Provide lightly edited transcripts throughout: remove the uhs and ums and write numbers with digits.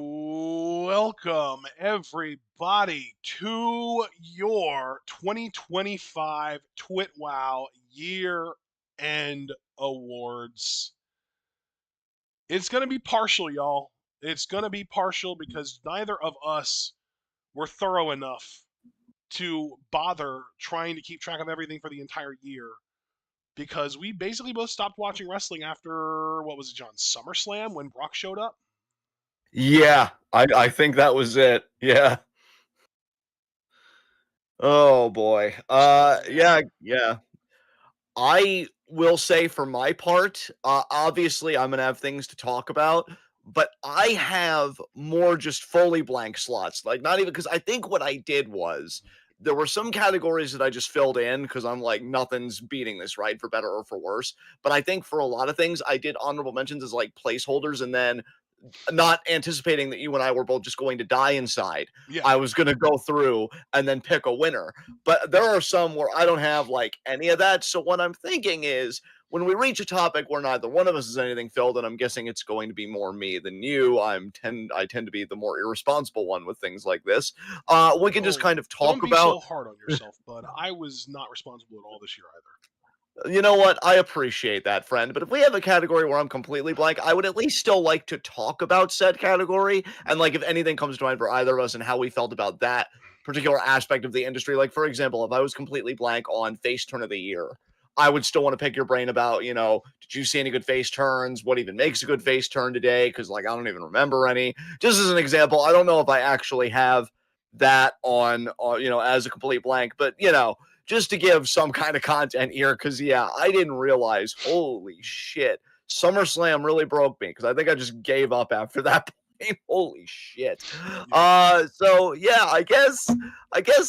Welcome, everybody, to your 2025 TWitWoW Year End Awards. It's going to be partial, y'all. It's going to be partial because neither of us were thorough enough to bother trying to keep track of everything for the entire year because we basically both stopped watching wrestling after, what was it, John? SummerSlam when Brock showed up? Yeah, I think that was it. Yeah. Oh boy. So, yeah. Yeah. I will say for my part, obviously I'm gonna have things to talk about, but I have more just fully blank slots. Like not even because I think what I did was there were some categories that I just filled in because I'm like nothing's beating this, right? For better or for worse. But I think for a lot of things I did honorable mentions as like placeholders and then not anticipating that you and I were both just going to die inside. Yeah. I was going to go through and then pick a winner. But there are some where I don't have like any of that. So what I'm thinking is when we reach a topic where neither one of us has anything filled, and I'm guessing it's going to be more me than you. I tend to be the more irresponsible one with things like this. We can just Oh, kind of talk don't be about. so hard on yourself, bud. I was not responsible at all this year either. You know what? I appreciate that, friend. But if we have a category where I'm completely blank, I would at least still like to talk about said category. And like if anything comes to mind for either of us and how we felt about that particular aspect of the industry. Like, for example, if I was completely blank on face turn of the year, I would still want to pick your brain about, did you see any good face turns? What even makes a good face turn today? Because like I don't even remember any. Just as an example, I don't know if I actually have that on as a complete blank, but just to give some kind of content here, because yeah, I didn't realize, holy shit, SummerSlam really broke me because I think I just gave up after that point. Holy shit. Yeah. So yeah, I guess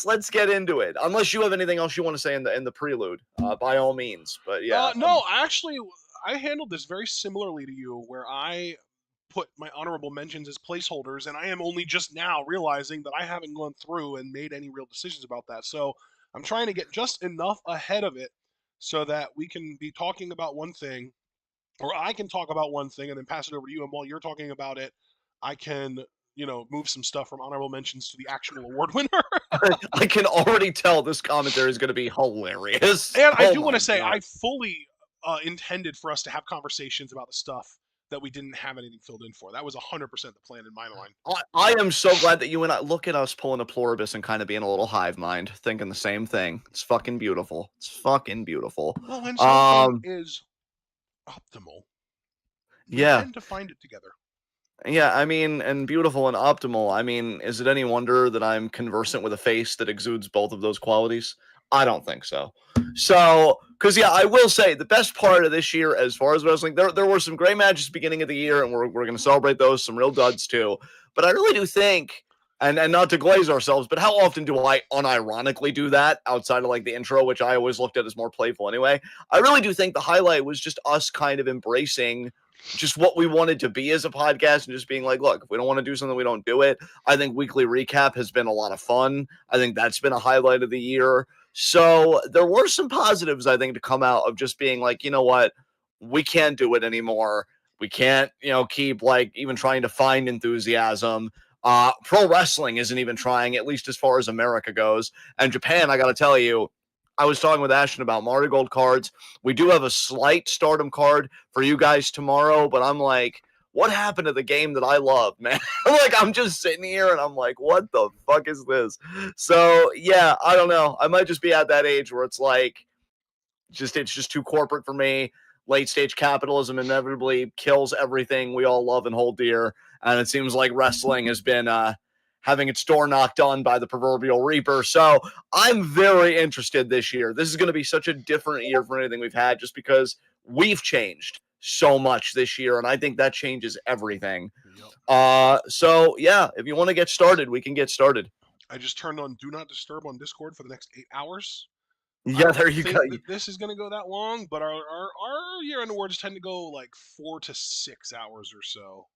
let's get into it. Unless you have anything else you want to say in the prelude, by all means. But yeah, No, actually, I handled this very similarly to you, where I put my honorable mentions as placeholders, and I am only just now realizing that I haven't gone through and made any real decisions about that. So I'm trying to get just enough ahead of it so that we can be talking about one thing, or I can talk about one thing and then pass it over to you. And while you're talking about it, I can, move some stuff from honorable mentions to the actual award winner. I can already tell this commentary is going to be hilarious. And I Oh do want my to say, god. I fully intended for us to have conversations about the stuff that we didn't have anything filled in for. That was 100% the plan in my mind. I am so glad that you and I look at us pulling a pluribus and kind of being a little hive mind, thinking the same thing. It's fucking beautiful. It's fucking beautiful. Well, when something Um, is optimal, we yeah, tend to find it together. yeah. I mean, and beautiful and optimal. I mean, is it any wonder that I'm conversant with a face that exudes both of those qualities? I don't think so. So, because yeah, I will say the best part of this year, as far as wrestling, there were some great matches beginning of the year, and we're going to celebrate those. Some real duds too. But I really do think. And not to glaze ourselves, but how often do I unironically do that outside of like the intro, which I always looked at as more playful anyway? I really do think the highlight was just us kind of embracing just what we wanted to be as a podcast and just being like, look, if we don't want to do something, we don't do it. I think weekly recap has been a lot of fun. I think that's been a highlight of the year. So there were some positives, I think, to come out of just being like, you know what, we can't do it anymore. We can't, keep like even trying to find enthusiasm. Pro wrestling isn't even trying, at least as far as America goes. And Japan, I got to tell you, I was talking with Ashton about Marigold cards. We do have a slight stardom card for you guys tomorrow, but I'm like, what happened to the game that I love, man? Like, I'm just sitting here and I'm like, what the fuck is this? So, yeah, I don't know. I might just be at that age where it's like, it's just too corporate for me. Late stage capitalism inevitably kills everything we all love and hold dear. And it seems like wrestling has been having its door knocked on by the proverbial reaper. So I'm very interested this year. This is going to be such a different year from anything we've had just because we've changed so much this year. And I think that changes everything. Yep. So yeah, if you want to get started, we can get started. I just turned on Do Not Disturb on Discord for the next 8 hours. I Yeah, don't there you go. think that this is going to go that long, but our year end awards tend to go like 4 to 6 hours or so.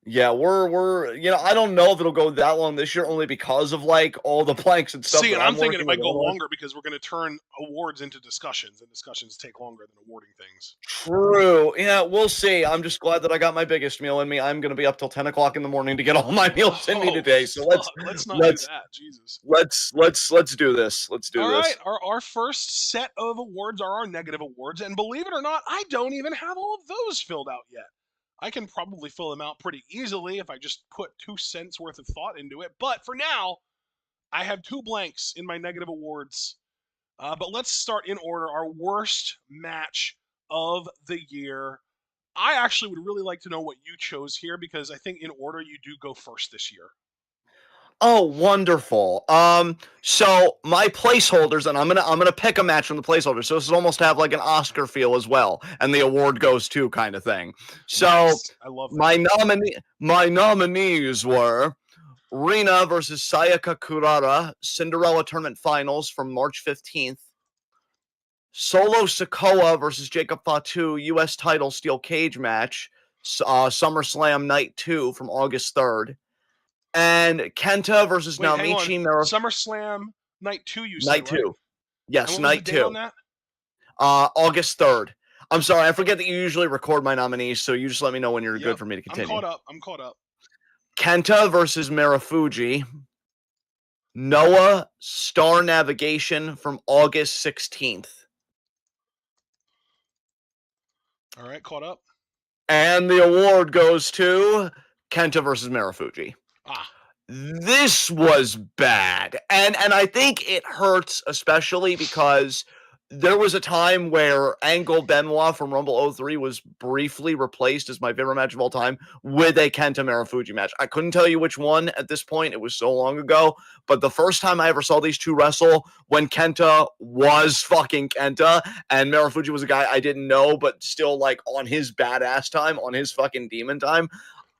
Yeah, we're I don't know if it'll go that long this year only because of like all the blanks and stuff See, that and I'm I'm thinking it working might go alone on. longer because we're going to turn awards into discussions, and discussions take longer than awarding things. True. Yeah, we'll see. I'm just glad that I got my biggest meal in me. I'm gonna be up till 10 o'clock in the morning to get all my meals in me Oh, today. So let's fuck. Let's not do let's that. Jesus. let's do this. Let's do All right. this. Our first set of awards are our negative awards. And believe it or not, I don't even have all of those filled out yet. I can probably fill them out pretty easily if I just put 2 cents worth of thought into it. But for now, I have two blanks in my negative awards. But let's start in order. Our worst match of the year. I actually would really like to know what you chose here because I think in order you do go first this year. Oh, wonderful. So my placeholders, and I'm gonna pick a match from the placeholders. So this is almost have like an Oscar feel as well, and the award goes to kind of thing. So Nice. I love that. my nominees were Rina versus Sayaka Kurara, Cinderella Tournament Finals from March 15th. Solo Sikoa versus Jacob Fatu, U.S. title steel cage match, SummerSlam Night 2 from August 3rd. And Kenta versus Wait, hang on. Naomichi Mura, SummerSlam Night 2, you said, Night right? 2. And Yes, what was the Night date on 2. that? August 3rd. I'm sorry, I forget that you usually record my nominees, so you just let me know when you're good Yep. for me to I'm continue. caught up. I'm caught up. Kenta versus Marafuji, Noah Star Navigation from August 16th. All right, caught up. And the award goes to Kenta versus Marafuji. Ah, This was bad. And I think it hurts especially because there was a time where Angle Benoit from Rumble '03 was briefly replaced as my favorite match of all time with a Kenta Marufuji match. I couldn't tell you which one at this point. It was so long ago. But the first time I ever saw these two wrestle, when Kenta was fucking Kenta and Marufuji was a guy I didn't know, but still like on his badass time, on his fucking demon time,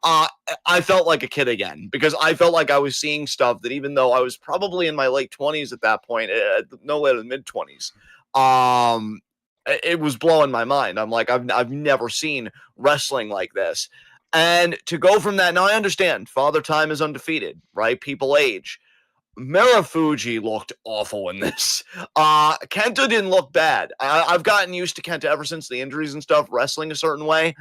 uh, I felt like a kid again because I felt like I was seeing stuff that even though I was probably in my late 20s at that point, no later than mid 20s, um, it was blowing my mind. I'm like, I've never seen wrestling like this. And to go from that, now I understand Father Time is undefeated, right? People age. Marafuji looked awful in this. Kenta didn't look bad. I've gotten used to Kenta ever since the injuries and stuff, wrestling a certain way.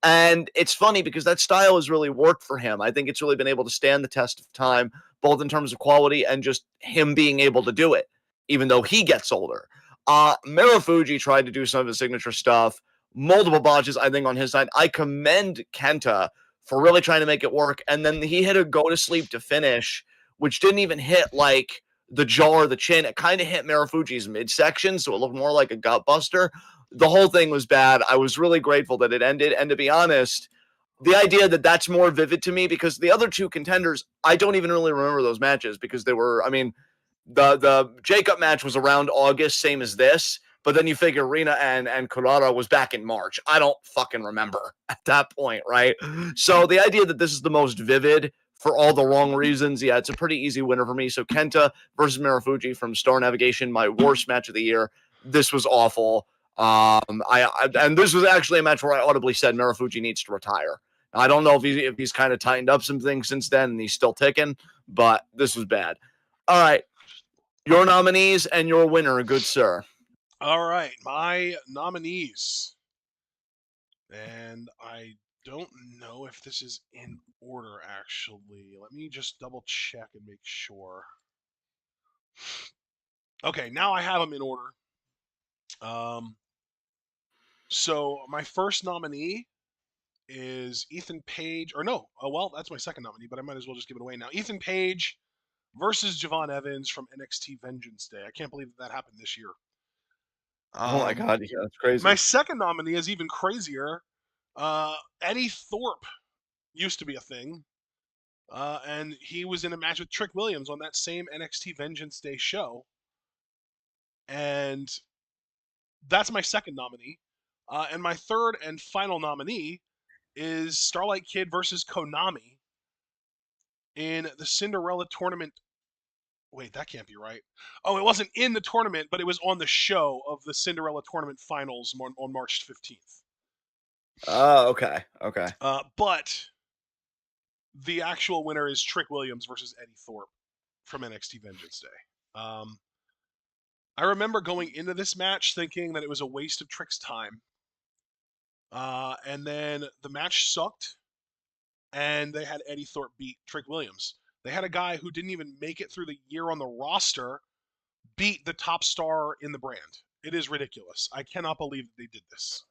And it's funny because that style has really worked for him. I think it's really been able to stand the test of time, both in terms of quality and just him being able to do it, even though he gets older. Marafuji tried to do some of his signature stuff, multiple botches, I think, on his side. I commend Kenta for really trying to make it work. And then he hit a go to sleep to finish which didn't even hit like the jaw or the chin. It kind of hit Marufuji's midsection, so it looked more like a gut buster. The whole thing was bad. I was really grateful that it ended. And to be honest, the idea that that's more vivid to me because the other two contenders, I don't even really remember those matches because they were, I mean, the Jacob match was around August, same as this. But then you figure Rina and Kurara was back in March. I don't fucking remember at that point, right? So the idea that this is the most vivid for all the wrong reasons, yeah, it's a pretty easy winner for me. So Kenta versus Marufuji from Star Navigation, my worst match of the year. This was awful. And this was actually a match where I audibly said Marufuji needs to retire. I don't know if he's kind of tightened up some things since then and he's still ticking, but this was bad. All right, your nominees and your winner, good sir. all right. My nominees, and I don't know if this is in order. Actually, let me just double check and make sure. Okay, now I have them in order. Um, so my first nominee is Ethan Page, or no, oh well, that's my second nominee, but I might as well just give it away now. Ethan Page versus Javon Evans from NXT Vengeance Day. I can't believe that happened this year. Oh my Um, god, yeah, that's my crazy. second nominee is even crazier. Eddie Thorpe used to be a thing, and he was in a match with Trick Williams on that same NXT Vengeance Day show, and that's my second nominee. And my third and final nominee is Starlight Kid versus Konami in the Cinderella tournament. Wait, that can't be right. Oh, it wasn't in the tournament, but it was on the show of the Cinderella tournament finals on March 15th. Oh, okay, okay. But The actual winner is Trick Williams versus Eddie Thorpe from NXT Vengeance Day. I remember going into this match thinking that it was a waste of Trick's time. And then the match sucked, and they had Eddie Thorpe beat Trick Williams. They had a guy who didn't even make it through the year on the roster beat the top star in the brand. It is ridiculous. I cannot believe that they did this.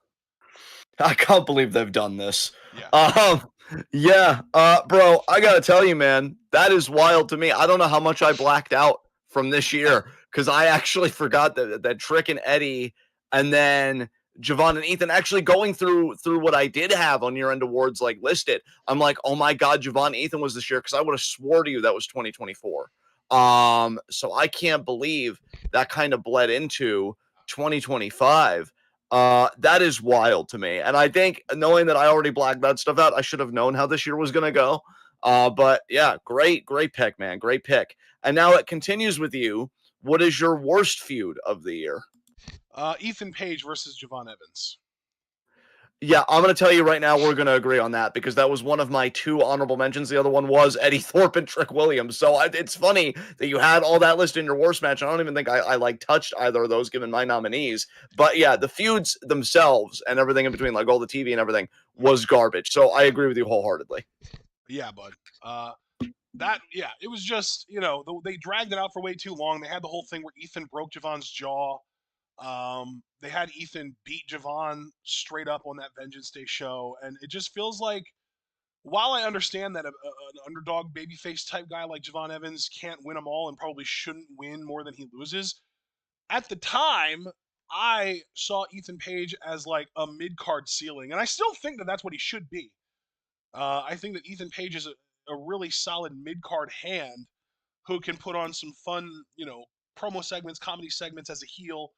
I can't believe they've done this. Yeah. Um, yeah, bro, I gotta tell you, man, that is wild to me. I don't know how much I blacked out from this year because I actually forgot that Trick and Eddie, and then Javon and Ethan actually going through what I did have on year-end awards like listed. I'm like, oh my god, Javon and Ethan was this year because I would have swore to you that was 2024. So I can't believe that kind of bled into 2025. That is wild to me. And I think knowing that I already blacked that stuff out, I should have known how this year was going to go. But yeah, great pick, man. Great pick. And now it continues with you. What is your worst feud of the year? Ethan Page versus Javon Evans. Yeah, I'm going to tell you right now, we're going to agree on that because that was one of my two honorable mentions. The other one was Eddie Thorpe and Trick Williams. So it's funny that you had all that list in your worst match. I don't even think I like touched either of those given my nominees. But yeah, the feuds themselves and everything in between, like all the TV and everything, was garbage. So I agree with you wholeheartedly. Yeah, bud. It was just, they dragged it out for way too long. They had the whole thing where Ethan broke Javon's jaw. They had Ethan beat Javon straight up on that Vengeance Day show, and it just feels like, while I understand that an underdog babyface type guy like Javon Evans can't win them all and probably shouldn't win more than he loses, at the time I saw Ethan Page as like a mid card ceiling, and I still think that that's what he should be. I think that Ethan Page is a really solid mid card hand who can put on some fun, promo segments, comedy segments as a heel.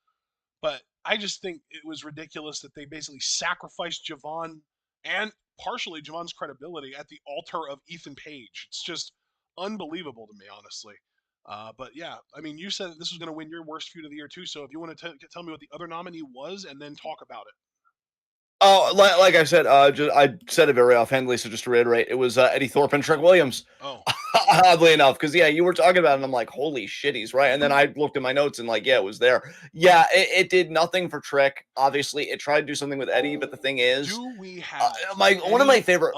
But I just think it was ridiculous that they basically sacrificed Javon and partially Javon's credibility at the altar of Ethan Page. It's just unbelievable to me, honestly. But yeah, I mean, you said that this was going to win your worst feud of the year too. So if you want to tell me what the other nominee was, and then talk about it. Oh, like I said, I said it very offhandedly. So just to reiterate, it was Eddie Thorpe and Trick Williams. Oh, Oddly enough, because yeah, you were talking about it, and I'm like, holy shit, he's right. And then I looked at my notes and like, yeah, it was there. Yeah, it did nothing for Trick. Obviously, it tried to do something with Eddie, but the thing is, do we have one of my favorite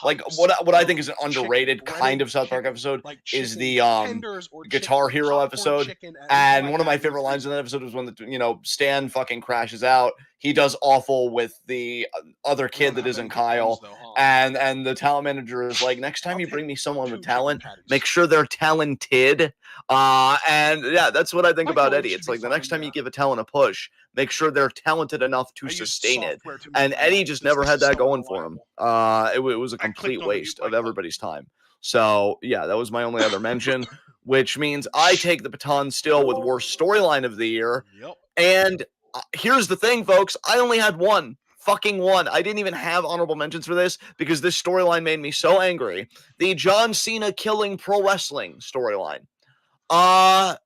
like what I think is an underrated chicken, kind of South Park chicken, episode like is chicken the tenders or Guitar chicken, Hero popcorn episode. chicken, And like one of my that favorite lines in that episode was when the Stan fucking crashes out. He does awful with the other kid that isn't Kyle, though, huh? and the talent manager is like, next time I'll you take bring me someone with two chicken talent, patties. make sure they're talented. And yeah, that's what I think about Microwave Eddie. should It's be like the fine, next time yeah. you give a talent a push, make sure they're talented enough to I used sustain it. software to And make Eddie that. just This never had is that so going for him. unreliable. It was a I clicked complete on the mute waste mic of button. everybody's time. So yeah, that was my only other mention, which means I take the baton still with worst storyline of the year. Yep. And here's the thing, folks. I only had one. Fucking one. I didn't even have honorable mentions for this because this storyline made me so angry. The John Cena killing pro wrestling storyline. I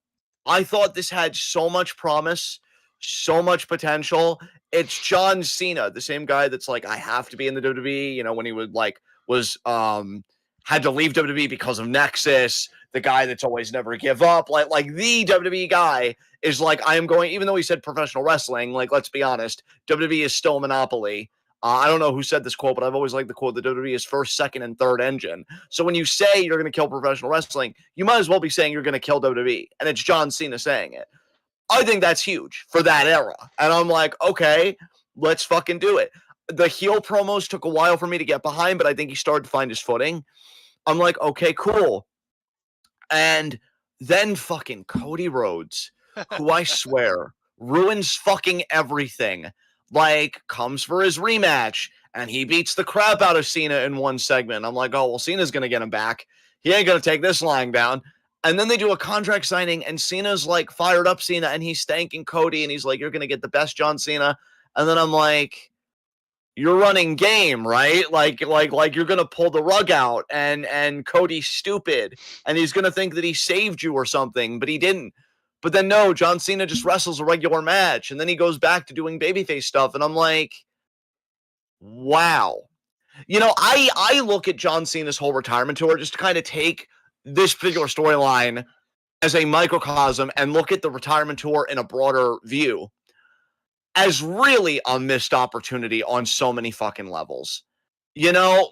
thought this had so much promise, so much potential. It's John Cena, the same guy that's like, I have to be in the WWE, when he would was had to leave WWE because of Nexus, the guy that's always never give up, like the WWE guy is like, I am going, even though he said professional wrestling, like, let's be honest, WWE is still a monopoly. I don't know who said this quote, but I've always liked the quote that WWE is first, second, and third engine. So when you say you're going to kill professional wrestling, you might as well be saying you're going to kill WWE. And it's John Cena saying it. I think that's huge for that era. And I'm like, okay, let's fucking do it. The heel promos took a while for me to get behind, but I think he started to find his footing. I'm like, okay, cool. And then fucking Cody Rhodes, who I swear ruins fucking everything, like comes for his rematch and he beats the crap out of Cena in one segment. I'm like, oh, well, Cena's going to get him back. He ain't going to take this lying down. And then they do a contract signing and Cena's like fired up Cena and he's thanking Cody and he's like, you're going to get the best John Cena. And then I'm like, you're running game, right? Like you're gonna pull the rug out, and Cody's stupid, and he's gonna think that he saved you or something, but he didn't. But then no, John Cena just wrestles a regular match, and then he goes back to doing babyface stuff, and I'm like, wow. I look at John Cena's whole retirement tour just to kind of take this particular storyline as a microcosm and look at the retirement tour in a broader view as really a missed opportunity on so many fucking levels.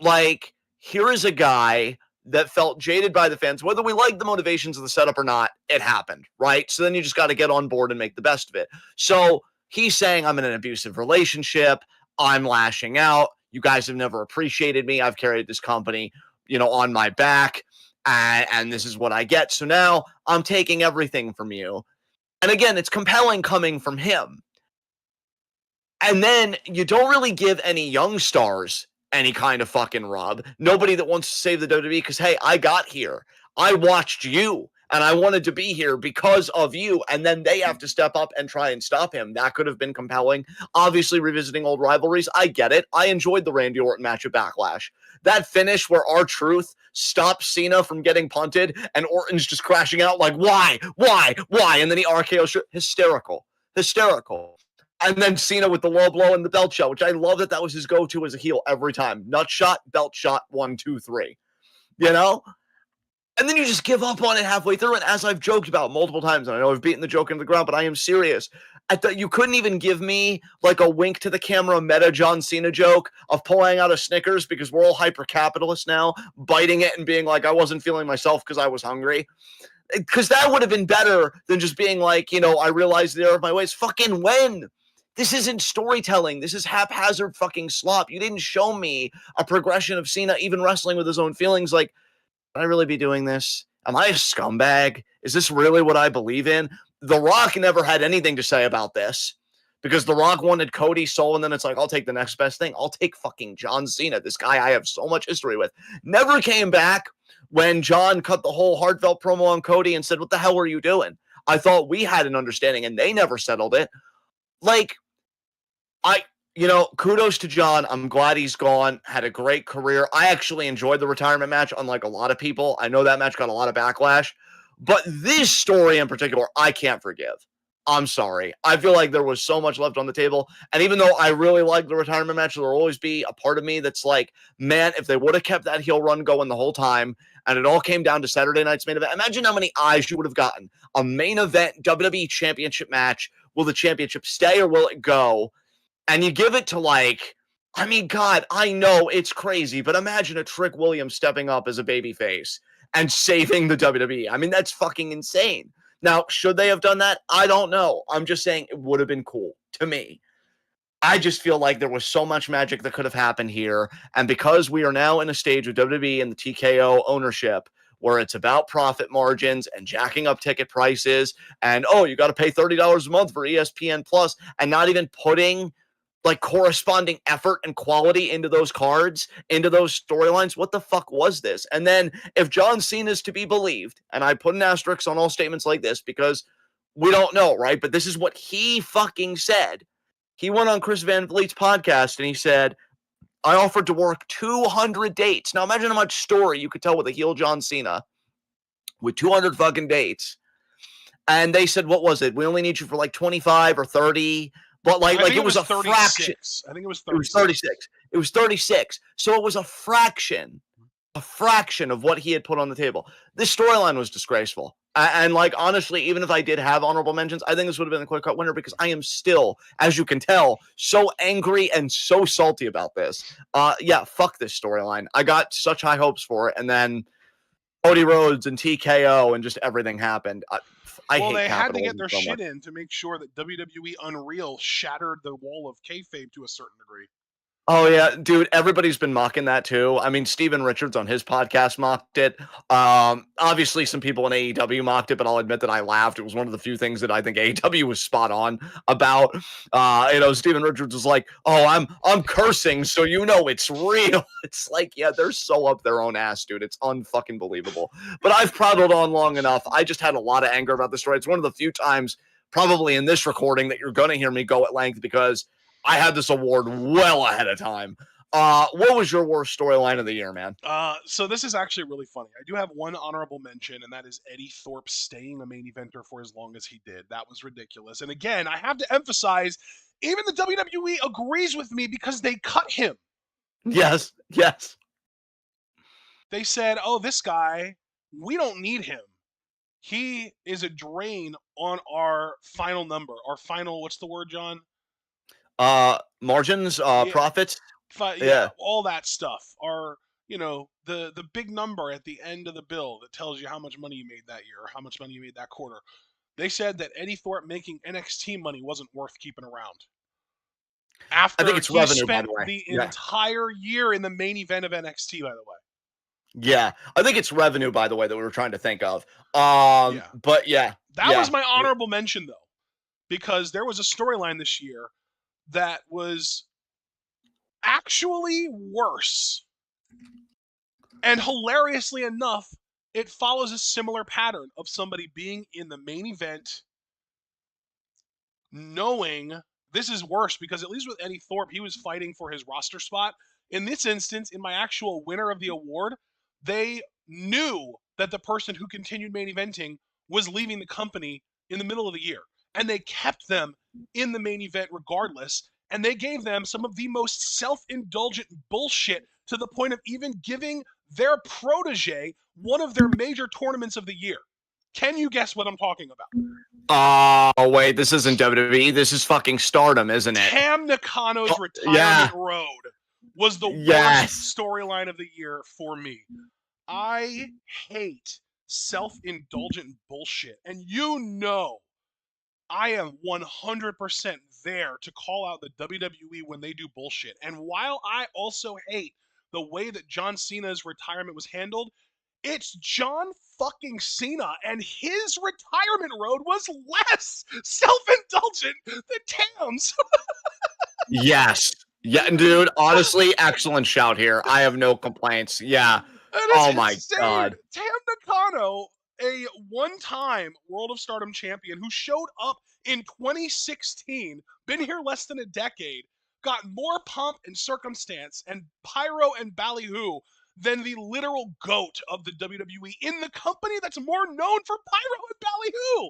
Like, here is a guy that felt jaded by the fans, whether we like the motivations of the setup or not, it happened, right? So then you just got to get on board and make the best of it. So he's saying, I'm in an abusive relationship. I'm lashing out. You guys have never appreciated me. I've carried this company, on my back. And this is what I get. So now I'm taking everything from you. And again, it's compelling coming from him. And then you don't really give any young stars any kind of fucking rub. Nobody that wants to save the WWE because, hey, I got here. I watched you and I wanted to be here because of you. And then they have to step up and try and stop him. That could have been compelling. Obviously, revisiting old rivalries. I get it. I enjoyed the Randy Orton match at Backlash. That finish where R-Truth stopped Cena from getting punted and Orton's just crashing out like, why? And then he RKO's hysterical. And then Cena with the low blow and the belt shot, which I love that was his go-to as a heel every time. Nut shot, belt shot, 1, 2, 3. And then you just give up on it halfway through. And as I've joked about multiple times, and I know I've beaten the joke into the ground, but I am serious. I thought you couldn't even give me like a wink to the camera meta John Cena joke of pulling out a Snickers because we're all hyper-capitalist now, biting it and being like, I wasn't feeling myself because I was hungry. Because that would have been better than just being like, I realized the error of my ways. Fucking when? This isn't storytelling. This is haphazard fucking slop. You didn't show me a progression of Cena even wrestling with his own feelings. Like, should I really be doing this? Am I a scumbag? Is this really what I believe in? The Rock never had anything to say about this because The Rock wanted Cody Soul, and then it's like, I'll take the next best thing. I'll take fucking John Cena, this guy I have so much history with. Never came back when John cut the whole heartfelt promo on Cody and said, what the hell were you doing? I thought we had an understanding, and they never settled it. Like, kudos to John. I'm glad he's gone. Had a great career. I actually enjoyed the retirement match, unlike a lot of people. I know that match got a lot of backlash. But this story in particular, I can't forgive. I'm sorry. I feel like there was so much left on the table. And even though I really like the retirement match, there will always be a part of me that's like, man, if they would have kept that heel run going the whole time and it all came down to Saturday night's main event, imagine how many eyes you would have gotten. A main event WWE championship match. Will the championship stay or will it go? And you give it to God, I know it's crazy, but imagine a Trick Williams stepping up as a babyface and saving the WWE. I mean, that's fucking insane. Now, should they have done that? I don't know. I'm just saying it would have been cool to me. I just feel like there was so much magic that could have happened here. And because we are now in a stage with WWE and the TKO ownership where it's about profit margins and jacking up ticket prices and, you got to pay $30 a month for ESPN Plus and not even putting like corresponding effort and quality into those cards, into those storylines. What the fuck was this? And then if John Cena is to be believed, and I put an asterisk on all statements like this because we don't know, right? But this is what he fucking said. He went on Chris Van Vliet's podcast and he said, I offered to work 200 dates. Now imagine how much story you could tell with a heel John Cena with 200 fucking dates. And they said, what was it? We only need you for like 25 or 30. But like it was a 36. fraction. I think it was 36. It was 36. So it was a fraction of what he had put on the table. This storyline was disgraceful. And like, honestly, even if I did have honorable mentions, I think this would have been a quick cut winner because I am still, as you can tell, so angry and so salty about this. Fuck this storyline. I got such high hopes for it. And then Cody Rhodes and TKO and just everything happened. Well, they had to get their shit in to make sure that WWE Unreal shattered the wall of kayfabe to a certain degree. Oh, yeah, dude, everybody's been mocking that, too. I mean, Steven Richards on his podcast mocked it. Obviously, some people in AEW mocked it, but I'll admit that I laughed. It was one of the few things that I think AEW was spot on about. Steven Richards was like, I'm cursing, so it's real. It's like, yeah, they're so up their own ass, dude. It's unfucking believable. But I've prattled on long enough. I just had a lot of anger about the story. It's one of the few times, probably in this recording, that you're going to hear me go at length because I had this award well ahead of time. What was your worst storyline of the year, man? So this is actually really funny. I do have one honorable mention, and that is Eddie Thorpe staying a main eventer for as long as he did. That was ridiculous. And again, I have to emphasize, even the WWE agrees with me because they cut him. Yes, yes. They said, "Oh, this guy, we don't need him. He is a drain on our final number. Our final, what's the word, John? Margins, Yeah, profits. yeah, Yeah. all that stuff. Our, the big number at the end of the bill that tells you how much money you made that year or how much money you made that quarter." They said that Eddie Thorpe making NXT money wasn't worth keeping around. I think After it's he revenue, by spent the way. the Yeah. entire year in the main event of NXT, by the way. Yeah. I think it's revenue, by the way, that we were trying to think of. Yeah. But yeah, That was yeah. my honorable mention, though, because there was a storyline this year that was actually worse. And hilariously enough, it follows a similar pattern of somebody being in the main event knowing this is worse because at least with Eddie Thorpe, he was fighting for his roster spot. In this instance, in my actual winner of the award, they knew that the person who continued main eventing was leaving the company in the middle of the year. And they kept them in the main event regardless. And they gave them some of the most self indulgent bullshit to the point of even giving their protege one of their major tournaments of the year. Can you guess what I'm talking about? Oh, wait, this isn't WWE. This is fucking Stardom, isn't it? Tam Nakano's Oh, retirement yeah. road was the worst Yes. storyline of the year for me. I hate self-indulgent bullshit. And I am 100% there to call out the WWE when they do bullshit. And while I also hate the way that John Cena's retirement was handled, it's John fucking Cena, and his retirement road was less self-indulgent than Tam's. Yes. Yeah, dude, honestly, excellent shout here. I have no complaints. Yeah. It is Oh my insane. god. Tam Nakano, a one-time World of Stardom champion who showed up in 2016, been here less than a decade, got more pomp and circumstance and pyro and ballyhoo than the literal goat of the WWE in the company that's more known for pyro and ballyhoo.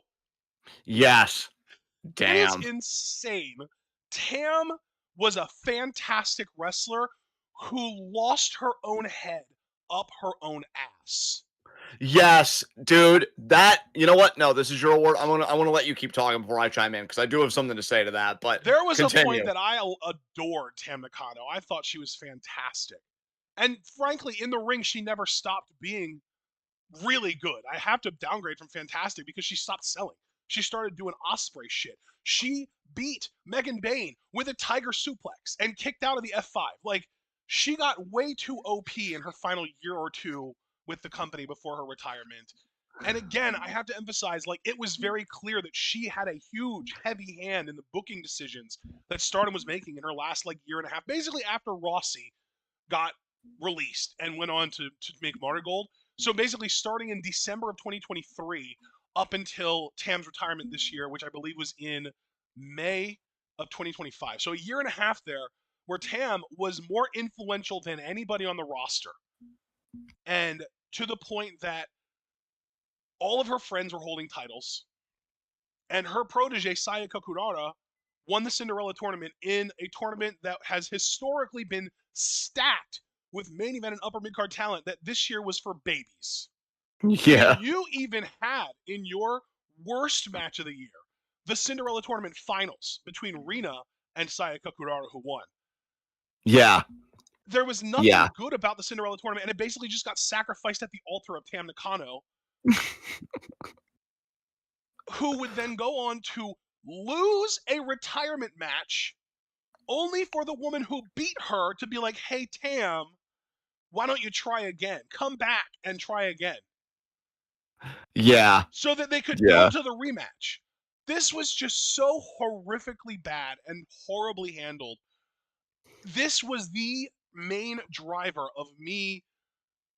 Yes. It is Damn. insane. Tam was a fantastic wrestler who lost her own head up her own ass. Yes, dude. That you know what? No, this is your award. I want to let you keep talking before I chime in because I do have something to say to that. But There was a point continue. that I adored Tam Nakano. I thought she was fantastic. And frankly, in the ring, she never stopped being really good. I have to downgrade from fantastic because she stopped selling. She started doing Osprey shit. She beat Megan Bain with a tiger suplex and kicked out of the F5. Like, she got way too OP in her final year or two with the company before her retirement. And again, I have to emphasize, like, it was very clear that she had a huge, heavy hand in the booking decisions that Stardom was making in her last, like, year and a half. Basically, after Rossi got released and went on to make Marigold. So basically, starting in December of 2023 up until Tam's retirement this year, which I believe was in May of 2025. So a year and a half there where Tam was more influential than anybody on the roster. And to the point that all of her friends were holding titles. And her protege, Saya Kakurara, won the Cinderella tournament in a tournament that has historically been stacked with main event and upper mid card talent that this year was for babies. And Yeah. you even had in your worst match of the year the Cinderella tournament finals between Rina and Saya Kakurara, who won. Yeah. There was Yeah. nothing good about the Cinderella tournament, and it basically just got sacrificed at the altar of Tam Nakano, who would then go on to lose a retirement match only for the woman who beat her to be like, "Hey, Tam, why don't you try again? Come back and try again." Yeah. So that they could Yeah. build to the rematch. This was just so horrifically bad and horribly handled. This was the main driver of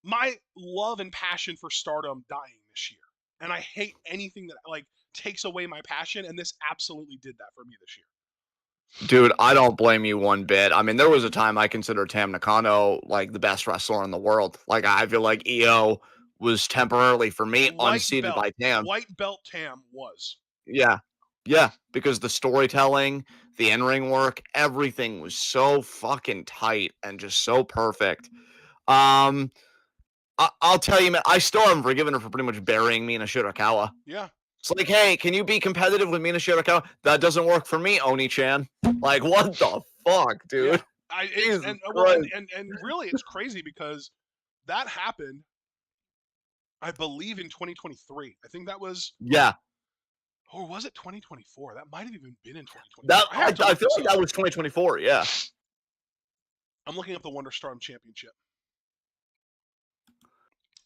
my love and passion for Stardom dying this year. And I hate anything that like takes away my passion, and this absolutely did that for me this year. Dude, I don't blame you one bit. I mean, there was a time I considered Tam Nakano like the best wrestler in the world. Like I feel like EO was temporarily for me White unseated belt, by Tam. white belt Tam was. Yeah. Yeah, because the storytelling, the in-ring work, everything was so fucking tight and just so perfect. Um, I'll tell you, man, I still haven't forgiven her for pretty much burying Mina Shirakawa. Yeah, It's like, hey, can you be competitive with Mina Shirakawa? That doesn't work for me, Oni-chan. Like, what the fuck, yeah. dude? I it's Jesus and well Christ. and really it's crazy because that happened, I believe, in 2023. I think that was, Yeah, or was it 2024? That might have even been in 2024. that I have to I look feel this like up. that was 2024. Yeah, I'm looking up the Wonder Stardom Championship.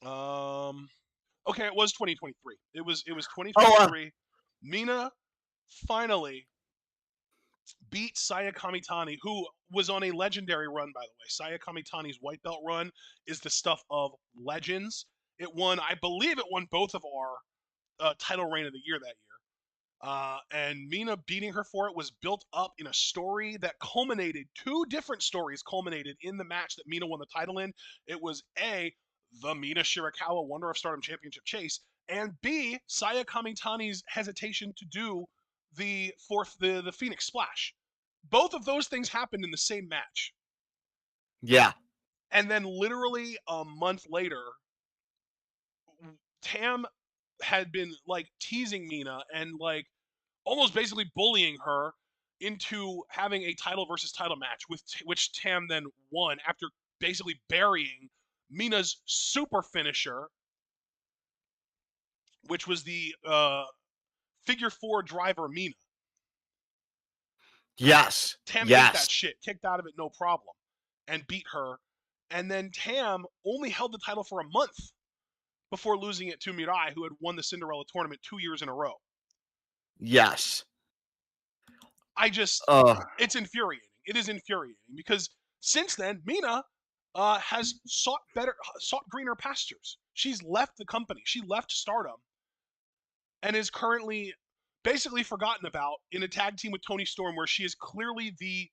Um, okay, it was 2023. It was oh, 2023. Mina finally beat Saya Kamitani, who was on a legendary run, by the way. Saya Kamitani's white belt run is the stuff of legends. It won, I believe, it won both of our title reign of the year that year. And Mina beating her for it was built up in a story that culminated, two different stories culminated in the match that Mina won the title in. It was A, the Mina Shirakawa Wonder of Stardom Championship chase, and B, Saya Kamitani's hesitation to do the Phoenix Splash. Both of those things happened in the same match. yeah, And then literally a month later, Tam had been like teasing Mina and like almost basically bullying her into having a title versus title match, with which Tam then won after basically burying Mina's super finisher, which was the figure four driver Mina. yes, Tam ate yes, that shit, kicked out of it no problem, and beat her. And then Tam only held the title for a month before losing it to Mirai, who had won the Cinderella tournament 2 years in a row. yes. I just, Uh, it's infuriating. It is infuriating because since then, Mina has sought greener pastures. She's left the company. She left Stardom and is currently basically forgotten about in a tag team with Tony Storm, where she is clearly the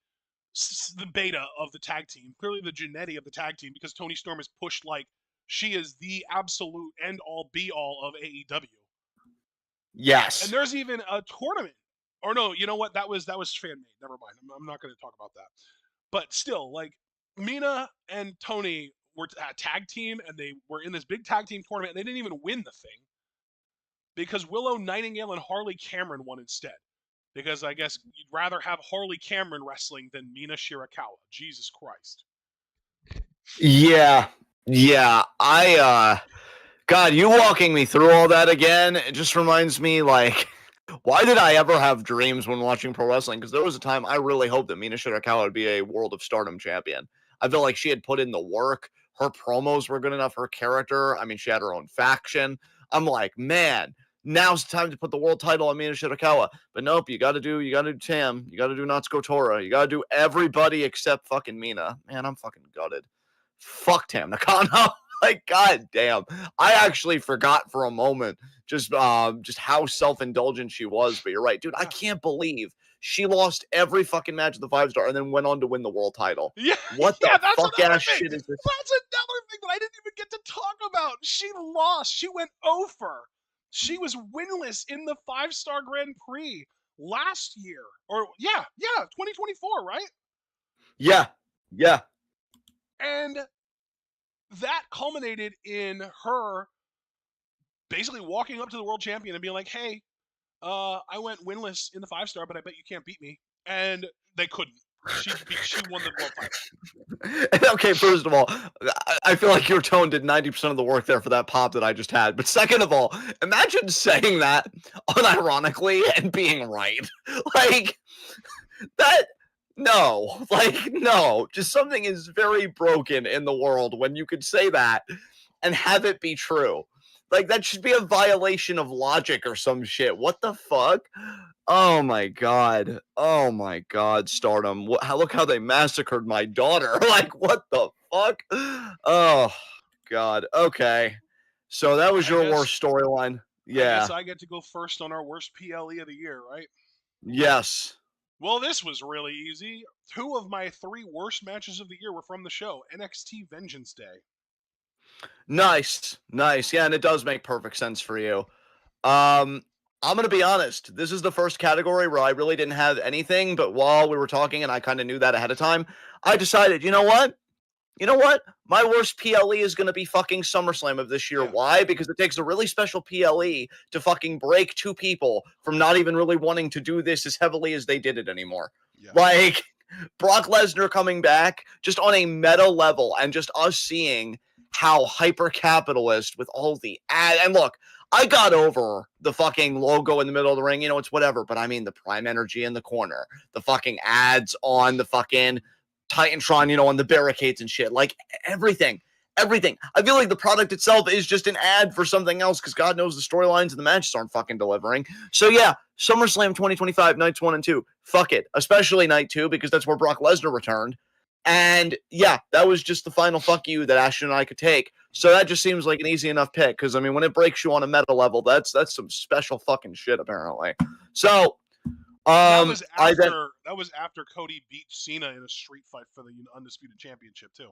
beta of the tag team, clearly the Genetti of the tag team, because Tony Storm is pushed like she is the absolute end all be all of AEW. And yes. there's even a tournament. Or no, you know what? That was fan made. Never mind. I'm not going to talk about that. But still, like, Mina and Tony were a tag team, and they were in this big tag team tournament, and they didn't even win the thing because Willow Nightingale and Harley Cameron won instead. Because I guess you'd rather have Harley Cameron wrestling than Mina Shirakawa. Jesus Christ. Yeah. Yeah. God, you walking me through all that again, it just reminds me like why did I ever have dreams when watching pro wrestling? Because there was a time I really hoped that Mina Shirakawa would be a World of Stardom champion. I felt like she had put in the work. Her promos were good enough. Her character, I mean, she had her own faction. I'm like, man, now's the time to put the world title on Mina Shirakawa. But nope, you gotta do Tam, you gotta do Natsuko Tora, you gotta do everybody except fucking Mina. Man, I'm fucking gutted. Fuck Tam Nakano. Like, god damn. I actually forgot for a moment just how self-indulgent she was. But you're right, dude. I Yeah. can't believe she lost every fucking match of the 5-star and then went on to win the world title. Yeah, What the yeah, that's fuck another ass thing. shit is this? That's another thing that I didn't even get to talk about. She lost. She went over. She was winless in the 5-star Grand Prix last year. Or yeah, 2024, right? Yeah, yeah, And that culminated in her basically walking up to the world champion and being like, "Hey, I went winless in the 5-star, but I bet you can't beat me." And they couldn't. She won the world title. Okay, first of all, I feel like your tone did 90% of the work there for that pop that I just had. But second of all, imagine saying that unironically and being right. Like, that, no, like, no. Just something is very broken in the world when you could say that and have it be true. Like, that should be a violation of logic or some shit. What the fuck? Oh my god. Oh my god, Stardom. Look how they massacred my daughter. Like, what the fuck? Oh god. Okay. So that was I your guess worst storyline. I guess Yeah. I get to go first on our worst PLE of the year, right? Yes. Well, this was really easy. Two of my three worst matches of the year were from the show: NXT Vengeance Day. Nice. Nice. Yeah, and it does make perfect sense for you. Um I'm gonna be honest. This is the first category where I really didn't have anything, but while we were talking and I kind of knew that ahead of time, I decided, you know what? You know what? My worst PLE is going to be fucking SummerSlam of this year. Yeah, Why? Because it takes a really special PLE to fucking break two people from not even really wanting to do this as heavily as they did it anymore. yeah. Like Brock Lesnar coming back just on a meta level and just us seeing how hyper capitalist with all the ad. And look, I got over the fucking logo in the middle of the ring. You know, it's whatever. But I mean, the Prime Energy in the corner, the fucking ads on the fucking Titantron, you know, on the barricades and shit. Like everything. Everything. I feel like the product itself is just an ad for something else because God knows the storylines and the matches aren't fucking delivering. So yeah, SummerSlam 2025, nights 1 and 2. Fuck it. Especially night 2 because that's where Brock Lesnar returned. And yeah, that was just the final fuck you that Ashton and I could take. So that just seems like an easy enough pick because I mean, when it breaks you on a meta level, that's some special fucking shit apparently. So And I then that was after Cody beat Cena in a street fight for the undisputed championship too.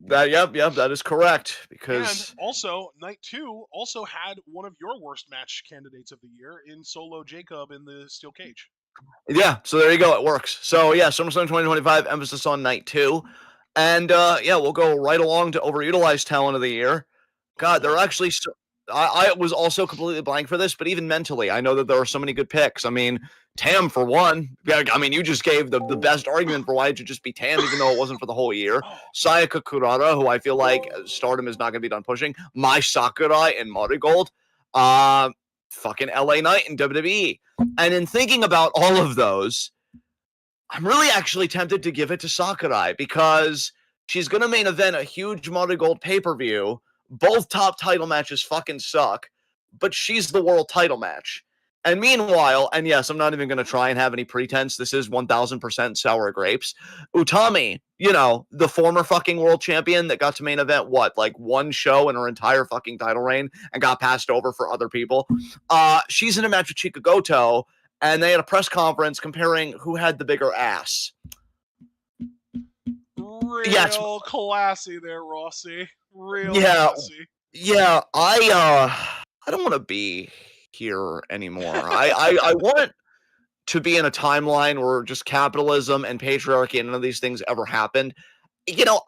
that yep, that is correct And because also, night two also had one of your worst match candidates of the year in Solo Jacob in the steel cage. yeah, so there you go. It works. So yeah, SummerSlam 2025, emphasis on night 2. And yeah, we'll go right along to overutilized talent of the year. Oh God, there are boy. actually so I was also completely blank for this, but even mentally, I know that there are so many good picks. I mean, Tam for one. Yeah, I mean, you just gave the best argument for why it should just be Tam, even though it wasn't for the whole year. Oh, Sayaka Kurata, who I feel like Stardom is not going to be done pushing. Mai Sakurai and Marigold. Uh, fucking LA Knight and WWE. And in thinking about all of those, I'm really actually tempted to give it to Sakurai because she's going to main event a huge Money Gold pay per view. Both top title matches fucking suck, but she's the world title match. And meanwhile, and yes, I'm not even going to try and have any pretense. This is 1000% sour grapes. Utami, you know, the former fucking world champion that got to main event, what, like one show in her entire fucking title reign and got passed over for other people. She's in a match with Chika Goto, and they had a press conference comparing who had the bigger ass. Yes, real classy there, Rossi. Real yeah, classy. yeah. I don't want to be here anymore. I want to be in a timeline where just capitalism and patriarchy and none of these things ever happened. You know,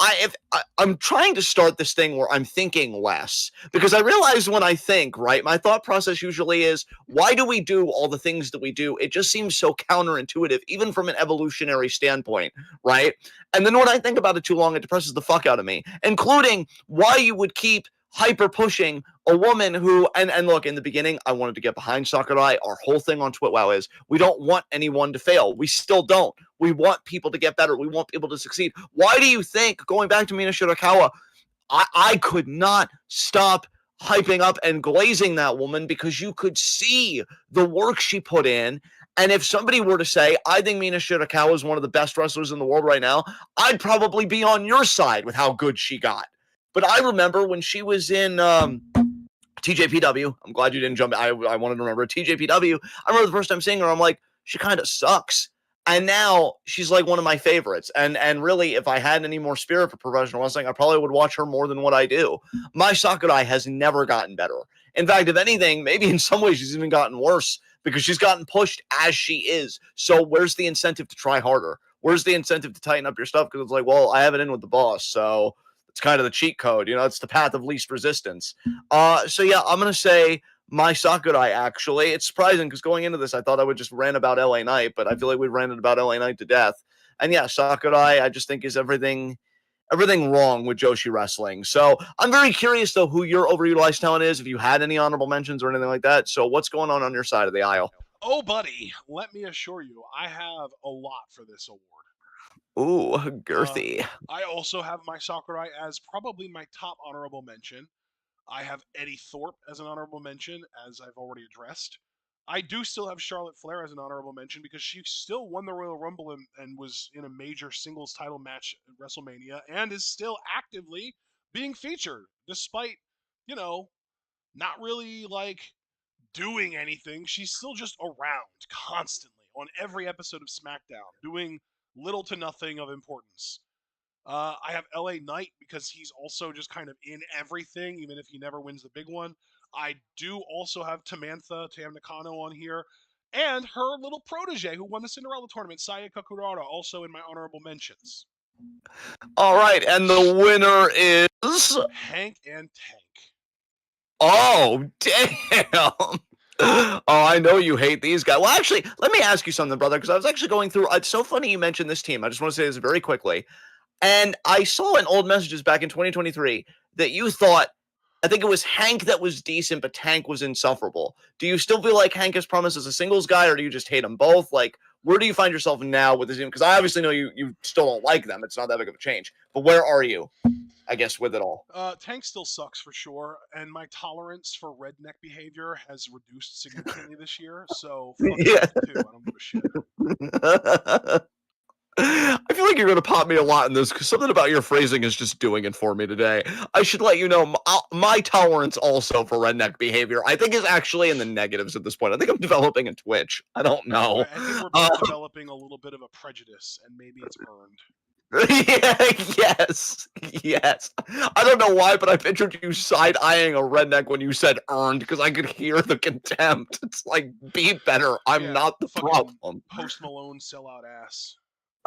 I'm trying to start this thing where I'm thinking less because I realize when I think, right, my thought process usually is, why do we do all the things that we do? It just seems so counterintuitive, even from an evolutionary standpoint, right? And then when I think about it too long, it depresses the fuck out of me, including why you would keep hyper pushing a woman who and look, in the beginning I wanted to get behind Sakurai. Our whole thing on TwitWoW is we don't want anyone to fail. We still don't. We want people to get better. We want people to succeed. Why do you think, going back to Mina Shirakawa, I could not stop hyping up and glazing that woman because you could see the work she put in. And if somebody were to say, I think Mina Shirakawa is one of the best wrestlers in the world right now, I'd probably be on your side with how good she got. But I remember when she was in TJPW. I'm glad you didn't jump. I wanted to remember TJPW. I remember the first time seeing her, I'm like, she kind of sucks. And now she's like one of my favorites. And really, if I had any more spirit for professional wrestling, I probably would watch her more than what I do. Mai Sakurai has never gotten better. In fact, if anything, maybe in some ways she's even gotten worse because she's gotten pushed as she is. So where's the incentive to try harder? Where's the incentive to tighten up your stuff? Because it's like, well, I have it in with the boss, so it's kind of the cheat code. You know, it's the path of least resistance. So yeah, I'm gonna say Mai Sakurai. Actually, it's surprising because going into this, I thought I would just rant about LA Knight, but I feel like we've ranted about LA Knight to death. And yeah, Sakurai, I just think is everything wrong with Joshi wrestling. So I'm very curious though who your overutilized talent is. If you had any honorable mentions or anything like that. So what's going on your side of the aisle? Oh, buddy, let me assure you, I have a lot for this award. Ooh, Uh, girthy. I also have my Sakurai as probably my top honorable mention. I have Eddie Thorpe as an honorable mention, as I've already addressed. I do still have Charlotte Flair as an honorable mention because she still won the Royal Rumble and was in a major singles title match at WrestleMania and is still actively being featured despite, you know, not really like doing anything. She's still just around constantly on every episode of SmackDown, doing little to nothing of importance. I have LA Knight because he's also just kind of in everything, even if he never wins the big one. I do also have Tam Nakano on here, and her little protege who won the Cinderella tournament, Sayaka Kurara, also in my honorable mentions. All right, and the winner is. Hank and Tank. Oh, damn. Oh, I know you hate these guys. Well, actually, let me ask you something, brother, because I was actually going through. It's so funny you mentioned this team. I just want to say this very quickly. And I saw in old messages back in 2023 that you thought, I think it was Hank that was decent, but Tank was insufferable. Do you still feel like Hank is promised as a singles guy, or do you just hate them both? Like, where do you find yourself now with this team? Because I obviously know you still don't like them. It's not that big of a change. But where are you, I guess, with it all? Tank still sucks for sure, and my tolerance for redneck behavior has reduced significantly this year. So fuck Yeah. Tank too. I don't give a shit. I feel like you're going to pop me a lot in this because something about your phrasing is just doing it for me today. I should let you know my tolerance also for redneck behavior, I think, is actually in the negatives at this point. I think I'm developing a twitch. I don't know. I think we're both developing a little bit of a prejudice, and maybe it's earned. Yeah, yes, yes. I don't know why, but I pictured you side eyeing a redneck when you said earned because I could hear the contempt. It's like, be better. I'm Yeah, not the fucking problem. Post Malone sellout ass.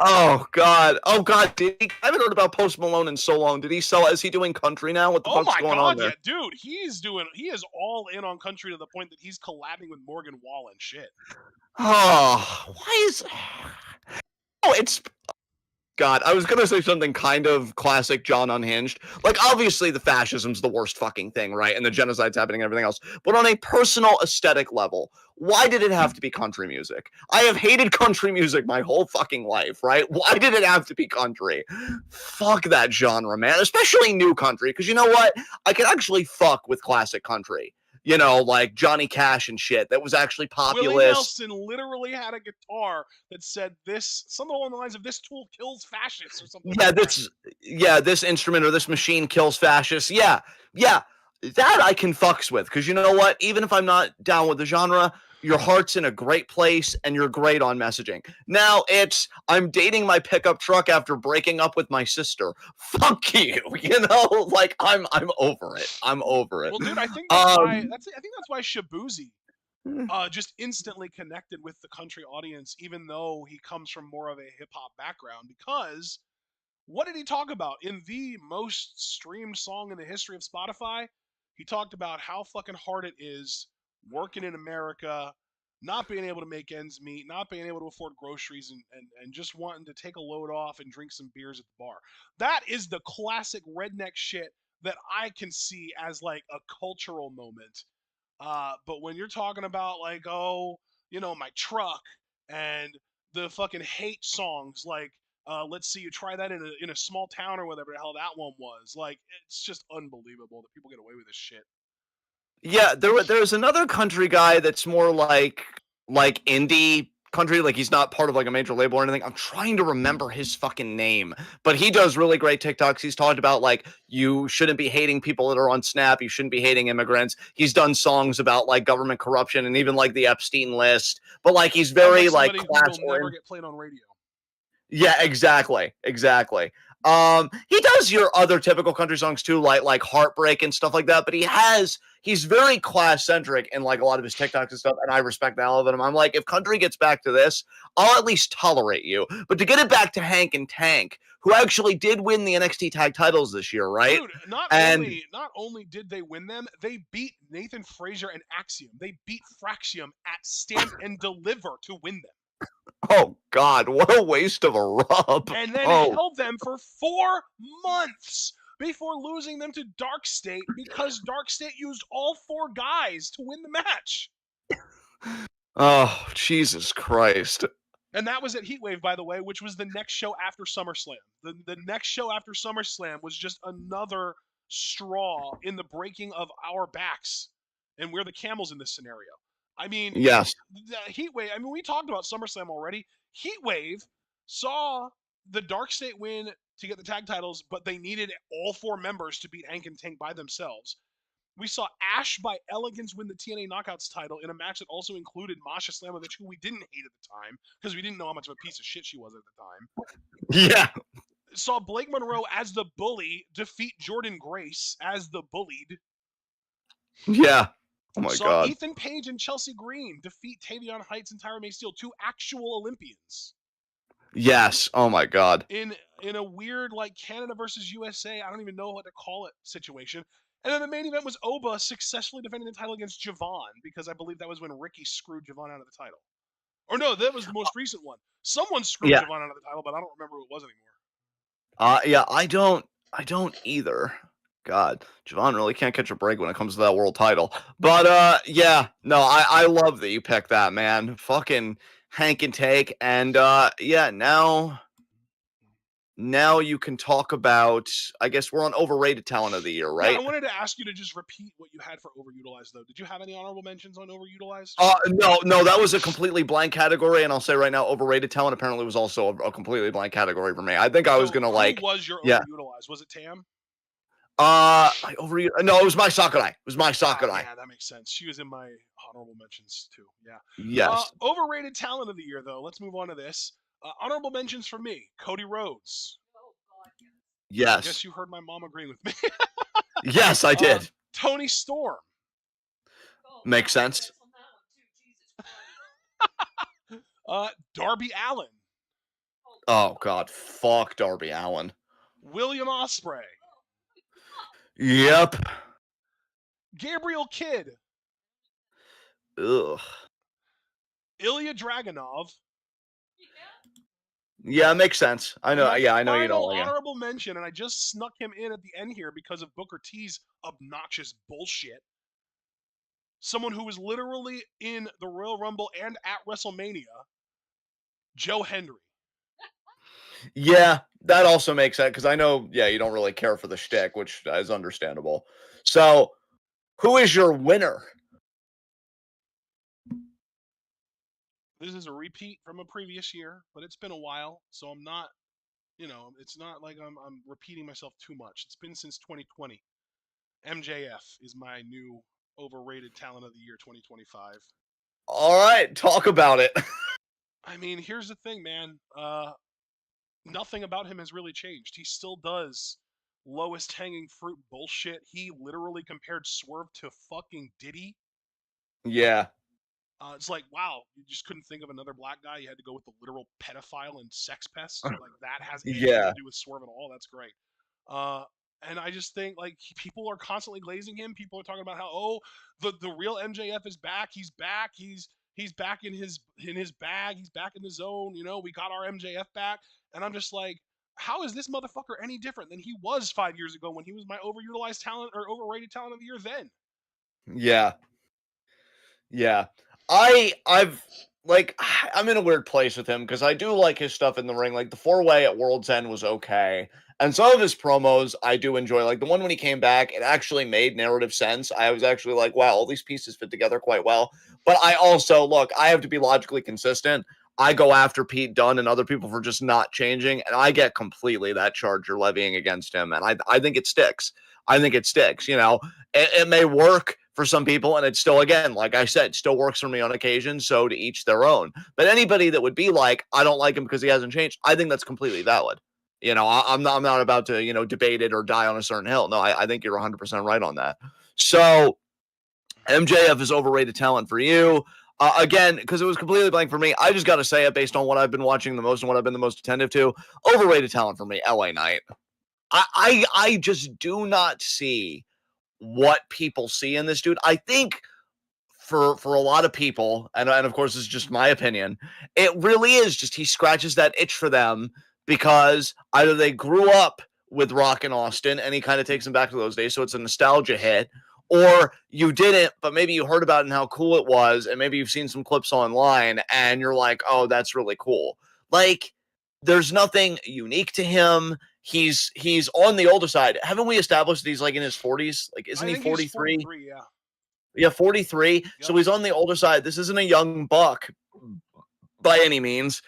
Oh God. Oh God. I haven't heard about Post Malone in so long. Did he sell? Is he doing country now? What the Oh fuck's my going on god, there? yeah, dude, he is all in on country to the point that he's collabing with Morgan Wallen. Shit. Oh, why is? Oh, it's God. I was gonna say something kind of classic John Unhinged. Like, obviously, the fascism's the worst fucking thing, right? And the genocide's happening and everything else. But on a personal aesthetic level, why did it have to be country music? I have hated country music my whole fucking life, right? Why did it have to be country? Fuck that genre, man. Especially new country, because you know what? I can actually fuck with classic country. You know, like Johnny Cash and shit. That was actually Willie populist. Nelson literally had a guitar that said this, something along the lines of "This tool kills fascists" or something like Yeah, that. this instrument or this machine kills fascists. Yeah, yeah, that I can fucks with because you know what? Even if I'm not down with the genre, your heart's in a great place and you're great on messaging. Now it's I'm dating my pickup truck after breaking up with my sister. Fuck you, you know? Like I'm over it. I'm over it. Well, dude, Um, I think that's why Shabuzi just instantly connected with the country audience, even though he comes from more of a hip hop background. Because what did he talk about in the most streamed song in the history of Spotify? He talked about how fucking hard it is working in America, not being able to make ends meet, not being able to afford groceries, and just wanting to take a load off and drink some beers at the bar. That is the classic redneck shit that I can see as like a cultural moment. But when you're talking about like, oh, you know, my truck and the fucking hate songs like let's see you try that in a small town or whatever the hell that one was. Like it's just unbelievable that people get away with this shit. Yeah, there's another country guy that's more like indie country, like he's not part of like a major label or anything. I'm trying to remember his fucking name, but he does really great TikToks. He's talked about like you shouldn't be hating people that are on Snap, you shouldn't be hating immigrants. He's done songs about like government corruption and even like the Epstein list, but like he's Sounds like very like somebody who will class never oriented. get played on radio. Yeah, exactly. Exactly. He does your other typical country songs too, like Heartbreak and stuff like that, but he's very class centric in like a lot of his TikToks and stuff, and I respect the hell of it. I'm like, if country gets back to this, I'll at least tolerate you. But to get it back to Hank and Tank, who actually did win the NXT tag titles this year, right? Dude, And not only did they win them, they beat Nathan Frazier and Axiom. They beat Fraxium at Stand and Deliver to win them. oh God, what a waste of a rub. And then Oh held them for 4 months before losing them to Dark State because Dark State used all 4 guys to win the match. oh Jesus Christ. And that was at Heatwave, by the way, which was the next show after SummerSlam. The next show after SummerSlam was just another straw in the breaking of our backs. And we're the camels in this scenario. I mean, Yes. the Heatwave, I mean, we talked about SummerSlam already. Heatwave saw the Dark State win to get the tag titles, but they needed all 4 members to beat Hank and Tank by themselves. We saw Ash by Elegance win the TNA Knockouts title in a match that also included Masha Slamovich, who we didn't hate at the time because we didn't know how much of a piece of shit she was at the time. Yeah. Saw Blake Monroe as the bully defeat Jordan Grace as the bullied. Yeah. Oh my Saw God. Ethan Page and Chelsea Green defeat Tavion Heights and Tyra May Steele, 2 actual Olympians. Yes. Oh my God. In a weird like Canada versus USA, I don't even know what to call it situation. And then the main event was Oba successfully defending the title against Javon, because I believe that was when Ricky screwed Javon out of the title. Or no, that was the most recent one. Someone screwed Yeah. Javon out of the title, but I don't remember who it was anymore. Yeah, I don't either. God, Javon really can't catch a break when it comes to that world title. But yeah, no, I love that you picked that, man. Fucking Hank and Take, and yeah, now you can talk about. I guess we're on overrated talent of the year, Yeah, I right? wanted to ask you to just repeat what you had for overutilized, though. Did you have any honorable mentions on overutilized? No, that was a completely blank category, and I'll say right now, overrated talent apparently was also a completely blank category for me. I think I was So gonna who like, was your yeah. overutilized? Was it Tam? I over no, it was my Sakurai. It was my Ah, Sakurai. yeah, that makes sense. She was in my honorable mentions too. Yeah. Yes. Overrated talent of the year, though. Let's move on to this. Honorable mentions for me: Cody Rhodes. I guess Yes. you heard my mom agreeing with me. Yes, I did. Tony Storm. Makes sense. Darby Allin. Oh God, fuck Darby Allin. William Ospreay. Yep. Gabriel Kidd. Ugh. Ilya Dragunov. Yeah, makes sense. I And know. my Yeah, I know you don't final like it. honorable mention, and I just snuck him in at the end here because of Booker T's obnoxious bullshit. Someone who was literally in the Royal Rumble and at WrestleMania, Joe Hendry. Yeah, that also makes sense because I know. Yeah, you don't really care for the shtick, which is understandable. So, who is your winner? This is a repeat from a previous year, but it's been a while, so I'm not, it's not like I'm repeating myself too much. It's been since 2020. MJF is my new overrated talent of the year 2025. All right, talk about it. I mean, here's the thing, man. Nothing about him has really changed. He still does lowest hanging fruit bullshit. He literally compared Swerve to fucking Diddy. Yeah. It's like, wow, you just couldn't think of another black guy. You had to go with the literal pedophile and sex pest. Like, that has anything to Yeah. do with Swerve at all. That's great. Uh, and I just think, like, people are constantly glazing him. People are talking about how, oh, the real MJF is back. He's back. He's back in his bag. He's back in the zone. We got our MJF back. And I'm just like, how is this motherfucker any different than he was 5 years ago when he was my overutilized talent or overrated talent of the year then? Yeah. Yeah. I've like I'm in a weird place with him because I do like his stuff in the ring. Like the 4-way at World's End was okay. And some of his promos I do enjoy. Like the one when he came back, it actually made narrative sense. I was actually like, wow, all these pieces fit together quite well. But I also look, I have to be logically consistent. I go after Pete Dunne and other people for just not changing, and I get completely that charge you're levying against him. And I think it sticks. I think it sticks. It may work for some people, and it still, again, like I said, still works for me on occasion. So to each their own. But anybody that would be like, I don't like him because he hasn't changed, I think that's completely valid. I'm not about to debate it or die on a certain hill. No, I think you're 100% right on that. So MJF is overrated talent for you. Again, because it was completely blank for me, I just got to say it based on what I've been watching the most and what I've been the most attentive to. Overrated talent for me, LA Knight. I just do not see what people see in this dude. I think for a lot of people, and of course it's just my opinion, it really is just he scratches that itch for them because either they grew up with Rock and Austin and he kind of takes them back to those days, so it's a nostalgia hit, or you didn't, but maybe you heard about it and how cool it was, and maybe you've seen some clips online and you're like, oh, that's really cool. Like, there's nothing unique to him. He's on the older side. Haven't we established that he's like in his 40s? Like, isn't I he think he's 43? 43, yeah. Yeah, 43. Yep. So he's on the older side. This isn't a young buck by any means.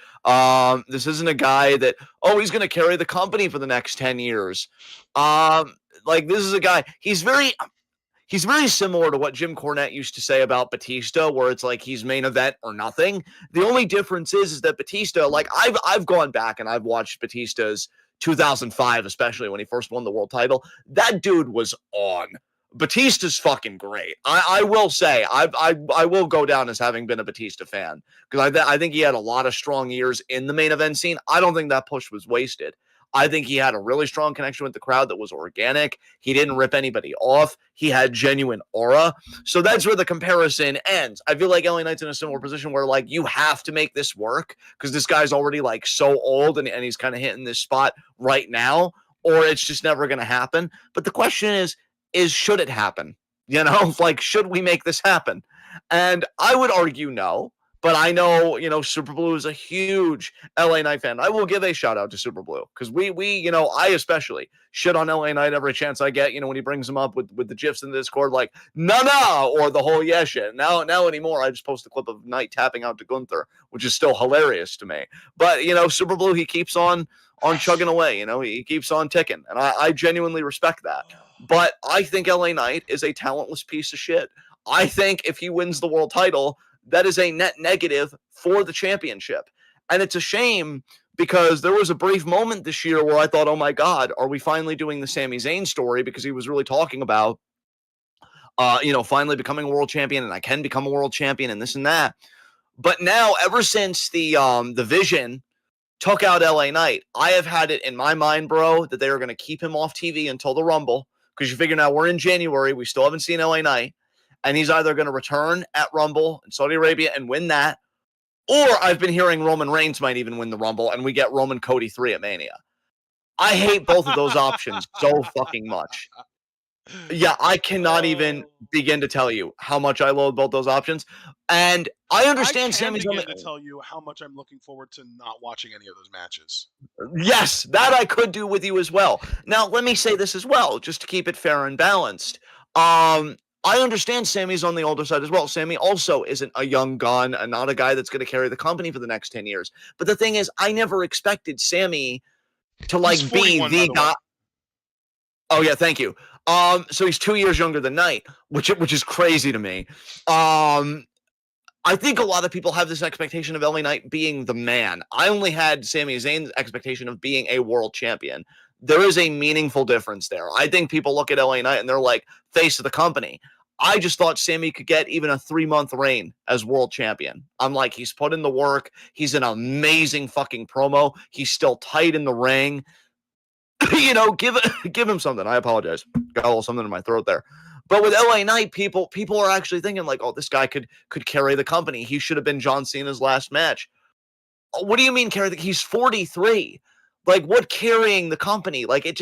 This isn't a guy that, he's going to carry the company for the next 10 years. Like, this is a guy, he's very similar to what Jim Cornette used to say about Batista, where it's like he's main event or nothing. The only difference is that Batista, like I've gone back and I've watched Batista's 2005, especially when he first won the world title. That dude was on. Batista's fucking great. I will say I will go down as having been a Batista fan because I think he had a lot of strong years in the main event scene. I don't think that push was wasted. I think he had a really strong connection with the crowd that was organic. He didn't rip anybody off. He had genuine aura. So that's where the comparison ends. I feel like LA Knight's in a similar position where like you have to make this work because this guy's already like so old and he's kind of hitting this spot right now, or it's just never going to happen. But the question is should it happen? You know, like, should we make this happen? And I would argue no. But I know, Super Blue is a huge LA Knight fan. I will give a shout out to Super Blue because we, I especially shit on LA Knight every chance I get. When he brings them up with the gifs in the Discord, like no, or the whole yeah shit. Now anymore, I just post a clip of Knight tapping out to Gunther, which is still hilarious to me. But Super Blue, he keeps on chugging away. He keeps on ticking, and I genuinely respect that. But I think LA Knight is a talentless piece of shit. I think if he wins the world title, that is a net negative for the championship. And it's a shame because there was a brief moment this year where I thought, oh my God, are we finally doing the Sami Zayn story? Because he was really talking about, finally becoming a world champion and I can become a world champion and this and that. But now, ever since the Vision took out LA Knight, I have had it in my mind, bro, that they are going to keep him off TV until the Rumble. Because you figure now we're in January, we still haven't seen LA Knight. And he's either going to return at Rumble in Saudi Arabia and win that, or I've been hearing Roman Reigns might even win the Rumble and we get Roman Cody 3 at Mania. I hate both of those options so fucking much. Yeah, I cannot even begin to tell you how much I loathe both those options. And I understand Sami's begin to tell you how much I'm looking forward to not watching any of those matches. Yes, that I could do with you as well. Now, let me say this as well, just to keep it fair and balanced. I understand Sami's on the older side as well. Sami also isn't a young gun and not a guy that's going to carry the company for the next 10 years. But the thing is, I never expected Sami to be the guy. Oh yeah, thank you. So he's 2 years younger than Knight, which is crazy to me. I think a lot of people have this expectation of LA Knight being the man. I only had Sami Zayn's expectation of being a world champion. There is a meaningful difference there. I think people look at LA Knight and they're like, face of the company. I just thought Sami could get even a 3-month reign as world champion. I'm like, he's put in the work. He's an amazing fucking promo. He's still tight in the ring. Give him something. I apologize. Got a little something in my throat there. But with LA Knight, people are actually thinking like, oh, this guy could carry the company. He should have been John Cena's last match. What do you mean carry he's 43. Like, what carrying the company? Like, I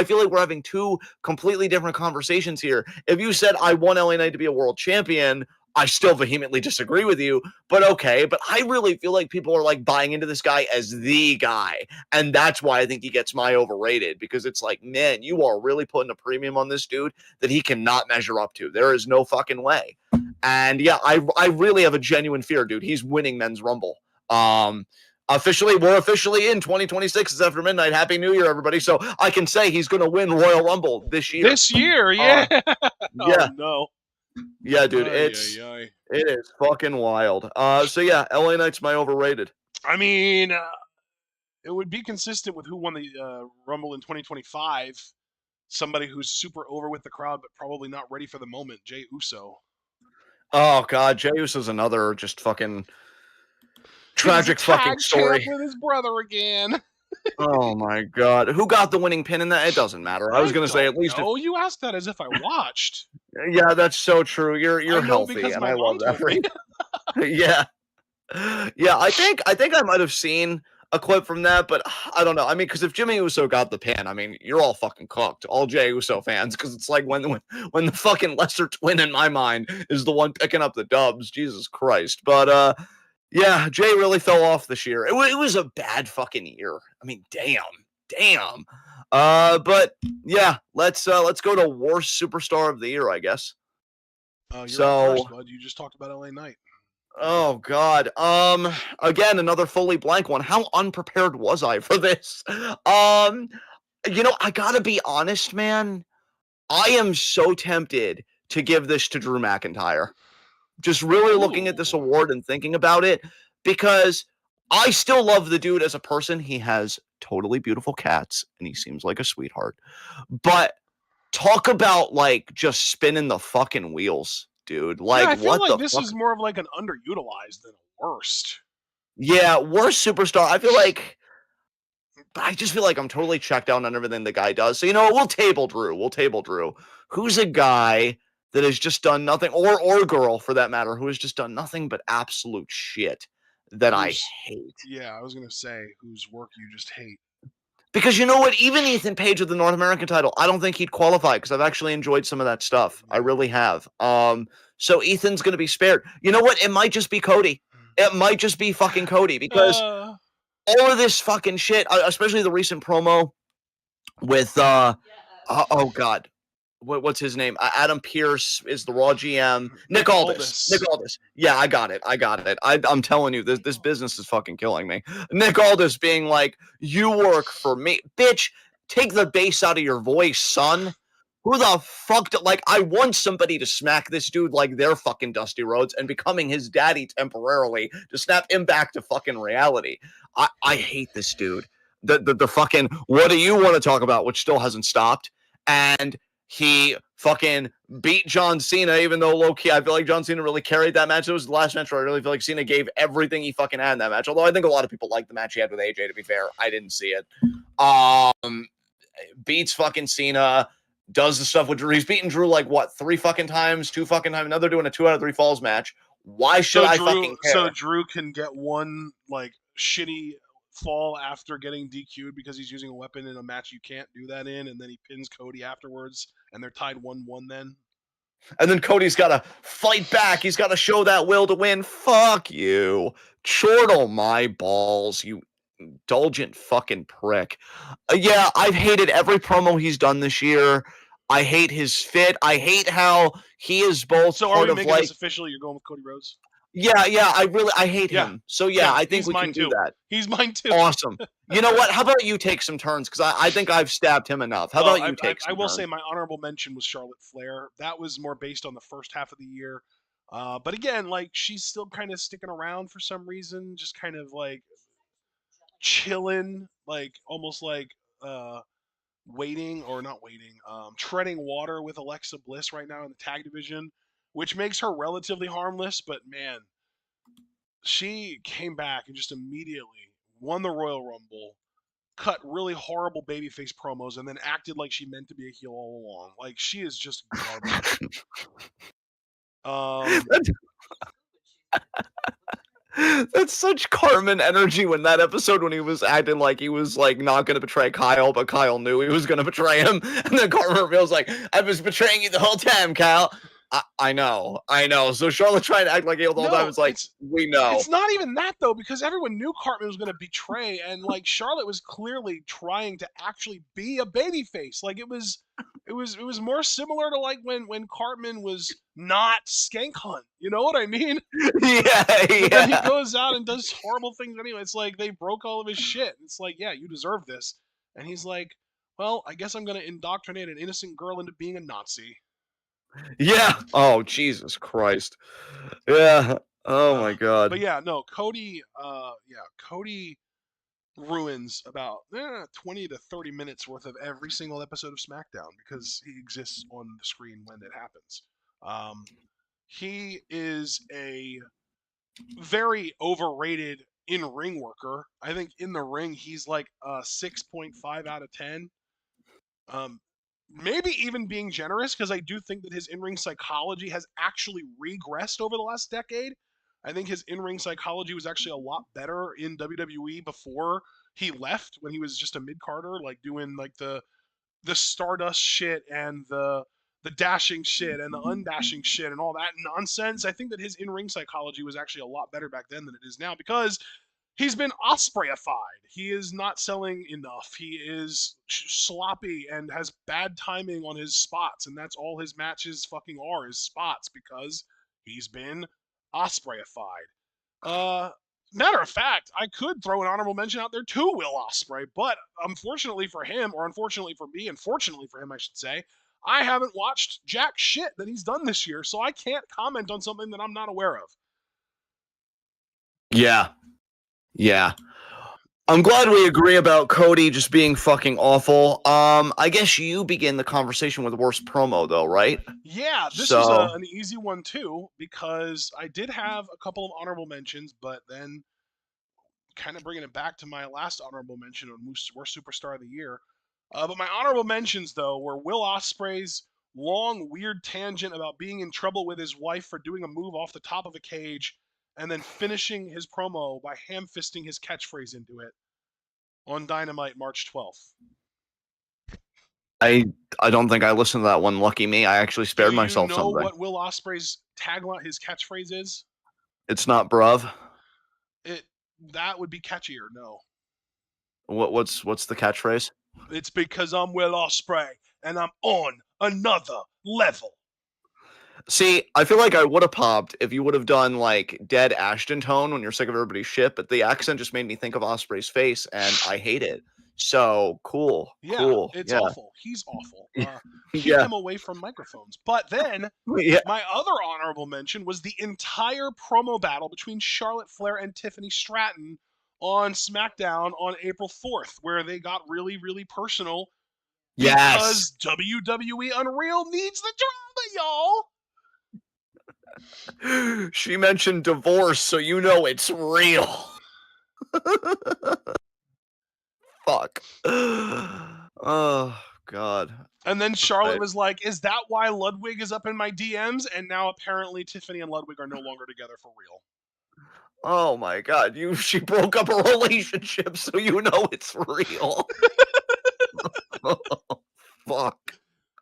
feel like we're having two completely different conversations here. If you said, I want LA Knight to be a world champion, I still vehemently disagree with you, but okay. But I really feel like people are like buying into this guy as the guy. And that's why I think he gets my overrated, because it's like, man, you are really putting a premium on this dude that he cannot measure up to. There is no fucking way. And yeah, I really have a genuine fear, dude. He's winning Men's Rumble. We're officially in 2026. It's after midnight. Happy New Year, everybody. So I can say he's going to win Royal Rumble this year. Yeah. Yeah. Oh, no. Yeah, dude. It is fucking wild. So yeah, LA Knight's my overrated. I mean, it would be consistent with who won the Rumble in 2025. Somebody who's super over with the crowd, but probably not ready for the moment. Jey Uso. Oh God, Jey Uso's another just fucking tragic fucking story with his brother again. Oh my God, who got the winning pin in that? It doesn't matter. I was gonna say at least. Oh, you asked that as if I watched. Yeah, that's so true. You're healthy, and I love that. Yeah, I think I might have seen a clip from that, but I don't know. I mean, because if Jimmy Uso got the pin, I mean, you're all fucking cooked, all Jey Uso fans, because it's like when the fucking lesser twin in my mind is the one picking up the dubs. Jesus Christ, but yeah, Jey really fell off this year. It was a bad fucking year. I mean, damn. But yeah, let's go to worst superstar of the year, I guess. You're first, bud. You just talked about LA Knight. Oh God. Again, another fully blank one. How unprepared was I for this? I gotta be honest, man. I am so tempted to give this to Drew McIntyre. Just really looking at this award and thinking about it, because I still love the dude as a person. He has totally beautiful cats, and he seems like a sweetheart. But talk about like just spinning the fucking wheels, dude. Yeah, Like I feel what like the this fuck? is more of like an underutilized than a worst. Yeah, worst superstar. I feel like but I just feel like I'm totally checked out on everything the guy does. So you know what? We'll table Drew. We'll table Drew. Who's a guy that has just done nothing, or girl for that matter, who has just done nothing but absolute shit that I Who's hate. Yeah, I was gonna say whose work you just hate. Because you know what? Even Ethan Page with the North American title, I don't think he'd qualify because I've actually enjoyed some of that stuff. I Yeah. really have. So Ethan's gonna be spared. You know what? It might just be Cody. It might just be fucking Cody because Uh, all of this fucking shit, especially the recent promo with oh god, what's his name? Adam Pierce is the Raw GM. Nick Nick Aldis. Nick Aldis. Aldis. Yeah, I got it. I got it. I'm telling you, this business is fucking killing me. Nick Aldis being like, "You work for me, bitch. Take the bass out of your voice, son." Who the fuck? Like, I want somebody to smack this dude like they're fucking Dusty Rhodes and becoming his daddy temporarily to snap him back to fucking reality. I hate this dude. The fucking what do you want to talk about, which still hasn't stopped, and he fucking beat John Cena, even though low key, I feel like John Cena really carried that match. It was the last match where I really feel like Cena gave everything he fucking had in that match. Although I think a lot of people liked the match he had with AJ, to be fair. I didn't see it. Beats fucking Cena, does the stuff with Drew. He's beaten Drew like what, 3 fucking times, 2 fucking times. Now they're doing a 2 out of 3 falls match. Why should I fucking So care? Drew can get one like shitty fall after getting DQ'd because he's using a weapon in a match you can't do that in, and then he pins Cody afterwards, and they're tied 1-1 then. And then Cody's got to fight back. He's got to show that will to win. Fuck you. Chortle my balls, you indulgent fucking prick. Yeah, I've hated every promo he's done this year. I hate his fit. I hate how he is both So are part we of making like, this official? You're going with Cody Rhodes? yeah, I hate Yeah, him. So yeah, yeah, I think he's we mine can do too. that. He's mine too. Awesome. You know what? How about you take some turns? Because I think I've stabbed him enough. How Well, about you take I some will say turns? my honorable mention was Charlotte Flair. That was more based on the first half of the year. But again, like she's still kind of sticking around for some reason, just kind of like chilling, like almost like uh, waiting or not waiting, treading water with Alexa Bliss right now in the tag division, which makes her relatively harmless. But man, she came back and just immediately won the Royal Rumble, cut really horrible babyface promos, and then acted like she meant to be a heel all along. Like she is just garbage. Um, That's such Carmen energy when that episode when he was acting like he was like not gonna betray Kyle, but Kyle knew he was gonna betray him. And then Carmen reveals like, I was betraying you the whole time, Kyle. I know, I know. So Charlotte trying to act like heel the whole time. no, It's like, we know. it's not even that though, because everyone knew Cartman was going to betray, and like Charlotte was clearly trying to actually be a babyface. Like it was more similar to like when Cartman was not Skank Hunt. You know what I mean? Yeah, But then he yeah. goes out and does horrible things anyway. It's like they broke all of his shit. It's like, yeah, you deserve this. And he's like, well, I guess I'm going to indoctrinate an innocent girl into being a Nazi. Yeah. Oh, Jesus Christ. Yeah. Oh Uh, my God. but yeah, no, Cody, Cody ruins about 20 to 30 minutes worth of every single episode of SmackDown because he exists on the screen when it happens. Um, he is a very overrated in ring worker. I think in the ring he's like a 6.5 out of 10. Um, Maybe even being generous because I do think that his in ring psychology has actually regressed over the last decade. I think his in ring psychology was actually a lot better in WWE before he left when he was just a mid carder, like doing like the Stardust shit and the dashing shit and the undashing shit and all that nonsense. I think that his in ring psychology was actually a lot better back then than it is now because he's been Ospreyified. He is not selling enough. He is sloppy and has bad timing on his spots, and that's all his matches fucking are is spots because he's been Ospreyified. Uh, Matter of fact, I could throw an honorable mention out there to Will Ospreay, but unfortunately for him, or unfortunately for me, and fortunately for him, I should say, I haven't watched jack shit that he's done this year, so I can't comment on something that I'm not aware of. Yeah. Yeah. I'm glad we agree about Cody just being fucking awful. I guess you begin the conversation with worst promo though, right? Yeah, this was So an easy one too because I did have a couple of honorable mentions, but then kind of bringing it back to my last honorable mention on Worst Superstar of the Year. But my honorable mentions, though, were Will Ospreay's long, weird tangent about being in trouble with his wife for doing a move off the top of a cage, and then finishing his promo by ham fisting his catchphrase into it on Dynamite March 12th. I I don't think I listened to that one. Lucky me, I actually Do spared you myself know something. what Will Ospreay's tagline, his catchphrase is? It's not bruv. It that would be catchier. No, What's the catchphrase? it's because I'm Will Ospreay and I'm on another level. See, I feel like I would have popped if you would have done like dead Ashton tone when you're sick of everybody's shit, but the accent just made me think of Osprey's face, and I hate it. So cool, Yeah, cool, it's yeah, awful. He's awful. Keep yeah, him away from microphones. But then yeah, my other honorable mention was the entire promo battle between Charlotte Flair and Tiffany Stratton on SmackDown on April 4th, where they got really, really personal yes. because WWE Unreal needs the drama, y'all. She mentioned divorce, so you know it's real. Fuck. Oh God. And then Charlotte Right. was like, "Is that why Ludwig is up in my DMs?" And now apparently Tiffany and Ludwig are no longer together for real. Oh my God. She broke up a relationship, so you know it's real. Fuck.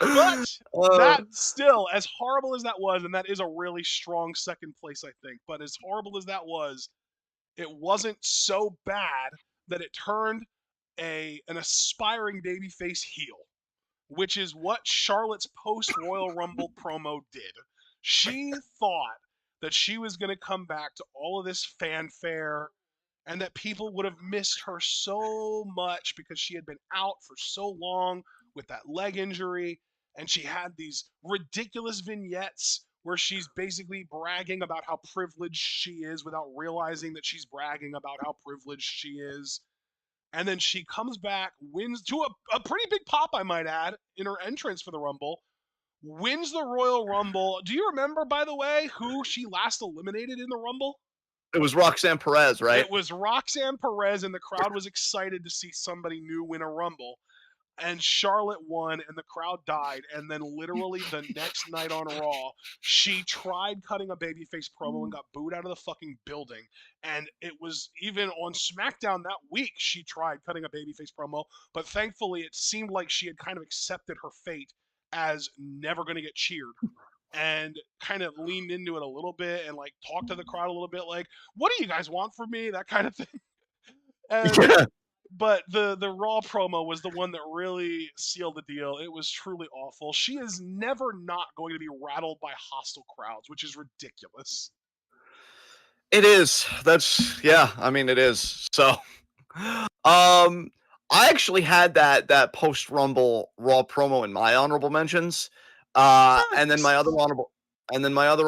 But Uh, that still, as horrible as that was, and that is a really strong second place, I think. But as horrible as that was, it wasn't so bad that it turned an aspiring babyface heel, which is what Charlotte's post Royal Rumble promo did. She thought that she was going to come back to all of this fanfare and that people would have missed her so much because she had been out for so long with that leg injury. And she had these ridiculous vignettes where she's basically bragging about how privileged she is without realizing that she's bragging about how privileged she is. And then she comes back, wins to a pretty big pop, I might add, in her entrance for the Rumble, wins the Royal Rumble. Do you remember, by the way, who she last eliminated in the Rumble? it was Roxanne Perez, right? It was Roxanne Perez, and the crowd was excited to see somebody new win a Rumble. And Charlotte won, and the crowd died. And then, literally, the next night on Raw, she tried cutting a babyface promo and got booed out of the fucking building. And it was even on SmackDown that week, she tried cutting a babyface promo. But thankfully, it seemed like she had kind of accepted her fate as never going to get cheered and kind of leaned into it a little bit and like talked to the crowd a little bit like, what do you guys want from me, that kind of thing. And Yeah. but the Raw promo was the one that really sealed the deal. It was truly awful. She is never not going to be rattled by hostile crowds, which is ridiculous. It is. That's yeah. I mean, it is. So, um, I actually had that post Rumble Raw promo in my honorable mentions. And then Nice. my other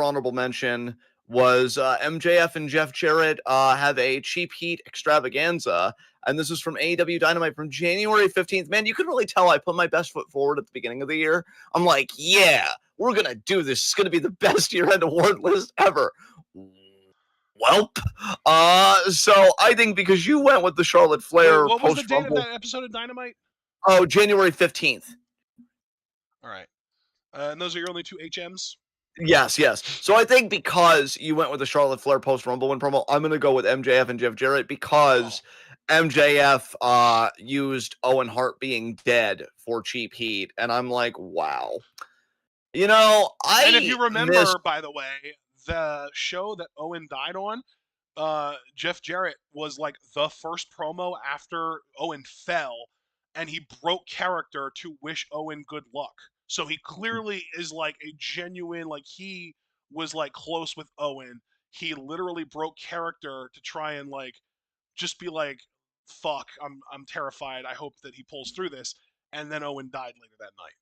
honorable mention was MJF and Jeff Jarrett have a cheap heat extravaganza, and this is from AEW Dynamite from January 15th. Man, you can really tell I put my best foot forward at the beginning of the year. I'm like, yeah, we're gonna do this. It's gonna be the best year-end award list ever. Welp. So I think because you went with the Charlotte Wait, Flair what was the post date of Rumble. that episode of Dynamite? Oh, January 15th. All right. And those are your only two HMs? Yes, yes. So I think because you went with the Charlotte Flair post Rumble win promo, I'm gonna go with MJF and Jeff Jarrett Oh. because MJF used Owen Hart being dead for cheap heat, and I'm like, wow. You know, And if I you miss remember, by the way, the show that Owen died on, Jeff Jarrett was like the first promo after Owen fell, and he broke character to wish Owen good luck. So he clearly is like a genuine, like he was like close with Owen. He literally broke character to try and like just be like, "Fuck, I'm terrified. I hope that he pulls through this." And then Owen died later that night.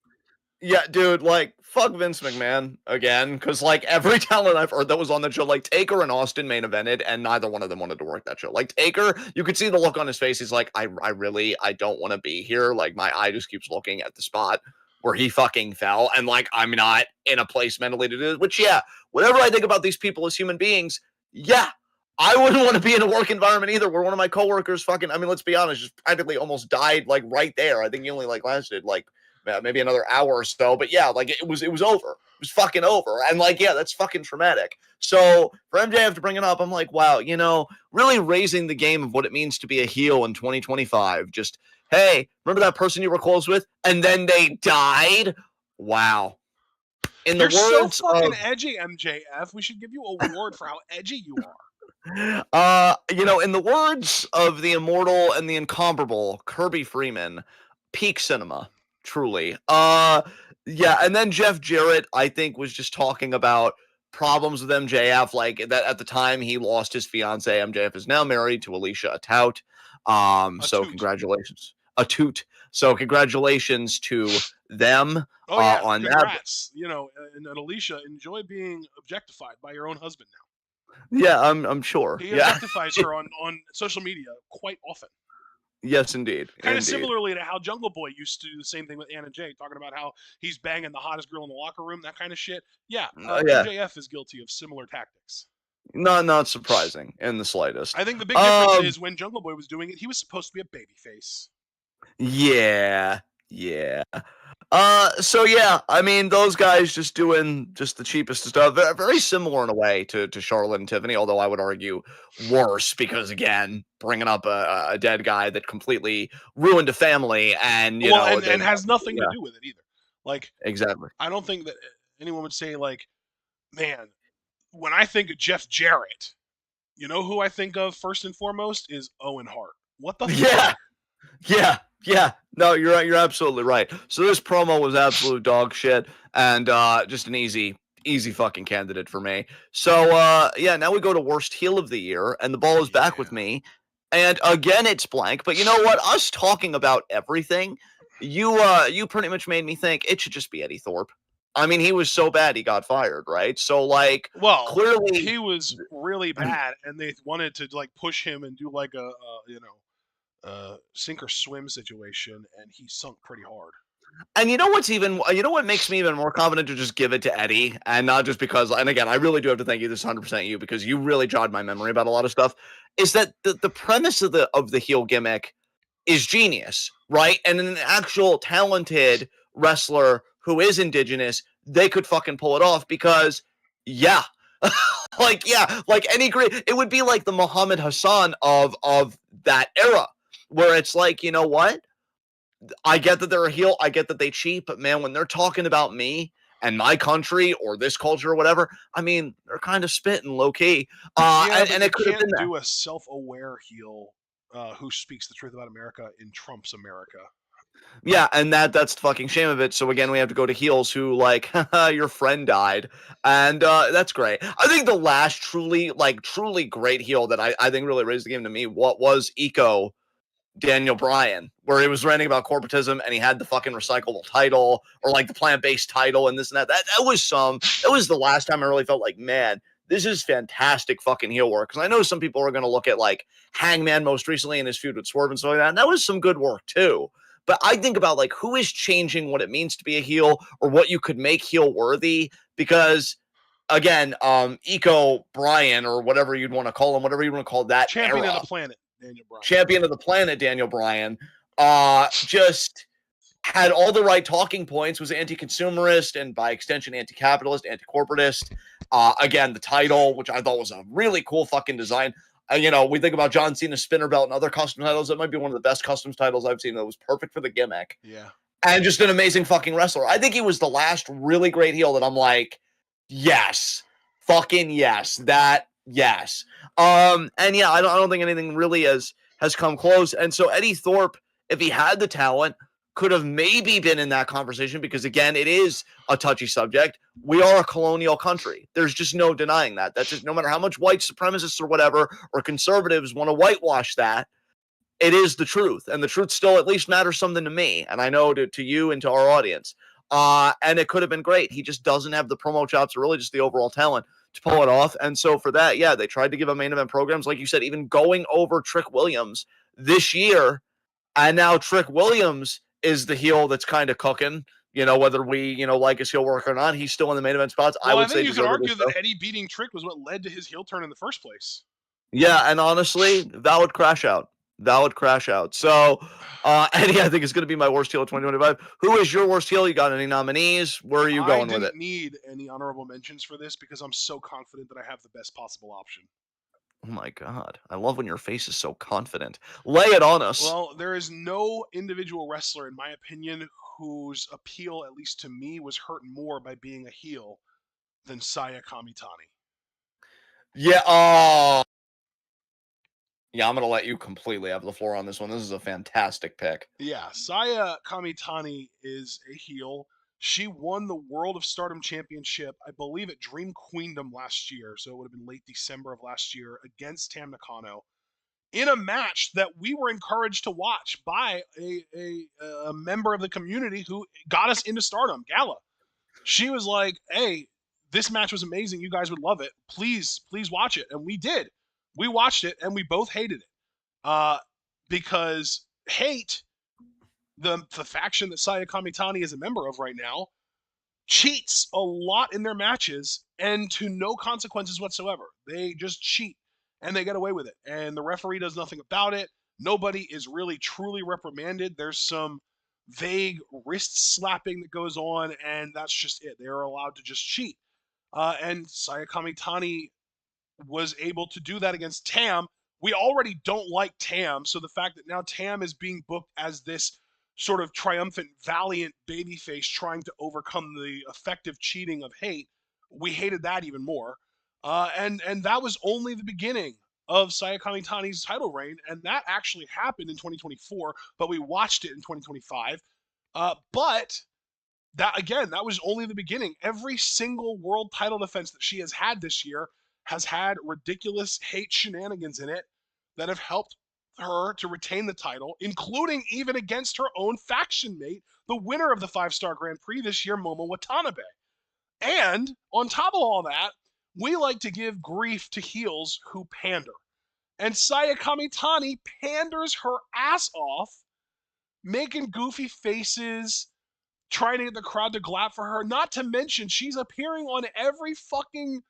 Yeah, dude, like, fuck Vince McMahon again, because, like, every talent I've heard that was on that show, like, Taker and Austin main evented, and neither one of them wanted to work that show. Like, Taker, you could see the look on his face. He's like, I don't want to be here. Like, my eye just keeps looking at the spot where he fucking fell, and, like, I'm not in a place mentally to do it. Which, yeah, whatever I think about these people as human beings, yeah, I wouldn't want to be in a work environment either where one of my coworkers fucking, I mean, let's be honest, just practically almost died, like, right there. I think he only, like, lasted, like, maybe another hour or so. But yeah, like it was over. It was fucking over. And like, yeah, that's fucking traumatic. So for MJF to bring it up, I'm like, wow, really raising the game of what it means to be a heel in 2025. Just, hey, remember that person you were close with? And then they died? Wow. In the You're so words fucking of edgy, MJF. We should give you an award for how edgy you are. in the words of the immortal and the incomparable Kirby Freeman, peak cinema, truly. Yeah, and then Jeff Jarrett, I think, was just talking about problems with MJF, like that at the time he lost his fiance. MJF is now married to Alicia, a tout. A So toot. congratulations, a toot. So congratulations to them Oh yeah, on that. congrats. And Alicia, enjoy being objectified by your own husband now. Yeah, I'm sure. He Yeah. objectifies her on social media quite often. Yes, indeed. Kind of Indeed. similarly to how Jungle Boy used to do the same thing with Anna Jay, talking about how he's banging the hottest girl in the locker room, that kind of shit. Yeah, Yeah. MJF is guilty of similar tactics. Not surprising in the slightest. I think the big difference is when Jungle Boy was doing it, he was supposed to be a babyface. Yeah. So yeah, I mean, those guys just doing just the cheapest stuff. Very similar in a way to Charlotte and Tiffany, although I would argue worse because again, bringing up a dead guy that completely ruined a family, and and has nothing to do with it either. Like exactly. I don't think that anyone would say like, man, when I think of Jeff Jarrett, you know who I think of first and foremost is Owen Hart. What the fuck? Yeah. No, you're right. You're absolutely right. So this promo was absolute dog shit, and just an easy fucking candidate for me. So yeah, now we go to worst heel of the year, and the ball is back with me. And again, it's blank. But you know what? Us talking about everything, you pretty much made me think it should just be Eddie Thorpe. I mean, he was so bad he got fired, right? So like, well, clearly he was really bad, and they wanted to like push him and do like a sink or swim situation, and he sunk pretty hard. And you know what makes me even more confident to just give it to Eddie, and not just because, and again, I really do have to thank you, this 100% you, because you really jogged my memory about a lot of stuff, is that the premise of the heel gimmick is genius, right? And an actual talented wrestler who is indigenous, they could fucking pull it off because, yeah, like any great, it would be like the Muhammad Hassan of that era, where it's like, you know what? I get that they're a heel. I get that they cheat, but man, when they're talking about me and my country or this culture or whatever, I mean, they're kind of spitting low key. And it could have been that. Do a self-aware heel who speaks the truth about America in Trump's America. Yeah, and that's the fucking shame of it. So again, we have to go to heels who like, your friend died, and that's great. I think the last truly great heel that I think really raised the game to me, what was Eco Daniel Bryan, where he was ranting about corporatism and he had the fucking recyclable title or like the plant-based title and this and that. That was the last time I really felt like, man, this is fantastic fucking heel work. Because I know some people are going to look at like Hangman most recently in his feud with Swerve and stuff like that. And that was some good work too. But I think about like who is changing what it means to be a heel or what you could make heel worthy. Because again, Eco Bryan or whatever you'd want to call him, whatever you want to call that champion era. of the planet. Daniel Bryan. Champion of the planet, Daniel Bryan, just had all the right talking points, was anti-consumerist and by extension anti-capitalist, anti-corporatist. Again, the title, which I thought was a really cool fucking design. We think about John Cena's spinner belt and other custom titles. That might be one of the best customs titles I've seen. That was perfect for the gimmick. Yeah. And just an amazing fucking wrestler. I think he was the last really great heel that I'm like, yes, fucking yes, yes. And yeah, I don't think anything really has come close. And so Eddie Thorpe, if he had the talent, could have maybe been in that conversation because again, it is a touchy subject. We are a colonial country. There's just no denying that. That's just no matter how much white supremacists or whatever or conservatives want to whitewash that, it is the truth. And the truth still at least matters something to me. And I know to you and to our audience. And it could have been great. He just doesn't have the promo chops or really just the overall talent to pull it off. And so for that, yeah, they tried to give him main event programs, like you said, even going over Trick Williams this year. And now Trick Williams is the heel that's kind of cooking. Whether we, like his heel work or not, he's still in the main event spots. I Well, I would think say you could deservedly argue that so. Eddie beating Trick was what led to his heel turn in the first place. Yeah, and honestly, that would crash out. That would crash out. So, Eddie, I think is going to be my worst heel of 2025. Who is your worst heel? You got any nominees? Where are you I going with didn't it? need any honorable mentions for this because I'm so confident that I have the best possible option. Oh my God. I love when your face is so confident. Lay it on us. Well, there is no individual wrestler, in my opinion, whose appeal, at least to me, was hurt more by being a heel than Saya Kamitani. Yeah. Oh. Yeah, I'm going to let you completely have the floor on this one. This is a fantastic pick. Yeah, Saya Kamitani is a heel. She won the World of Stardom Championship, I believe, at Dream Queendom last year. So it would have been late December of last year against Tam Nakano in a match that we were encouraged to watch by a member of the community who got us into Stardom, Gala. She was like, hey, this match was amazing. You guys would love it. Please watch it. And we did. We watched it and we both hated it. Because hate, the faction that Saya Kamitani is a member of right now, cheats a lot in their matches and to no consequences whatsoever. They just cheat and they get away with it. And the referee does nothing about it. Nobody is really truly reprimanded. There's some vague wrist slapping that goes on, and that's just it. They're allowed to just cheat. And Saya Kamitani was able to do that against Tam. We already don't like Tam, so the fact that now Tam is being booked as this sort of triumphant, valiant babyface trying to overcome the effective cheating of hate, we hated that even more. And that was only the beginning of Saya Kamitani's title reign, and that actually happened in 2024, but we watched it in 2025. But that again, that was only the beginning. Every single world title defense that she has had this year has had ridiculous hate shenanigans in it that have helped her to retain the title, including even against her own faction mate, the winner of the 5-star Grand Prix this year, Momo Watanabe. And on top of all that, we like to give grief to heels who pander. And Saya Kamitani panders her ass off, making goofy faces, trying to get the crowd to clap for her. Not to mention, she's appearing on every fucking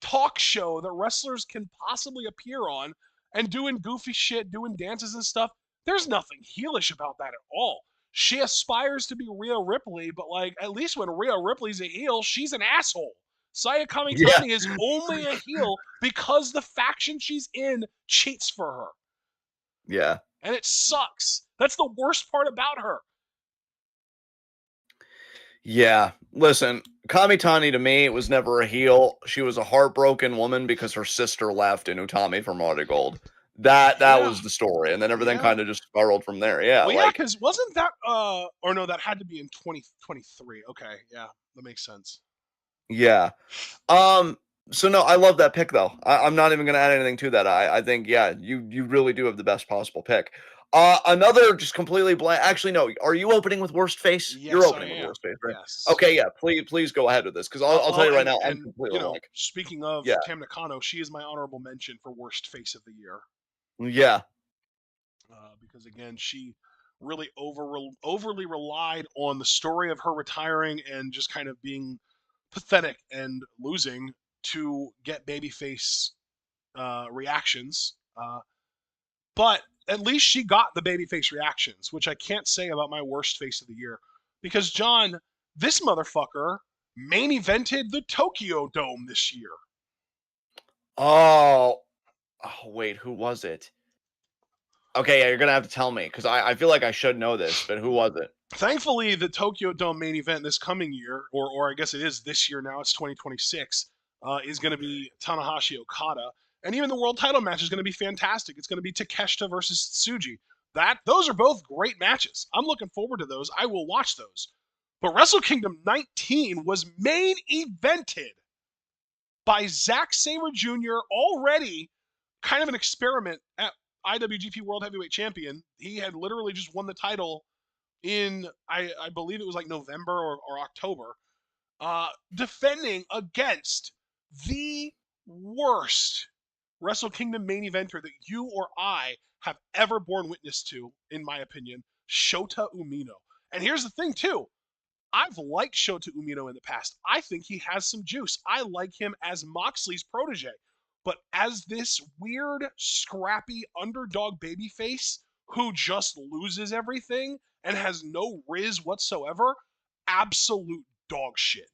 talk show that wrestlers can possibly appear on and doing goofy shit, doing dances and stuff. There's nothing heelish about that at all. She aspires to be Rhea Ripley, but like at least when Rhea Ripley's a heel, she's an asshole. Saya Yeah. Kamitani is only a heel because the faction she's in cheats for her. Yeah. And it sucks. That's the worst part about her. Yeah. Listen, Kamitani to me was never a heel. She was a heartbroken woman because her sister left in Utami for Marty Gold. That Yeah. was the story. And then everything Yeah. kind of just spiraled from there. Yeah. Well, yeah, because wasn't that or no, that had to be in 2023. Okay, yeah, that makes sense. Yeah. So no, I love that pick though. I'm not even gonna add anything to that. I think yeah, you really do have the best possible pick. Another just completely blank. Actually, no. Are you opening with worst face? You're Yes, I opening with am. worst face, right? Yes. Okay, yeah. Please go ahead with this because I'll tell Well, you right now, I'm and completely blank. speaking of Yeah, Tam Nakano, she is my honorable mention for worst face of the year. yeah, Because again, she really overly relied on the story of her retiring and just kind of being pathetic and losing to get babyface reactions. But at least she got the babyface reactions, which I can't say about my worst face of the year. Because, John, this motherfucker main evented the Tokyo Dome this year. Oh, wait, who was it? Okay, yeah, you're gonna have to tell me because I feel like I should know this, but who was it? Thankfully, the Tokyo Dome main event this coming year, or I guess it is this year now, it's 2026, is going to be Tanahashi Okada. And even the world title match is going to be fantastic. It's going to be Takeshita versus Tsuji. Those are both great matches. I'm looking forward to those. I will watch those. But Wrestle Kingdom 19 was main evented by Zack Sabre Jr., already kind of an experiment at IWGP World Heavyweight Champion. He had literally just won the title in I believe it was like November or October, defending against the worst Wrestle Kingdom main eventer that you or I have ever borne witness to, in my opinion, Shota Umino. And here's the thing, too. I've liked Shota Umino in the past. I think he has some juice. I like him as Moxley's protege. But as this weird, scrappy underdog babyface who just loses everything and has no riz whatsoever, absolute dog shit.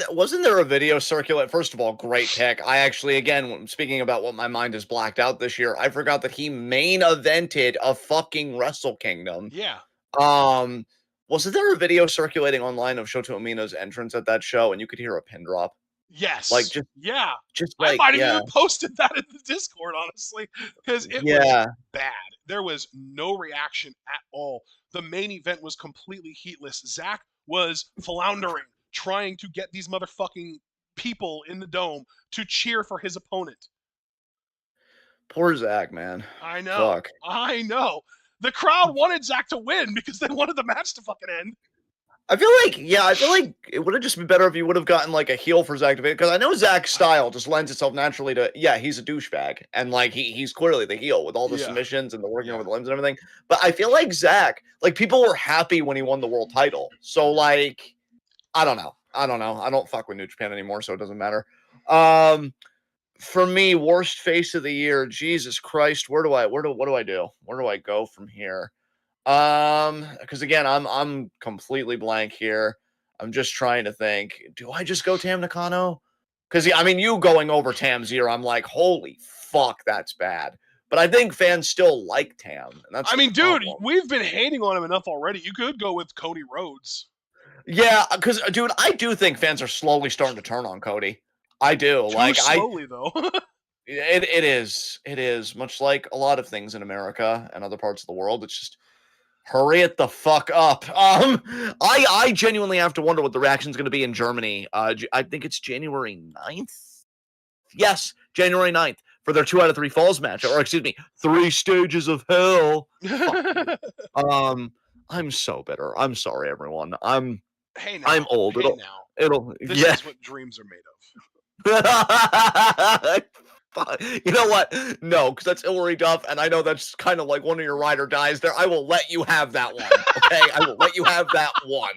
Wasn't there a video circulate? First of all, great pick. I actually, again, speaking about what my mind is blacked out this year, I forgot that he main evented a fucking Wrestle Kingdom. Yeah. Um, wasn't there a video circulating online of Shota Umino's entrance at that show, and you could hear a pin drop? Like, Yes. just, Yeah. just I like, might have yeah, even posted that in the Discord, honestly, because it was yeah. bad. There was no reaction at all. The main event was completely heatless. Zach was floundering, trying to get these motherfucking people in the dome to cheer for his opponent. Poor Zach, man. I know. Fuck. I know. The crowd wanted Zach to win because they wanted the match to fucking end. I feel like it would have just been better if you would have gotten like a heel for Zach because I know Zach's style just lends itself naturally to he's a douchebag and like he's clearly the heel with all the Yeah. submissions and the working Yeah. over the limbs and everything. But I feel like Zach, like people were happy when he won the world title. So like I don't know. I don't fuck with New Japan anymore, so it doesn't matter. For me, worst face of the year, Jesus Christ, what do I do? Where do I go from here? Because again, I'm completely blank here. I'm just trying to think. Do I just go Tam Nakano? Because I mean, you going over Tam's ear, I'm like, holy fuck, that's bad. But I think fans still like Tam, and that's I the mean, dude, problem. we've been hating on him enough already. You could go with Cody Rhodes. Yeah, because dude, I do think fans are slowly starting to turn on Cody. I do. Too Like slowly, though. it is much like a lot of things in America and other parts of the world. It's just hurry it the fuck up. I genuinely have to wonder what the reaction is going to be in Germany. I think it's January 9th. Yes, January 9th for their 2 out of 3 falls match, or excuse me, 3 stages of hell. I'm so bitter. I'm sorry, everyone. I'm Hey I'm now. old. Hey now. It'll This yeah. is what dreams are made of. You know what? No, because that's Hillary Duff, and I know that's kind of like one of your ride or dies there. I will let you have that one. Okay, I will let you have that one.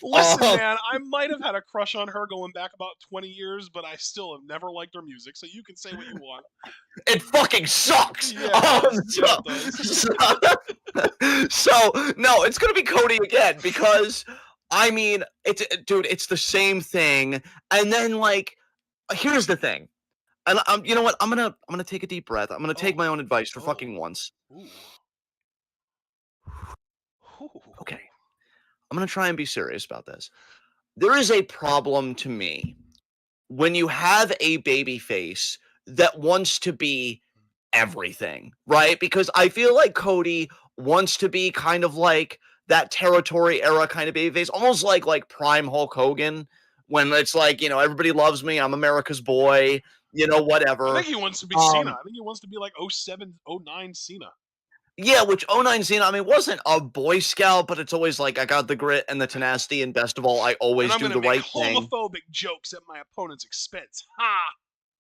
Listen, man, I might have had a crush on her going back about 20 years, but I still have never liked her music, so you can say what you want. It fucking sucks. Yeah, it does. So no, it's gonna be Cody again because I mean, it's the same thing, and then like, here's the thing. And you know what? I'm gonna take a deep breath. I'm gonna take Oh. my own advice for Oh. fucking once. Ooh. Ooh. Okay, I'm gonna try and be serious about this. There is a problem to me when you have a baby face that wants to be everything, right? Because I feel like Cody wants to be kind of like that territory era kind of babyface, almost like prime Hulk Hogan, when it's like, everybody loves me, I'm America's boy, I whatever. think he wants to be Cena. I think he wants to be like 07, 09 Cena. Yeah, which '09 Cena, I mean, wasn't a Boy Scout, but it's always like I got the grit and the tenacity, and best of all, I And always I'm do going to the make right thing. homophobic jokes at my opponent's expense. Ha!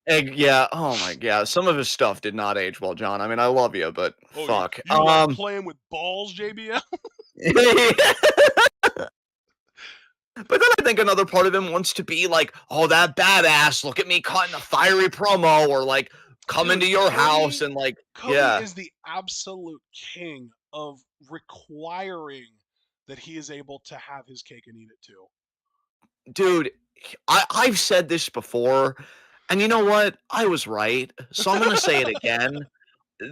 Yeah, oh my god, some of his stuff did not age well, John. I mean, I love you, but Oh, fuck. you like playing with balls, JBL? But then I think another part of him wants to be like, oh, that badass, look at me cutting a fiery promo, or like come Dude, into your house and like, Cody yeah. is the absolute king of requiring that he is able to have his cake and eat it too. Dude, I've said this before, and you know what? I was right. So I'm gonna say it again.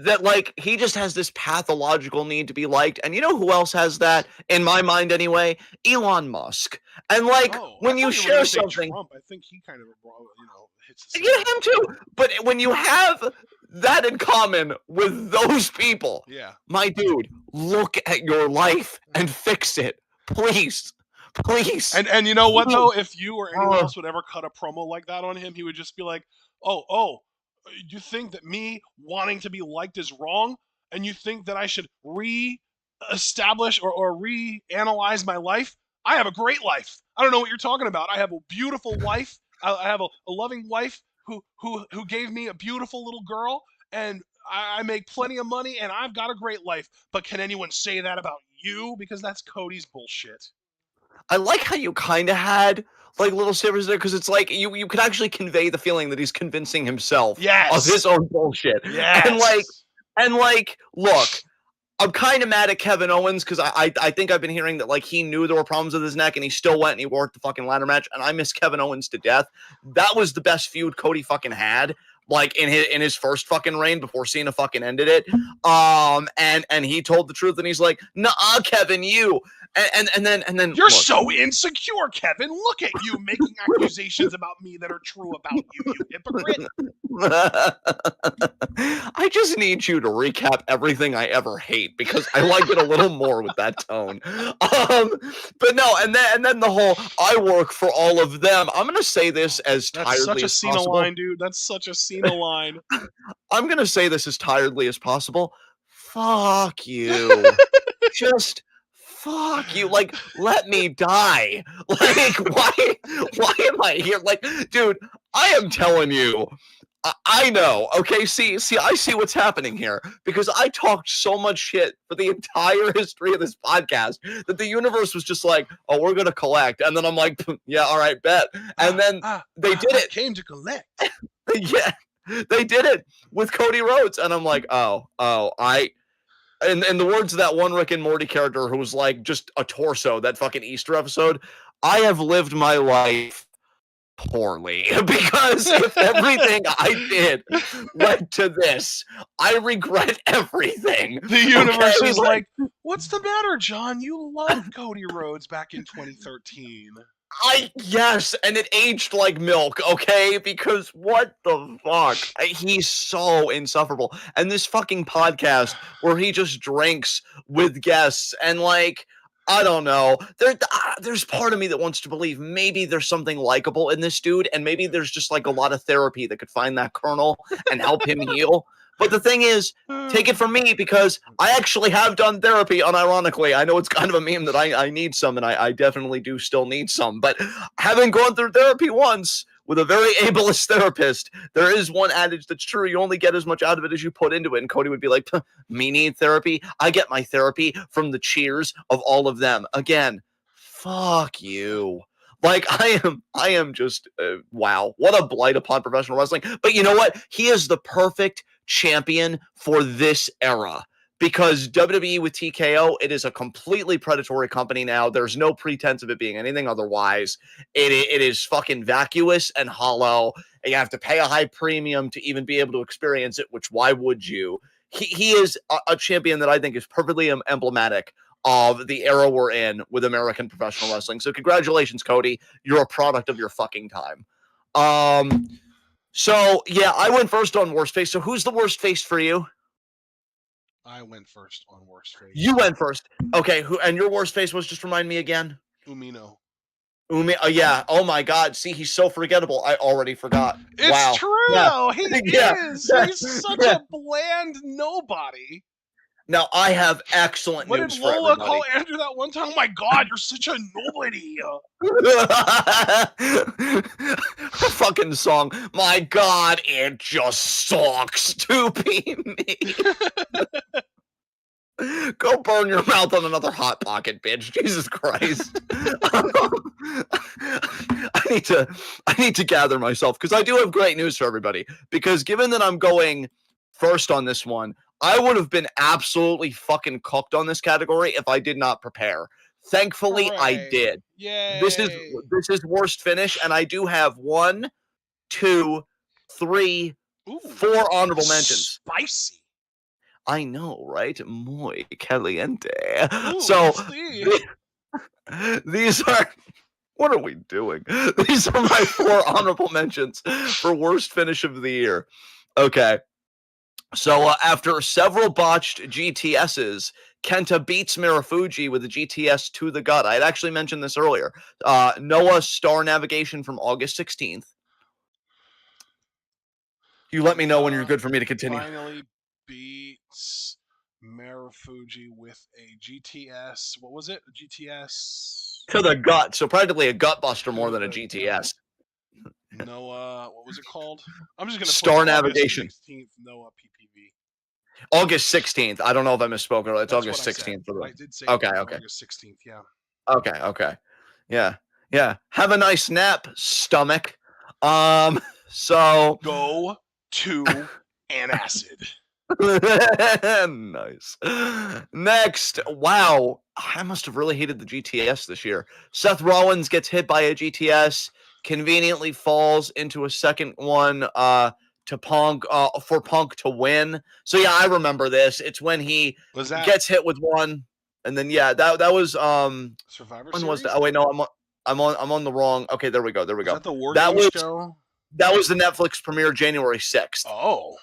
That like he just has this pathological need to be liked, and you know who else has that in my mind anyway? Elon Musk. And like Oh, I when you thought you were going share to say something, Trump. I think he kind of, hits the same yeah, him level. too. But when you have that in common with those people, Yeah. my dude, look at your life and fix it, please, please. And you know what though? If you or anyone Oh, else would ever cut a promo like that on him, he would just be like, "Oh, you think that me wanting to be liked is wrong, and you think that I should establish or reanalyze my life, I have a great life. I don't know what you're talking about. I have a beautiful wife. I have a loving wife who gave me a beautiful little girl, and I make plenty of money, and I've got a great life. But can anyone say that about you? Because that's Cody's bullshit. I like how you kind of had like little shivers there because it's like you could actually convey the feeling that he's convincing himself of his Yes. own bullshit. And like Yes. and like look, I'm kind of mad at Kevin Owens because I think I've been hearing that like he knew there were problems with his neck and he still went and he worked the fucking ladder match, and I miss Kevin Owens to death. That was the best feud Cody fucking had, like in his first fucking reign before Cena fucking ended it. And he told the truth and he's like, "Nah, Kevin, you." And then You're look, so insecure, Kevin. Look at you making accusations about me that are true about you, you hypocrite. I just need you to recap everything I ever hate because I like it a little more with that tone. But no, and then the whole I work for all of them. I'm gonna say this as That's such tiredly a as Cena possible. line, dude. That's such a Cena line. I'm gonna say this as tiredly as possible. Fuck you. Just fuck you. Like, let me die. Like, why am I here? Like, dude, I am telling you, I know. Okay, see, I see what's happening here because I talked so much shit for the entire history of this podcast that the universe was just like, "Oh, we're gonna collect," and then I'm like, "Yeah, all right, bet." And then they did I it. came to collect. Yeah, they did it with Cody Rhodes, and I'm like, I. In the words of that one Rick and Morty character who was like just a torso, that fucking Easter episode, I have lived my life poorly because if everything I did led to this, I regret everything. The universe Okay, was like, "What's the matter, John? You loved Cody Rhodes back in 2013." yes, and it aged like milk, okay? Because what the fuck? He's so insufferable. And this fucking podcast where he just drinks with guests and like I don't know. There's part of me that wants to believe maybe there's something likable in this dude, and maybe there's just like a lot of therapy that could find that kernel and help him heal. But the thing is, take it from me because I actually have done therapy, unironically. I know it's kind of a meme that I need some, and I definitely do still need some. But having gone through therapy once with a very ableist therapist, there is one adage that's true. You only get as much out of it as you put into it. And Cody would be like, me need therapy? I get my therapy from the cheers of all of them. Again, fuck you. Like I am just wow, what a blight upon professional wrestling. But you know what? He is the perfect champion for this era because WWE with TKO, it is a completely predatory company now. There's no pretense of it being anything otherwise. It is fucking vacuous and hollow. And you have to pay a high premium to even be able to experience it, which why would you? He is a champion that I think is perfectly emblematic of the era we're in with American professional wrestling. So congratulations, Cody. You're a product of your fucking time. So yeah, I went first on worst face. So who's the worst face for you? I went first on worst face. You went first. Okay, who and your worst face was, just remind me again. Umino. Yeah. Oh my God. See, he's so forgettable. I already forgot. It's Wow. true Yeah. though. He Yeah. is. He's such Yeah. a bland nobody. Now I have excellent What did news for Lola everybody. call Andrew that one time? Oh my God, you're such a nobody. Her fucking song. My God, it just sucks to be me. Go burn your mouth on another hot pocket, bitch. Jesus Christ. I need to gather myself because I do have great news for everybody. Because given that I'm going first on this one, I would have been absolutely fucking cooked on this category if I did not prepare. Thankfully, I Hooray. did. Yay. This is worst finish, and I do have one, two, three, Ooh, four honorable mentions. spicy. I know, right? Muy caliente. Ooh, So let's see. these are what are we doing? These are my four honorable mentions for worst finish of the year. Okay. So after several botched GTSs, Kenta beats Mirafuji with a GTS to the gut. I had actually mentioned this earlier. Noah Star Navigation from August 16th. You let me know when you're good for me to continue. Finally beats Marufuji with a GTS. What was it? GTS To the gut. So practically a gut buster more to than a the gut. GTS. Noah, what was it called? I'm just gonna put Star August Navigation. 16th Noah PPV. August 16th. I don't know if I misspoke. It's That's what August I said. 16th. For the... I did say Okay, it was okay. August 16th. Yeah. Okay. Yeah. Have a nice nap, stomach. So Go to antacid. nice. Next, wow, I must have really hated the GTS this year. Seth Rollins gets hit by a GTS, conveniently falls into a second one to Punk for Punk to win. So yeah, I remember this. It's when he Was that gets hit with one, and then yeah, that was Survivor when was that? Series? Oh wait, no, I'm on the wrong. Okay, there we go. Was that the War That Games was show? that was the Netflix premiere January 6th. Oh.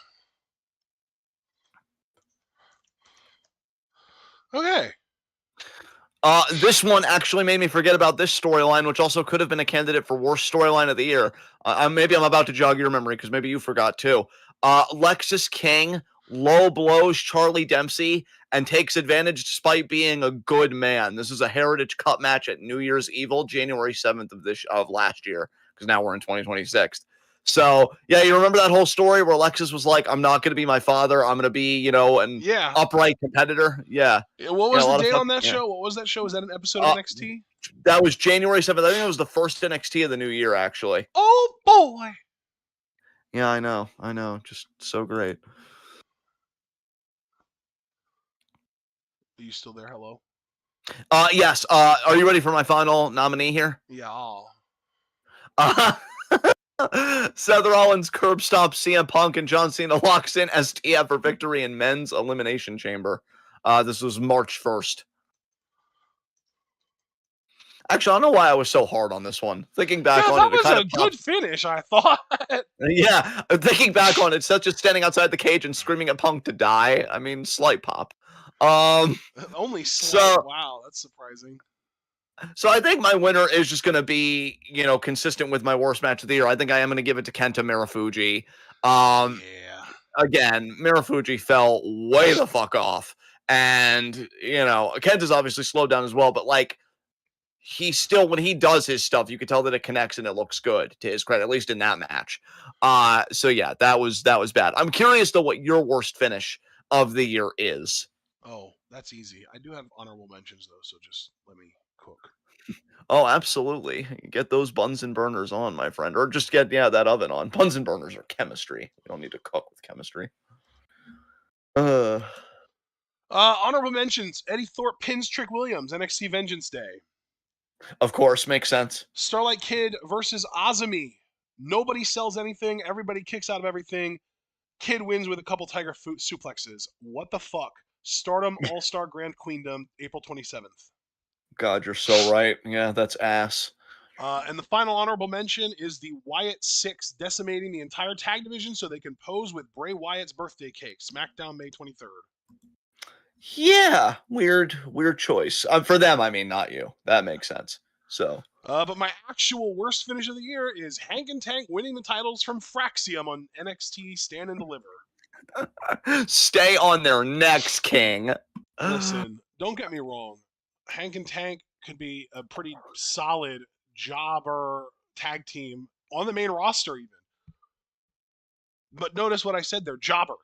Okay. This one actually made me forget about this storyline, which also could have been a candidate for worst storyline of the year. Maybe I'm about to jog your memory because maybe you forgot too. Lexus King low blows Charlie Dempsey and takes advantage despite being a good man. This is a Heritage Cup match at New Year's Evil, January 7th of last year, because now we're in 2026. So yeah, you remember that whole story where Lexus was like, "I'm not going to be my father. I'm going to be, an Yeah. upright competitor." Yeah. What Yeah, was a the lot of date fuck. on that Yeah. show? What was that show? Was that an episode of Uh, NXT? that was January 7th. I think it was the first NXT of the new year, actually. Oh boy. Yeah, I know. Just so great. Are you still there? Hello? Yes. Are you ready for my final nominee here? Yeah. Uh, Seth Rollins curb stops CM Punk and John Cena locks in STF for victory in men's elimination chamber. This was March 1st. Actually, I don't know why I was so hard on this one. Thinking back Yeah, on that it, it was kind a of good popped. finish, I thought. Yeah, thinking back on it, Seth just standing outside the cage and screaming at Punk to die. I mean, slight pop. Um, Only slight. so Wow, that's surprising. So I think my winner is just going to be, consistent with my worst match of the year. I think I am going to give it to Kenta Marufuji. Um, Yeah. Again, Marufuji fell way the fuck off, and Kenta's obviously slowed down as well. But like, he still, when he does his stuff, you can tell that it connects and it looks good. To his credit, at least in that match. So yeah, that was bad. I'm curious though what your worst finish of the year is. Oh, that's easy. I do have honorable mentions though, so just let me cook. Oh, absolutely. Get those buns and burners on, my friend. Or just get, that oven on. Buns and burners are chemistry. You don't need to cook with chemistry. Uh, Honorable mentions: Eddie Thorpe pins Trick Williams, NXT Vengeance Day. of course, makes sense. Starlight Kid versus Azumi. Nobody sells anything. Everybody kicks out of everything. Kid wins with a couple Tiger suplexes. What the fuck? Stardom All Star Grand Queendom, April 27th. God, you're so right. Yeah, that's ass. And the final honorable mention is the Wyatt Six decimating the entire tag division so they can pose with Bray Wyatt's birthday cake. SmackDown, May 23rd. Yeah, weird choice. For them, I mean, not you. That makes sense. So, But my actual worst finish of the year is Hank and Tank winning the titles from Fraxium on NXT Stand and Deliver. stay on their necks, King. Listen, don't get me wrong. Hank and Tank could be a pretty solid jobber tag team on the main roster, even. But notice what I said there, jobber.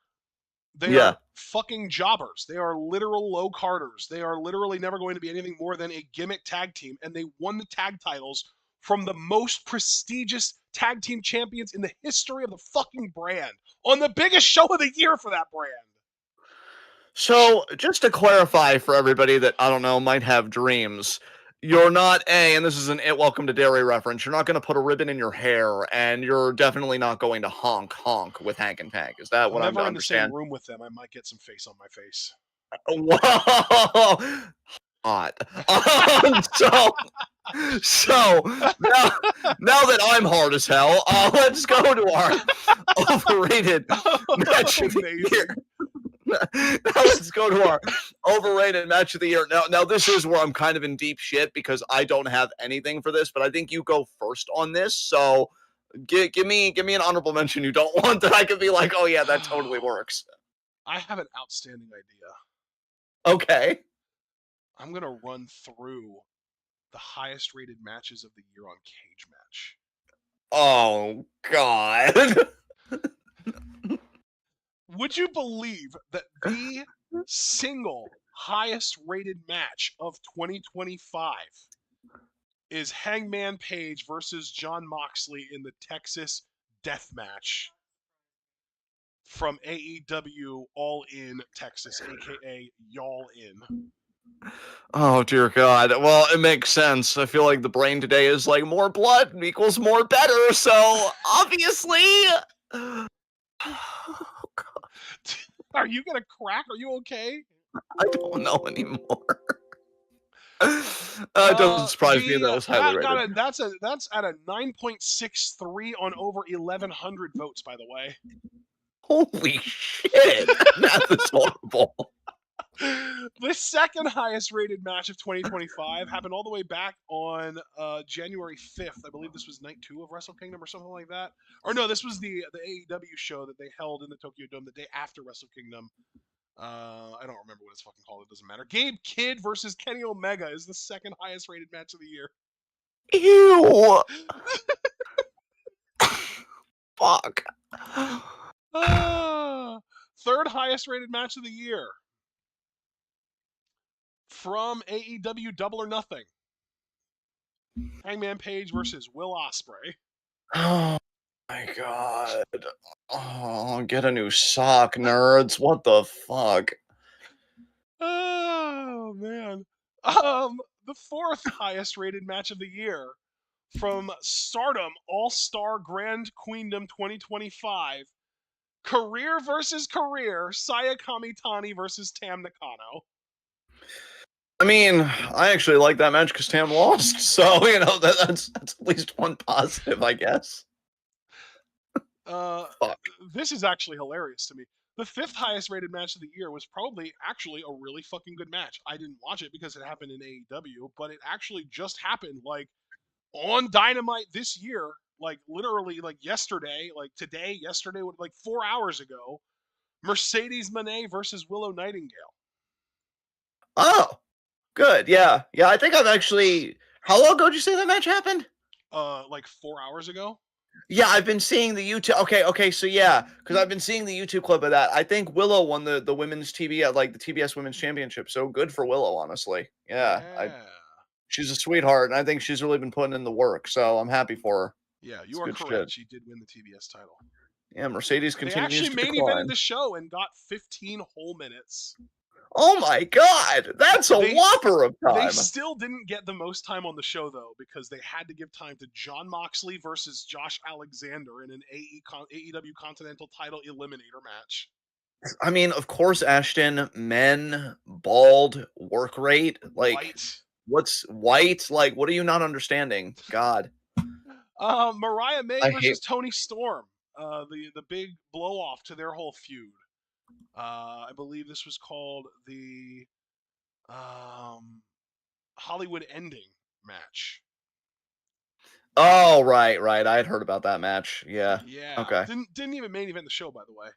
They Yeah. are fucking jobbers. They are literal low carders. They are literally never going to be anything more than a gimmick tag team. And they won the tag titles from the most prestigious tag team champions in the history of the fucking brand on the biggest show of the year for that brand. So, just to clarify for everybody that, I don't know, might have dreams, you're not and this is an It Welcome to Dairy reference, you're not going to put a ribbon in your hair, and you're definitely not going to honk with Hank and Tank. Is that I'm what I'm to never in the same understand? room with them. I might get some face on my face. Whoa! Hot. So now that I'm hard as hell, let's go to our overrated match of the year. Now let's go to our overrated match of the year. Now this is where I'm kind of in deep shit because I don't have anything for this, but I think you go first on this. So give me an honorable mention you don't want that I could be like, oh yeah, that totally works. I have an outstanding idea. Okay. I'm gonna run through the highest rated matches of the year on Cage Match. Oh God. Would you believe that the single highest rated match of 2025 is Hangman Page versus John Moxley in the Texas Death Match from AEW All In Texas, aka Y'all In? Oh dear God. Well, it makes sense. I feel like the brain today is like more blood equals more better. So obviously, Are you gonna crack? Are you okay? I don't know anymore. It doesn't surprise me that it was highly That rated. got a that's at a 9.63 on over 1,100 votes, by the way. Holy shit! That math is horrible. The second highest rated match of 2025 happened all the way back on January 5th. I believe this was night 2 of Wrestle Kingdom or something like that. Or no, this was the AEW show that they held in the Tokyo Dome the day after Wrestle Kingdom. I don't remember what it's fucking called. It doesn't matter. Gabe Kidd versus Kenny Omega is the second highest rated match of the year. Ew. Fuck. Ah, third highest rated match of the year from AEW Double or Nothing. Hangman Page versus Will Ospreay. Oh my God. Oh, get a new sock, nerds. What the fuck? Oh man. The fourth highest rated match of the year from Stardom All Star Grand Queendom 2025. Career versus career. Saya Kamitani versus Tam Nakano. I mean, I actually like that match because Tam lost, so that's at least one positive, I guess. Uh, Fuck. this is actually hilarious to me. The fifth highest rated match of the year was probably actually a really fucking good match. I didn't watch it because it happened in AEW, but it actually just happened like on Dynamite this year, like literally like yesterday, like today, yesterday, like 4 hours ago. Mercedes Moné versus Willow Nightingale. Oh, good. Yeah, yeah. I think I've actually. How long ago did you say that match happened? Like 4 hours ago. Yeah, I've been seeing the YouTube. Okay, okay. So yeah, because I've been seeing the YouTube clip of that. I think Willow won the women's TV at like the TBS Women's Championship. So good for Willow, honestly. Yeah, Yeah. she's a sweetheart, and I think she's really been putting in the work. So I'm happy for her. Yeah, you It's are good correct. shit. She did win the TBS title. Yeah, Mercedes They continues actually to main evented decline. the show and got 15 whole minutes. Oh my God, that's a They whopper of they time. still didn't get the most time on the show though because they had to give time to John Moxley versus Josh Alexander in an AEW Continental Title Eliminator match. I mean, of course, Ashton, men, bald, work rate. Like, White. what's white? Like, what are you not understanding? God, Mariah May I hate. versus Tony Storm. The big blow off to their whole feud. I believe this was called the Hollywood Ending match. Oh, right, right. I had heard about that match. Yeah. Yeah, Okay. didn't even main event the show, by the way.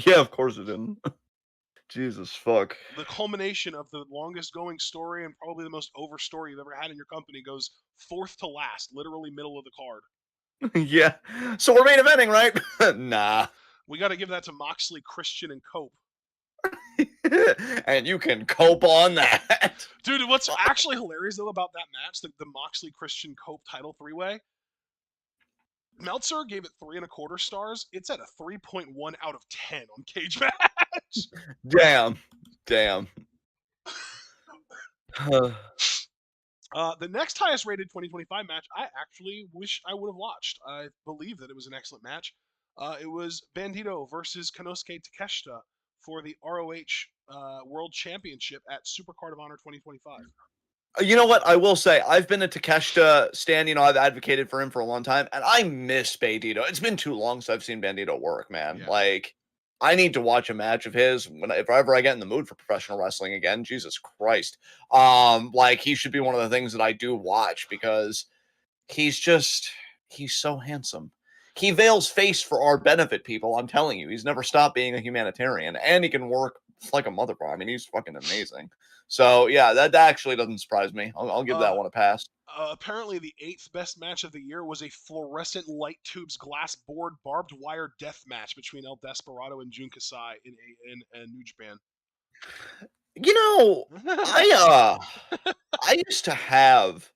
Yeah, of course it didn't. Jesus fuck. The culmination of the longest going story and probably the most over story you've ever had in your company goes fourth to last, literally middle of the card. Yeah. So we're main eventing, right? Nah. We got to give that to Moxley, Christian, and Cope. And you can cope on that. Dude, what's actually hilarious though about that match, the Moxley, Christian, Cope title 3-way, Meltzer gave it 3.25 stars. It's at a 3.1 out of 10 on Cage Match. Damn. Damn. The next highest rated 2025 match, I actually wish I would have watched. I believe that it was an excellent match. It was Bandito versus Konosuke Takeshita for the ROH World Championship at Supercard of Honor 2025. You know what? I will say I've been a Takeshita stan. I've advocated for him for a long time, and I miss Bandito. It's been too long since I've seen Bandito work, man. Yeah. Like, I need to watch a match of his if ever I get in the mood for professional wrestling again. Jesus Christ. Like he should be one of the things that I do watch because he's so handsome. He veils face for our benefit, people. I'm telling you, he's never stopped being a humanitarian, and he can work like a motherfucker. I mean, he's fucking amazing. So yeah, that actually doesn't surprise me. I'll give that Uh, one a pass. apparently, the eighth best match of the year was a fluorescent light tubes glass board barbed wire death match between El Desperado and Jun Kasai in New Japan. You know, I used to have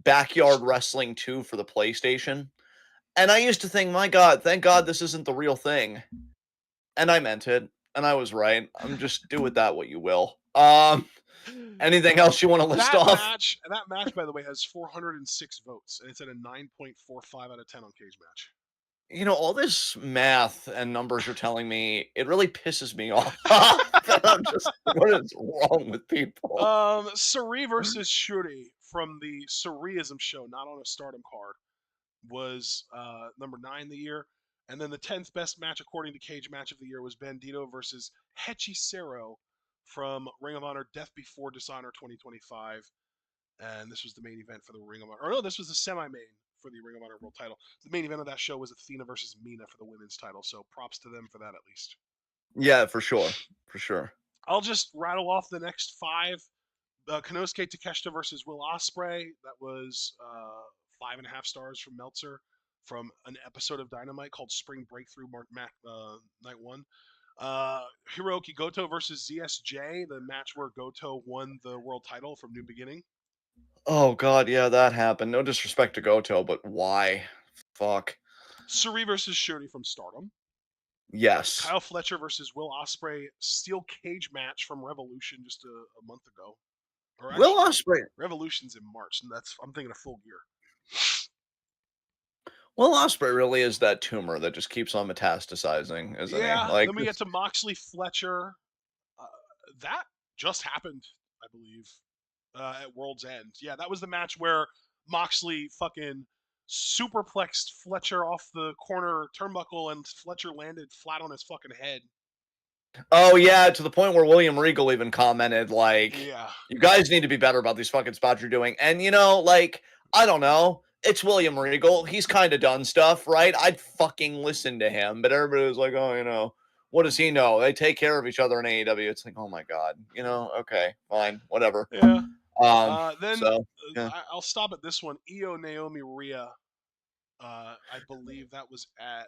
Backyard Wrestling 2 for the PlayStation, and I used to think, my God, thank God this isn't the real thing. And I meant it, and I was right. I'm just do with that what you will. Anything else you want to list off? That match, by the way, has 406 votes, and it's at a 9.45 out of 10 on Cage Match. You know, all this math and numbers you're telling me, it really pisses me off. I'm just, what is wrong with people? Suri versus Shuri from the Suriism show, not on a Stardom card, was number 9 the year. And then the 10th best match, according to Cage Match of the Year, was Bandito versus Hechicero from Ring of Honor Death Before Dishonor 2025. And this was the main event for the Ring of Honor. Or no, this was the semi-main for the Ring of Honor World title. The main event of that show was Athena versus Mina for the women's title. So props to them for that at least. Yeah, for sure. For sure. I'll just rattle off the next 5. Konosuke Takeshita versus Will Ospreay. That was 5.5 stars from Meltzer from an episode of Dynamite called Spring Breakthrough Night 1. Hiroki Goto versus ZSJ, the match where Goto won the world title from New Beginning. Oh God, yeah, that happened. No disrespect to Goto, but why? Fuck. Suri versus Shuri from Stardom. Yes. Kyle Fletcher versus Will Ospreay steel cage match from Revolution just a month ago. Or Will actually, Ospreay. Revolution's in March, and I'm thinking of Full Gear. Will Ospreay really is that tumor that just keeps on metastasizing, isn't he? Yeah, Like, then we get to Moxley Fletcher. That just happened, I believe, at World's End. Yeah, that was the match where Moxley fucking superplexed Fletcher off the corner turnbuckle, and Fletcher landed flat on his fucking head. oh yeah, to the point where William Regal even commented, like, Yeah. you guys need to be better about these fucking spots you're doing. And you know, like, I don't know. It's William Regal. He's kind of done stuff, right? I'd fucking listen to him. But everybody was like, oh, you know, what does he know? They take care of each other in AEW. It's like, oh my God. You know, okay, fine, whatever. Yeah. Then So yeah. I'll stop at this one. Io Naomi Rhea. I believe that was at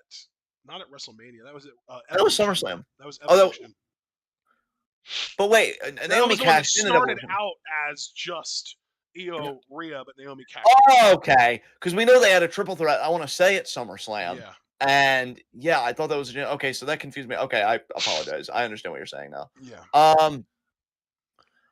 not at WrestleMania. That was at That was Evolution. SummerSlam. That was Oh, Evolution. but wait, That Naomi was the one that cashed in at started Evolution. out as just Io Rhea, but Naomi cashed Oh, okay. Because we know they had a triple threat. I want to say at SummerSlam. Yeah. And yeah, I thought that was okay. So that confused me. Okay, I apologize. I understand what you're saying now. Yeah.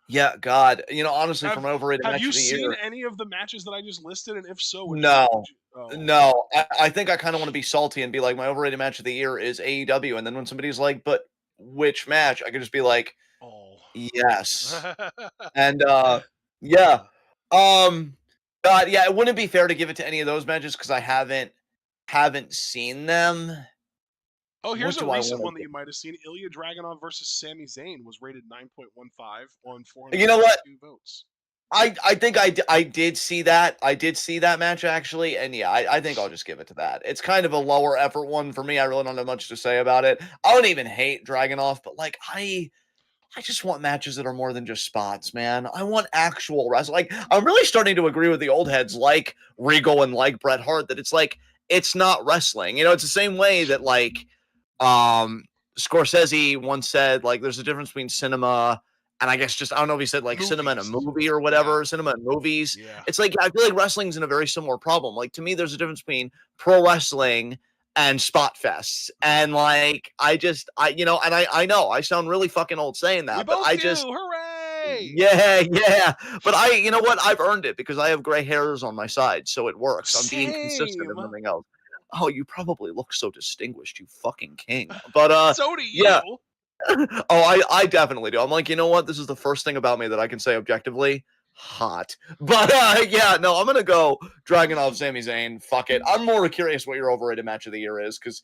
Yeah, God, you know, honestly, from an overrated Have match you of the seen year, any of the matches that I just listed? And if so, no, oh. no. I think I kind of want to be salty and be like, my overrated match of the year is AEW, and then when somebody's like, but which match, I could just be like, Oh. yes, and yeah, God, yeah, it wouldn't be fair to give it to any of those matches because I haven't seen them. Oh, here's What a do I recent want one to that do? you might have seen. Ilya Dragunov versus Sami Zayn was rated 9.15 on You know what? 452 votes. I think I did see that. I did see that match actually, and yeah, I think I'll just give it to that. It's kind of a lower effort one for me. I really don't have much to say about it. I don't even hate Dragunov, but like I just want matches that are more than just spots, man. I want actual wrestling. Like I'm really starting to agree with the old heads like Regal and like Bret Hart that it's like it's not wrestling. You know, it's the same way that like Scorsese once said like there's a difference between cinema and I guess just I don't know if he said like cinema and a Movies. movie or whatever, cinema and movies. Yeah. It's like I feel like wrestling's in a very similar problem. Like to me, there's a difference between pro wrestling and spot fests. And like I you know, and I know I sound really fucking old saying that, We but both I do. just Hooray! yeah. But you know what? I've earned it because I have gray hairs on my side, so it works. I'm being consistent Same. and nothing else. Oh, you probably look so distinguished, you fucking king. But So do yeah. you. Oh, I definitely do. I'm like, you know what? This is the first thing about me that I can say objectively. Hot. But yeah, no, I'm gonna go Dragunov, Sami Zayn. Fuck it. I'm more curious what your overrated match of the year is, because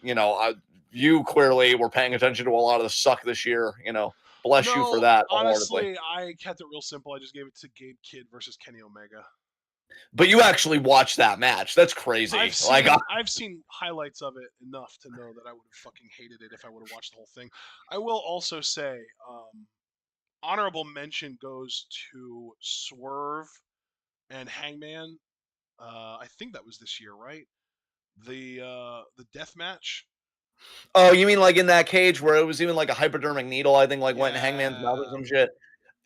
you know, you clearly were paying attention to a lot of the suck this year. You know, bless you for No, that wholeheartedly. honestly, I kept it real simple. I just gave it to Gabe Kidd versus Kenny Omega. But you actually watched that match. That's crazy. Like, I've seen highlights of it enough to know that I would have fucking hated it if I would have watched the whole thing. I will also say, honorable mention goes to Swerve and Hangman. I think that was this year, right? The death match. oh, you mean like in that cage where it was even like a hypodermic needle? I think like went in Hangman's mouth or Yeah. some shit.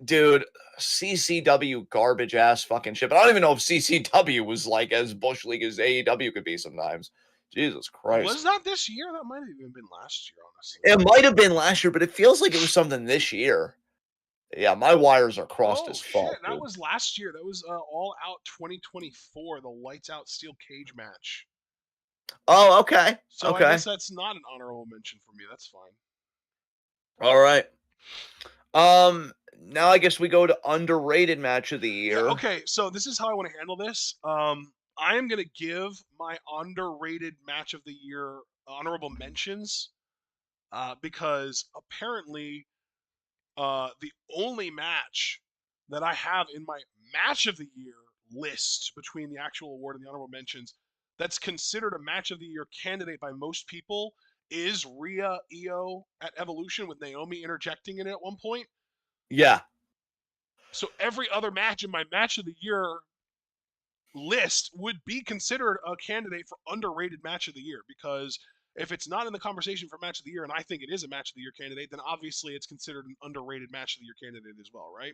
Dude, CCW garbage ass fucking shit. But I don't even know if CCW was like as bush league as AEW could be sometimes. Jesus Was Christ. that this year? That might have even been last year, honestly. It might have been last year, but it feels like it was something this year. Yeah, my wires are crossed Oh as fuck, shit, that dude. was last year. That was All Out 2024, the Lights Out Steel Cage match. Oh, okay. So I guess Okay. that's not an honorable mention for me. That's fine. All right. Now I guess we go to underrated match of the Yeah, year. okay. So this is how I want to handle this. I am going to give my underrated match of the year honorable mentions because apparently the only match that I have in my match of the year list between the actual award and the honorable mentions that's considered a match of the year candidate by most people is Rhea Io at Evolution with Naomi interjecting in it at one point. Yeah. So every other match in my match of the year list would be considered a candidate for underrated match of the year because if it's not in the conversation for match of the year and I think it is a match of the year candidate, then obviously it's considered an underrated match of the year candidate as well, right?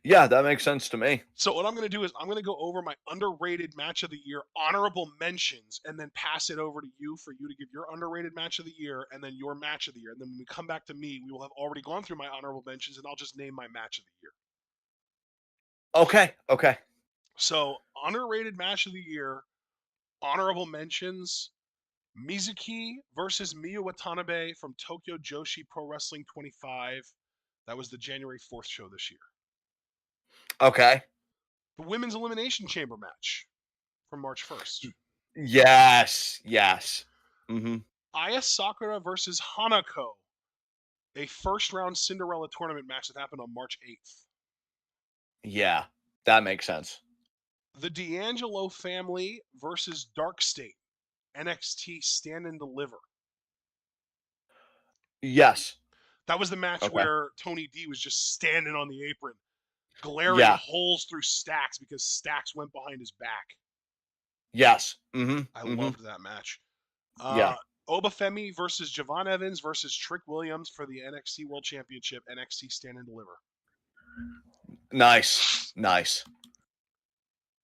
Yeah, that makes sense to me. So what I'm going to do is I'm going to go over my underrated match of the year honorable mentions and then pass it over to you for you to give your underrated match of the year and then your match of the year. And then when we come back to me, we will have already gone through my honorable mentions and I'll just name my match of the year. Okay. Okay. So underrated match of the year, honorable mentions, Mizuki versus Miyu Watanabe from Tokyo Joshi Pro Wrestling 25. That was the January 4th show this year. Okay. The Women's Elimination Chamber match from March 1st. Yes. Yes. Mm-hmm. Aya Sakura versus Hanako, a first round Cinderella tournament match that happened on March 8th. Yeah. That makes sense. The D'Angelo family versus Dark State, NXT Stand and Deliver. Yes. That was the match Okay. where Tony D was just standing on the apron, glaring Yeah. holes through Stacks because Stacks went behind his back. Yes. Mm-hmm. I Mm-hmm. loved that match. Yeah. Obafemi versus Javon Evans versus Trick Williams for the NXT World Championship, NXT Stand and Deliver. Nice. Nice.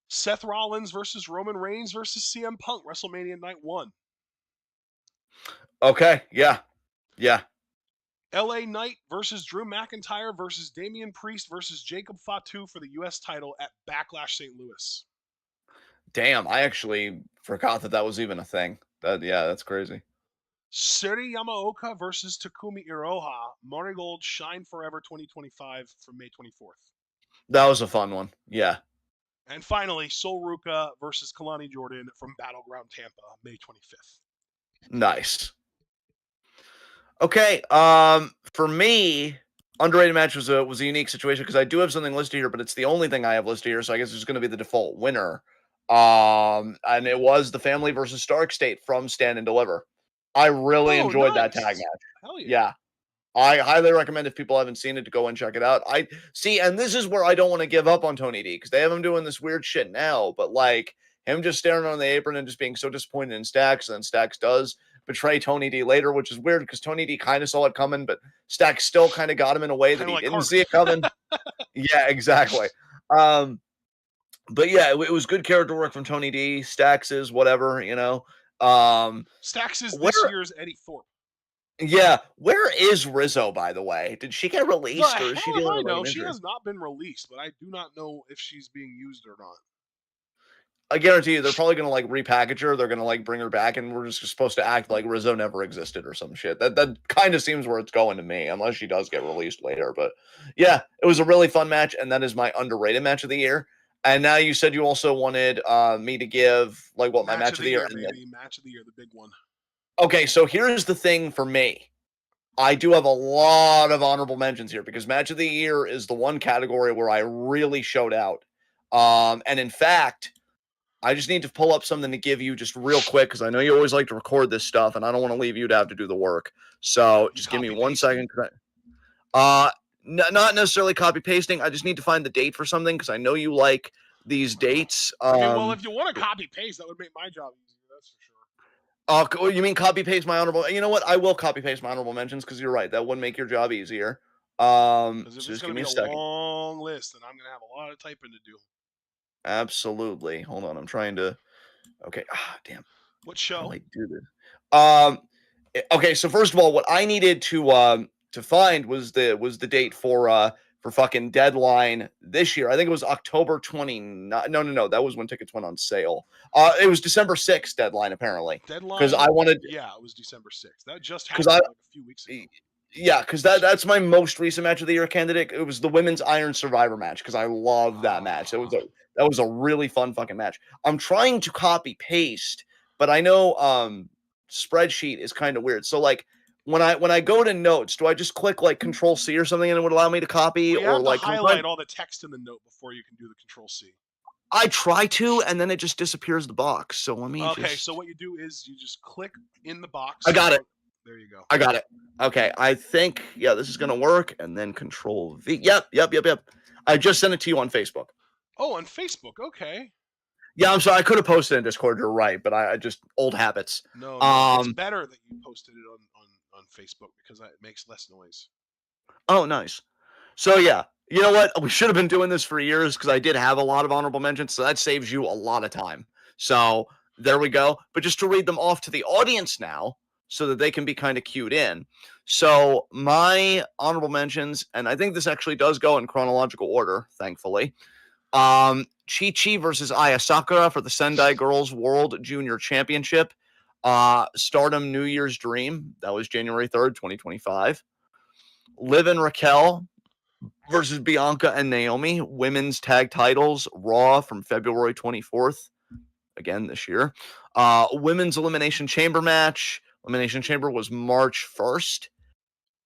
Seth Rollins versus Roman Reigns versus CM Punk, WrestleMania Night 1. Okay. Yeah. Yeah. LA Knight versus Drew McIntyre versus Damian Priest versus Jacob Fatu for the U.S. title at Backlash St. Louis. Damn. I actually forgot that that was even a thing. Yeah, that's crazy. Seri Yamaoka versus Takumi Iroha, Marigold Shine Forever 2025 from May 24th. That was a fun one. Yeah. And finally, Sol Ruka versus Kalani Jordan from Battleground Tampa, May 25th. Nice. Okay. For me, underrated match was a unique situation because I do have something listed here, but it's the only thing I have listed here, so I guess it's going to be the default winner. And it was the family versus Stark State from Stand and Deliver. I really Oh, enjoyed that tag nice. match. Hell yeah. Yeah. I highly recommend if people haven't seen it to go and check it out. I see, and this is where I don't want to give up on Tony D because they have him doing this weird shit now, but like him just staring on the apron and just being so disappointed in Stacks, and then Stacks does betray Tony D later, which is weird because Tony D kind of saw it coming, but Stacks still kind of got him in a way that Kind of he like didn't Harvey. see it coming. Yeah, exactly. Um, but yeah, it was good character work from Tony D. Stacks is whatever, you know. Stacks is Where this year's Eddie Thorpe. Yeah, where is Rizzo, by the way? Did she get The released or is she hell if dealing I with like know? an She injury? has not been released, but I do not know if she's being used or not. I guarantee you, they're probably gonna like repackage her. They're gonna like bring her back, and we're just supposed to act like Rizzo never existed or some shit. That kind of seems where it's going to me, unless she does get released later. But yeah, it was a really fun match, and that is my underrated match of the year. And now you said you also wanted me to give like what my Match match of of the the year, year, and then baby. Match of the year, the big one. okay. So here's the thing for me. I do have a lot of honorable mentions here because match of the year is the one category where I really showed out. And in fact, I just need to pull up something to give you just real quick because I know you always like to record this stuff, and I don't want to leave you to have to do the work. So You just give me copy 1 pasted? second. Not necessarily copy pasting. I just need to find the date for something because I know you like these dates. I mean, well, if you want to copy paste, that would make my job easier. That's for sure. Oh, you mean copy paste my honorable? You know what? I will copy paste my honorable mentions because you're right. That would make your job easier. Because if So it's just going give to me be a a second. long list, then I'm going to have a lot of typing to do. Absolutely. Hold on. I'm trying to. Okay. Damn. What How do show? I do this? Okay. So first of all, what I needed to find was the date for fucking Deadline this year. I think it was October 29th. No. That was when tickets went on sale. It was December 6th Deadline apparently because Deadline? I wanted Yeah, it was December 6th. That just because I happened like a few weeks ago. yeah, because that's my most recent match of the year candidate. It was the women's Iron Survivor match because I love that match. That was a really fun fucking match. I'm trying to copy paste, but I know spreadsheet is kind of weird. So like when I go to notes, do I just click like Control C or something and it would allow me to copy Well, you or have to like 'cause I'm trying, highlight all the text in the note before you can do the Control C. I try to and then it just disappears the box. So let me Okay, so just what you do is you just click in the I box. got it. There you go. I got it. Okay, I think yeah, this is gonna work. And then Control V. Yep. I just sent it to you on Facebook. Oh, on Facebook. Okay. Yeah, I'm sorry. I could have posted in Discord. You're right, but I just old habits. No. It's Um. better that you posted it on Facebook because it makes less noise. Oh, nice. So yeah, you know what? We should have been doing this for years because I did have a lot of honorable mentions, so that saves you a lot of time. So there we go. But just to read them off to the audience now, so that they can be kind of cued in. So my honorable mentions, and I think this actually does go in chronological order, thankfully. Chi Chi versus Aya Sakura for the Sendai Girls World Junior Championship. Stardom New Year's Dream. That was January 3rd, 2025. Liv and Raquel versus Bianca and Naomi. Women's tag titles. Raw from February 24th. Again this year. Women's Elimination Chamber match. Elimination Chamber was March 1st.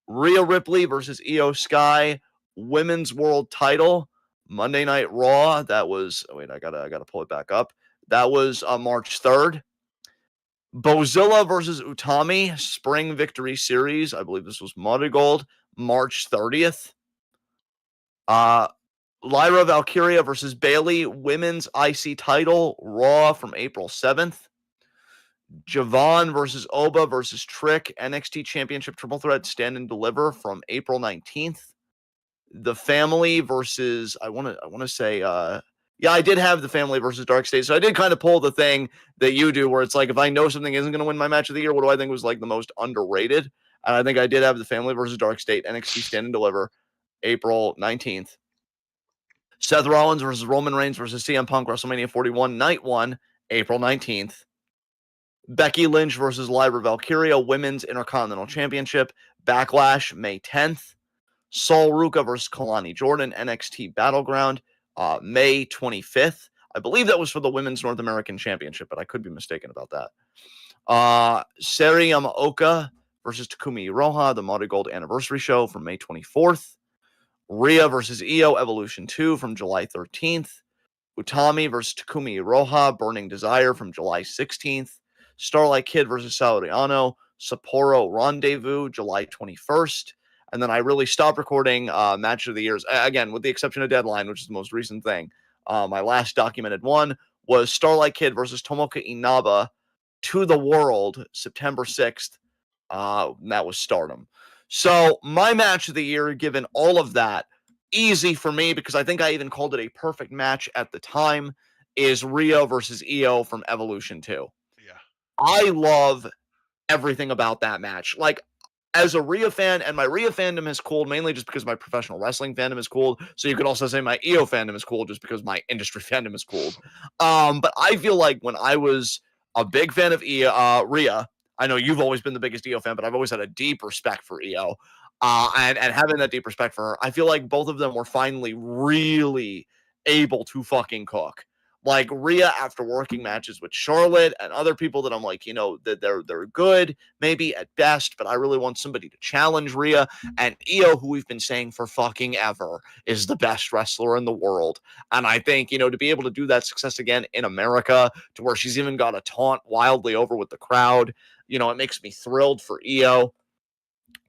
Rhea Ripley versus Io Sky. Women's World Title. Monday Night Raw. That was wait, I gotta pull it back up. That was March 3rd. Bozilla versus Utami Spring Victory Series. I believe this was Marigold, March 30th. Lyra Valkyria versus Bailey Women's IC Title Raw from April 7th. Javon versus Oba versus Trick NXT Championship Triple Threat Stand and Deliver from April 19th. The Family versus I want to say yeah, I did have the Family versus Dark State. So I did kind of pull the thing that you do where it's like if I know something isn't going to win my match of the year, what do I think was like the most underrated? And I think I did have the Family versus Dark State NXT Stand and Deliver April 19th. Seth Rollins versus Roman Reigns versus CM Punk WrestleMania 41 Night 1 April 19th. Becky Lynch versus Lyra Valkyria Women's Intercontinental Championship Backlash May 10th. Sol Ruka versus Kalani Jordan, NXT Battleground, May 25th. I believe that was for the Women's North American Championship, but I could be mistaken about that. Sari Yamaoka versus Takumi Iroha, the Monday Gold Anniversary Show from May 24th. Rhea versus Io Evolution 2 from July 13th. Utami versus Takumi Iroha, Burning Desire from July 16th. Starlight Kid versus Sauriano, Sapporo Rendezvous, July 21st. And then I really stopped recording Match of the Years, again, with the exception of Deadline, which is the most recent thing. My last documented one was Starlight Kid versus Tomoka Inaba to the World, September 6th. That was Stardom. So my match of the year, given all of that, easy for me because I think I even called it a perfect match at the time, is Rio versus Io from Evolution 2. Yeah. I love everything about that match. Like, as a Rhea fan, and my Rhea fandom has cooled mainly just because my professional wrestling fandom is cooled. So you could also say my Io fandom is cooled just because my industry fandom is cooled. But I feel like when I was a big fan of Rhea, I know you've always been the biggest Io fan, but I've always had a deep respect for Io. And having that deep respect for her, I feel like both of them were finally really able to fucking cook. Like Rhea, after working matches with Charlotte and other people that I'm like, that they're good, maybe at best, but I really want somebody to challenge Rhea. And Io, who we've been saying for fucking ever, is the best wrestler in the world. And I think, to be able to do that success again in America, to where she's even got a taunt wildly over with the crowd, it makes me thrilled for Io.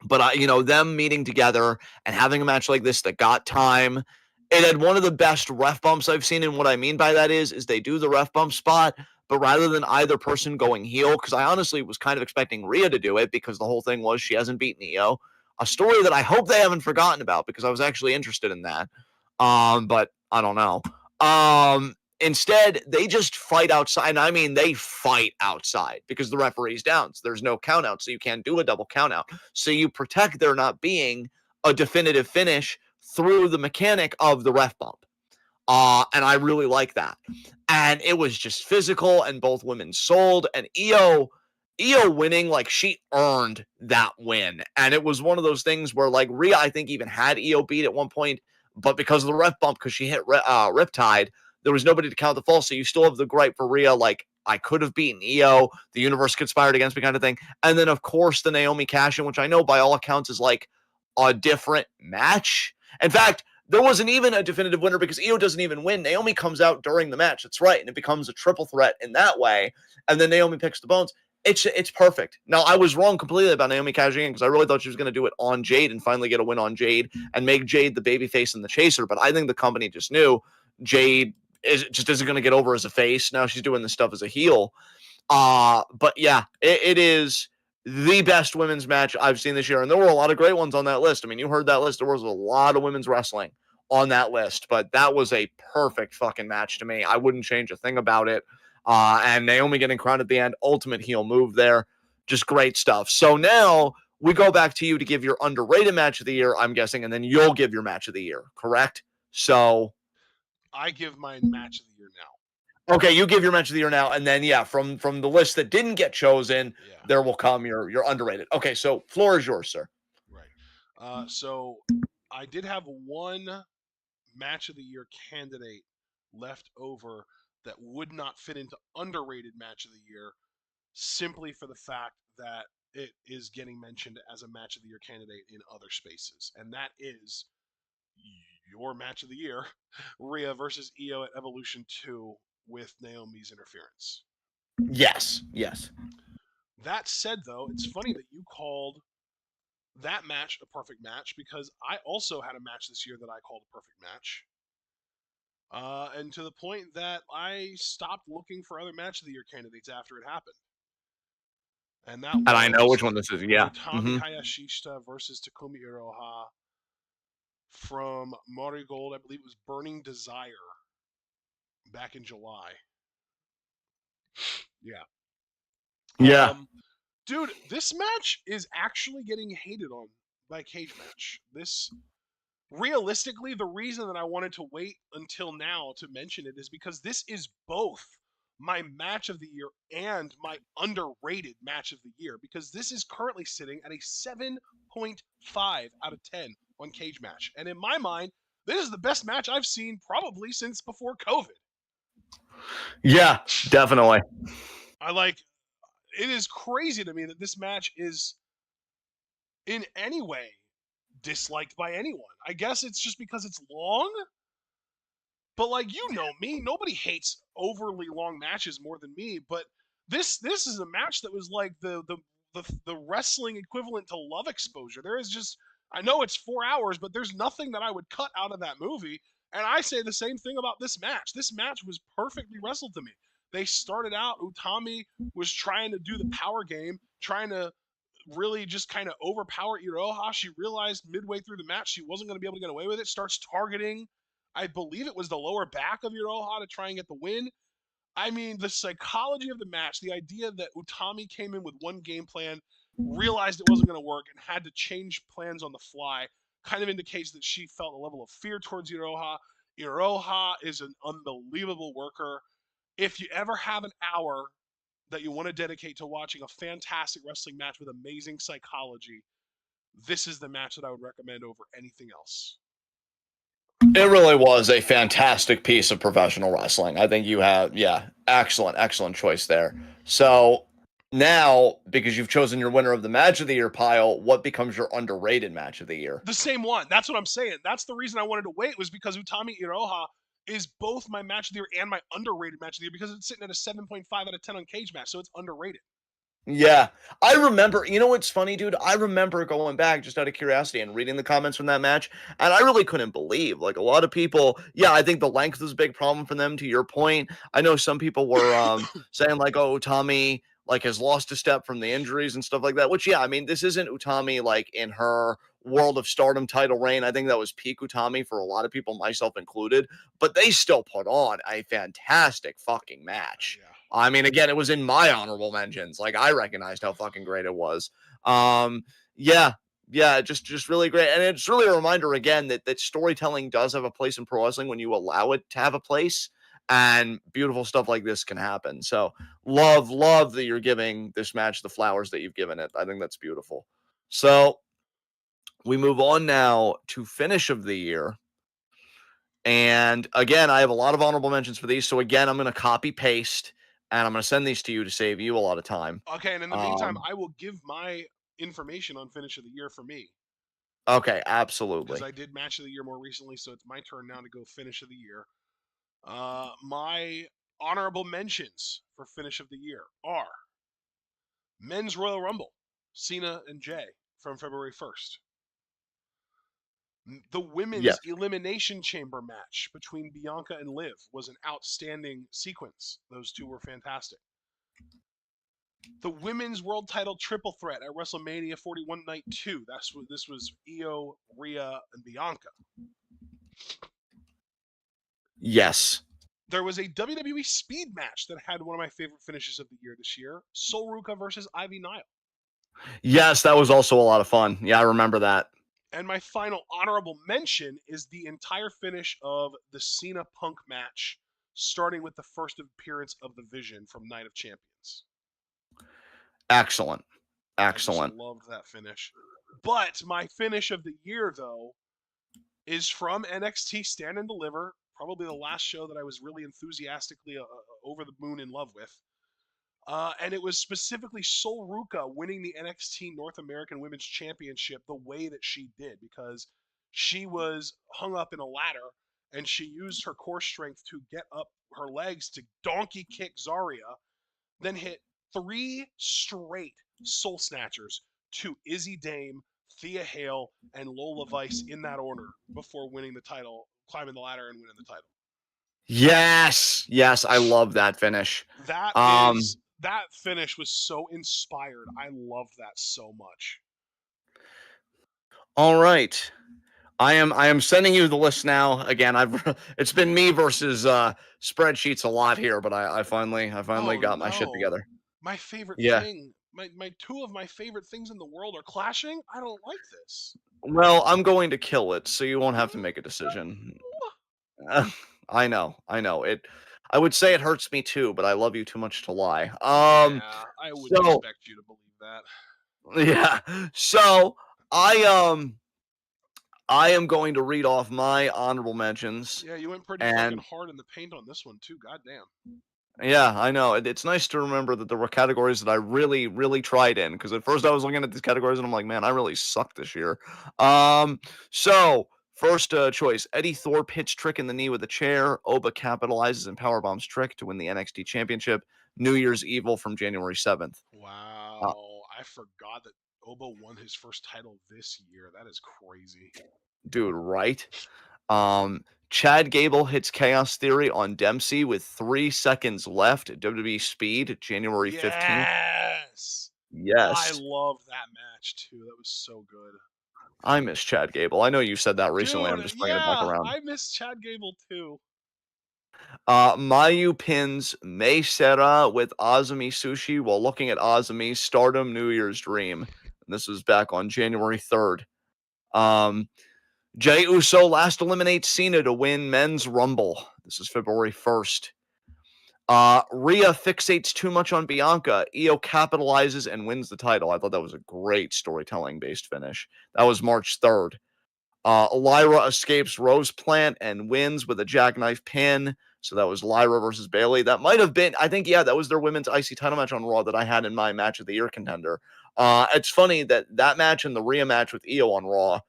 But them meeting together and having a match like this that got time, it had one of the best ref bumps I've seen. And what I mean by that is they do the ref bump spot, but rather than either person going heel, because I honestly was kind of expecting Rhea to do it because the whole thing was she hasn't beaten Io, a story that I hope they haven't forgotten about because I was actually interested in that. But I don't know. Instead, they just fight outside. And I mean, they fight outside because the referee's down. So there's no count out. So you can't do a double count out. So you protect there not being a definitive finish through the mechanic of the ref bump. And I really like that. And it was just physical, and both women sold. And Io winning, like, she earned that win. And it was one of those things where, like, Rhea, I think, even had Io beat at one point, but because of the ref bump, because she hit Riptide, there was nobody to count the fall. So you still have the gripe for Rhea, like, I could have beaten Io, the universe conspired against me kind of thing. And then, of course, the Naomi cash-in, which I know by all accounts is like a different match. In fact, there wasn't even a definitive winner because Io doesn't even win. Naomi comes out during the match. That's right. And it becomes a triple threat in that way. And then Naomi picks the bones. It's perfect. Now, I was wrong completely about Naomi cashing in because I really thought she was going to do it on Jade and finally get a win on Jade and make Jade the babyface and the chaser. But I think the company just knew Jade just isn't going to get over as a face. Now she's doing this stuff as a heel. But yeah, it is the best women's match I've seen this year. And there were a lot of great ones on that list. I mean, you heard that list. There was a lot of women's wrestling on that list, but that was a perfect fucking match to me. I wouldn't change a thing about it. And Naomi getting crowned at the end, ultimate heel move there. Just great stuff. So now we go back to you to give your underrated match of the year, I'm guessing, and then you'll give your match of the year, correct? So I give my match of the year now. okay, you give your match of the year now, and then yeah, from the list that didn't get chosen, Yeah, there will come your underrated. Okay, so floor is yours, sir. right. So I did have one match of the year candidate left over that would not fit into underrated match of the year simply for the fact that it is getting mentioned as a match of the year candidate in other spaces. And that is your match of the year, Rhea versus Io at Evolution 2 with Naomi's interference. Yes, yes. That said, though, it's funny that you called that match a perfect match because I also had a match this year that I called a perfect match. And to the point that I stopped looking for other match of the year candidates after it happened. And that And I know which was one this is. Yeah. Utami Hayashishita versus Takumi Iroha from Marigold. I believe it was Burning Desire back in July. Yeah. Yeah. Dude, this match is actually getting hated on by Cage Match. This realistically, the reason that I wanted to wait until now to mention it is because this is both my match of the year and my underrated match of the year because this is currently sitting at a 7.5 out of 10 on Cage Match. And in my mind, this is the best match I've seen probably since before COVID. Yeah, definitely. I like it is crazy to me that this match is in any way disliked by anyone. I guess it's just because it's long. But like you know me, nobody hates overly long matches more than me. But this is a match that was like the wrestling equivalent to Love Exposure. There is just I know it's 4 hours, but there's nothing that I would cut out of that movie. And I say the same thing about this match. This match was perfectly wrestled to me. They started out, Utami was trying to do the power game, trying to really just kind of overpower Iroha. She realized midway through the match she wasn't going to be able to get away with it. Starts targeting, I believe it was the lower back of Iroha to try and get the win. I mean, the psychology of the match, the idea that Utami came in with one game plan, realized it wasn't going to work, and had to change plans on the fly, kind of indicates that she felt a level of fear towards Iroha. Iroha is an unbelievable worker. If you ever have an hour that you want to dedicate to watching a fantastic wrestling match with amazing psychology, this is the match that I would recommend over anything else. It really was a fantastic piece of professional wrestling. I think you have, yeah, excellent choice there. So now, because you've chosen your winner of the match of the year pile, what becomes your underrated match of the year? The same one. That's what I'm saying. That's the reason I wanted to wait, was because Utami Iroha is both my match of the year and my underrated match of the year, because it's sitting at a 7.5 out of 10 on Cage Match, so it's underrated. Yeah, I remember. You know what's funny, dude? I remember going back just out of curiosity and reading the comments from that match, and I really couldn't believe. Like a lot of people, yeah, I think the length was a big problem for them. To your point, I know some people were saying like, "Oh, Utami like has lost a step from the injuries and stuff like that." Which, yeah, I mean, this isn't Utami like in her World of Stardom title reign. I think that was peak Utami for a lot of people, myself included. But they still put on a fantastic fucking match. Yeah. I mean, again, it was in my honorable mentions. Like I recognized how fucking great it was. Um, yeah, yeah, just really great, and it's really a reminder again that storytelling does have a place in pro wrestling when you allow it to have a place, and beautiful stuff like this can happen. So love that you're giving this match the flowers that you've given it. I think that's beautiful. So we move on now to finish of the year. And again, I have a lot of honorable mentions for these. So again, I'm going to copy paste and I'm going to send these to you to save you a lot of time. Okay, and in the meantime, Um, I will give my information on finish of the year for me, okay, because absolutely. I did match of the year more recently, so it's my turn now to go finish of the year. My honorable mentions for finish of the year are Men's Royal Rumble, Cena and Jay from February 1st. The Yes. women's elimination chamber match between Bianca and Liv was an outstanding sequence. Those two were fantastic. The women's world title triple threat at WrestleMania 41 Night 2. This was Io, Rhea, and Bianca. Yes. There was a WWE speed match that had one of my favorite finishes of the year this year, Sol Ruka versus Ivy Nile. Yes, that was also a lot of fun. Yeah, I remember that. And my final honorable mention is the entire finish of the Cena Punk match, starting with the first appearance of the Vision from Night of Champions. Excellent. I just Excellent. loved that finish. But my finish of the year, though, is from NXT Stand and Deliver, probably the last show that I was really enthusiastically over the moon in love with. And it was specifically Sol Ruka winning the NXT North American Women's Championship the way that she did, because she was hung up in a ladder and she used her core strength to get up her legs to donkey kick Zarya, then hit 3 straight soul snatchers to Izzy Dame, Thea Hale, and Lola Vice in that order before winning the title, climbing the ladder and winning the title. Yes. Yes, I love that finish. That that finish was so inspired. I loved that so much. All right. I am sending you the list now. Again, I've it's been me versus spreadsheets a lot here, but I finally Oh got my shit no. together. My favorite Yeah. thing, my two of my favorite things in the world are clashing. I don't like this. Well, I'm going to kill it, so you won't have to make a decision. No. I know. I would say it hurts me too, but I love you too much to lie. Yeah, I wouldn't So expect you to believe that. yeah. So I um I am going to read off my honorable mentions. Yeah, you went pretty fucking And hard in the paint on this one too. Goddamn. yeah, I know. It's nice to remember that there were categories that I really tried in, because at first I was looking at these categories and I'm like, man, I really suck this year. Um, so first choice: Eddie Thorpe hits Trick in the knee with a chair. Oba capitalizes and powerbombs Trick to win the NXT Championship. New Year's Evil from January 7th. Uh, Wow, I forgot that Oba won his first title this year. That is crazy. dude, right? Chad Gable hits Chaos Theory on Dempsey with 3 seconds left. WWE Speed, January 15th. Yes. I Yes. love that match too. That was so good. I miss Chad Gable. I know you said that recently. I'm Dude, just bringing it back yeah, around. I miss Chad Gable too. Mayu pins Mei Sera with Azumi Sushi while looking at Azumi's Stardom New Year's Dream. And this was back on January 3rd. Um, Jey Uso last eliminates Cena to win Men's Rumble. This is February 1st. Rhea fixates too much on Bianca. Io capitalizes and wins the title. I thought that was a great storytelling based finish. That was March 3rd. Lyra escapes Rose Plant and wins with a jackknife pin. So that was Lyra versus Bayley. That might have been, I think, yeah, that was their women's IC title match on Raw that I had in my match of the year contender. It's funny that match and the Rhea match with Io on Raw,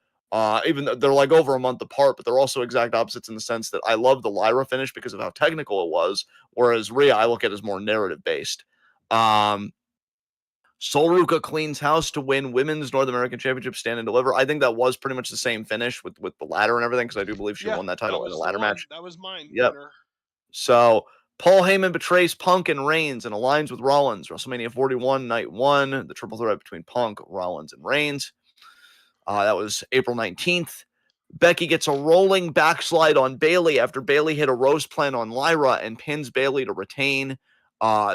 even though they're like over a month apart, but they're also exact opposites in the sense that I love the Lyra finish because of how technical it was, whereas Rhea I look at as more narrative based. Sol Ruka cleans house to win Women's North American Championship Stand and Deliver. I think that was pretty much the same finish with the ladder and everything because I do believe she won that title in a ladder match. That was mine. Yep. Winner. So Paul Heyman betrays Punk and Reigns and aligns with Rollins. WrestleMania 41, Night 1, the triple threat between Punk, Rollins, and Reigns. That was April 19th. Becky gets a rolling backslide on Bayley after Bayley hit a Rose Plant on Lyra and pins Bayley to retain.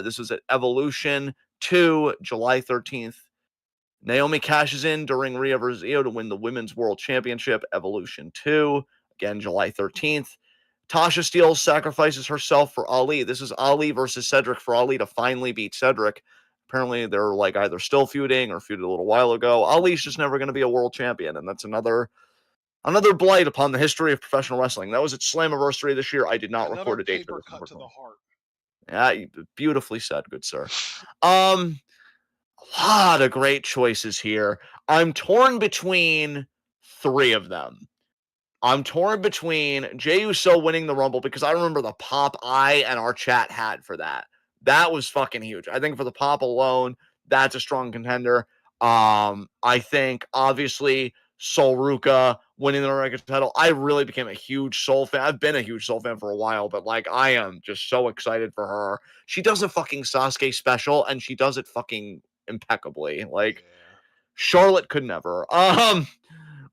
This was at Evolution 2, July 13th. Naomi cashes in during Rhea vs. Io to win the Women's World Championship, Evolution 2, again, July 13th. Tasha Steelz sacrifices herself for Ali. This is Ali versus Cedric for Ali to finally beat Cedric. Apparently, they're like either still feuding or feuded a little while ago. Ali's just never going to be a world champion, and that's another blight upon the history of professional wrestling. That was its Slammiversary this year. I did not record a date for this. Cut to the heart. Yeah, beautifully said, good sir. A lot of great choices here. I'm torn between 3 of them. I'm torn between Jey Uso winning the Rumble because I remember the pop I and our chat had for that. That was fucking huge. I think for the pop alone, that's a strong contender. I think obviously Sol Ruka winning the American title. I really became a huge Sol fan. I've been a huge Sol fan for a while, but like I am just so excited for her. She does a fucking Sasuke special and she does it fucking impeccably. Like Charlotte could never.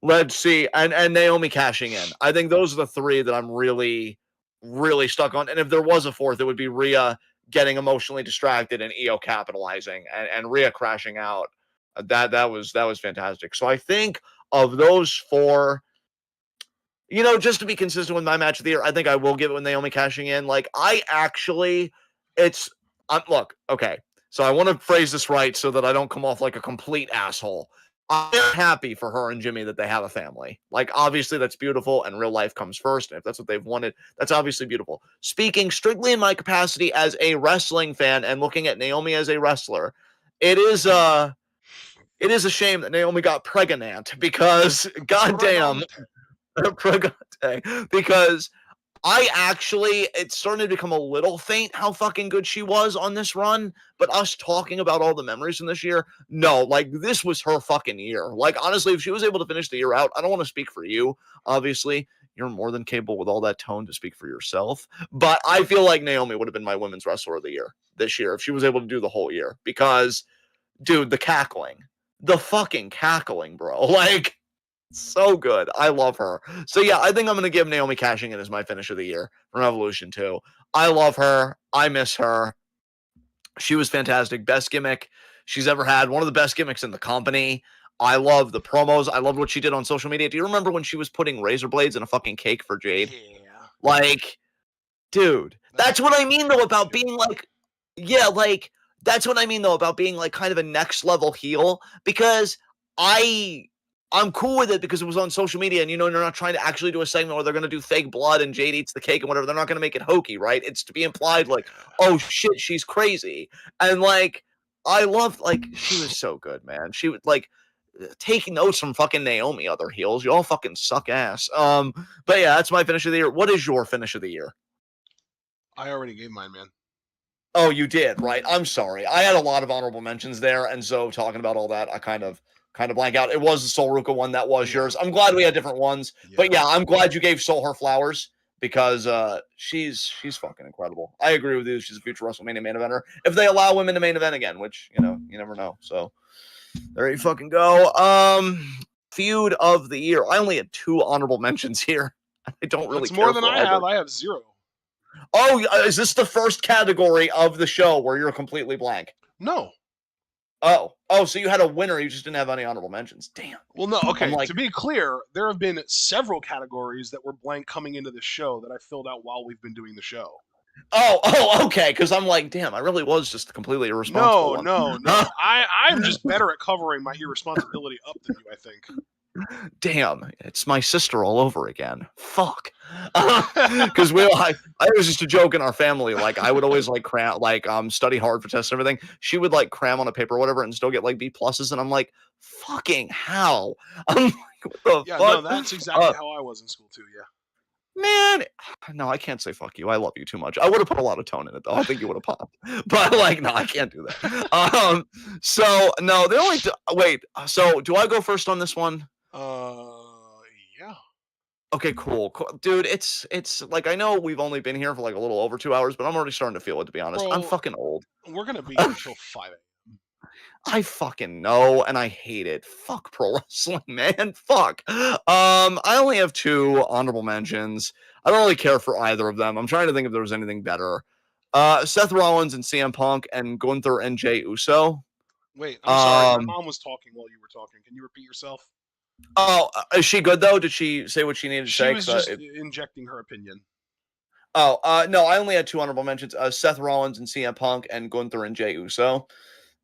Let's see. And Naomi cashing in. I think those are the 3 that I'm really, really stuck on. And if there was a 4th, it would be Rhea getting emotionally distracted and Io capitalizing and Rhea crashing out. That was fantastic. So I think of those 4, just to be consistent with my match of the year, I think I will give it with Naomi cashing in. Like look, okay. So I want to phrase this right so that I don't come off like a complete asshole. I'm happy for her and Jimmy that they have a family. Like, obviously, that's beautiful, and real life comes first. And if that's what they've wanted, that's obviously beautiful. Speaking strictly in my capacity as a wrestling fan and looking at Naomi as a wrestler, it is a shame that Naomi got pregnant because, goddamn, because it's starting to become a little faint how fucking good she was on this run, but us talking about all the memories from this year, no, like this was her fucking year. Like honestly, if she was able to finish the year out, I don't want to speak for you, obviously. You're more than capable with all that tone to speak for yourself, but I feel like Naomi would have been my women's wrestler of the year this year if she was able to do the whole year because, dude, the fucking cackling, bro, like so good. I love her. So yeah, I think I'm gonna give Naomi cashing in as my finish of the year from Evolution 2. I love her. I miss her. She was fantastic. Best gimmick she's ever had. One of the best gimmicks in the company. I love the promos. I love what she did on social media. Do you remember when she was putting razor blades in a fucking cake for Jade? Yeah. Like, dude, that's what I mean though about being like, yeah, like that's what I mean though about being like kind of a next level heel because I'm cool with it because it was on social media and, they're not trying to actually do a segment where they're going to do fake blood and Jade eats the cake and whatever. They're not going to make it hokey, right? It's to be implied like, oh shit, she's crazy. And like, I loved, like, she was so good, man. She would like take notes from fucking Naomi, other heels. You all fucking suck ass. But yeah, that's my finish of the year. What is your finish of the year? I already gave mine, man. Oh, you did, right? I'm sorry. I had a lot of honorable mentions there. And so talking about all that, I kind of blank out. It was the Sol Ruka one that was yours. I'm glad we had different ones. Yeah. But yeah, I'm glad you gave Sol her flowers because she's fucking incredible. I agree with you. She's a future WrestleMania main eventer. If they allow women to main event again, which, you never know. So there you fucking go. Feud of the year. I only had 2 honorable mentions here. I don't really care. It's more than I have. I have 0. Oh, is this the first category of the show where you're completely blank? No. Oh, so you had a winner. You just didn't have any honorable mentions. Damn. Well, no. Okay. To be clear, there have been several categories that were blank coming into the show that I filled out while we've been doing the show. Oh, okay. Because I'm like, damn, I really was just completely irresponsible. No. I'm just better at covering my irresponsibility up than you, I think. Damn, it's my sister all over again. Fuck. Because I was just a joke in our family. Like I would always like cram, like study hard for tests and everything. She would like cram on a paper or whatever and still get like B pluses, and I'm like, fucking how? I'm like, what the Yeah, no, fuck? that's exactly how I was in school too. Man, no, I can't say fuck you. I love you too much. I would have put a lot of tone in it though. I think you would have popped. But like, no, I can't do that. So no, the only wait. So do I go first on this one? Yeah. Yeah. Okay, cool, dude. It's like I know we've only been here for like a little over 2 hours, but I'm already starting to feel it. To be honest, I'm Bro, fucking old. we're gonna be here till 5 a.m. I fucking know, and I hate it. Fuck pro wrestling, man. Fuck. I only have two honorable mentions. I don't really care for either of them. I'm trying to think if there was anything better. Seth Rollins and CM Punk and Gunther and Jay Uso. Wait, I'm sorry. My Um. mom was talking while you were talking. Can you repeat yourself? Oh, is she good though? Did she say what she needed to She say? was just injecting her opinion. Oh, no, I only had two honorable mentions. Seth Rollins and CM Punk and Gunther and Jay Uso.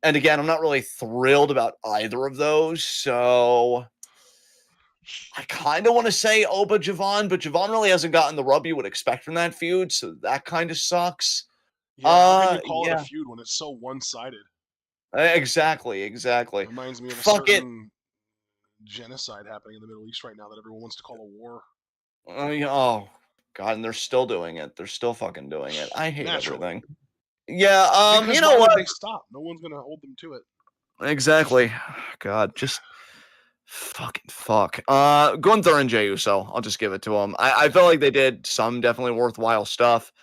And again, I'm not really thrilled about either of those. So I kind of want to say Oba Javon, but Javon really hasn't gotten the rub you would expect from that feud. So that kind of sucks. Yeah, how can you call it a Yeah, feud when it's so one-sided? exactly, exactly. Reminds me of a Fuck it. certain genocide happening in the Middle East right now that everyone wants to call a war. Yeah, oh, God, and they're still doing it. They're still fucking doing it. I hate Naturally. everything. Yeah, Because you know why would what? they stop? No one's going to hold them to it. Exactly. God, just fucking fuck. Gunther and Jey Uso. I'll just give it to them. I felt like they did some definitely worthwhile stuff.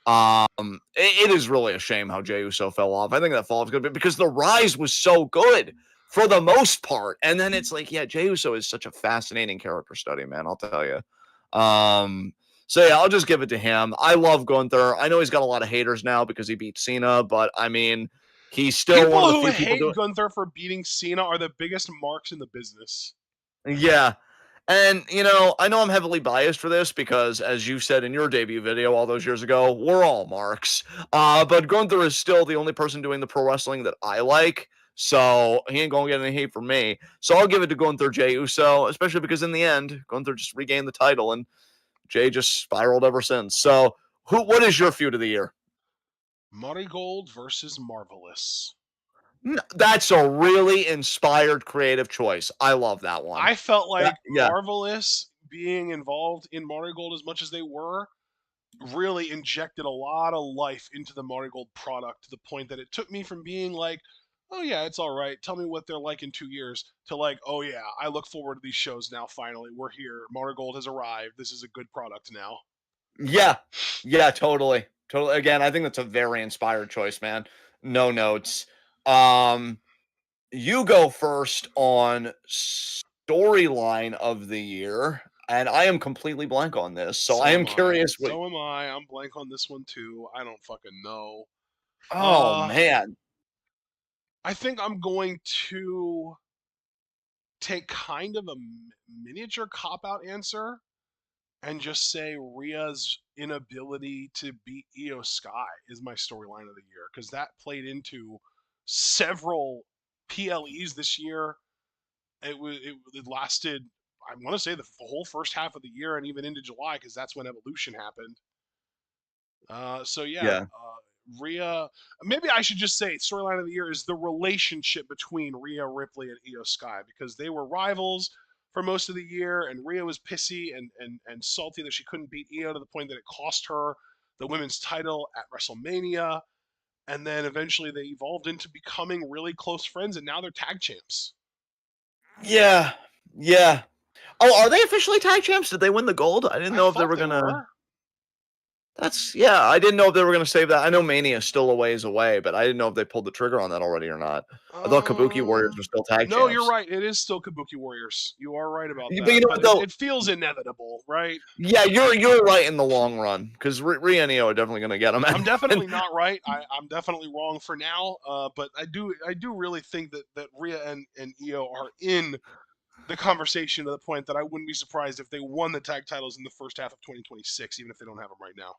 It is really a shame how Jey Uso fell off. I think that fall off good because the rise was so good for the most part, and then it's like, yeah, Jey Uso is such a fascinating character study, man. I'll tell you. So yeah, I'll just give it to him. I love Gunther. I know he's got a lot of haters now because he beat Cena, but I mean, he's still one People of the who few people hate doing. Gunther for beating Cena are the biggest marks in the business. Yeah. And, I know I'm heavily biased for this because, as you said in your debut video all those years ago, we're all marks. But Gunther is still the only person doing the pro wrestling that I like. So he ain't going to get any hate from me. So I'll give it to Gunther Jey Uso, especially because in the end, Gunther just regained the title and Jay just spiraled ever since. So what is your feud of the year? Marigold versus Marvelous. That's a really inspired creative choice. I love that one. I felt like Yeah. Marvelous being involved in Marigold as much as they were really injected a lot of life into the Marigold product to the point that it took me from being like, oh yeah, it's all right. Tell me what they're like in 2 years to like, oh yeah, I look forward to these shows now. Finally, we're here. Marigold has arrived. This is a good product now. Yeah. Yeah, totally. Totally. Again, I think that's a very inspired choice, man. No notes. Um, you go first on storyline of the year, and I am completely blank on this. So I So am am I. curious what. So am I. I'm blank on this one too. I don't fucking know. Oh Uh, man. I think I'm going to take kind of a miniature cop out answer and just say Rhea's inability to beat Io Sky is my storyline of the year because that played into several PLEs this year. It lasted. I want to say the whole first half of the year and even into July because that's when Evolution happened. So yeah, Yeah. Rhea. Maybe I should just say storyline of the year is the relationship between Rhea Ripley and Io Sky because they were rivals for most of the year, and Rhea was pissy and salty that she couldn't beat Io to the point that it cost her the women's title at WrestleMania. And then eventually they evolved into becoming really close friends, and now they're tag champs. Yeah. Yeah. Oh, are they officially tag champs? Did they win the gold? I didn't I know if they thought were they gonna. were. Yeah, I didn't know if they were gonna save that. I know Mania is still a ways away, but I didn't know if they pulled the trigger on that already or not. I thought Kabuki Warriors were still tag No, you're champs. right. It is still Kabuki Warriors. You are right about But you that. know But what it, though? it feels inevitable, right? Yeah, you're right in the long run because Rhea and Io are definitely gonna get them. I'm definitely not right. I'm definitely wrong for now. But I do really think that Rhea and Io are in the conversation to the point that I wouldn't be surprised if they won the tag titles in the first half of 2026, even if they don't have them right now.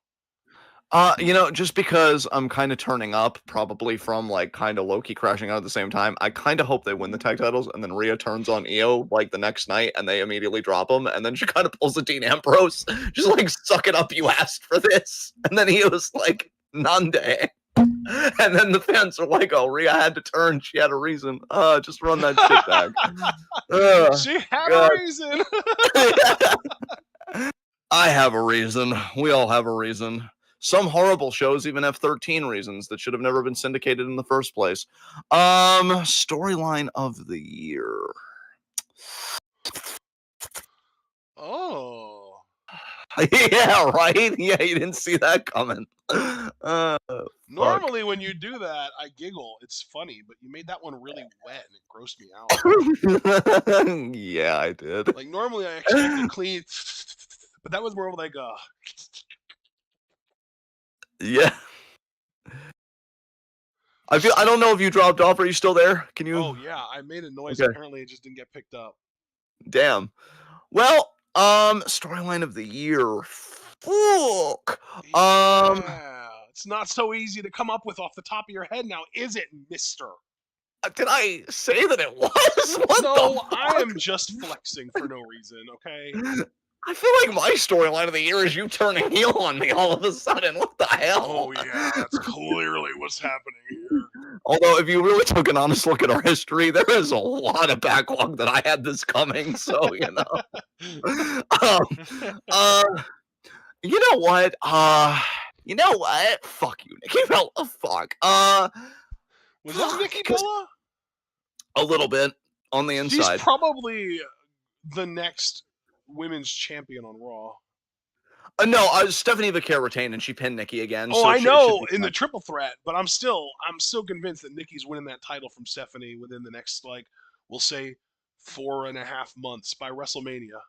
Just because I'm kind of turning up, probably from like kind of Loki crashing out at the same time, I kind of hope they win the tag titles, and then Rhea turns on Io like the next night, and they immediately drop him, and then she kind of pulls the Dean Ambrose, just like suck it up, you asked for this, and then Io's like Nande, and then the fans are like, oh, Rhea had to turn, she had a reason, just run that shit back. She had a God. reason. I have a reason. We all have a reason. Some horrible shows even have 13 reasons that should have never been syndicated in the first place. Storyline of the year. Oh. Yeah, right? Yeah, you didn't see that coming. Fuck. Normally, when you do that, I giggle. It's funny, but you made that one really wet and it grossed me out. Yeah, I did. Like, normally I expect a clean, but that was more of like a. Yeah. I don't know if you dropped off. Are you still there? Can you? Oh, yeah, I made a noise. Okay. Apparently, it just didn't get picked up. Damn. Well, storyline of the year. Fuck. Yeah. It's not so easy to come up with off the top of your head now, is it, mister? Did I say that it was? What No, the fuck? I am just flexing for no reason, okay? I feel like my storyline of the year is you turning heel on me all of a sudden. What the hell? Oh, yeah, that's clearly what's happening here. Although, if you really took an honest look at our history, there is a lot of backlog that I had this coming. So you know what? You know what? Fuck you, Nikki Bella. Fuck. Was this Nikki Bella? A little bit on the inside. She's probably the next women's champion on Raw. No, Stephanie Vaquer retained and she pinned Nikki again. Oh, so I she know should be in the fine. triple threat, but I'm still convinced that Nikki's winning that title from Stephanie within the next, like, we'll say 4.5 months by WrestleMania.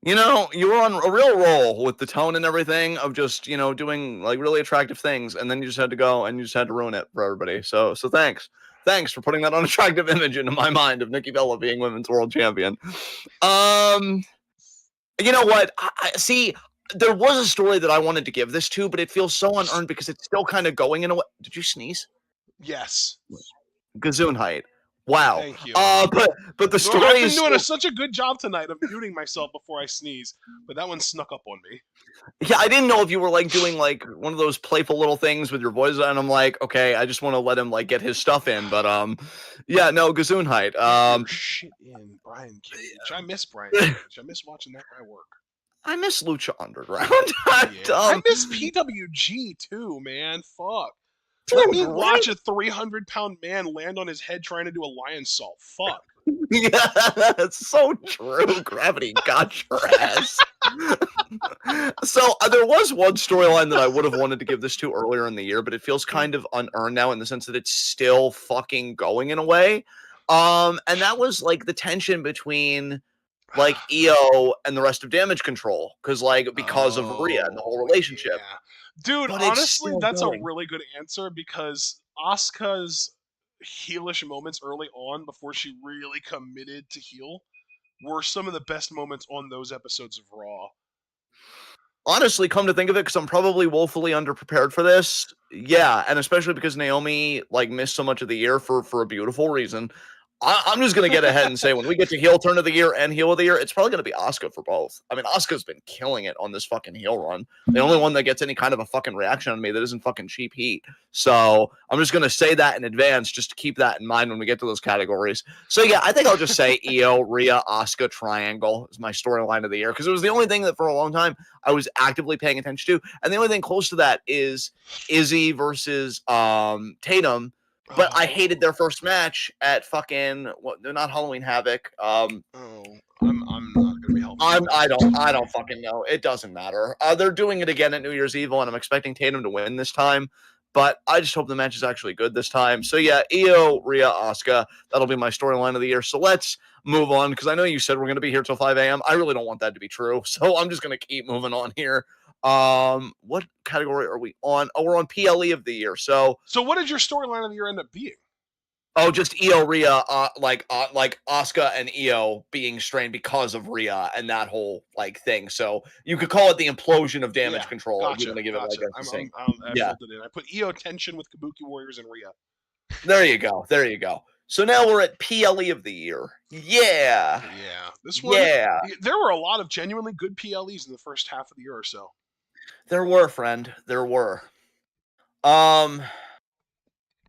You know, you were on a real roll with the tone and everything of just, doing like really attractive things, and then you just had to go and you just had to ruin it for everybody. So thanks. Thanks for putting that unattractive image into my mind of Nikki Bella being women's world champion. You know what? I see. There was a story that I wanted to give this to, but it feels so unearned because it's still kind of going in a way. Did you sneeze? Yes. Gesundheit. Wow. Thank you. But the story I've been is doing such a good job tonight of muting myself before I sneeze, but that one snuck up on me. Yeah, I didn't know if you were like doing like one of those playful little things with your voice, and I'm like, okay, I just want to let him like get his stuff in, but yeah, no, Gesundheit. Get your shit in, Brian Cage. I miss Brian Cage. I miss watching that guy work. I miss Lucha Underground. I miss PWG too, man. Fuck. Let me watch a 300-pound man land on his head trying to do a lion salt. Fuck. Yeah, that's so true. Gravity got your ass. So there was one storyline that I would have wanted to give this to earlier in the year, but it feels kind of unearned now in the sense that it's still fucking going in a way. And that was like the tension between like Io and the rest of Damage Control, because of Rhea and the whole relationship. Yeah. Dude, But honestly, that's going. a really good answer because Asuka's heelish moments early on before she really committed to heel were some of the best moments on those episodes of Raw. Honestly, come to think of it, because I'm probably woefully underprepared for this. Yeah, and especially because Naomi like missed so much of the year for a beautiful reason. I'm just gonna get ahead and say when we get to heel turn of the year and heel of the year, it's probably gonna be Asuka for both. I mean, Asuka's been killing it on this fucking heel run. The only one that gets any kind of a fucking reaction on me that isn't fucking cheap heat. So I'm just gonna say that in advance, just to keep that in mind when we get to those categories. So yeah, I think I'll just say Io, Rhea, Asuka triangle is my storyline of the year, because it was the only thing that for a long time I was actively paying attention to, and the only thing close to that is Izzy versus Tatum. But I hated their first match at fucking they're not Halloween Havoc. I'm not gonna be helping. I don't fucking know. It doesn't matter. They're doing it again at New Year's Eve, and I'm expecting Tatum to win this time. But I just hope the match is actually good this time. So yeah, Io, Rhea, Asuka. That'll be my storyline of the year. So let's move on, because I know you said we're gonna be here till 5 a.m. I really don't want that to be true. So I'm just gonna keep moving on here. What category are we on? Oh, we're on PLE of the year. So what did your storyline of the year end up being? Oh, just Io Rhea, like Asuka and Io being strained because of Rhea and that whole like thing. So you could call it the implosion of Damage Yeah, Control if you want to give it like gotcha. a succinct. I Yeah, filled it in. I put EO tension with Kabuki Warriors and Rhea. there you go. There you go. So now we're at PLE of the year. Yeah, Yeah, this one, yeah. there were a lot of genuinely good PLEs in the first half of the year or so. There were, friend. There were. Um.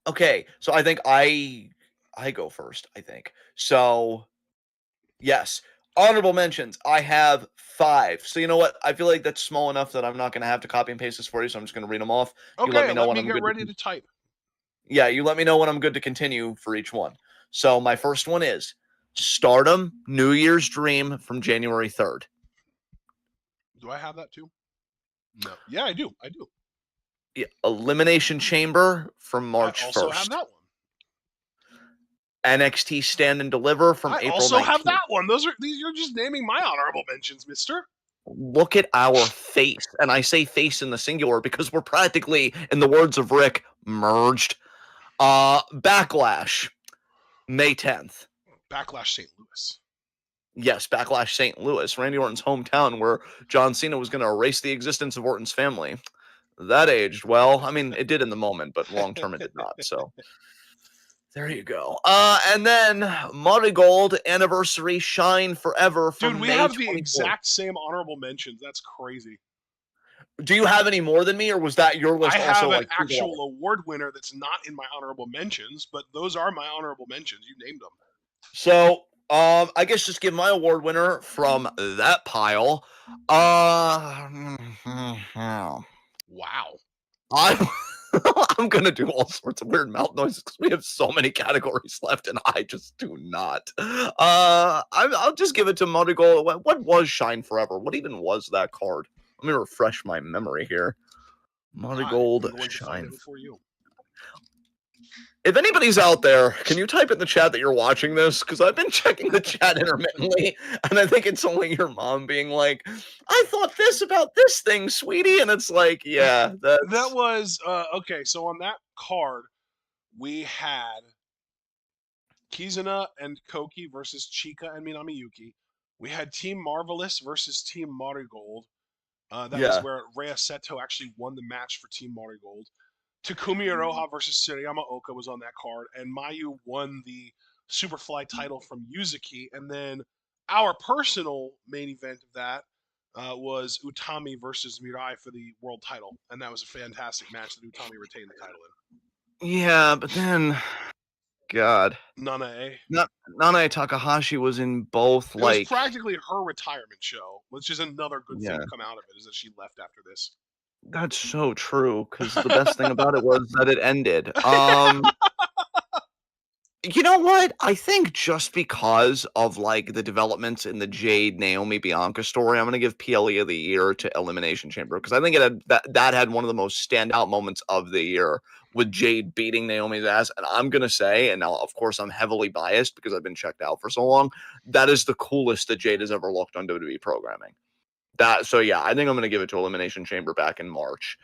Okay, so I think I go first. I think so. Yes. Honorable mentions. I have 5. So you know what? I feel like that's small enough that I'm not going to have to copy and paste this for you. So I'm just going to read them off. You let Okay, me know let when me I'm get good. ready to type. Yeah, you let me know when I'm good to continue for each one. So my first one is Stardom New Year's Dream from January 3rd. Do I have that too? No. Yeah, I do. I do. Yeah, Elimination Chamber from I March also have 1st. that one. NXT Stand and Deliver from I April also have 19th. that one. You're just naming my honorable mentions, mister. Look at our face. And I say face in the singular because we're practically, in the words of Rick, merged. Backlash, May 10th. Backlash St. Louis. Yes, Backlash St. Louis, Randy Orton's hometown, where John Cena was going to erase the existence of Orton's family. That aged well. I mean, it did in the moment, but long term it did not. So there you go. And then Marigold Anniversary Shine Forever Dude, from we May have the 24th. exact same honorable mentions. That's crazy. Do you have any more than me, or was that your I list also have an like actual award winner that's not in my honorable mentions, but those are my honorable mentions. You named them. So, I guess just give my award winner from that pile. Wow. I I'm gonna do all sorts of weird mouth noises because we have so many categories left, and I just do not. I'll just give it to Marigold. What was Shine Forever? What even was that card? Let me refresh my memory here. Marigold I'm going to find Shine. it before you. If anybody's out there, can you type in the chat that you're watching this? Because I've been checking the chat intermittently, and I think it's only your mom being like, "I thought this about this thing, sweetie," and it's like, yeah, That that's was okay. So on that card, we had Kizuna and Koki versus Chika and Minami Yuki. We had Team Marvelous versus Team Marigold. That was yeah. where Rhea Seto actually won the match for Team Marigold. Takumi Iroha versus Suriyama Oka was on that card, and Mayu won the Superfly title from Yuzuki. And then our personal main event of that was Utami versus Mirai for the world title, and that was a fantastic match that Utami retained the title Yeah, but then, God, in. Nanae. not Nanae Takahashi was in both. It was Like, practically her retirement show, which is another good thing yeah, to come out of it, is that she left after this. that's so true. Because the best thing about it was that it ended. You know what? I think just because of like the developments in the Jade Naomi Bianca story, I'm gonna give PLE of the year to Elimination Chamber because I think it had that had one of the most standout moments of the year with Jade beating Naomi's ass. And I'm gonna say, and now of course I'm heavily biased because I've been checked out for so long, that is the coolest that Jade has ever looked on WWE programming. So yeah, I think I'm gonna give it to Elimination Chamber back in March.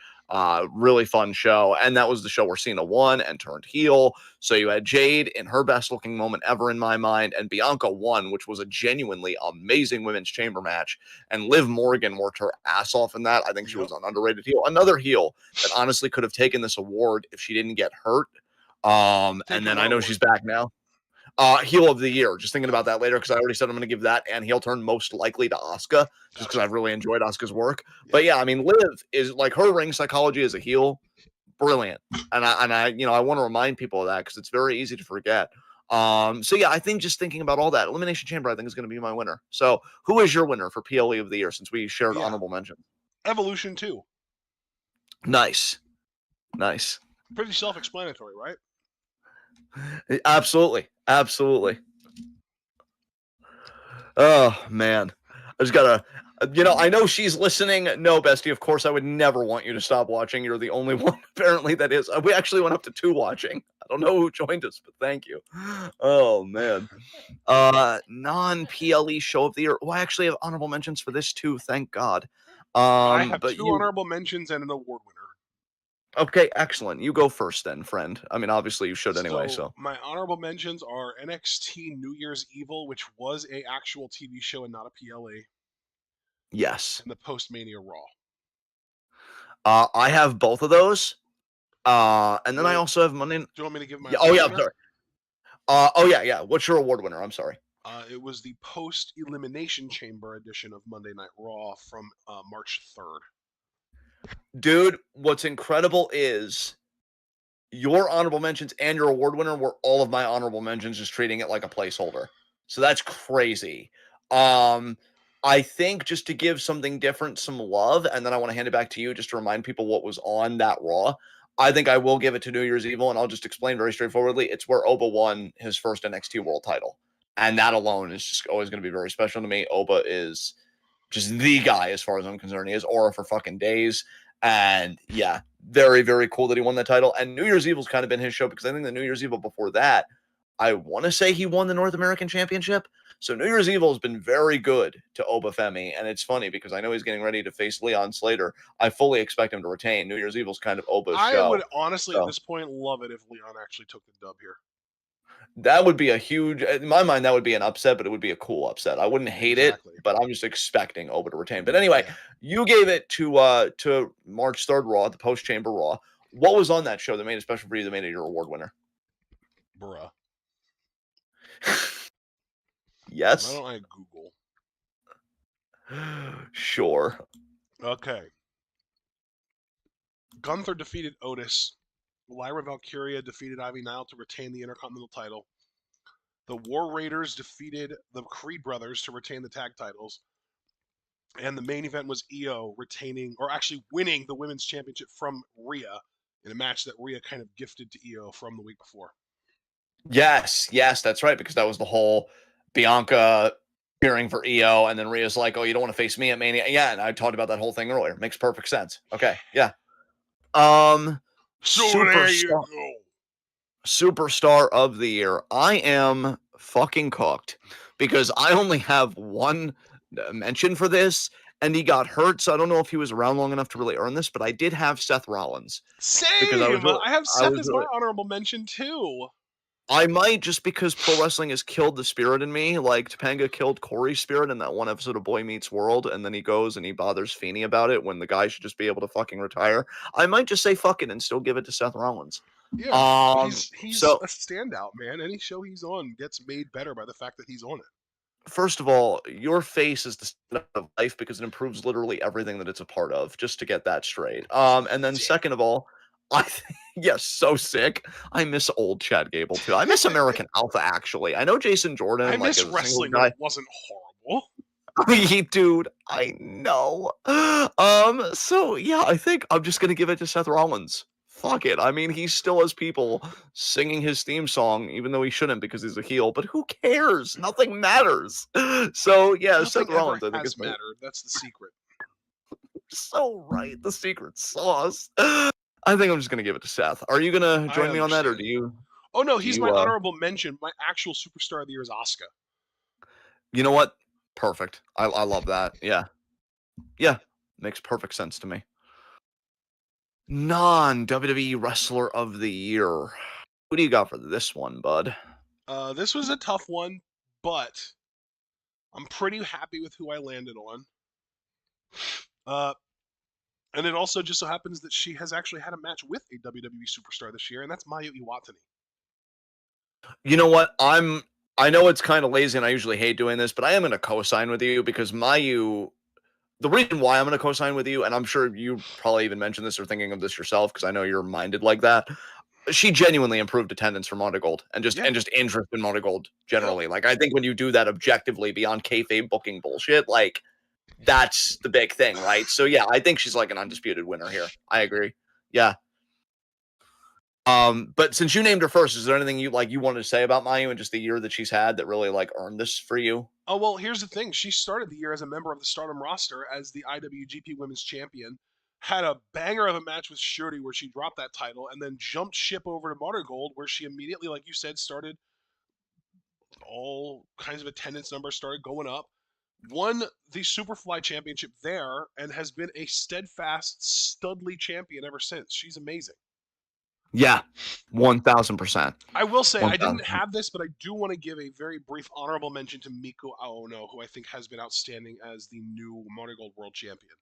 Really fun show, and that was the show where Cena won and turned heel. So you had Jade in her best looking moment ever in my mind, and Bianca won, which was a genuinely amazing women's chamber match. And Liv Morgan worked her ass off in that. I think she Yep. was an underrated heel, another heel that honestly could have taken this award if she didn't get hurt. And Taking then what I know award? she's back now. Heel of the year. Just thinking about that later because I already said I'm going to give that and heel turn most likely to Asuka just because Gotcha. I've really enjoyed Asuka's work. Yeah. But yeah, I mean, Liv is like her ring psychology as a heel, brilliant. And I I want to remind people of that because it's very easy to forget. So yeah, I think just thinking about all that, Elimination Chamber, I think is going to be my winner. So who is your winner for PLE of the year since we shared Yeah. honorable mention? Evolution 2. Nice, nice, Pretty self-explanatory, right? absolutely, absolutely. Oh man, I just gotta. I know she's listening. No, bestie, of course I would never want you to stop watching. You're the only one apparently that is. We actually went up to 2 watching. I don't know who joined us, but thank you. Oh man. Non-PLE show of the year. Well, I actually have honorable mentions for this too. Thank God. I have But 2 you honorable mentions and an award winner. Okay, excellent. You go first then, friend. I mean, obviously you should anyway, So so. my honorable mentions are NXT New Year's Evil, which was a actual TV show and not a PLE, Yes. and the Post Mania Raw. I have both of those. And Do then you I want also have Monday. do you want me to give my Yeah, oh award yeah, I'm winner? sorry. Oh yeah. What's your award winner? I'm sorry. It was the post Elimination Chamber edition of Monday Night Raw from March 3rd. Dude, what's incredible is your honorable mentions and your award winner were all of my honorable mentions, just treating it like a placeholder. So that's crazy. Um, I think just to give something different some love, and then I want to hand it back to you just to remind people what was on that Raw. I think I will give it to New Year's Evil, and I'll just explain very straightforwardly. It's where Oba won his first NXT World Title, and that alone is just always going to be very special to me. Oba is just the guy as far as I'm concerned. He has aura for fucking days. And yeah, very, very cool that he won that title. And New Year's Evil's kind of been his show because I think the New Year's Evil before that, I want to say he won the North American Championship. So New Year's Evil has been very good to Obafemi. And it's funny because I know he's getting ready to face Leon Slater. I fully expect him to retain. New Year's Evil's kind of Oba's I would show. honestly at So this point love it if Leon actually took the dub here. that would be a huge, in my mind, that would be an upset, but it would be a cool upset. I wouldn't hate it, Exactly. but I'm just expecting Oba to retain. But anyway, Yeah. you gave it to March 3rd Raw, the post chamber Raw. What was on that show that made it special for you that made it your award winner? Bruh. Why Yes. don't I Google? Sure. Okay. Gunther defeated Otis. Lyra Valkyria defeated Ivy Nile to retain the Intercontinental title. The War Raiders defeated the Creed brothers to retain the tag titles. And the main event was Io retaining, or actually winning, the women's championship from Rhea in a match that Rhea kind of gifted to Io from the week before. Yes, that's right, because that was the whole Bianca cheering for EO, and then Rhea's like, "Oh, you don't want to face me at Mania." Yeah, and I talked about that whole thing earlier. Makes perfect sense. Okay, yeah. Um, So there you superstar, go. superstar of the year. I am fucking cooked because I only have one mention for this, and he got hurt, so I don't know if he was around long enough to really earn this. But I did have Seth Rollins because Same. I have I Seth was as my really, honorable mention too. I might just because pro wrestling has killed the spirit in me, like Topanga killed Corey's spirit in that one episode of Boy Meets World, and then he goes and he bothers Feeney about it when the guy should just be able to fucking retire. I might just say fuck it and still give it to Seth Rollins. Yeah, he's So a standout, man. Any show he's on gets made better by the fact that he's on it. first of all, your face is the start of life because it improves literally everything that it's a part of, just to get that straight. And then Sick. second of all, yes, so sick. I miss old Chad Gable too. I miss American Alpha actually. I know Jason I Jordan, like miss as a single wrestling when it guy. wasn't horrible. Dude, I know. So yeah, I think I'm just gonna give it to Seth Rollins. Fuck it. I mean, he still has people singing his theme song, even though he shouldn't because he's a heel. But who cares? Nothing matters. So yeah, Seth Nothing ever Rollins, I think is has mattered. That's the secret. so right. The secret sauce. I think I'm just gonna give it to Seth. Are you gonna I join me on that, or understand. do you? Oh no, Do he's my you? honorable mention. My actual superstar of the year is Asuka. You know what? Perfect. I love that. Yeah, yeah. Makes perfect sense to me. Non-WWE wrestler of the year. Who do you got for this one, bud? This was a tough one, but I'm pretty happy with who I landed on. Uh, and it also just so happens that she has actually had a match with a WWE superstar this year, and that's Mayu Iwatani. You know what? I know it's kind of lazy and I usually hate doing this, but I am going to co-sign with you because Mayu, the reason why I'm going to co-sign with you, and I'm sure you probably even mentioned this or thinking of this yourself because I know you're minded like that. She genuinely improved attendance for Monte Gold Yeah. and just interest in Monte Gold Yep. generally. Like I think when you do that objectively beyond kayfabe booking bullshit, like that's the big thing, right? So yeah, I think she's like an undisputed winner here. I agree. Yeah. But since you named her first, is there anything you wanted to say about Mayu and just the year that she's had that really like earned this for you? Oh well, here's the thing. She started the year as a member of the Stardom roster as the IWGP Women's Champion. Had a banger of a match with Shorty where she dropped that title, and then jumped ship over to Martyr Gold, where she immediately, like you said, started all kinds of attendance numbers started going up. won the Superfly Championship there and has been a steadfast Studley champion ever since. She's amazing. Yeah, 1000%. I will say I didn't 1000%. have this, but I do want to give a very brief honorable mention to Miku Aono, who I think has been outstanding as the new Monogold World Champion.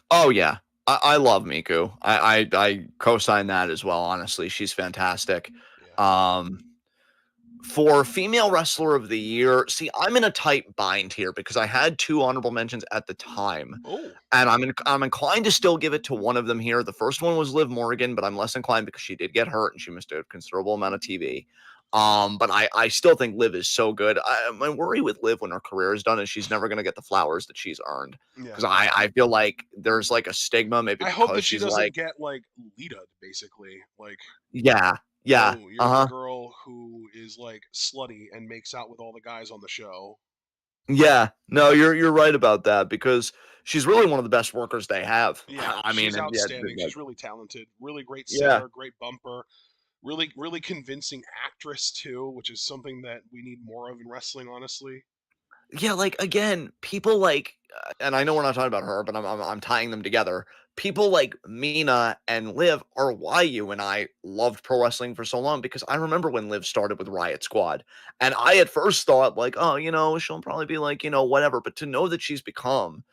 Oh yeah, I love Miku. I co-sign that as well. Honestly, she's fantastic. Yeah. Um, for female wrestler of the year, see, I'm in a tight bind here because I had two honorable mentions at the time, Oh. and I'm inclined to still give it to one of them here. The first one was Liv Morgan, but I'm less inclined because she did get hurt and she missed a considerable amount of TV. But I still think Liv is so good. My worry with Liv when her career is done is she's never going to get the flowers that she's earned. Yeah. Because I feel like there's like a stigma, maybe I hope because that she she's doesn't like, get like Lita, basically. Like, yeah, yeah, you're the uh-huh. girl who is like slutty and makes out with all the guys on the show. Yeah, no, you're right about that because she's really one of the best workers they have. Yeah, I mean, she's and yeah, outstanding. She's really talented, really great yeah, setter, great bumper, really convincing actress too, which is something that we need more of in wrestling, honestly. yeah. Like again, people like, and I know we're not talking about her, but I'm tying them together. People like Mina and Liv are why you and I loved pro wrestling for so long because I remember when Liv started with Riot Squad, and I at first thought like, oh, she'll probably be like, whatever. But to know that she's become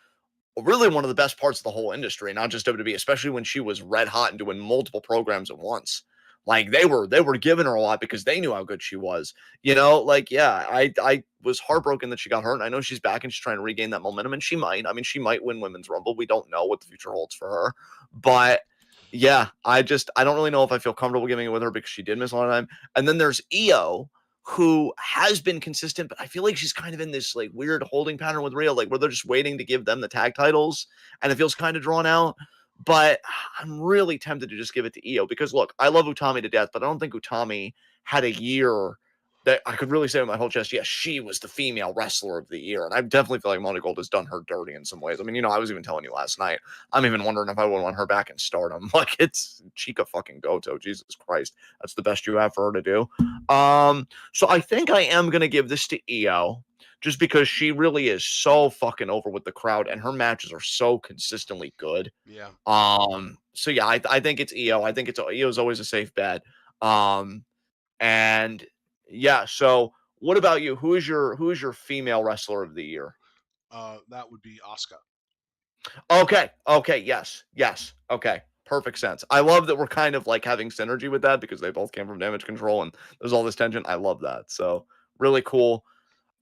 really one of the best parts of the whole industry, not just WWE, especially when she was red hot and doing multiple programs at once. Like they were giving her a lot because they knew how good she was. Like yeah, I was heartbroken that she got hurt. And I know she's back and she's trying to regain that momentum, and she might. I mean, she might win Women's Rumble. We don't know what the future holds for her, but yeah, I don't really know if I feel comfortable giving it with her because she did miss a lot of time. And then there's Io, who has been consistent, but I feel like she's kind of in this like weird holding pattern with Rio, like where they're just waiting to give them the tag titles, and it feels kind of drawn out. But I'm really tempted to just give it to Io because look, I love Utami to death, but I don't think Utami had a year that I could really say with my whole chest, yes, she was the female wrestler of the year. And I definitely feel like Mona Gold has done her dirty in some ways. I mean, I was even telling you last night, I'm even wondering if I would want her back in Stardom. Like it's Chica fucking Goto. Jesus Christ. That's the best you have for her to do. So I think I am gonna give this to Io just because she really is so fucking over with the crowd and her matches are so consistently good. Yeah. So yeah, I think it's Io. I think Io's always a safe bet. And yeah, so what about you? Who is your female wrestler of the year? That would be Asuka. Okay. Okay. Yes. Yes. Okay. Perfect sense. I love that we're kind of like having synergy with that because they both came from Damage Control and there's all this tension. I love that. So really cool.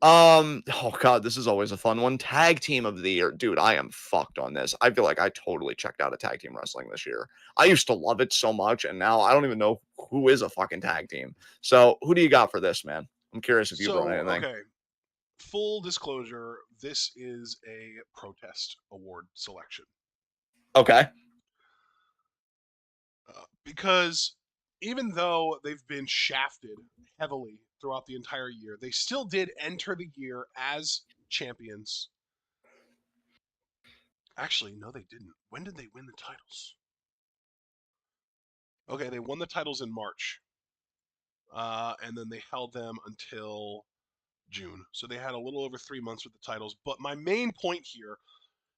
Oh god, this is always a fun one. Tag team of the year. Dude, I am fucked on this. I feel like I totally checked out of tag team wrestling this year. I used to love it so much and now I don't even know who is a fucking tag team. So, who do you got for this, man? I'm curious if you brought So, anything. okay, full disclosure, this is a protest award selection. Okay. Because even though they've been shafted heavily throughout the entire year, they still did enter the year as champions. Actually, no, they didn't. When did they win the titles? Okay, they won the titles in March, and then they held them until June. So they had a little over 3 months with the titles. But my main point here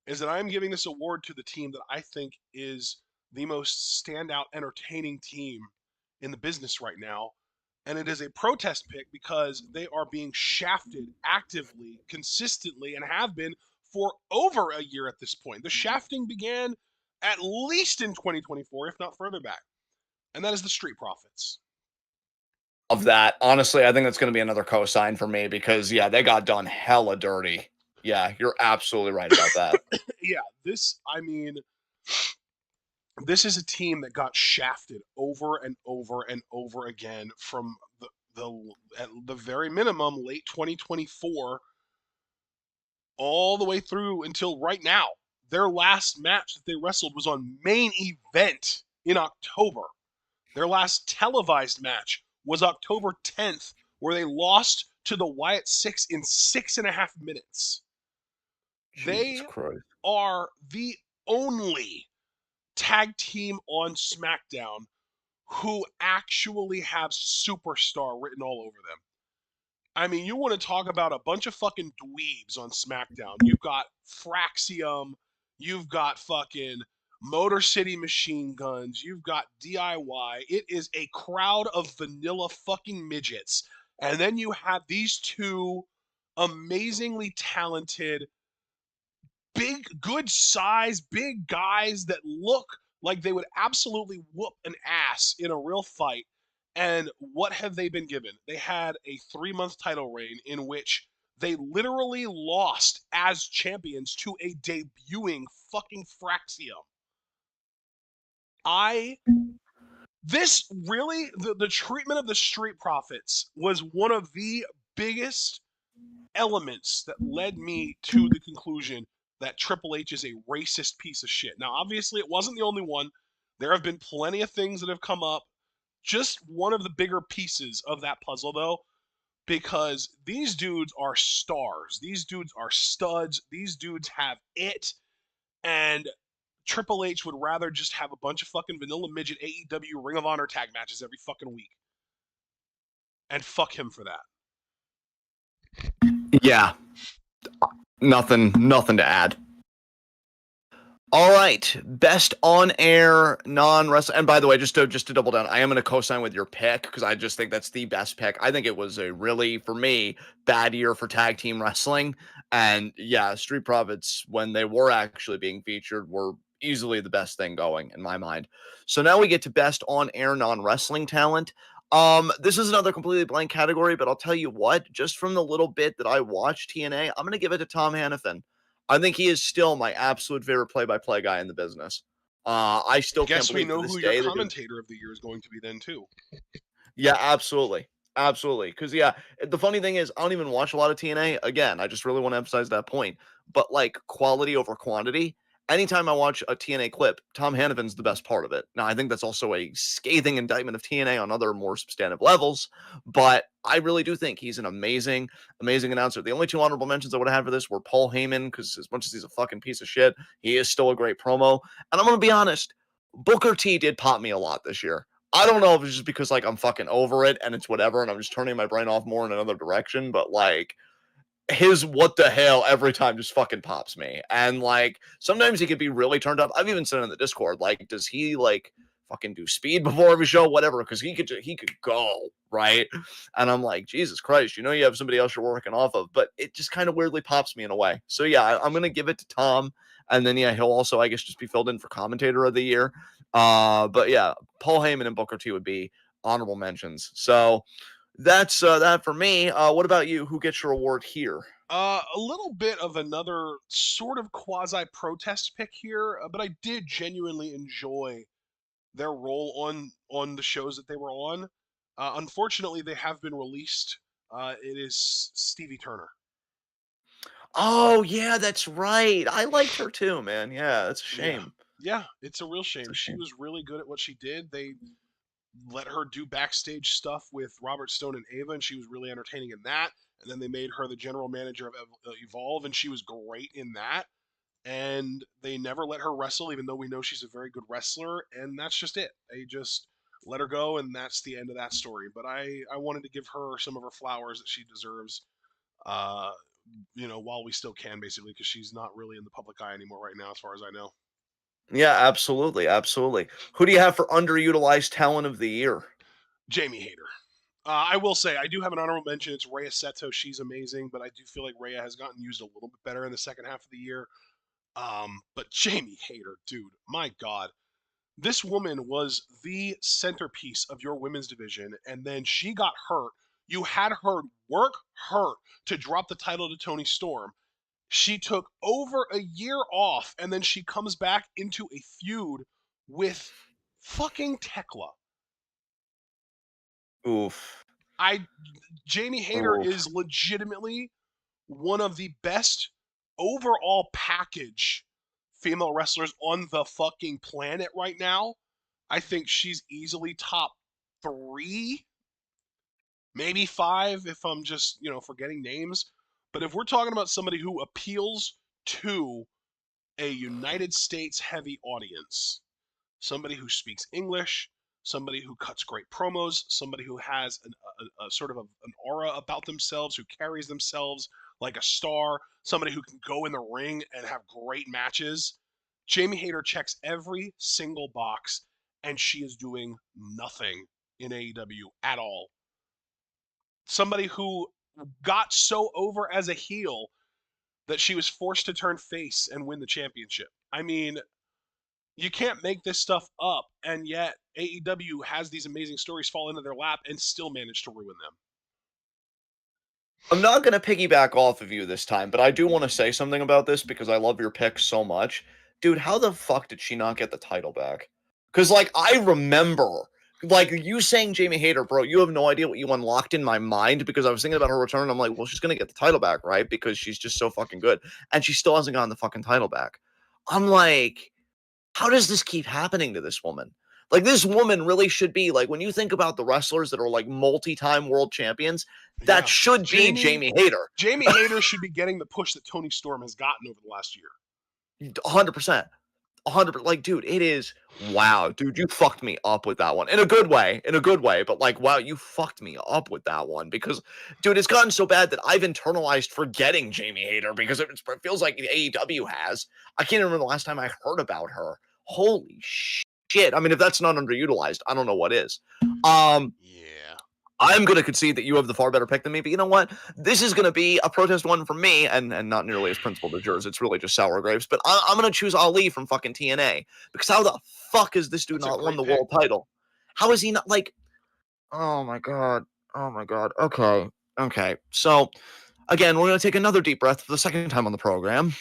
is that I'm giving this award to the team that I think is the most standout, entertaining team in the business right now. And it is a protest pick because they are being shafted actively, consistently, and have been for over a year at this point. The shafting began at least in 2024, if not further back. And that is the Street Profits. Of that. Honestly, I think that's going to be another cosign for me because yeah, they got done hella dirty. Yeah, you're absolutely right about that. Yeah, I mean, this is a team that got shafted over and over and over again from at the very minimum late 2024 all the way through until right now. Their last match that they wrestled was on main event in October. Their last televised match was October 10th, where they lost to the Wyatt Six in 6.5 minutes. Jesus They Christ. are the only tag team on SmackDown who actually have superstar written all over them. I mean, you want to talk about a bunch of fucking dweebs on SmackDown. You've got Fraxium, you've got fucking Motor City Machine Guns, you've got DIY. It is a crowd of vanilla fucking midgets. And then you have these two amazingly talented, big, good size, big guys that look like they would absolutely whoop an ass in a real fight. And what have they been given? They had a 3-month title reign in which they literally lost as champions to a debuting fucking Fraxium. I this really the treatment of the Street Profits was one of the biggest elements that led me to the conclusion that Triple H is a racist piece of shit. Now, obviously, it wasn't the only one. There have been plenty of things that have come up. Just one of the bigger pieces of that puzzle, though, because these dudes are stars. These dudes are studs. These dudes have it. And Triple H would rather just have a bunch of fucking vanilla midget AEW Ring of Honor tag matches every fucking week. And fuck him for that. Yeah, nothing to add. All right, best on-air non-wrestling. And by the way, just to double down, I am going to co-sign with your pick because I just think that's the best pick. I think it was a really, for me, bad year for tag team wrestling. And yeah, Street Profits, when they were actually being featured, were easily the best thing going in my mind. So now we get to best on-air non-wrestling talent. This is another completely blank category, but I'll tell you what, just from the little bit that I watched TNA, I'm going to give it to Tom Hannafin. I think he is still my absolute favorite play-by-play guy in the business. I still can't Guess we believe to know this who your day that commentator of the year is going to be then, too. yeah, absolutely. Absolutely. Because, yeah, the funny thing is, I don't even watch a lot of TNA. Again, I just really want to emphasize that point. But, like, quality over quantity. Anytime I watch a TNA clip, Tom Hannafin's the best part of it. Now, I think that's also a scathing indictment of TNA on other more substantive levels. But I really do think he's an amazing, amazing announcer. The only two honorable mentions I would have had for this were Paul Heyman, because as much as he's a fucking piece of shit, he is still a great promo. And I'm going to be honest, Booker T did pop me a lot this year. I don't know if it's just because like I'm fucking over it and it's whatever and I'm just turning my brain off more in another direction, but like his what the hell every time just fucking pops me. And like sometimes he could be really turned up. I've even said in the Discord, like, does he like fucking do speed before every show, whatever? Because he could go, right? And I'm like, Jesus Christ, you know you have somebody else you're working off of, but it just kind of weirdly pops me in a way. So yeah, I'm gonna give it to Tom. And then yeah, he'll also, I guess, just be filled in for commentator of the year. But yeah, Paul Heyman and Booker T would be honorable mentions. So that's that for me. What about you? Who gets your award here? A little bit of another sort of quasi protest pick here, but I did genuinely enjoy their role on the shows that they were on. Unfortunately, they have been released. It is Stevie Turner. Oh yeah, that's right. I liked her too, man. Yeah, that's a Yeah, shame. yeah, it's a real It's shame. a She shame. was really good at what she did. They let her do backstage stuff with Robert Stone and Ava, and she was really entertaining in that. And then they made her the general manager of Evolve, and she was great in that. And they never let her wrestle, even though we know she's a very good wrestler. And that's just it. They just let her go, and that's the end of that story. But I wanted to give her some of her flowers that she deserves. Uh, while we still can, basically, because she's not really in the public eye anymore right now, as far as I know. Yeah, absolutely, absolutely. Who do you have for underutilized talent of the year? Jamie Hayter. I will say I do have an honorable mention. It's Rhea Seto. She's amazing, but I do feel like Rhea has gotten used a little bit better in the second half of the year. But Jamie Hayter, dude, my God, this woman was the centerpiece of your women's division, and then she got hurt. You had her work hurt to drop the title to Tony Storm. She took over a year off, and then she comes back into a feud with fucking Tekla. Oof. I Jamie Hayter Oof. is legitimately one of the best overall package female wrestlers on the fucking planet right now. I think she's easily top 3, maybe 5 if I'm just, forgetting names. But if we're talking about somebody who appeals to a United States heavy audience, somebody who speaks English, somebody who cuts great promos, somebody who has a sort of an aura about themselves, who carries themselves like a star, somebody who can go in the ring and have great matches. Jamie Hayter checks every single box, and she is doing nothing in AEW at all. Somebody who got so over as a heel that she was forced to turn face and win the championship. I mean, you can't make this stuff up, and yet AEW has these amazing stories fall into their lap and still manage to ruin them. I'm not going to piggyback off of you this time, but I do want to say something about this because I love your pick so much. Dude, how the fuck did she not get the title back? Because, like, I remember, like, you saying Jamie Hayter, bro, you have no idea what you unlocked in my mind because I was thinking about her return. And I'm like, well, she's going to get the title back, right? Because she's just so fucking good. And she still hasn't gotten the fucking title back. I'm like, how does this keep happening to this woman? Like, this woman really should be, like, when you think about the wrestlers that are, like, multi-time world champions, that Yeah. should be Jamie Hayter. Jamie Hayter should be getting the push that Toni Storm has gotten over the last year. 100%. 100%. Like, dude, it is, wow, dude, you fucked me up with that one. In a good way, but, like, wow, you fucked me up with that one because, dude, it's gotten so bad that I've internalized forgetting Jamie Hayter because it feels like AEW has. I can't remember the last time I heard about her. Holy shit. I mean, if that's not underutilized, I don't know what is. Yeah. I'm going to concede that you have the far better pick than me, but you know what? This is going to be a protest one from me, and not nearly as principled as yours. It's really just sour grapes, but I'm going to choose Ali from fucking TNA, because how the fuck is this dude not won the world title? How is he not, like, oh my god, okay, so, again, we're going to take another deep breath for the second time on the program.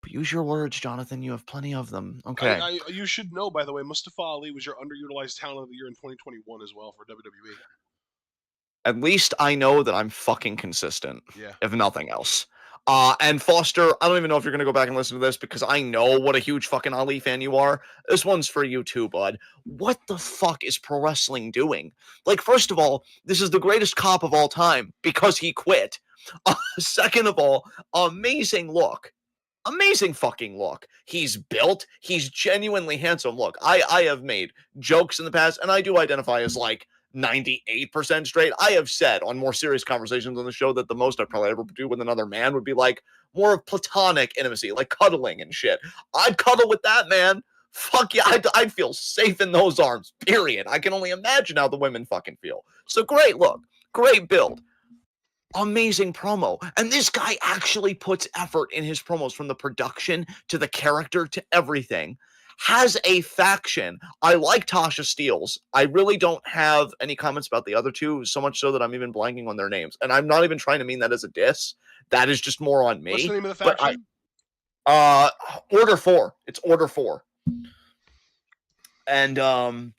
Use your words, Jonathan. You have plenty of them. Okay. You should know, by the way, Mustafa Ali was your underutilized talent of the year in 2021 as well for WWE. At least I know that I'm fucking consistent. Yeah. If nothing else. And Foster, I don't even know if you're going to go back and listen to this because I know what a huge fucking Ali fan you are. This one's for you too, bud. What the fuck is pro wrestling doing? Like, first of all, this is the greatest cop of all time because he quit. Second of all, amazing look. Amazing fucking look. He's built. He's genuinely handsome. Look, I have made jokes in the past, and I do identify as like 98% straight. I have said on more serious conversations on the show that the most I'd probably ever do with another man would be like more of platonic intimacy, like cuddling and shit. I'd cuddle with that man. Fuck yeah, I'd feel safe in those arms, period. I can only imagine how the women fucking feel. So great look, great build. Amazing promo. And this guy actually puts effort in his promos, from the production to the character to everything. Has a faction. I like Tasha Steelz. I really don't have any comments about the other two, so much so that I'm even blanking on their names. And I'm not even trying to mean that as a diss. That is just more on me. What's the name of the faction? Order 4. It's Order 4. And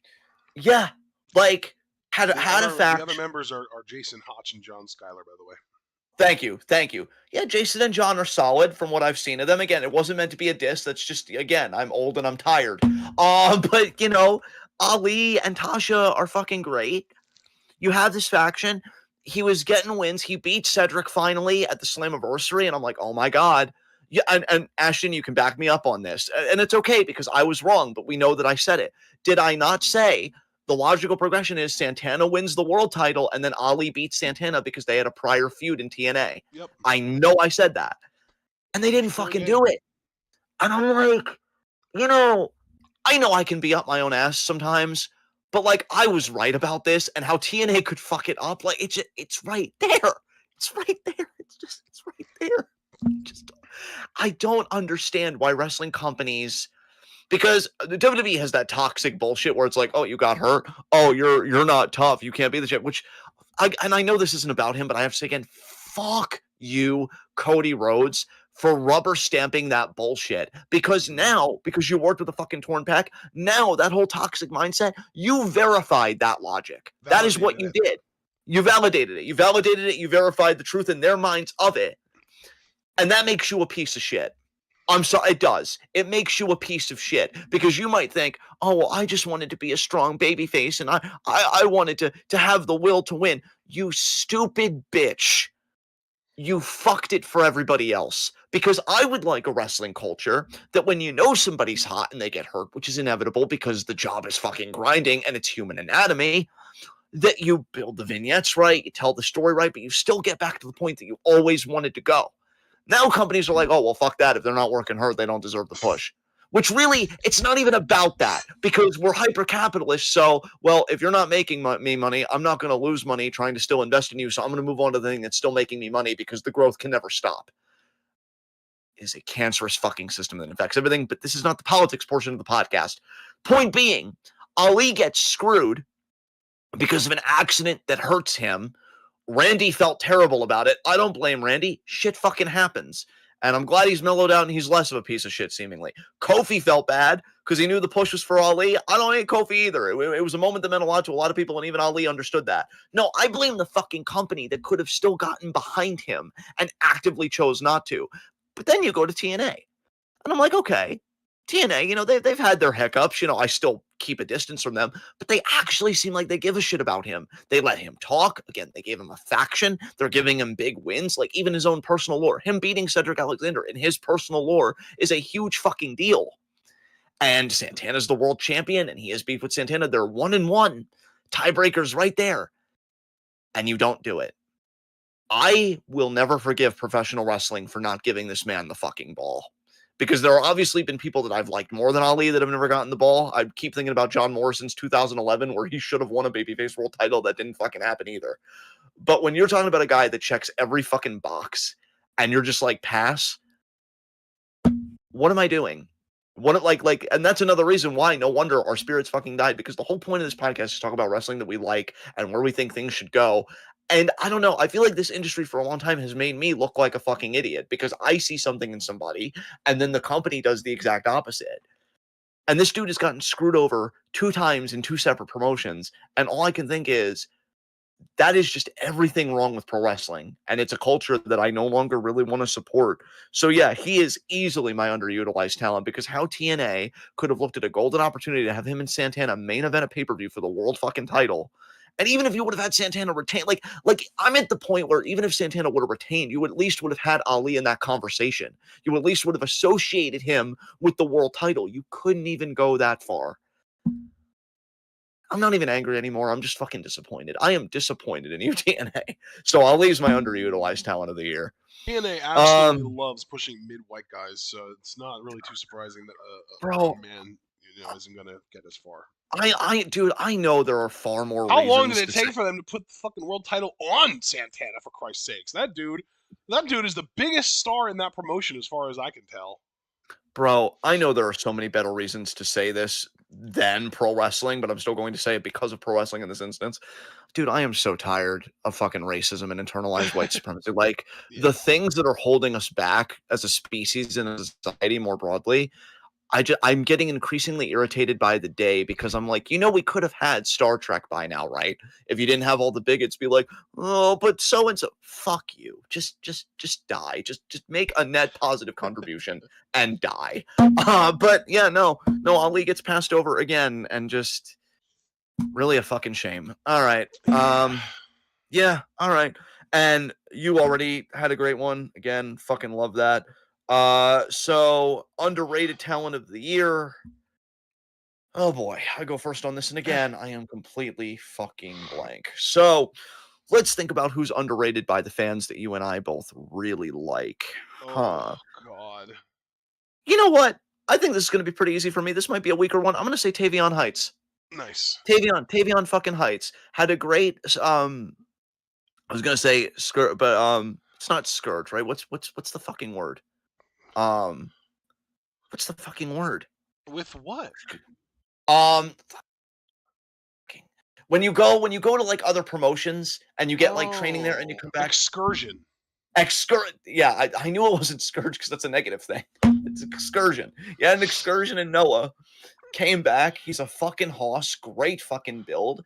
yeah, like had a faction. The other members are Jason Hotch and John Schuyler, by the way. Thank you. Yeah, Jason and John are solid from what I've seen of them. Again, it wasn't meant to be a diss. That's just, again, I'm old and I'm tired. But, you know, Ali and Tasha are fucking great. You have this faction. He was getting wins. He beat Cedric finally at the Slammiversary, and I'm like, oh my god. Yeah, and Ashton, you can back me up on this. And it's okay because I was wrong, but we know that I said it. Did I not say the logical progression is Santana wins the world title and then Ali beats Santana because they had a prior feud in TNA? Yep. I know I said that. And they didn't fucking do it. And I'm like, you know, I know I can be up my own ass sometimes, but like I was right about this, and how TNA could fuck it up. Like it's right there. It's right there. It's right there. I don't understand why wrestling companies, because the WWE has that toxic bullshit where it's like, oh, you got hurt. Oh, you're not tough. You can't be the champ. Which, I know this isn't about him, but I have to say again, fuck you, Cody Rhodes, for rubber stamping that bullshit. Because now, because you worked with a fucking torn pec, now that whole toxic mindset, you verified that logic. That is what you did. You validated it. You verified the truth in their minds of it. And that makes you a piece of shit. I'm sorry, it does. It makes you a piece of shit because you might think, oh, well, I just wanted to be a strong baby face and I wanted to have the will to win. You stupid bitch. you fucked it for everybody else. Because I would like a wrestling culture that when you know somebody's hot and they get hurt, which is inevitable because the job is fucking grinding and it's human anatomy, that you build the vignettes right, you tell the story right, but you still get back to the point that you always wanted to go. Now companies are like, oh, well, fuck that. If they're not working hard, they don't deserve the push. Which really, it's not even about that because we're hyper capitalists. So, well, if you're not making me money, I'm not going to lose money trying to still invest in you. So I'm going to move on to the thing that's still making me money because the growth can never stop. It is a cancerous fucking system that infects everything. But this is not the politics portion of the podcast. Point being, Ali gets screwed because of an accident that hurts him. Randy felt terrible about it. I don't blame Randy. Shit fucking happens. And I'm glad he's mellowed out and he's less of a piece of shit, seemingly. Kofi felt bad because he knew the push was for Ali. I don't hate Kofi either. It was a moment that meant a lot to a lot of people, and even Ali understood that. No, I blame the fucking company that could have still gotten behind him and actively chose not to. But then you go to TNA. And I'm like, okay, TNA, they've had their hiccups. I still keep a distance from them, but they actually seem like they give a shit about him. They let him talk. Again, they gave him a faction. They're giving him big wins, like even his own personal lore. Him beating Cedric Alexander in his personal lore is a huge fucking deal. And Santana's the world champion, and he has beef with Santana. They're 1-1. Tiebreakers right there. And you don't do it. I will never forgive professional wrestling for not giving this man the fucking ball. Because there are obviously been people that I've liked more than Ali that have never gotten the ball. I keep thinking about John Morrison's 2011, where he should have won a babyface world title. That didn't fucking happen either. But when you're talking about a guy that checks every fucking box, and you're just like, pass, what am I doing? And that's another reason why no wonder our spirits fucking died, because the whole point of this podcast is to talk about wrestling that we like and where we think things should go. And I don't know, I feel like this industry for a long time has made me look like a fucking idiot because I see something in somebody and then the company does the exact opposite. And this dude has gotten screwed over 2 times in 2 separate promotions. And all I can think is, that is just everything wrong with pro wrestling. And it's a culture that I no longer really want to support. So yeah, he is easily my underutilized talent, because how TNA could have looked at a golden opportunity to have him and Santana main event a pay-per-view for the world fucking title. And even if you would have had Santana retain, like I'm at the point where even if Santana would have retained, you at least would have had Ali in that conversation. You at least would have associated him with the world title. You couldn't even go that far. I'm not even angry anymore. I'm just fucking disappointed. I am disappointed in you, TNA. So Ali's my underutilized talent of the year. TNA absolutely loves pushing mid-white guys, so it's not really too surprising that bro, a man, isn't gonna get as far. Dude, I know there are far more How reasons. long did it take for them to put the fucking world title on Santana, for Christ's sakes? That dude is the biggest star in that promotion as far as I can tell. Bro, I know there are so many better reasons to say this than pro wrestling, but I'm still going to say it because of pro wrestling in this instance. Dude, I am so tired of fucking racism and internalized white supremacy. Like, the things that are holding us back as a species and as a society more broadly, I'm getting increasingly irritated by the day, because I'm like, we could have had Star Trek by now, right? If you didn't have all the bigots be like, oh, but so and so, fuck you. Just die. Just make a net positive contribution and die. But yeah, no, Ali gets passed over again, and just really a fucking shame. All right. Yeah, all right. And you already had a great one. Again, fucking love that. So underrated talent of the year. Oh boy, I go first on this, and again, I am completely fucking blank. So let's think about who's underrated by the fans that you and I both really like. Oh God. You know what? I think this is going to be pretty easy for me. This might be a weaker one. I'm going to say Tavion Heights. Nice. Tavion fucking Heights had a great I was going to say skirt, but it's not scourge, right? What's the fucking word? What's the fucking word? With what? Um, when you go to like other promotions and you get like training there and you come back. Excursion. Yeah, I knew it wasn't scourge because that's a negative thing. It's excursion. Yeah, an excursion in Noah. Came back. He's a fucking hoss. Great fucking build.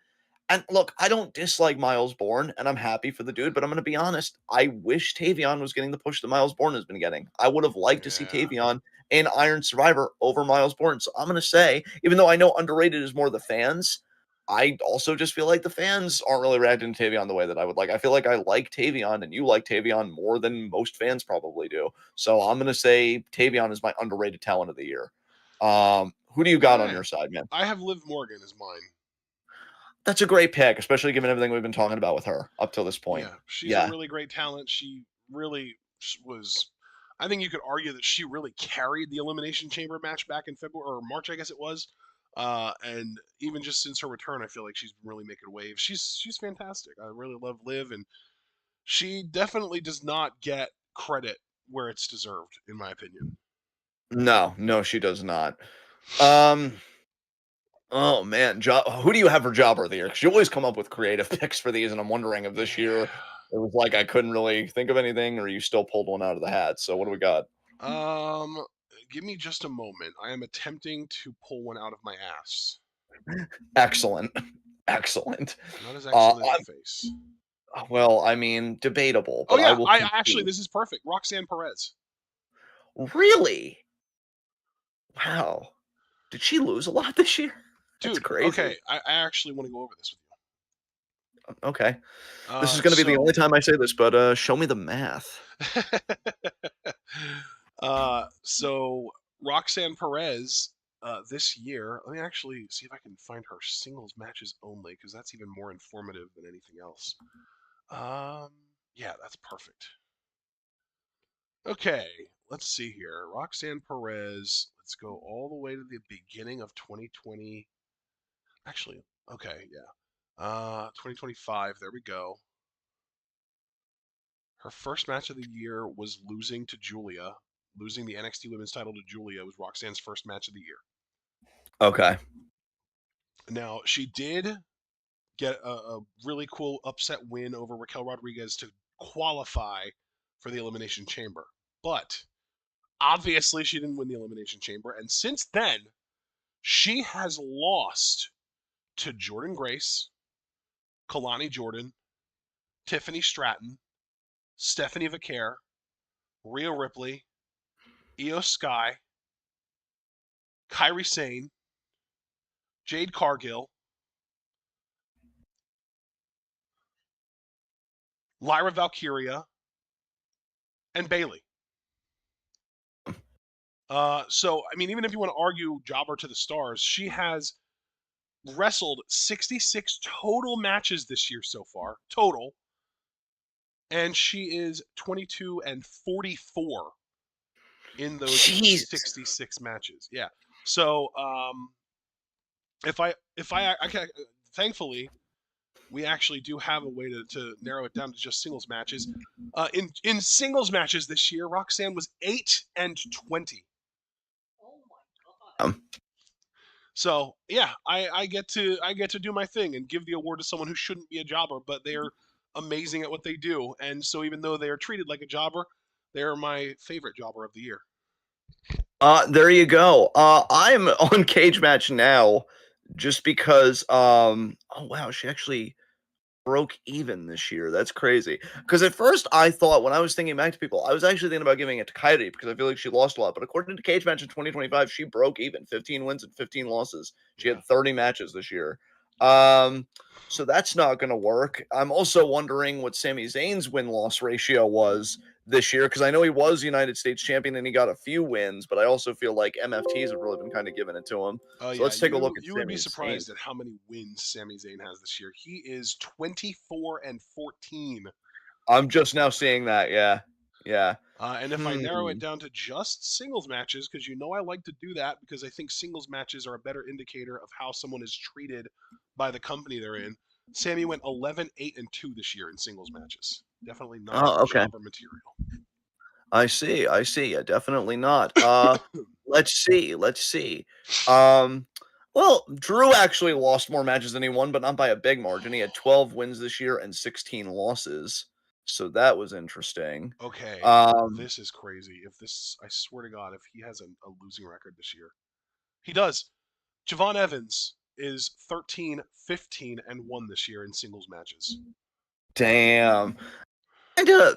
And look, I don't dislike Miles Bourne, and I'm happy for the dude, but I'm going to be honest. I wish Tavion was getting the push that Miles Bourne has been getting. I would have liked to see Tavion in Iron Survivor over Miles Bourne. So I'm going to say, even though I know underrated is more the fans, I also just feel like the fans aren't really reacting to Tavion the way that I would like. I feel like I like Tavion, and you like Tavion more than most fans probably do. So I'm gonna say Tavion is my underrated talent of the year. Who do you got on Okay. your side, man? I have Liv Morgan as mine. That's a great pick, especially given everything we've been talking about with her up till this point. Yeah, she's a Yeah. really great talent. She really was. I think you could argue that she really carried the Elimination Chamber match back in February or March, I guess it was. And even just since her return, I feel like she's been really making waves. She's fantastic. I really love Liv, and she definitely does not get credit where it's deserved, in my opinion. No, no, she does not. Um, oh man, who do you have for Jobber of the year? Because you always come up with creative picks for these, and I'm wondering if this year it was like I couldn't really think of anything, or you still pulled one out of the hat. So what do we got? Yeah. Give me just a moment. I am attempting to pull one out of my ass. Excellent, excellent. Not as Uh, excellent in the face. well, I mean, debatable, Oh but I yeah, will I actually concede. this is perfect. Roxanne Perez. Really? Wow. Did she lose a lot this year? That's Dude, crazy. okay, I actually want to go over this Okay. with This you. is gonna be the only time I say this, but, show me the math. So Roxanne Perez, this year, let me actually see if I can find her singles matches only, because that's even more informative than anything else. Um, yeah, that's perfect. Okay, let's see here. Roxanne Perez, let's go all the way to the beginning of 2020. Actually, okay, yeah. 2025, there we go. Her first match of the year was losing to Julia. Losing the NXT Women's title to Julia was Roxanne's first match of the year. Okay. Now, she did get a really cool upset win over Raquel Rodriguez to qualify for the Elimination Chamber. But obviously, she didn't win the Elimination Chamber. And since then, she has lost to Jordan Grace, Kalani Jordan, Tiffany Stratton, Stephanie Vaquer, Rhea Ripley, Io Sky, Kyrie Sane, Jade Cargill, Lyra Valkyria, and Bailey. So, I mean, even if you want to argue jobber to the stars, she has wrestled 66 total matches this year so far, total, and she is 22 and 44 in those Jeez. 66 matches. Yeah. So, if I can, thankfully, we actually do have a way to narrow it down to just singles matches. In singles matches this year, Roxanne was 8 and 20. Um, So yeah, I get to do my thing and give the award to someone who shouldn't be a jobber, but they're amazing at what they do. And so even though they are treated like a jobber, they're my favorite jobber of the year. there you go. I'm on Cage Match now just because, oh wow, she actually broke even this year. That's crazy. Because at first I thought when I was thinking back to people, I was actually thinking about giving it to Kyrie because I feel like she lost a lot. But according to Cage Match in 2025, she broke even 15 wins and 15 losses. She Yeah. had 30 matches this year. Um, so that's not going to work. I'm also wondering what Sami Zayn's win loss ratio was this year because I know he was United States champion and he got a few wins, but I also feel like MFTs have really been kind of giving it to him. Oh So yeah, let's take a look at you would be Sami Zayn. surprised at how many wins Sami Zayn has this year. He is 24 and 14. I'm just now seeing that. Yeah. Yeah. And if I narrow it Hmm. down to just singles matches, because you know I like to do that because I think singles matches are a better indicator of how someone is treated by the company they're in. Sammy went 11, 8, and 2 this year in singles matches. Definitely not Oh, okay. jobber material. I see. I see. Yeah, definitely not. Let's see. Let's see. Um, well, Drew actually lost more matches than he won, but not by a big margin. He had 12 wins this year and 16 losses. So that was interesting. Okay, Um, this is crazy. If this, I swear to God, if he has a losing record this year, he does. Javon Evans is 13, 15, and 1 this year in singles matches. damn. Kinda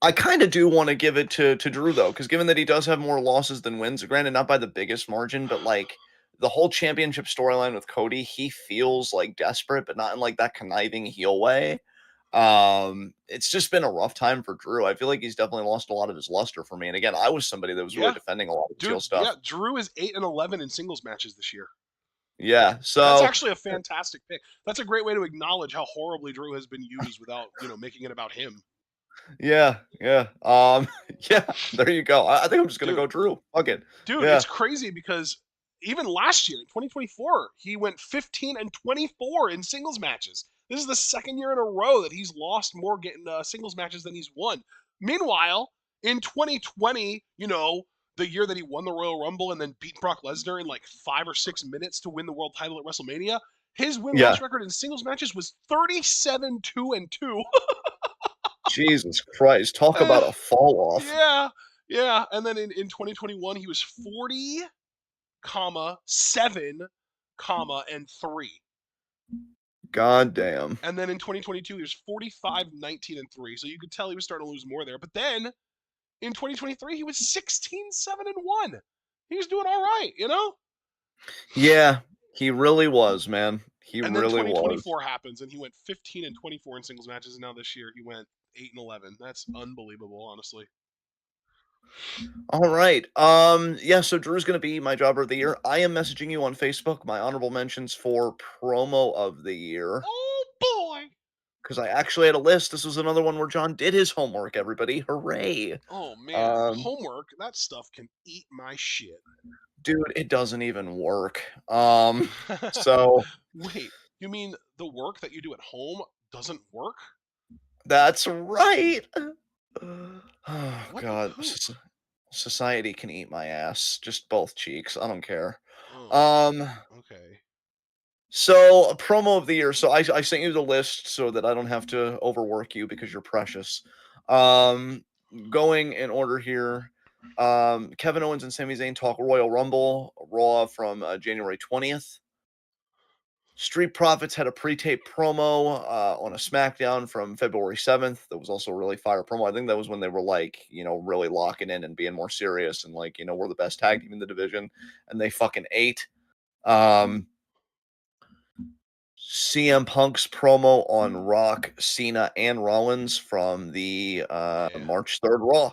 I kinda do wanna give it to Drew though, because given that he does have more losses than wins, granted not by the biggest margin, but like the whole championship storyline with Cody, he feels like desperate, but not in like that conniving heel way. It's just been a rough time for Drew. I feel like he's definitely lost a lot of his luster for me. And again, I was somebody that was really Yeah, defending a lot of his heel dude. Yeah, stuff. Drew is 8-11 in singles matches this year. Yeah, That's so actually a fantastic pick. That's a great way to acknowledge how horribly Drew has been used without, making it about him. yeah, yeah, yeah. There you go. I think I'm just gonna Dude, go Drew. Fuck it. dude, Yeah, it's crazy because even last year in 2024, he went 15-24 in singles matches. This is the second year in a row that he's lost more getting singles matches than he's won. Meanwhile, in 2020, the year that he won the Royal Rumble and then beat Brock Lesnar in like 5 or 6 minutes to win the world title at WrestleMania, his win-loss yeah. record in singles matches was 37-2-2. Jesus Christ, talk about a fall off. Yeah, yeah. And then in 2021, he was 40, 7, and 3. God damn. And then in 2022, he was 45, 19, and 3. So you could tell he was starting to lose more there. But then in 2023, he was 16, 7, and 1. He was doing all right. Yeah, he really was, man. He And then really was. 2024 happens, and he went 15-24 in singles matches. And now this year, he went 8-11. That's unbelievable, honestly. All right. Yeah, so Drew's gonna be my jobber of the year. I am messaging you on Facebook, my honorable mentions for promo of the year. Oh, boy. Because I actually had a list. This was another one where John did his homework, everybody. Hooray. Oh, man. Um, Homework, that stuff can eat my shit. dude, it doesn't even work. So Wait, you mean the work that you do at home doesn't work? that's right. Oh What the God. poop? Society can eat my ass. Just both cheeks. I don't care. Oh, Um, okay. so a promo of the year. So I sent you the list so that I don't have to overwork you because you're precious. Um, going in order here. Kevin Owens and Sami Zayn talk Royal Rumble Raw from January 20th. Street Profits had a pre-tape promo on a SmackDown from February 7th. That was also a really fire promo. I think that was when they were like, really locking in and being more serious and like, we're the best tag team in the division, and they fucking ate. CM Punk's promo on Rock, Cena, and Rollins from the Man. March 3rd Raw.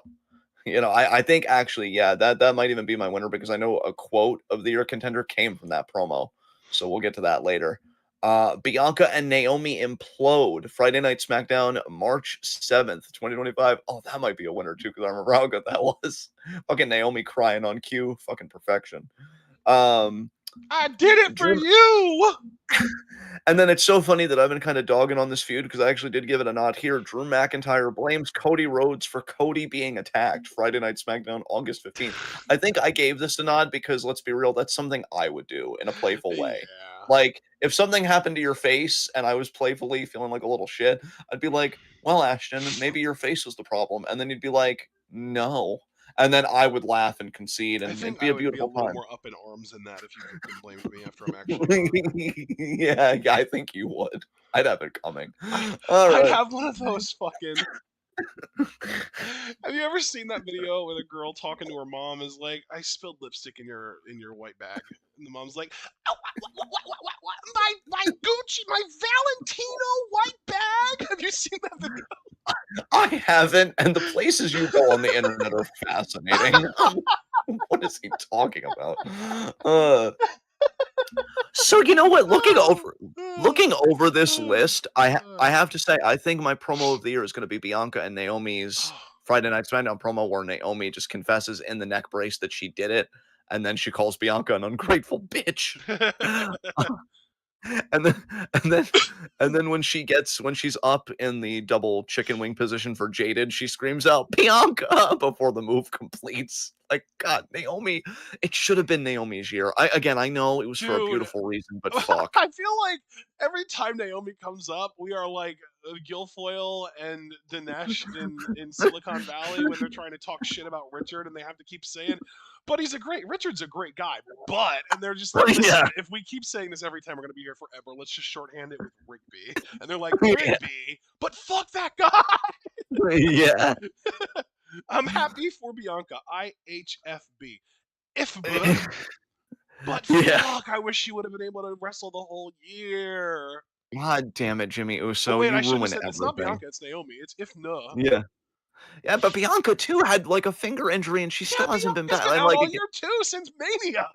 I think actually, yeah, that might even be my winner because I know a quote of the year contender came from that promo. So we'll get to that later. Bianca and Naomi implode. Friday Night SmackDown, March 7th, 2025. Oh, that might be a winner too, because I remember how good that was. Fucking Naomi crying on cue. Fucking perfection. I did it for Drew you! And then it's so funny that I've been kind of dogging on this feud because I actually did give it a nod here. Drew McIntyre blames Cody Rhodes for Cody being attacked. Friday Night SmackDown, August 15th. I think I gave this a nod because let's be real, that's something I would do in a playful way. Yeah. Like, if something happened to your face and I was playfully feeling like a little shit, I'd be like, well, Ashton, maybe your face was the problem. And then you'd be like, no. And then I would laugh and concede I and think it'd be I a would be a beautiful little time. more up in arms than that if you victim blamed me after I'm actually fine. Yeah, I think you would. I'd have it coming. I, All I'd right. have one of those fucking. Have you ever seen that video where the girl talking to her mom is like, "I spilled lipstick in your white bag," and the mom's like, "Oh, what? My Gucci, my Valentino white bag." Have you seen that video? I haven't, and the places you go on the internet are fascinating. What is he talking about? Uh, so you know what? Looking over this list, I have to say I think my promo of the year is going to be Bianca and Naomi's Friday Night SmackDown promo where Naomi just confesses in the neck brace that she did it, and then she calls Bianca an ungrateful bitch. And then and then and then when she's up in the double chicken wing position for Jaded, she screams out Bianca before the move completes. Like, God, Naomi, it should have been Naomi's year. I know it was for a Dude, beautiful reason, but fuck. I feel like every time Naomi comes up, we are like Guilfoyle and Dinesh in Silicon Valley when they're trying to talk shit about Richard and they have to keep saying, "But Richard's a great guy." And they're just like, "Listen, Yeah. if we keep saying this every time, we're gonna be here forever. Let's just shorthand it with Rigby." And they're like, Yeah. "Rigby, but fuck that guy." Yeah. I'm happy for Bianca. IHFB. If But Yeah. fuck, I wish she would have been able to wrestle the whole year. God damn it, Jimmy Oh Uso, wait, you I shouldn't have ruin said it's not everything. Bianca, it's Naomi. It's if nah. Yeah. Yeah, but Bianca too had like a finger injury and she Yeah, still hasn't been Bianca's back. been And out like all year too since Mania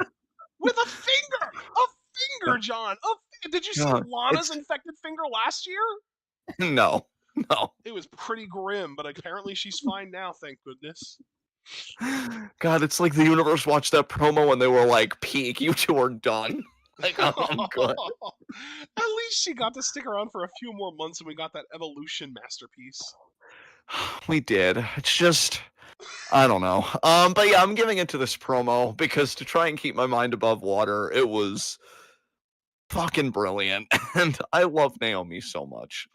with a finger. A finger, John. Did you see God, Lana's it's infected finger last year? no, no. It was pretty grim, but apparently she's fine now, thank goodness. God, it's like the universe watched that promo and they were like, "Peak, you two are done." Like, I'm good. At least she got to stick around for a few more months and we got that Evolution masterpiece. We did. It's just, I don't know. But yeah, I'm giving it to this promo because to try and keep my mind above water, it was fucking brilliant, and I love Naomi so much.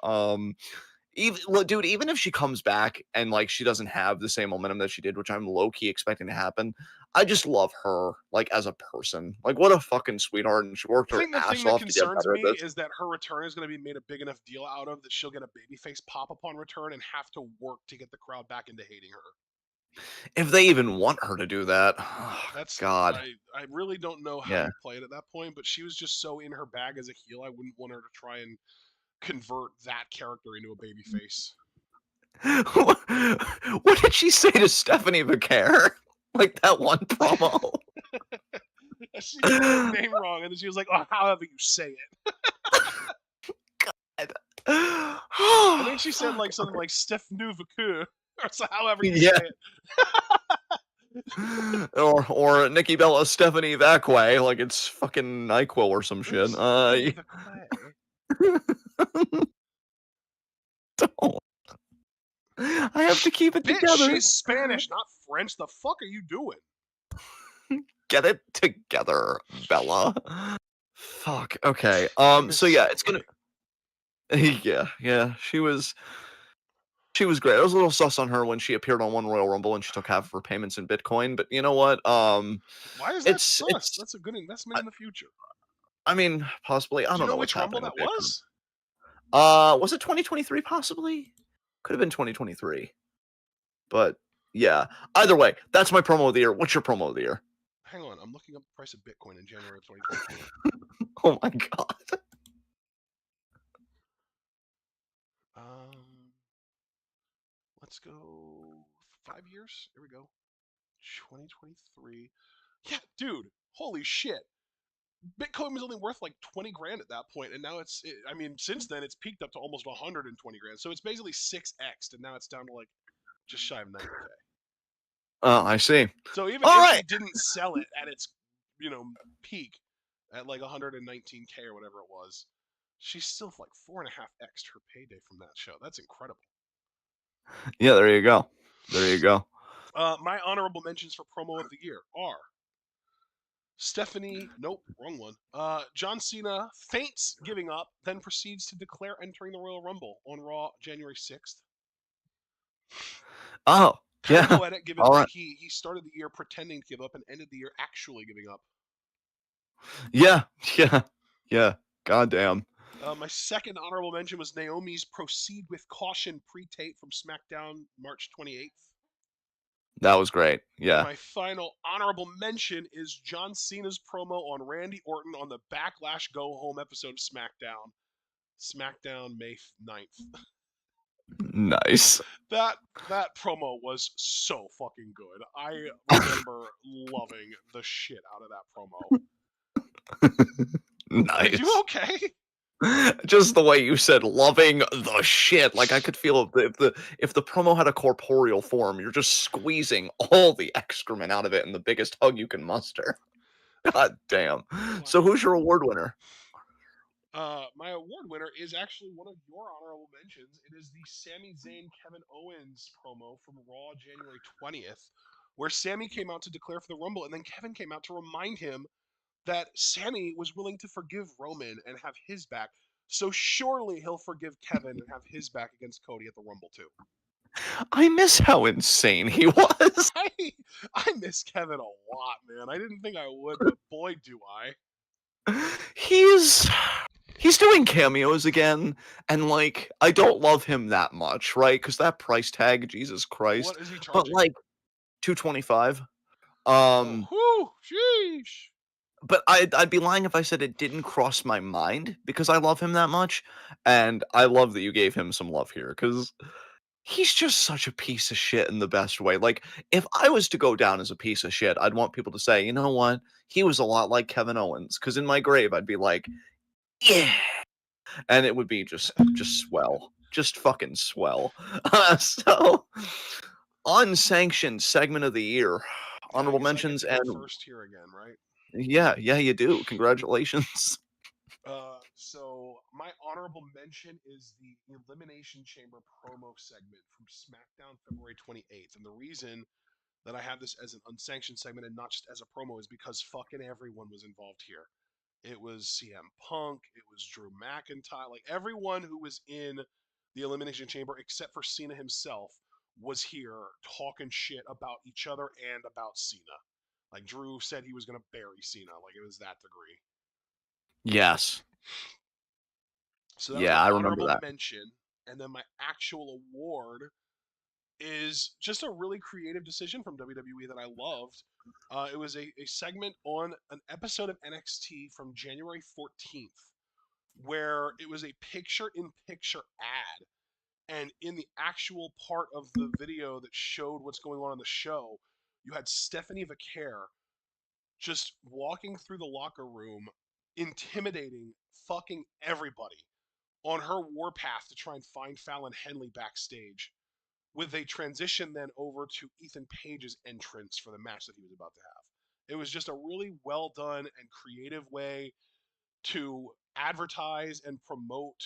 Even look, dude, even if she comes back and like she doesn't have the same momentum that she did, which I'm low key expecting to happen, I just love her like as a person. Like, what a fucking sweetheart, and she worked I her think the thing ass that off to get concerns better at me this. is that her return is going to be made a big enough deal out of that she'll get a babyface pop upon return and have to work to get the crowd back into hating her. If they even want her to do that, oh, That's God, I really don't know how yeah. you play it at that point, but she was just so in her bag as a heel. I wouldn't want her to try and convert that character into a babyface. What did she say to Stephanie McCare? Like that one promo. She said her name wrong, and then she was like, "Oh, however you say it." I think she said Fuck. like something like "Steph Nouvecu" or so, however you say Yeah. it. Or Nikki Bella Stephanie that way, like it's fucking NyQuil or some shit. Stephanie McQuay. Don't. I have to keep it Bitch, together. she's Spanish, not French. The fuck are you doing? Get it together, Bella. Fuck. Okay. I So miss yeah, it's gonna. Stephanie. Yeah. She was great. I was a little sus on her when she appeared on one Royal Rumble and she took half of her payments in Bitcoin. But you know what? Why is that It's sus? it's. That's a good investment in the future. I mean, possibly. I Do you don't know know what's which Rumble happening that with Bitcoin. was? Was it 2023 possibly? Could have been 2023. But yeah. Either way, that's my promo of the year. What's your promo of the year? Hang on, I'm looking up the price of Bitcoin in January of 2024. Oh my god. Um, let's go 5 years. Here we go. 2023. Yeah, dude. Holy shit. Bitcoin was only worth like 20 grand at that point, and now I mean, since then it's peaked up to almost 120 grand. So it's basically 6x, and now it's down to like just shy of 90k. I see. So even All if right. she didn't sell it at its, peak at like 119k or whatever it was, she's still like 4.5x her payday from that show. That's incredible. Yeah, there you go. There you go. My honorable mentions for promo of the year are Stephanie, nope, wrong one. John Cena faints giving up, then proceeds to declare entering the Royal Rumble on Raw January 6th. Oh, Kind of yeah. poetic given All that right. he started the year pretending to give up and ended the year actually giving up. Yeah. Yeah. Yeah. Goddamn. My second honorable mention was Naomi's Proceed with Caution pre-tape from SmackDown March 28th. That was great. And Yeah. my final honorable mention is John Cena's promo on Randy Orton on the Backlash Go Home episode of SmackDown May 9th. Nice. That promo was so fucking good. I remember loving the shit out of that promo. Are you Nice. okay? Just the way you said loving the shit. Like I could feel if the promo had a corporeal form, you're just squeezing all the excrement out of it in the biggest hug you can muster. God damn. So Wow. who's your award winner? My award winner is actually one of your honorable mentions. It is the Sami Zayn Kevin Owens promo from Raw January 20th, where Sami came out to declare for the Rumble, and then Kevin came out to remind him that Sami was willing to forgive Roman and have his back. So surely he'll forgive Kevin and have his back against Cody at the Rumble too. I miss how insane he was. I I miss Kevin a lot, man. I didn't think I would, but boy do I. He's he's doing cameos again, and like I don't love him that much, right? Because that price tag, Jesus Christ. What is he But charging? like 225. Oh, Um, whoo, sheesh. but I'd be lying if I said it didn't cross my mind because I love him that much, and I love that you gave him some love here because he's just such a piece of shit in the best way. Like, if I was to go down as a piece of shit, I'd want people to say, "You know what? He was a lot like Kevin Owens." Because in my grave, I'd be like, "Yeah," and it would be just swell, just fucking swell. So, unsanctioned segment of the year, Yeah, I honorable guess I get mentions, to go and first here again, right? yeah, yeah, you do. Congratulations. So my honorable mention is the Elimination Chamber promo segment from SmackDown February 28th. And the reason that I have this as an unsanctioned segment and not just as a promo is because fucking everyone was involved here. It was CM Punk, it was Drew McIntyre, like everyone who was in the Elimination Chamber except for Cena himself was here talking shit about each other and about Cena. Like Drew said he was going to bury Cena, like it was that degree. Yes. So that was my Yeah, I remember honorable that. mention. And then my actual award is just a really creative decision from WWE that I loved. It was a segment on an episode of NXT from January 14th where it was a picture in picture ad. And in the actual part of the video that showed what's going on in the show, you had Stephanie Vaquer just walking through the locker room, intimidating fucking everybody on her warpath to try and find Fallon Henley backstage, with a transition then over to Ethan Page's entrance for the match that he was about to have. It was just a really well done and creative way to advertise and promote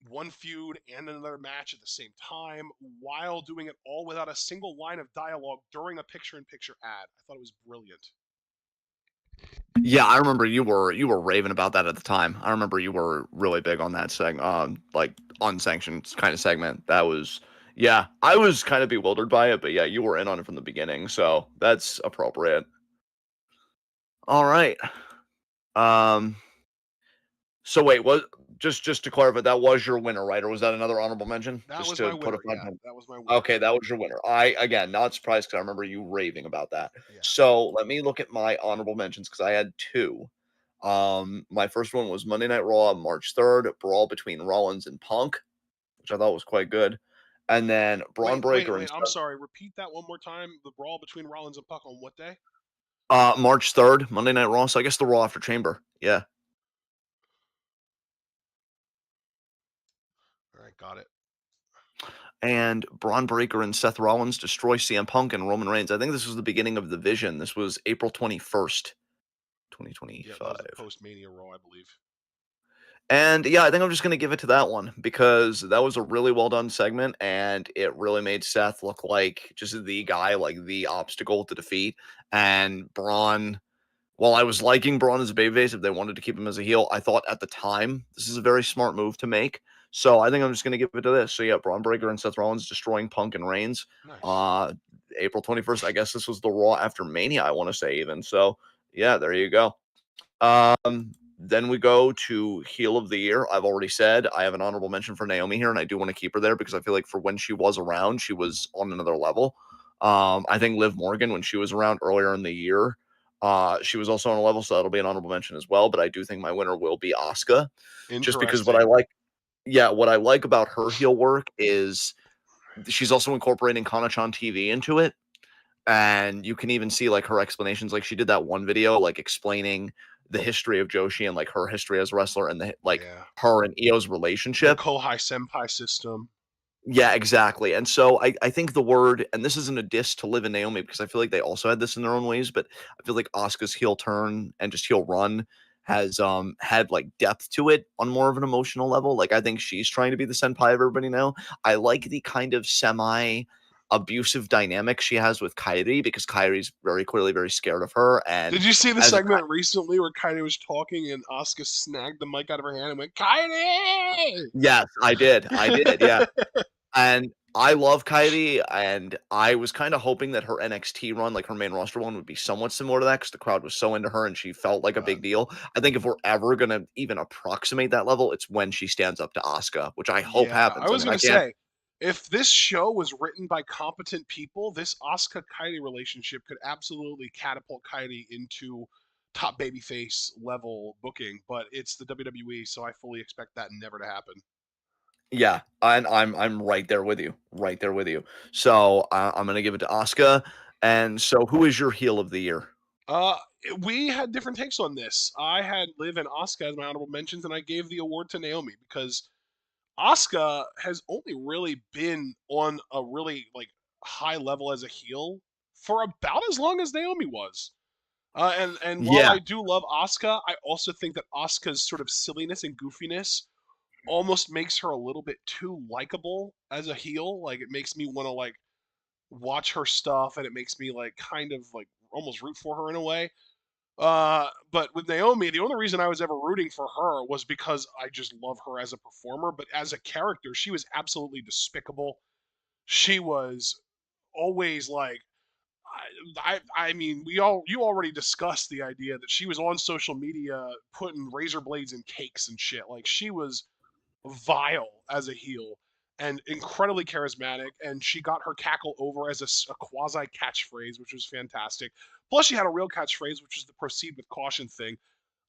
one feud and another match at the same time while doing it all without a single line of dialogue during a picture in picture ad. I thought it was brilliant. Yeah, I remember you were raving about that at the time. I remember you were really big on that segment, like unsanctioned kind of segment. That was yeah, I was kind of bewildered by it, but yeah, you were in on it from the beginning, so that's appropriate. All right. Um, so wait, what? Just to clarify, that was your winner, right? Or was that another honorable mention? That Just was my to put a winner. fine Yeah, point. that was my winner. Okay, that was your winner. I again not surprised because I remember you raving about that. Yeah. So let me look at my honorable mentions because I had two. My first one was Monday Night Raw, March 3rd, brawl between Rollins and Punk, which I thought was quite good. And then Braun Breaker and I'm Seth, sorry. Repeat that one more time. The brawl between Rollins and Puck on what day? March 3rd, Monday Night Raw. So I guess the Raw after Chamber. Yeah. All right, got it. And Braun Breaker and Seth Rollins destroy CM Punk and Roman Reigns. I think this was the beginning of the Vision. This was April 21st, Yeah, that was the 2025. post Mania Raw, I believe. And yeah, I think I'm just gonna give it to that one because that was a really well done segment, and it really made Seth look like just the guy, like the obstacle to defeat. And Braun, while I was liking Braun as a babyface, if they wanted to keep him as a heel, I thought at the time this is a very smart move to make. So I think I'm just gonna give it to this. So yeah, Braun Breaker and Seth Rollins destroying Punk and Reigns. Nice. Uh, April 21st. I guess this was the Raw after Mania. I want to say even. So yeah, there you go. Then we go to heel of the year. I've already said I have an honorable mention for Naomi here, and I do want to keep her there because I feel like for when she was around, she was on another level. I think Liv Morgan, when she was around earlier in the year, she was also on a level, so that'll be an honorable mention as well. But I do think my winner will be Asuka, just because what I Interesting. like, yeah, what I like about her heel work is she's also incorporating Kanachan TV into it, and you can even see like her explanations. Like she did that one video like explaining the history of Joshi and like her history as a wrestler and the like Yeah. her and Io's The relationship. Kohai Senpai system. Yeah, exactly. And so I think the word, and this isn't a diss to Liv and Naomi because I feel like they also had this in their own ways, but I feel like Asuka's heel turn and just heel run has had like depth to it on more of an emotional level. Like I think she's trying to be the senpai of everybody now. I like the kind of semi abusive dynamic she has with Kairi because Kairi's very clearly very scared of her. And Did you see the as a segment recently where Kairi was talking and Asuka snagged the mic out of her hand and went, Kairi! yes, I did. I did. Yeah. And I love Kairi, and I was kind of hoping that her NXT run, like her main roster one, would be somewhat similar to that because the crowd was so into her and she felt like a but big deal. I think if we're ever gonna even approximate that level, it's when she stands up to Asuka, which I hope yeah, I happens. I was mean, going I to can't. say, if this show was written by competent people, this Asuka Kairi relationship could absolutely catapult Kairi into top babyface level booking, but it's the WWE, so I fully expect that never to happen. Yeah, and I'm right there with you, right there with you. So I'm gonna give it to Asuka. And so, who is your heel of the year? Uh, we had different takes on this. I had Liv and Asuka as my honorable mentions, and I gave the award to Naomi because Asuka has only really been on a really like high level as a heel for about as long as Naomi was. And while Yeah, I do love Asuka, I also think that Asuka's sort of silliness and goofiness almost makes her a little bit too likable as a heel. Like it makes me want to like watch her stuff, and it makes me like kind of like almost root for her in a way. But with Naomi, the only reason I was ever rooting for her was because I just love her as a performer. But as a character, she was absolutely despicable. She was always like, I mean, you already discussed the idea that she was on social media putting razor blades in cakes and shit. Like she was vile as a heel and incredibly charismatic. And she got her cackle over as a quasi catchphrase, which was fantastic. Plus, she had a real catchphrase, which is the proceed with caution thing.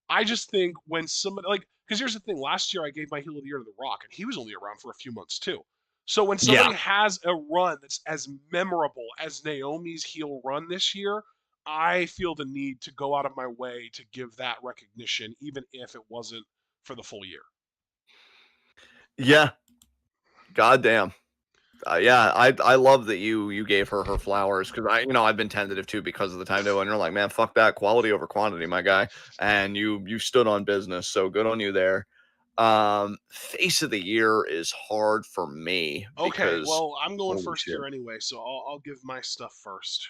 I just think when somebody like, because here's the thing, last year I gave my heel of the year to The Rock, and he was only around for a few months too. So when yeah, somebody has a run that's as memorable as Naomi's heel run this year, I feel the need to go out of my way to give that recognition, even if it wasn't for the full year. yeah. Goddamn. Yeah, I love that you gave her her flowers because I've been tentative too because of the time and you're like, man, fuck that, quality over quantity, my guy, and you stood on business, so good on you there. Face of the year is hard for me Okay, because well, I'm going holy first shit. here anyway, so I'll give my stuff first.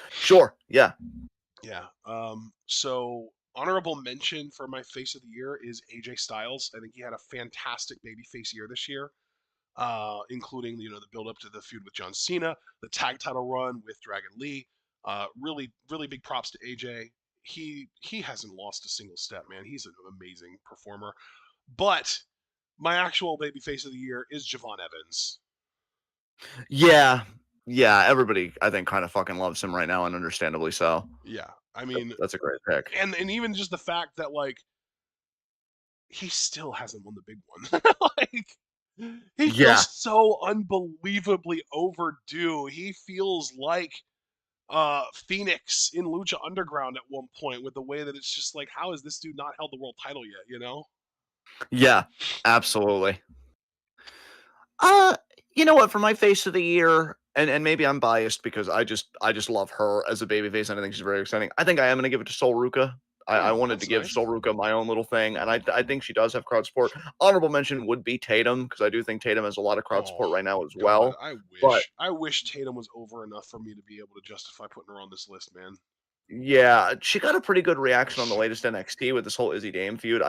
Sure, yeah, Yeah. So honorable mention for my face of the year is AJ Styles. I think he had a fantastic babyface year this year, including the build up to the feud with John Cena, the tag title run with Dragon Lee. Really, really big props to AJ. He hasn't lost a single step, man. He's an amazing performer. But my actual babyface of the year is Javon Evans. yeah, yeah. Everybody, I think, kind of fucking loves him right now, and understandably so. Yeah, I mean, That's a great pick. and even just the fact that like he still hasn't won the big one. Like he Yeah, feels so unbelievably overdue. He feels like Phoenix in Lucha Underground at one point with the way that it's just like, how has this dude not held the world title yet, you know? yeah, absolutely. Uh, you know what? For my face of the year, and maybe I'm biased because I just love her as a babyface, and I think she's very exciting. I think I am gonna give it to Sol Ruka. I Oh, wanted to that's give nice. Sol Ruka my own little thing, and I think she does have crowd support. Honorable mention would be Tatum because I do think Tatum has a lot of crowd Oh support right now as God, well. I But wish I wish Tatum was over enough for me to be able to justify putting her on this list, man. yeah, she got a pretty good reaction on the latest NXT with this whole Izzy Dame feud.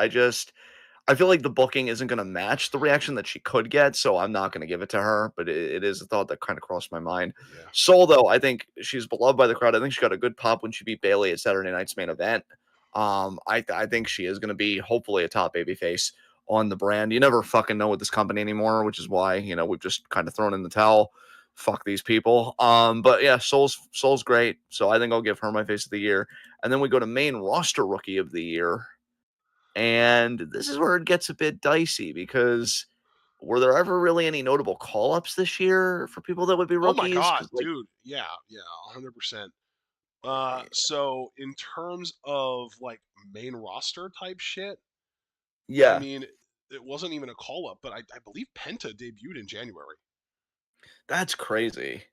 I feel like the booking isn't going to match the reaction that she could get, so I'm not going to give it to her. But it is a thought that kind of crossed my mind. Yeah. Soul, though, I think she's beloved by the crowd. I think she got a good pop when she beat Bailey at Saturday Night's main event. I think she is going to be hopefully a top babyface on the brand. You never fucking know with this company anymore, which is why we've just kind of thrown in the towel. Fuck these people. But yeah, Soul's great, so I think I'll give her my face of the year. And then we go to main roster rookie of the year. And this is where it gets a bit dicey because were there ever really any notable call ups this year for people that would be Oh my rookies? God, Because, like, dude. Yeah, yeah, 100%. So in terms of like main roster type shit, I yeah, mean, it wasn't even a call up, but I believe Penta debuted in January. that's crazy.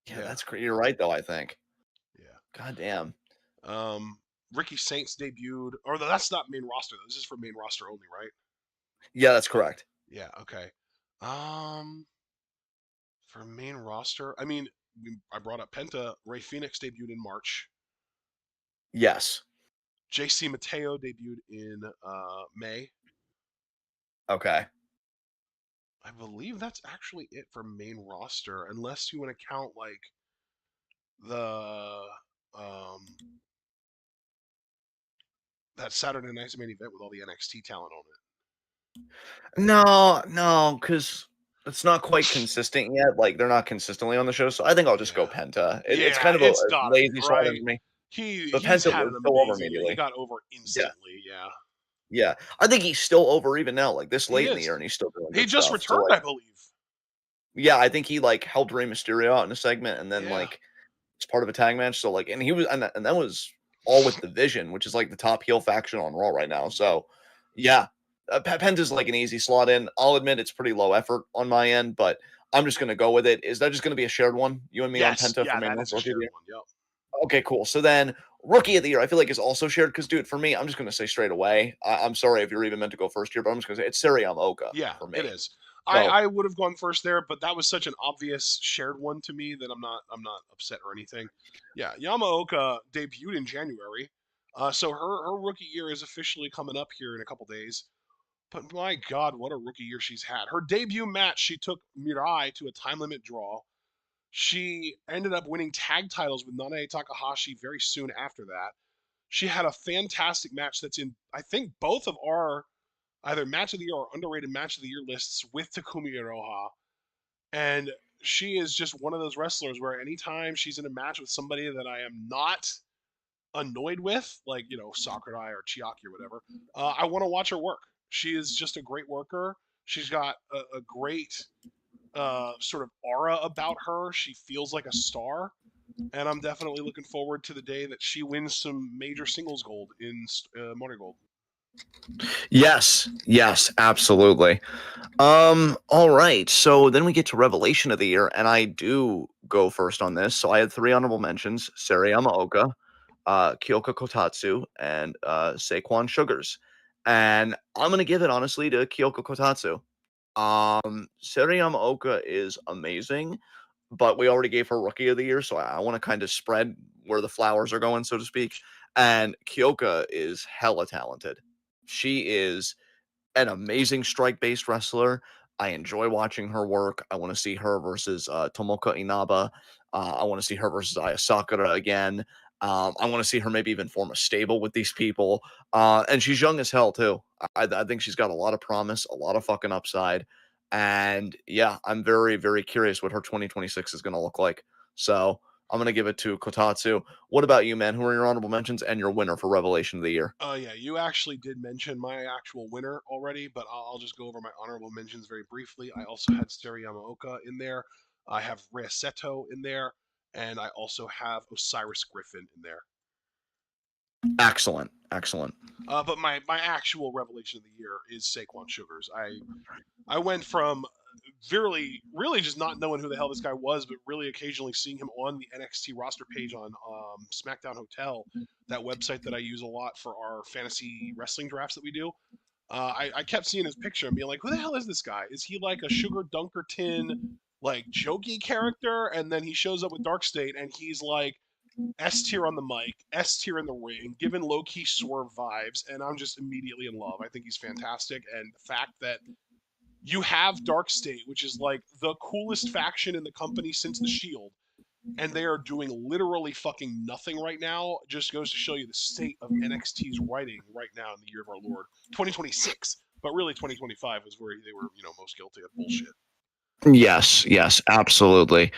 Yeah, Yeah, that's crazy. You're right, though, I think. yeah. God damn. Ricky Saints debuted, or that's not main roster. This is for main roster only, right? Yeah, that's correct. Yeah. Okay. Um, for main roster, I mean, I brought up Penta. Ray Phoenix debuted in March. Yes. JC Mateo debuted in May. Okay. I believe that's actually it for main roster, unless you want to count like the um that Saturday night's main event with all the NXT talent on No, no, because it's not quite consistent yet. Like, they're not consistently on the show. So I think I'll it. just go Yeah, Penta. It's yeah, kind of a it's gotta be lazy shot right. into me. But he's Penta had was an still over amazing. He immediately. got over Yeah, instantly. Yeah, yeah. I think he's still over even now, like this he late in the is. year, and he's still doing He good just stuff. So returned, like, I believe. yeah, I think he like helped Rey Mysterio out in a segment, and then Yeah. like it's part of a tag match. So like, and he was, and that was all with the Vision, which is like the top heel faction on Raw right now. Yep. So yeah, Penta's like an easy slot in. I'll admit it's pretty low effort on my end, but I'm just gonna go with it. Is that just gonna be a shared one, you and me on Yes. Penta for Yeah, main that roster is a rookie of the shared year? one. Yep. Okay, cool. So then rookie of the year, I feel like is also shared because, dude, for me, I'm just gonna say straight away. I'm sorry if you're even meant to go first here, but I'm just gonna say it's Seriam Oka Yeah, for it me. is. So I would have gone first there, but that was such an obvious shared one to me that I'm not upset or anything. Yeah, Yamaoka debuted in January, so her rookie year is officially coming up here in a couple days. But my God, what a rookie year she's had! Her debut match, she took Mirai to a time limit draw. She ended up winning tag titles with Nanae Takahashi very soon after that. She had a fantastic match that's in, I think, both of our either match of the year or underrated match of the year lists with Takumi Iroha. And she is just one of those wrestlers where anytime she's in a match with somebody that I am not annoyed with, like, Sakurai or Chiaki or whatever, I want to watch her work. She is just a great worker. She's got a great sort of aura about her. She feels like a star. And I'm definitely looking forward to the day that she wins some major singles gold in Motor Gold. yes, yes, absolutely. All right. So then we get to revelation of the year, and I do go first on this. So I had three honorable mentions: Sarayama Oka, Kyoka Kotatsu, and Saquon Sugars. And I'm gonna give it honestly to Kyoka Kotatsu. Sarayama Oka is amazing, but we already gave her rookie of the year, so I want to kind of spread where the flowers are going, so to speak. And Kyoka is hella talented. She is an amazing strike-based wrestler. I enjoy watching her work. I want to see her versus Tomoka Inaba. I want to see her versus Aya Sakura again. I want to see her maybe even form a stable with these people. And she's young as hell too. I think she's got a lot of promise, a lot of fucking upside. And yeah, I'm very, very curious what her 2026 is going to look like. So I'm going to give it to Kotatsu. What about you, man? Who are your honorable mentions and your winner for Revelation of the Year? Oh yeah, you actually did mention my actual winner already, but I'll just go over my honorable mentions very briefly. I also had Seri Yamaoka in there. I have Rhea Seto in there, and I also have Osiris Griffin in there. Excellent. Excellent. But my actual revelation of the year is Saquon Sugars. I went from really just not knowing who the hell this guy was, but really occasionally seeing him on the NXT roster page on SmackDown Hotel, that website that I use a lot for our fantasy wrestling drafts that we do. I kept seeing his picture and being like, who the hell is this guy? Is he like a Sugar Dunkerton, like jokey character? And then he shows up with Dark State and he's like S tier on the mic, S tier in the ring, given low key swerve vibes, and I'm just immediately in love. I think he's fantastic, and the fact that you have Dark State, which is like the coolest faction in the company since the Shield, and they are doing literally fucking nothing right now, just goes to show you the state of NXT's writing right now in the year of our Lord 2026. But really, 2025 was where they were, most guilty of bullshit. Yes, yes, absolutely.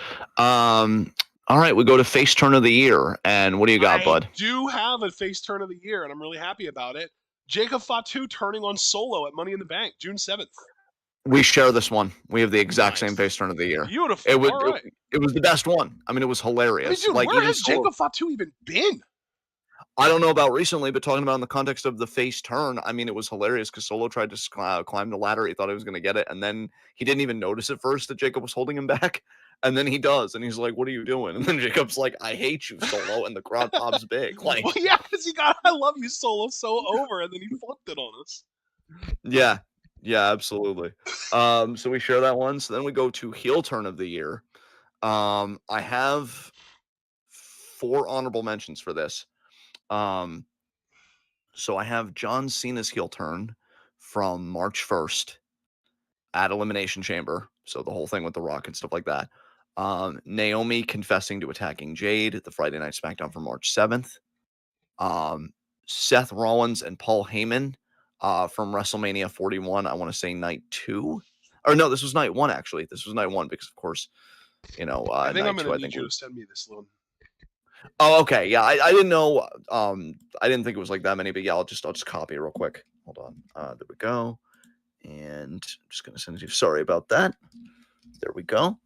All right, we go to face turn of the year, and what do you got, I bud? do have a face turn of the year, and I'm really happy about it. Jacob Fatu turning on Solo at Money in the Bank, June 7th. We share this one. We have the exact same Nice. face turn of the year. It Beautiful. would All it, right. it was the best one. I mean, it was I mean, hilarious. dude, Like where even has Solo, Jacob Fatu even been? I don't know about recently, but talking about in the context of the face turn, I mean, it was hilarious because Solo tried to climb the ladder. He thought he was going to get it, and then he didn't even notice at first that Jacob was holding him back. And then he does, and he's like, "What are you doing?" And then Jacob's like, "I hate you, Solo," and the crowd pops big. Well, Like, yeah, because he got I love you Solo so over, and then he flipped it on us. yeah, yeah, absolutely. So we share that one. So then we go to heel turn of the year. I have four honorable mentions for this. Um, so I have John Cena's heel turn from March 1st at Elimination Chamber. So the whole thing with The Rock and stuff like that. Naomi confessing to attacking Jade at the Friday Night SmackDown from March 7th. Um, Seth Rollins and Paul Heyman from WrestleMania 41. I want to say night two. Or no, this was night one, actually. This was night one because, of course, I think I'm night gonna two, I need think you to was. send me this one. Oh, okay. Yeah, I didn't know. I didn't think it was like that many, but yeah, I'll just copy it real quick. Hold on. There we go. And I'm just gonna send it to you. Sorry about that. There we go.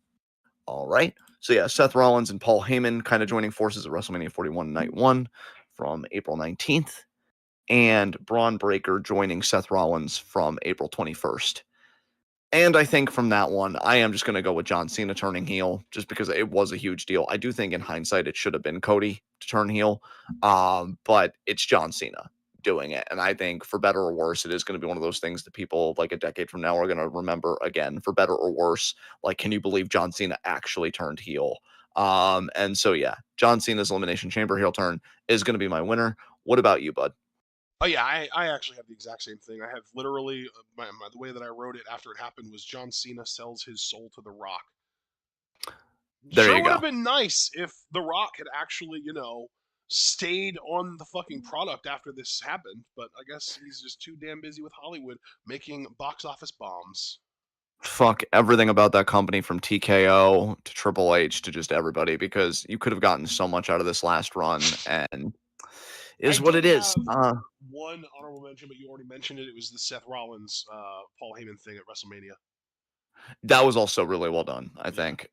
All right. So yeah, Seth Rollins and Paul Heyman kind of joining forces at WrestleMania 41 Night 1 from April 19th, and Braun Breaker joining Seth Rollins from April 21st. And I think from that one, I am just going to go with John Cena turning heel just because it was a huge deal. I do think in hindsight it should have been Cody to turn heel, but it's John Cena doing it. And I think for better or worse, it is going to be one of those things that people like a decade from now are going to remember again, for better or worse. Like, can you believe John Cena actually turned heel? And so, yeah, John Cena's Elimination Chamber heel turn is going to be my winner. What about you, bud? Oh yeah, I actually have the exact same thing. I have literally the way that I wrote it after it happened was John Cena sells his soul to The Rock. There Sure you would go. have been nice if The Rock had actually, stayed on the fucking product after this happened, but I guess he's just too damn busy with Hollywood making box office bombs. Fuck everything about that company from TKO to Triple H to just everybody because you could have gotten so much out of this last run and I is what did it is. have one honorable mention, but you already mentioned it. It was the Seth Rollins, Paul Heyman thing at WrestleMania. That was also really well done, I Yeah. think.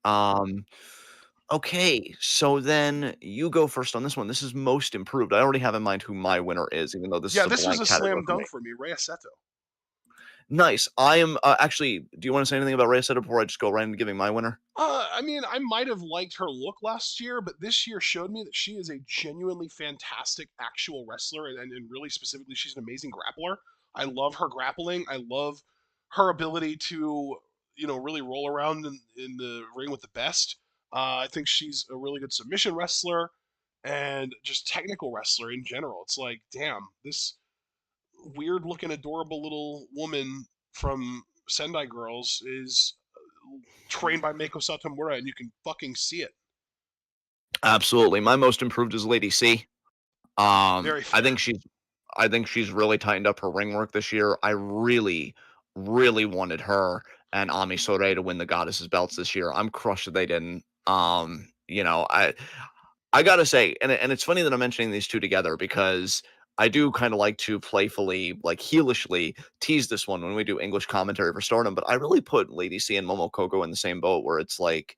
Okay, so then you go first on this one. This is most improved. I already have in mind who my winner is, even though this is Yeah, a this was blank a category slam for me. dunk for me, Rhea Seto. Nice. I am actually. Do you want to say anything about Rhea Seto before I just go right into giving my winner? I mean, I might have liked her look last year, but this year showed me that she is a genuinely fantastic actual wrestler, and really specifically, she's an amazing grappler. I love her grappling. I love her ability to, really roll around in the ring with the best. I think she's a really good submission wrestler and just technical wrestler in general. It's like, damn, this weird looking, adorable little woman from Sendai Girls is trained by Mako Satomura, and you can fucking see it. Absolutely. My most improved is Lady C. Very I fair. think she's really tightened up her ring work this year. I really, really wanted her and Ami Sourei to win the Goddesses belts this year. I'm crushed that they didn't. I gotta say, and it's funny that I'm mentioning these two together because I do kind of like to playfully, like heelishly, tease this one when we do English commentary for Stardom. But I really put Lady C and Momo Kogo in the same boat, where it's like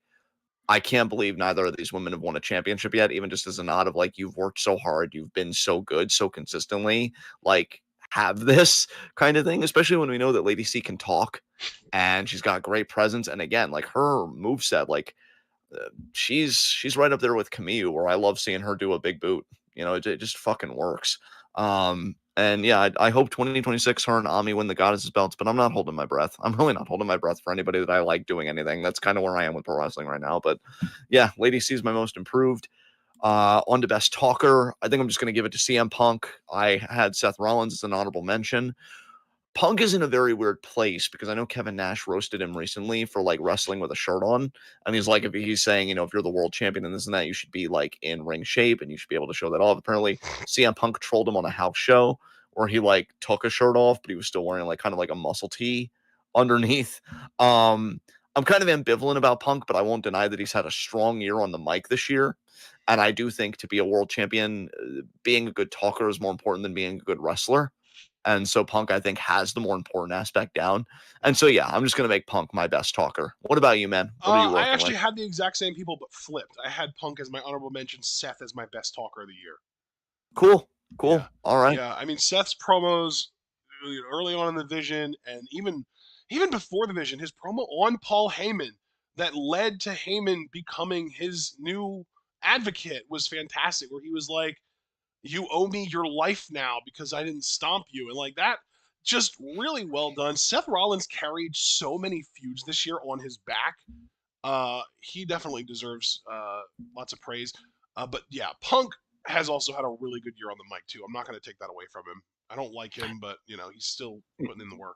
I can't believe neither of these women have won a championship yet, even just as a nod of like, you've worked so hard, you've been so good so consistently, like, have this kind of thing, especially when we know that Lady C can talk and she's got great presence. And again, like her move set, like she's right up there with Camille, where I love seeing her do a big boot. It just fucking works. And yeah, I hope 2026 her and Ami win the Goddesses belts, but I'm not holding my breath. I'm really not holding my breath for anybody that I like doing anything. That's kind of where I am with pro wrestling right now. But yeah, Lady C is my most improved. On to best talker, I think I'm just going to give it to CM Punk. I had Seth Rollins as an honorable mention. Punk is in a very weird place because I know Kevin Nash roasted him recently for like wrestling with a shirt on. And he's like, if he's saying, if you're the world champion and this and that, you should be like in ring shape and you should be able to show that off. Apparently, CM Punk trolled him on a house show where he like took a shirt off, but he was still wearing like kind of like a muscle tee underneath. Um, I'm kind of ambivalent about Punk, but I won't deny that he's had a strong year on the mic this year. And I do think to be a world champion, being a good talker is more important than being a good wrestler. And so Punk, I think, has the more important aspect down. And so, yeah, I'm just going to make Punk my best talker. What about you, man? What are you I working actually with? had the exact same people, but flipped. I had Punk as my honorable mention, Seth as my best talker of the year. Cool. Yeah, Cool. All right. yeah. I mean, Seth's promos early on in the Vision, and even before the Vision, his promo on Paul Heyman that led to Heyman becoming his new advocate was fantastic. Where he was like, "You owe me your life now because I didn't stomp you," and like that, just really well done. Seth Rollins carried so many feuds this year on his back. He definitely deserves lots of praise. But yeah, Punk has also had a really good year on the mic too. I'm not going to take that away from him. I don't like him, but he's still putting in the work.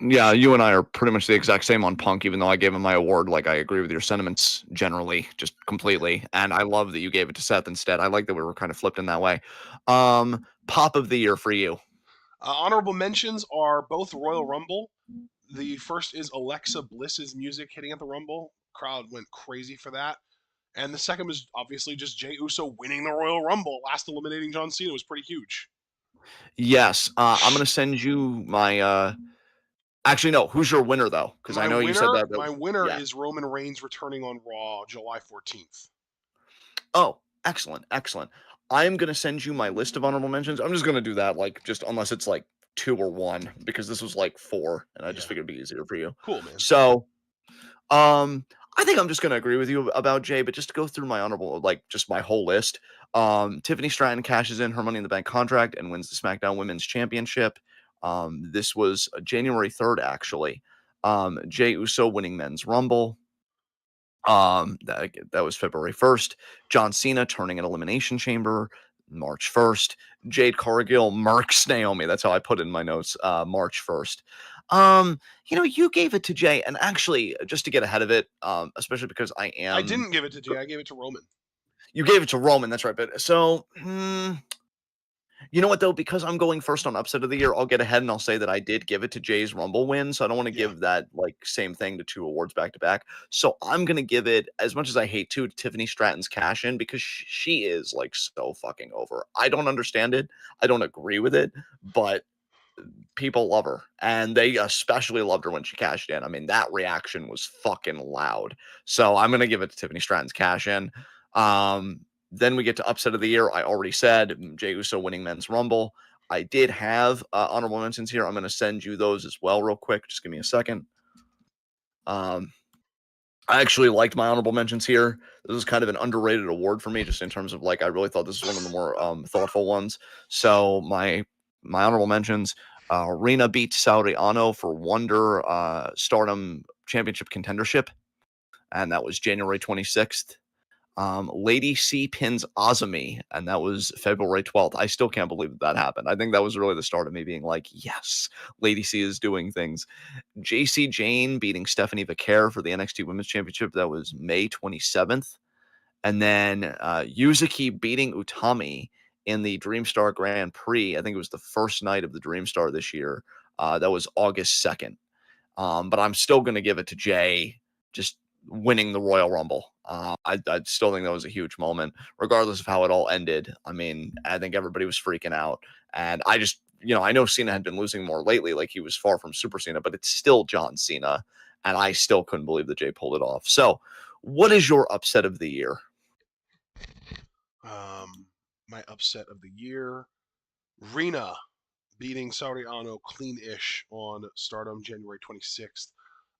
Yeah, you and I are pretty much the exact same on Punk, even though I gave him my award. Like, I agree with your sentiments generally, just completely. And I love that you gave it to Seth instead. I like that we were kind of flipped in that way. Pop of the year for you. Honorable mentions are both Royal Rumble. The first is Alexa Bliss's music hitting at the Rumble. Crowd went crazy for that. And the second was obviously just Jey Uso winning the Royal Rumble, last eliminating John Cena was pretty huge. Yes, I'm gonna send you my. Actually, no. Who's your winner though? Because I know you said that. My winner Yeah. is Roman Reigns returning on Raw July 14th. Oh, excellent, excellent. I'm gonna send you my list of honorable mentions. I'm just gonna do that, like, just unless it's like 2 or 1, because this was like 4, and I just Yeah. figured it'd be easier for you. Cool, man. So, I think I'm just gonna agree with you about Jay, but just to go through my honorable, like, just my whole list. Tiffany Stratton cashes in her Money in the Bank contract and wins the SmackDown Women's Championship. This was January 3rd, actually. Jey Uso winning Men's Rumble. That was February 1st. John Cena turning an Elimination Chamber, March 1st. Jade Cargill marks Naomi. That's how I put it in my notes. March 1st. You gave it to Jay, and actually, just to get ahead of it, especially because I I am. didn't give it to Jay. I gave it to Roman. You gave it to Roman. That's right. But so, you know what though? Because I'm going first on upset of the year, I'll get ahead and I'll say that I did give it to Jay's Rumble win. So I don't want to Yeah. give that like same thing to 2 awards back to back. So I'm gonna give it, as much as I hate to Tiffany Stratton's cash in, because she is like so fucking over. I don't understand it. I don't agree with it, but people love her, and they especially loved her when she cashed in. I mean, that reaction was fucking loud. So I'm gonna give it to Tiffany Stratton's cash in. Um, then we get to upset of the year. I already said Jey Uso winning Men's Rumble. I did have honorable mentions here. I'm going to send you those as well, real quick. Just give me a second. I actually liked my honorable mentions here. This was kind of an underrated award for me, just in terms of like I really thought this was one of the more thoughtful ones. So my honorable mentions: Rena beats Saudi Ano for Wonder Stardom Championship contendership, and that was January 26th. Lady C pins Azumi, and that was February 12th. I still can't believe that happened. I think that was really the start of me being like, yes, Lady C is doing things. JC Jane beating Stephanie Vaquer for the NXT Women's Championship. That was May 27th. And then Yuzuki beating Utami in the Dreamstar Grand Prix. I think it was the first night of the Dreamstar this year. That was August 2nd. But I'm still going to give it to Jay just winning the Royal Rumble. I still think that was a huge moment, regardless of how it all ended. I mean, I think everybody was freaking out. And I just, I know Cena had been losing more lately, like he was far from Super Cena, but it's still John Cena. And I still couldn't believe that Jay pulled it off. So, what is your upset of the year? My upset of the year, Rena beating Saudi Ano clean-ish on Stardom January 26th.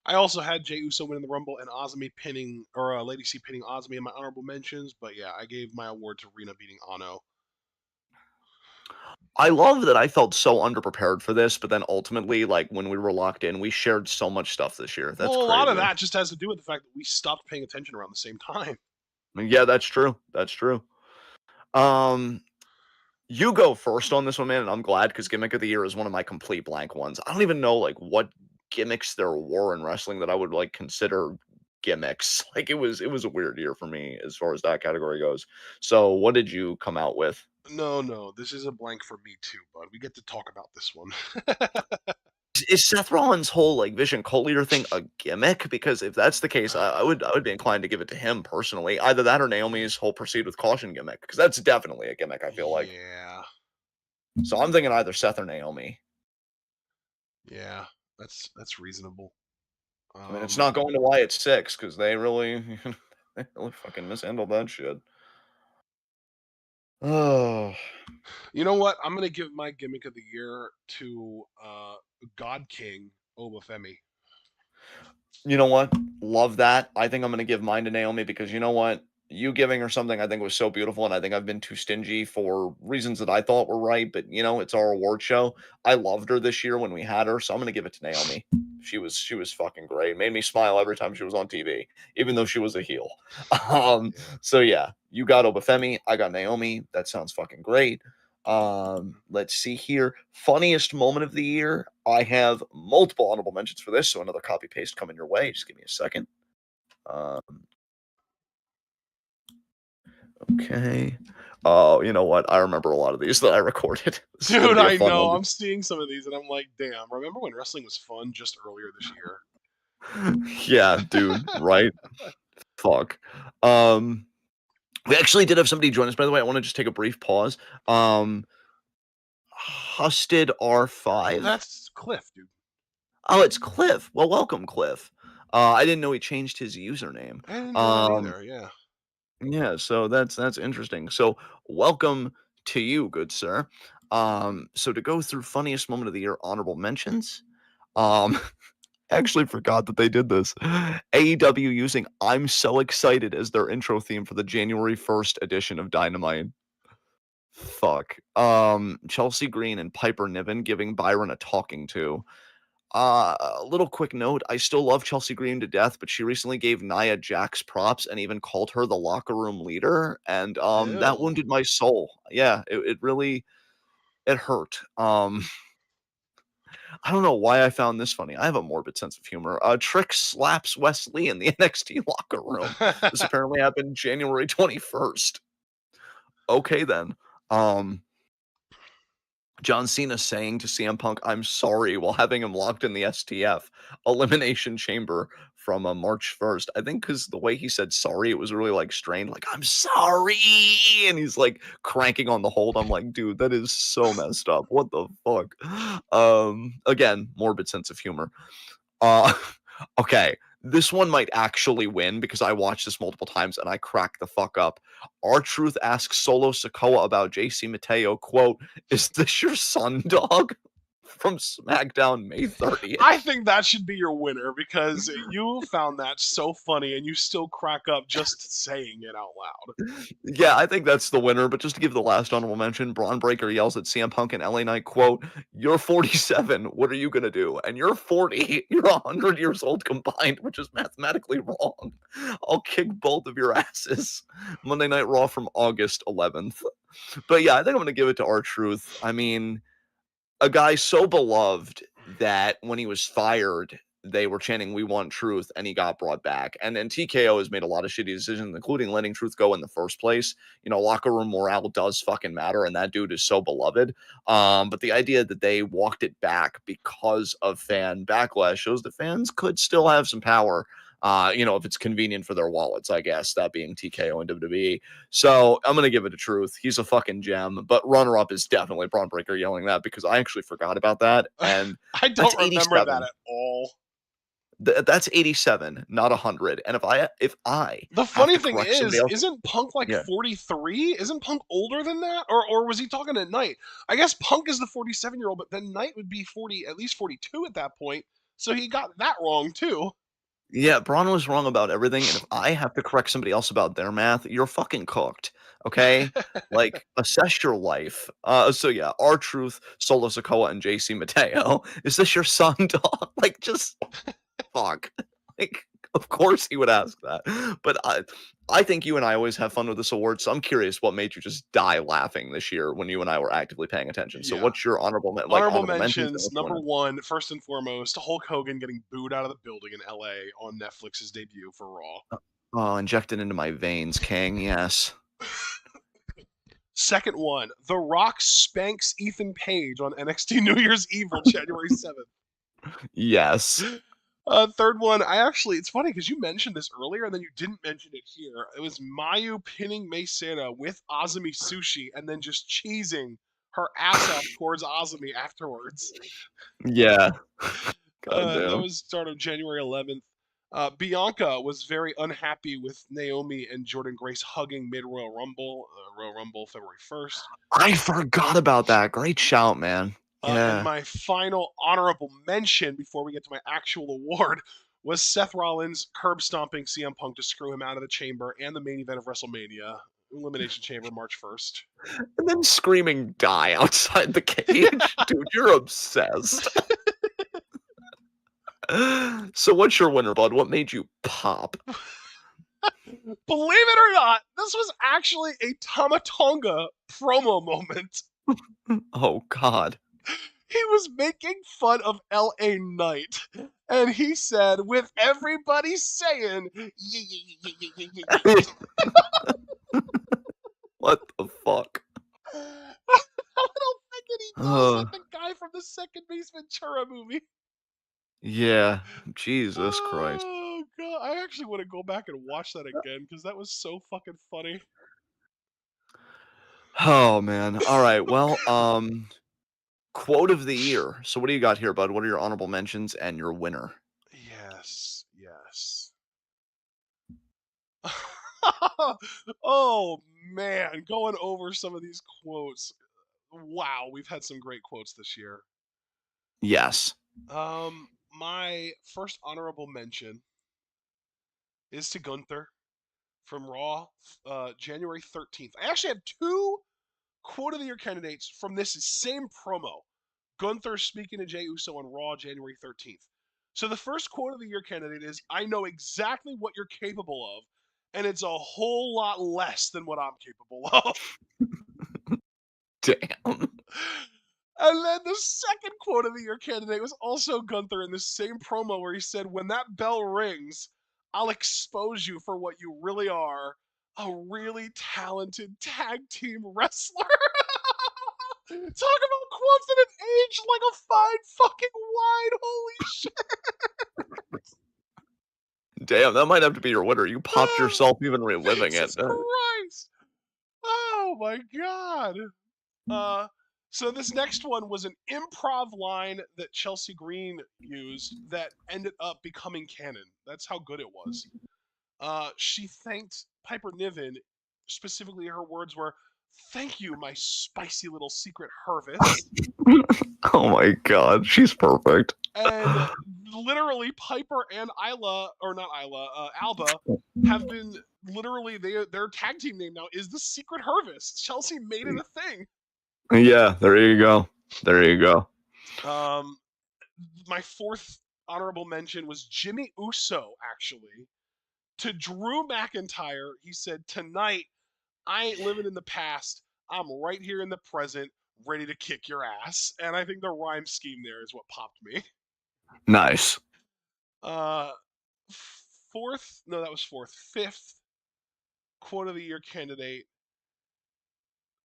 I also had Jey Uso winning the Rumble and Azumi pinning, or Lady C pinning Azumi in my honorable mentions. But yeah, I gave my award to Rena beating Ano. I love that I felt so underprepared for this, but then ultimately, like when we were locked in, we shared so much stuff this year. That's Well, a lot of crazy. that just has to do with the fact that we stopped paying attention around the same time. Yeah, that's true. That's true. Um, you go first on this one, man, and I'm glad because gimmick of the year is one of my complete blank ones. I don't even know like what gimmicks there were in wrestling that I would like consider gimmicks. Like it was a weird year for me as far as that category goes. So what did you come out with? No, this is a blank for me too, bud. We get to talk about this one. Is Seth Rollins' whole like Vision cult leader thing a gimmick? Because if that's the case, I would be inclined to give it to him personally. Either that or Naomi's whole proceed with caution gimmick, because that's definitely a gimmick. I feel like. Yeah, So I'm thinking either Seth or Naomi. yeah, that's reasonable. I mean, it's not going to Wyatt 6 because they really, they really fucking mishandled that shit. Oh, You know what? I'm gonna give my gimmick of the year to God King Obafemi. you know what? Love that. I think I'm going to give mine to Naomi because you know what? You giving her something I think was so beautiful, and I think I've been too stingy for reasons that I thought were right. But it's our award show. I loved her this year when we had her, so I'm going to give it to Naomi. She was fucking great. Made me smile every time she was on TV, even though she was a heel. Yeah. So yeah, you got Obafemi, I got Naomi. That sounds fucking great. Let's see here. Funniest moment of the year. I have multiple honorable mentions for this, so another copy paste coming your way. Just give me a second. Um, okay. Oh, you know what? I remember a lot of these that I recorded. This is gonna Dude, be a I fun know. one. I'm seeing some of these and I'm like, damn, remember when wrestling was fun just earlier this year? Yeah, dude. Right? Fuck. Um, we actually did have somebody join us, by the way. I want to just take a brief pause. Um, Husted R5. That's Cliff, dude. Oh, it's Cliff. Well, welcome, Cliff. I didn't know he changed his username. I didn't know that Um, either. Yeah. yeah, so that's interesting. So, welcome to you, good sir. So to go through funniest moment of the year honorable mentions. Um, actually forgot that they did this. AEW using "I'm so excited" as their intro theme for the January 1st edition of Dynamite. Fuck. Chelsea Green and Piper Niven giving Byron a talking to. A little quick note, I still love Chelsea Green to death, but she recently gave Nia Jax props and even called her the locker room leader, and that Ew. wounded my soul. Yeah, it really it hurt. I don't know why I found this funny. I have a morbid sense of humor. Trick slaps Wesley in the NXT locker room. This apparently happened January 21st. Okay then. Um John Cena saying to CM Punk, "I'm sorry," while having him locked in the STF Elimination Chamber from March 1st. I think because the way he said sorry, it was really like strained, like, "I'm sorry." And he's like cranking on the hold. I'm like, dude, that is so messed up. What the fuck? Again, morbid sense of humor. Uh, okay, this one might actually win because I watched this multiple times and I cracked the fuck up. R Truth asks Solo Sikoa about JC Mateo, quote, "Is this your son, dog?" From SmackDown May 30th. I think that should be your winner because you found that so funny and you still crack up just saying it out loud. Yeah, I think that's the winner. But just to give the last honorable mention, Braun Breaker yells at CM Punk and LA Knight, quote, "You're 47. What are you going to do? And you're 40. You're 100 years old combined, which is mathematically wrong. I'll kick both of your asses." Monday Night Raw from August 11th. But yeah, I think I'm going to give it to R-Truth. I mean, a guy so beloved that when he was fired, they were chanting "We want Truth," and he got brought back. And then TKO has made a lot of shitty decisions, including letting Truth go in the first place. You know, locker room morale does fucking matter, and that dude is so beloved. But the idea that they walked it back because of fan backlash shows that fans could still have some power. If it's convenient for their wallets, I guess, that being TKO and WWE. So I'm gonna give it a Truth. He's a fucking gem. But runner up is definitely Braun Breaker yelling that because I actually forgot about that. And I that's don't remember that 87. at all. That's 87, not 100. And if I The have funny to thing correct somebody else, isn't Punk like yeah. 43? Isn't Punk older than that? Or was he talking to Knight? I guess Punk is the 47-year-old, but then Knight would be 40, at least 42 at that point. So he got that wrong too. Yeah, Braun was wrong about everything, and if I have to correct somebody else about their math, you're fucking cooked. Okay? Like, assess your life. So yeah, R Truth, Solo Sikoa, and JC Mateo. Is this your son, dog? Like, just fuck. Like, of course he would ask that. But I think you and I always have fun with this award, so I'm curious what made you just die laughing this year when you and I were actively paying attention. So Yeah. what's your Honorable honorable mentions and mentions what's number winner? one, first and foremost, Hulk Hogan getting booed out of the building in LA on Netflix's debut for Raw. Oh, injected into my veins, King. Yes. Second one, The Rock spanks Ethan Page on NXT New Year's Eve on January 7th. Yes. Third one, it's funny because you mentioned this earlier and then you didn't mention it here. It was Mayu pinning Maysana with Azumi Sushi and then just cheesing her ass off towards Azumi afterwards. Yeah. God That damn. was start of January 11th. Bianca was very unhappy with Naomi and Jordan Grace hugging mid Royal Rumble February 1st. I forgot about that. Great shout, man. And Yeah. my final honorable mention before we get to my actual award was Seth Rollins curb stomping CM Punk to screw him out of the chamber and the main event of WrestleMania, Elimination Chamber, March 1st. And then screaming die outside the cage. Dude, you're obsessed. So what's your winner, bud? What made you pop? Believe it or not, this was actually a Tamatonga promo moment. Oh God. He was making fun of LA Knight. And he said, with everybody saying, What the fuck? a little thinking he does Uh, like the guy from the second Base Ventura movie. yeah. Jesus Christ. Oh god, I actually want to go back and watch that again because that was so fucking funny. Oh man. All right. Well, quote of the year. So what do you got here, bud? What are your honorable mentions and your winner? Yes, yes. Oh man, going over some of these quotes. Wow, we've had some great quotes this year. Yes. My first honorable mention is to Gunther from Raw, January 13th. I actually had two quote of the year candidates from this same promo. Gunther speaking to Jey Uso on Raw, January 13th. So the first quote of the year candidate is, "I know exactly what you're capable of, and it's a whole lot less than what I'm capable of." Damn. And then the second quote of the year candidate was also Gunther in the same promo where he said, "When that bell rings, I'll expose you for what you really are, a really talented tag team wrestler." Talk about quotes that have aged like a fine fucking wine. Holy shit. Damn, that might have to be your winner. You popped Oh, yourself even reliving it. Jesus Christ. Oh my god. Uh, so this next one was an improv line that Chelsea Green used that ended up becoming canon. That's how good it was. She thanked Piper Niven. Specifically, her words were, "Thank you, my spicy little secret Hervis." Oh my god, she's perfect. And literally, Piper and Isla, or not Isla, Alba, have been literally their tag team name now is the Secret Hervis. Chelsea made it a thing. Yeah, there you go. There you go. Um, my fourth honorable mention was Jimmy Uso, actually. To Drew McIntyre, he said, "Tonight, I ain't living in the past. I'm right here in the present, ready to kick your ass." And I think the rhyme scheme there is what popped me. Nice. Uh, fourth, no, that was fourth. Fifth quote of the year candidate.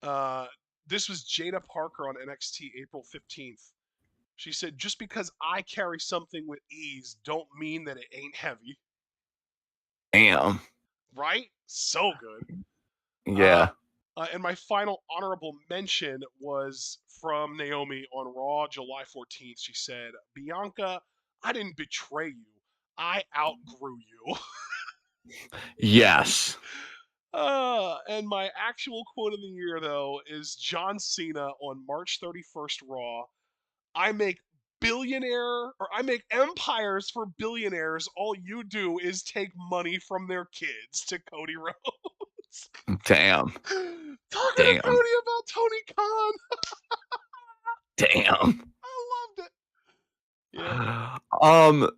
Uh, this was Jada Parker on NXT April 15th. She said, "Just because I carry something with ease, don't mean that it ain't heavy." Damn. Right? So good. Uh, Yeah. and my final honorable mention was from Naomi on Raw, July 14th. She said, "Bianca, I didn't betray you. I outgrew you." Yes. And my actual quote of the year, though, is John Cena on March 31st Raw. "I make I make empires for billionaires. All you do is take money from their kids," to Cody Rhodes. Damn. Talking to Damn. Cody about Tony Khan. Damn. I loved it. Yeah.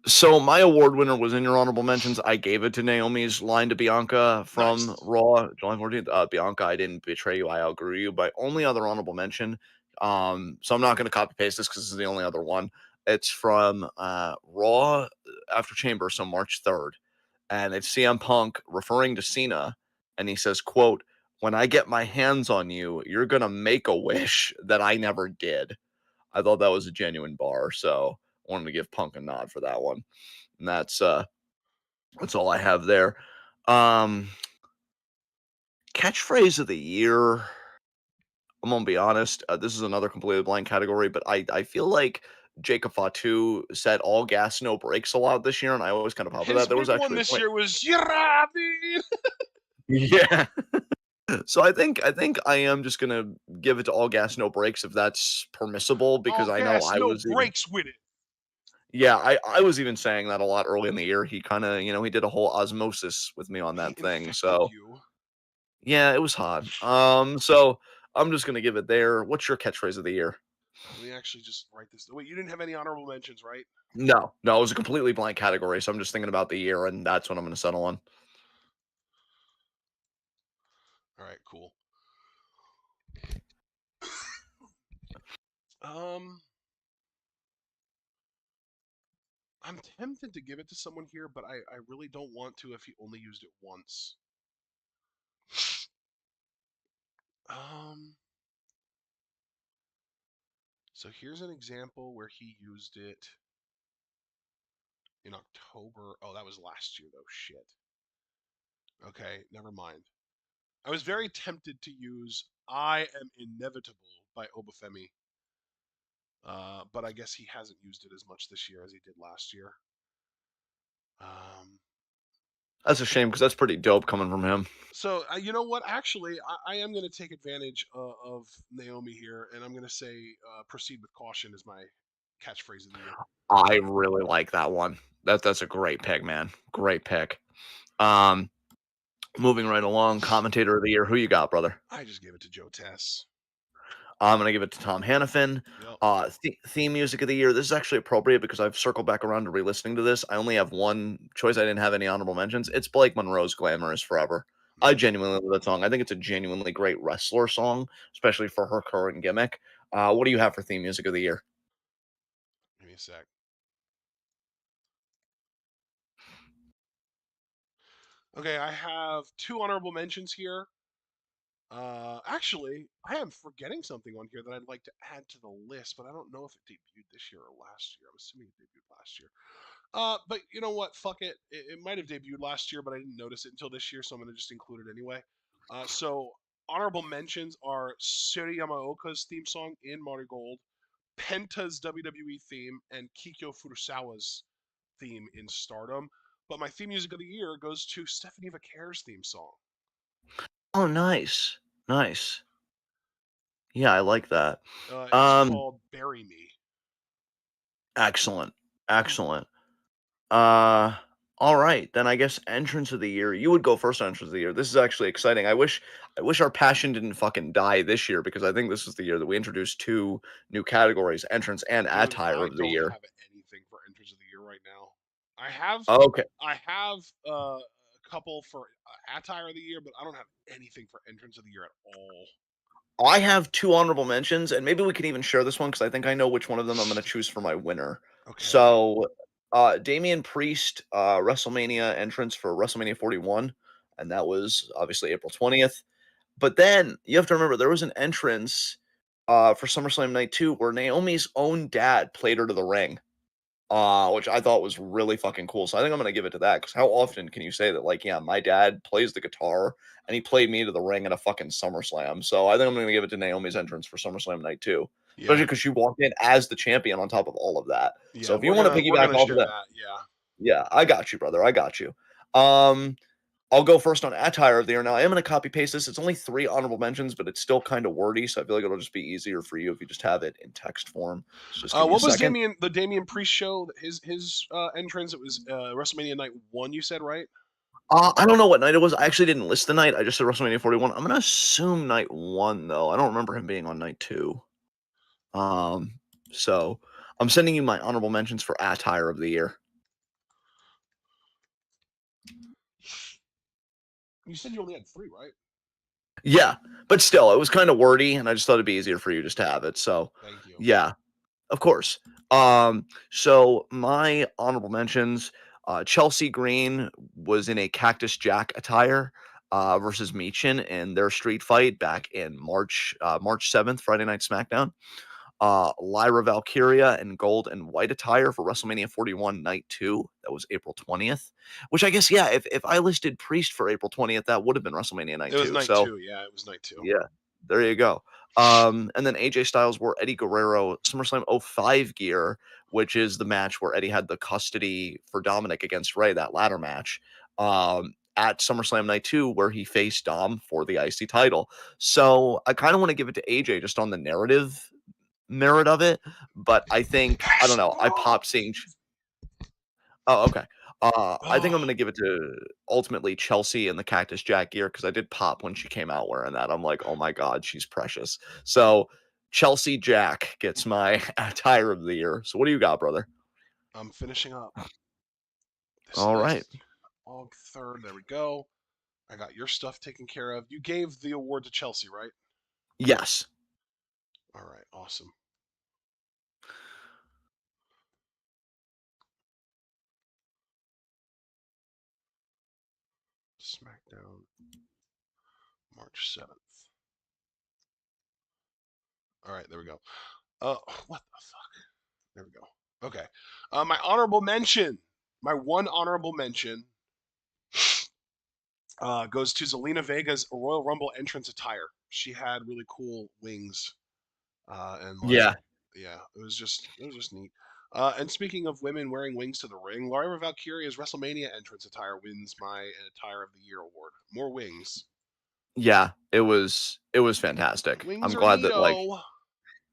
So my award winner was in your honorable mentions. I gave it to Naomi's line to Bianca from Nice. Raw, July 14th. Bianca, I didn't betray you, I outgrew you. My only other honorable mention, so I'm not gonna copy paste this because this is the only other one. It's from Raw after Chamber, so March 3rd. And it's CM Punk referring to Cena, and he says, quote, "When I get my hands on you, you're gonna make a wish that I never did." I thought that was a genuine bar, so I wanted to give Punk a nod for that one. And that's all I have there. Um Catchphrase of the year. I'm gonna be honest. This is another completely blank category, but I feel like Jacob Fatu said all gas, no brakes a lot this year, and I always kind of pop with His that. There big was one actually a this point. year was Yarabi. Yeah. So I think I am just gonna give it to all gas, no brakes if that's permissible All because I know gas, I no was even breaks with it. yeah, I was even saying that a lot early in the year. He kind of, he did a whole osmosis with me on He that thing. infected So you. yeah, it was hot. So I'm just gonna give it there. What's your catchphrase of the year? Let me actually just write this. Wait, you didn't have any honorable mentions, right? No, no, it was a completely blank category. So I'm just thinking about the year, and that's what I'm gonna settle on. All right, cool. Um, I'm tempted to give it to someone here, but I really don't want to if he only used it once. Um, so here's an example where he used it in October. Oh, that was last year though. Shit. Okay, never mind. I was very tempted to use "I Am Inevitable" by Obafemi, but I guess he hasn't used it as much this year as he did last year. Um, That's a shame because that's pretty dope coming from him. so you know what? Actually, I am going to take advantage of Naomi here, and I'm going to say "Proceed with caution" is my catchphrase of the year. I really like that one. That's a great pick, man. Great pick. Um, moving right along, commentator of the year. Who you got, brother? I just gave it to Joe Tess. I'm gonna give it to Tom Hannafin. Yep. Theme music of the year. This is actually appropriate because I've circled back around to re-listening to this. I only have one choice. I didn't have any honorable mentions. It's Blake Monroe's "Glamorous Forever." I Mm, genuinely love that song. I think it's a genuinely great wrestler song, especially for her current gimmick. What do you have for theme music of the year? give me a sec. Okay, I have two honorable mentions here. Actually, I am forgetting something on here that I'd like to add to the list, but I don't know if it debuted this year or last year. I'm assuming it debuted last year. But you know what? Fuck it. It might have debuted last year, but I didn't notice it until this year, so I'm gonna just include it anyway. So honorable mentions are Suri Yamaoka's theme song in Marigold, Penta's WWE theme, and Kikyo Furusawa's theme in Stardom. But my theme music of the year goes to Stephanie Vaccare's theme song. Oh, nice, nice. Yeah, I like that. It's Um, called "Bury Me." excellent, excellent. Uh, all right, then I guess entrance of the year. You would go first on entrance of the year. This is actually exciting. I wish our passion didn't fucking die this year because I think this is the year that we introduced two new categories, entrance and Dude, attire I of the don't year. have anything for entrance of the year right now. I have, Okay. I have a couple for attire of the year, but I don't have anything for entrance of the year at all. I have two honorable mentions, and maybe we can even share this one because I think I know which one of them I'm going to choose for my winner. Okay. So, Damian Priest, WrestleMania entrance for WrestleMania 41, and that was obviously April 20th. But then you have to remember there was an entrance for SummerSlam Night 2 where Naomi's own dad played her to the ring, which I thought was really fucking cool. So I think I'm gonna give it to that because how often can you say that, like, yeah, my dad plays the guitar and he played me to the ring in a fucking SummerSlam. So I think I'm gonna give it to Naomi's entrance for SummerSlam Night 2, especially Yeah. because she walked in as the champion on top of all of that. So Yeah, if you want to we're piggyback gonna off of share that, that. Yeah. yeah, I got you, brother. I got you. Um, I'll go first on attire of the year. Now, I am going to copy paste this. It's only three honorable mentions, but it's still kind of wordy. So I feel like it'll just be easier for you if you just have it in text form. So just give me a What was second. Damian Priest show? His entrance. It was WrestleMania Night 1. You said right? I don't know what night it was. I actually didn't list the night. I just said WrestleMania 41. I'm going to assume night one, though. I don't remember him being on night two. Um, so I'm sending you my honorable mentions for attire of the year. You said you only had three, right? Yeah, but still, it was kind of wordy, and I just thought it'd be easier for you just to have it. So, Thank you. yeah. Of course. So my honorable mentions, Chelsea Green was in a Cactus Jack attire versus Meechin in their street fight back in March 7th, Friday Night SmackDown. Lyra Valkyria in gold and white attire for WrestleMania 41 Night 2. That was April 20th. Which I guess, yeah, if I listed Priest for April 20th, that would have been WrestleMania It Night was 2. Night So 2. Yeah, it was Night 2. yeah, there you go. And then AJ Styles wore Eddie Guerrero SummerSlam '05 gear, which is the match where Eddie had the custody for Dominic against Ray, that ladder match, at SummerSlam Night 2, where he faced Dom for the IC title. So I kind of want to give it to AJ just on the narrative merit of it, but I think, I don't know, I popped seeing Oh, okay. I think I'm Oh, gonna give it to ultimately Chelsea in the Cactus Jack gear because I did pop when she came out wearing that. I'm like, oh my god, she's precious. So Chelsea Jack gets my attire of the year. So what do you got, brother? I'm finishing up this All right. list. Aug 3rd. There we go. I got your stuff taken care of. You gave the award to Chelsea, right? Yes. All right. Awesome. SmackDown, March 7th. All right. There we go. What the fuck? There we go. Okay. My honorable mention. my one honorable mention goes to Zelina Vega's Royal Rumble entrance attire. She had really cool wings, and like, Yeah, yeah, it was just neat. And speaking of women wearing wings to the ring, Laura Valkyria's WrestleMania entrance attire wins my Attire of the Year award. More wings. yeah, it was fantastic. Wings I'm are glad that like neato.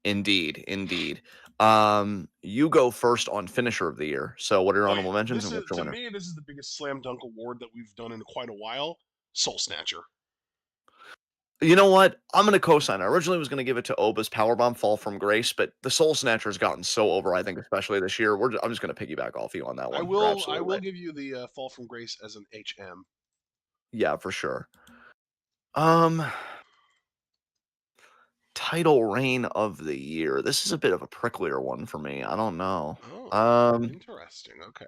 indeed, indeed. You go first on finisher of the year. So what are your Okay, honorable mentions this and is what's your to winner? me this is the biggest slam dunk award that we've done in quite a while. Soul Snatcher. You know what? I'm gonna co-sign. I originally was gonna give it to Oba's powerbomb fall from grace, but the Soul Snatcher's gotten so over, I think, especially this year. I'm just gonna piggyback off you on that one. You're I absolutely will right. give you the Fall from Grace as an HM. Yeah, for sure. Um, Title reign of the year. This is a bit of a pricklier one for me. I don't know. Oh, Um, interesting. Okay.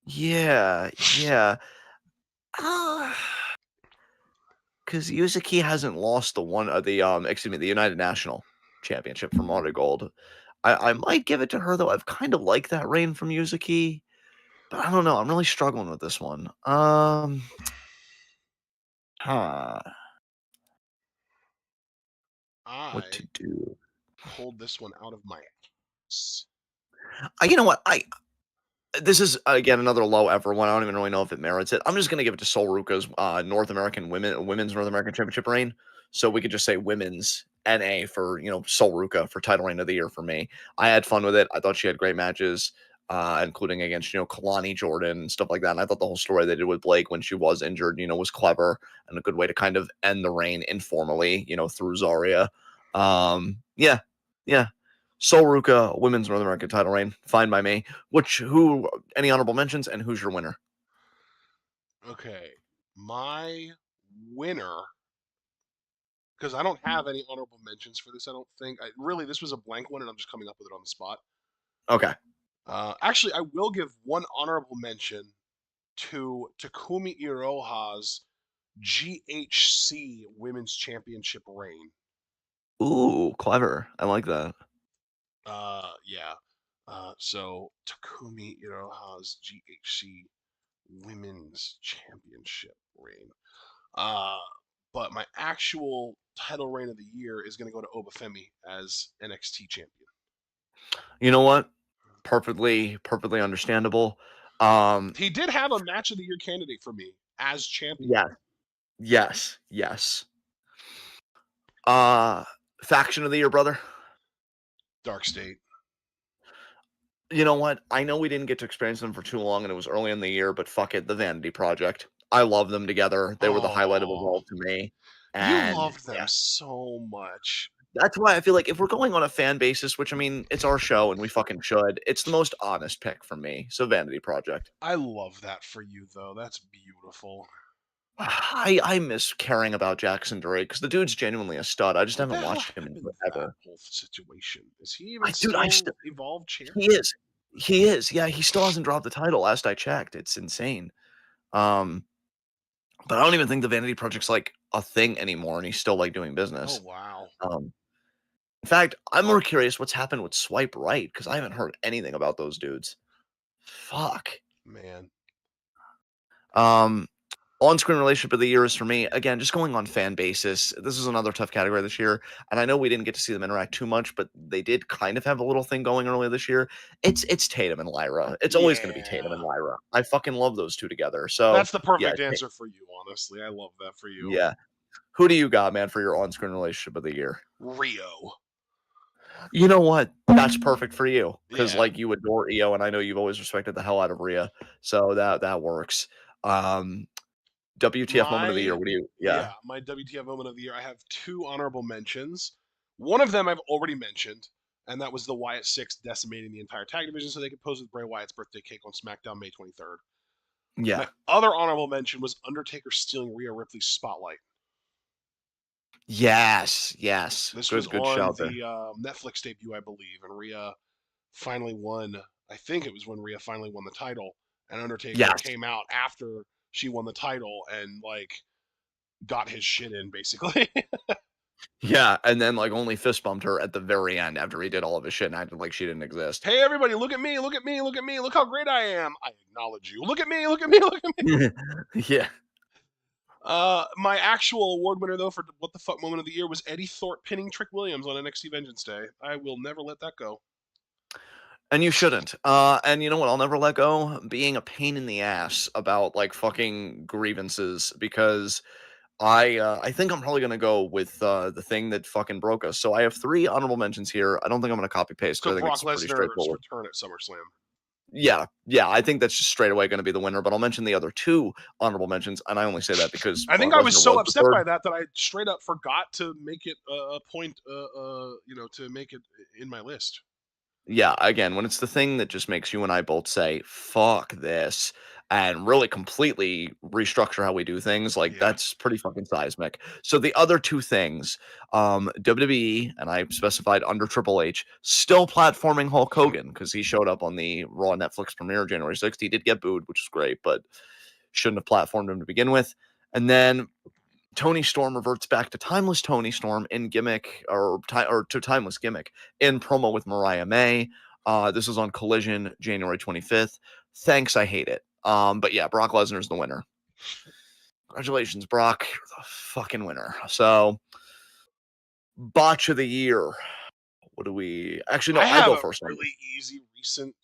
yeah, yeah. Uh, because Yuzuki hasn't lost the United National Championship from Auto Gold. I might give it to her though. I've kind of liked that reign from Yuzuki, but I don't know. I'm really struggling with this one. Huh, what to I do? pulled this one out of my You know what? I This is again another low ever one. I don't even really know if it merits it. I'm just gonna give it to Sol Ruka's North American women's North American Championship reign. So we could just say women's NA for Sol Ruka for title reign of the year for me. I had fun with it. I thought she had great matches, including against Kalani Jordan and stuff like that. And I thought the whole story they did with Blake when she was injured, was clever and a good way to kind of end the reign informally, through Zarya. Yeah, yeah. Sol Ruka women's North American title reign, fine by me. Who any honorable mentions and who's your winner? Okay. My winner, because I don't have any honorable mentions for this, I don't think. Really, this was a blank one, and I'm just coming up with it on the spot. Okay. Actually, I will give one honorable mention to Takumi Iroha's GHC Women's Championship reign. Ooh, clever. I like that. Yeah. So Takumi Iroha's GHC Women's Championship reign. Uh, but my actual title reign of the year is going to go to Obafemi as NXT champion. You know what? Perfectly understandable. He did have a match of the year candidate for me as champion. Yeah. Yes. Uh Faction of the year, brother. Dark State. You know what? I know we didn't get to experience them for too long and it was early in the year, but fuck it, the Vanity Project. I love them together. They were the highlight of Oh, Evolve to me. you And loved yeah, them so much. that's why I feel like if we're going on a fan basis, which I mean, it's our show and we fucking should, it's the most honest pick for me. So Vanity Project. I love that for you, though. That's beautiful. I miss caring about Jackson Drake because the dude's genuinely a stud. I just What the haven't hell watched him in happened with that forever. whole situation? Is he even I still still Evolve he champion? is. He is. Yeah, he still hasn't dropped the title last I checked. It's insane. Um, but I don't even think the Vanity Project's like a thing anymore, and he's still like doing Oh, business. wow. In fact, I'm more curious what's happened with Swipe Right because I haven't heard anything about those dudes. Fuck. Man. Um, On-screen relationship of the year is for me, again, just going on fan basis. This is another tough category this year, and I know we didn't get to see them interact too much, but they did kind of have a little thing going earlier this year. It's Tatum and Lyra. It's always going to be Tatum Yeah. and Lyra. I fucking love those two together. So That's the yeah, perfect answer for you, honestly. I love that for you. yeah. Who do you got, man, for your on-screen relationship of the year? Rio. You know what? That's perfect for you because Yeah. like you adore EO, and I know you've always respected the hell out of Rhea, so that works. Um, WTF moment of the year? My What do you? Yeah. yeah, my WTF moment of the year. I have two honorable mentions. One of them I've already mentioned, and that was the Wyatt Six decimating the entire tag division so they could pose with Bray Wyatt's birthday cake on SmackDown May 23rd. My Yeah. other honorable mention was Undertaker stealing Rhea Ripley's spotlight. Yes. This was Good on shout there. the Netflix debut, I believe, and Rhea finally won. I think it was when Rhea finally won the title, and Undertaker Yes. came out after she won the title and like got his shit in basically. Yeah, and then like only fist bumped her at the very end after he did all of his shit and acted like she didn't exist. Hey, everybody, look at me, look at me, look at me, look how great I am. I acknowledge you. Look at me, look at me, look at me. Yeah. My actual award winner, though, for what the fuck moment of the year was Eddie Thorpe pinning Trick Williams on NXT Vengeance Day. I will never let that go. And you shouldn't. And you know what? I'll never let go being a pain in the ass about like fucking grievances because I think I'm probably gonna go with the thing that fucking broke us. So I have three honorable mentions here. I don't think I'm gonna copy paste So because I think Brock it's pretty Lesnar's straightforward. return at SummerSlam. Yeah, yeah, I think that's just straight away going to be the winner. But I'll mention the other two honorable mentions, and I only say that because I think Brock I was Lesnar so was the upset third. by that that I straight up forgot to make it a point, to make it in my list. Yeah, again, when it's the thing that just makes you and I both say "fuck this" and really completely restructure how we do things, like Yeah. that's pretty fucking seismic. So the other two things, WWE, and I specified under Triple H, still platforming Hulk Hogan because he showed up on the Raw Netflix premiere January 6th. He did get booed, which is great, but shouldn't have platformed him to begin with. And then Tony Storm reverts back to timeless Tony Storm in gimmick or to timeless gimmick in promo with Mariah May. This was on Collision January 25th. Thanks, I hate it. But yeah, Brock Lesnar's the winner. Congratulations, Brock. You're the fucking winner. So, botch of the year. What do we actually no, I I have go a first on this. really easy recent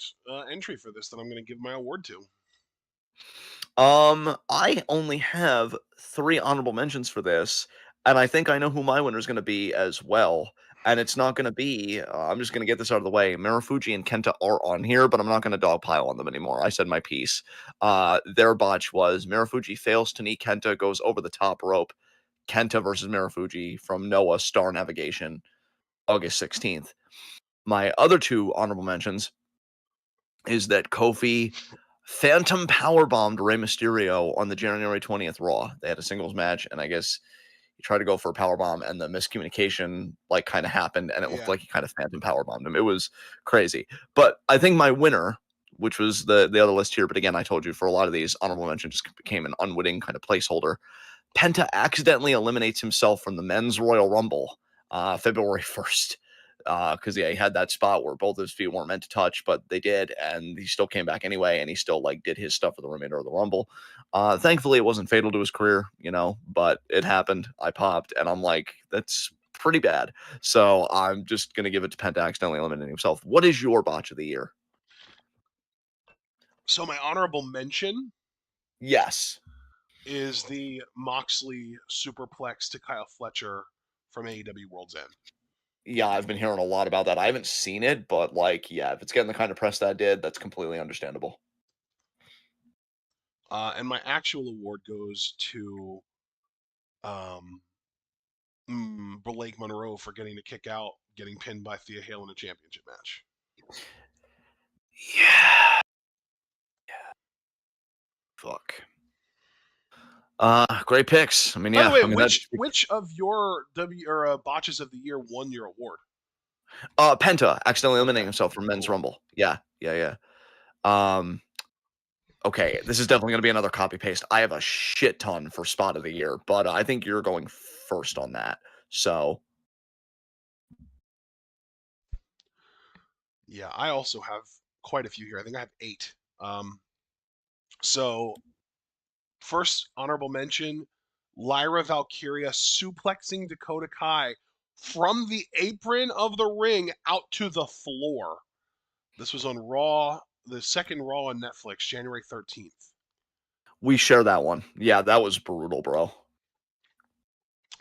entry for this that I'm going to give my award to. I only have three honorable mentions for this, and I think I know who my winner is going to be as well. And it's not going to be. I'm just going to get this out of the way. Marufuji and Kenta are on here, but I'm not going to dogpile on them anymore. I said my piece. Their botch was Marufuji fails to knee Kenta, goes over the top rope. Kenta versus Marufuji from Noah Star Navigation, August 16th. My other two honorable mentions is that Kofi phantom power bombed Rey Mysterio on the January 20th Raw. They had a singles match, and I guess he tried to go for a power bomb, and the miscommunication like kind of happened, and it looked Yeah. like he kind of phantom power bombed him. It was crazy. But I think my winner, which was the other list here, but again, I told you for a lot of these honorable mentions just became an unwitting kind of placeholder. Penta accidentally eliminates himself from the men's Royal Rumble February 1st. Because yeah, he had that spot where both his feet weren't meant to touch, but they did, and he still came back anyway, and he still like did his stuff for the remainder of the Rumble. Thankfully, it wasn't fatal to his career, but it happened. I popped, and I'm like, that's pretty bad. So I'm just gonna give it to Penta accidentally eliminating himself. What is your botch of the year? So my honorable mention Yes. is the Moxley superplex to Kyle Fletcher from AEW World's End. Yeah, I've been hearing a lot about that. I haven't seen it, but like, yeah, if it's getting the kind of press that did, that's completely understandable. And my actual award goes to um, Blake Monroe for getting to kick out, getting pinned by Thea Hale in a championship match. Yeah. Fuck. Great picks. I mean, By the yeah, way, I mean that. which of your botches of the year won your award? Penta accidentally eliminating Okay, himself from Men's cool. Rumble. Yeah, yeah, yeah. Okay, this is definitely gonna be another copy paste. I have a shit ton for spot of the year, but I think you're going first on that. So Yeah, I also have quite a few here. I think I have 8. So first honorable mention, Lyra Valkyria suplexing Dakota Kai from the apron of the ring out to the floor. This was on Raw, the second Raw on Netflix, January 13th. we share that one. Yeah, that was brutal, bro.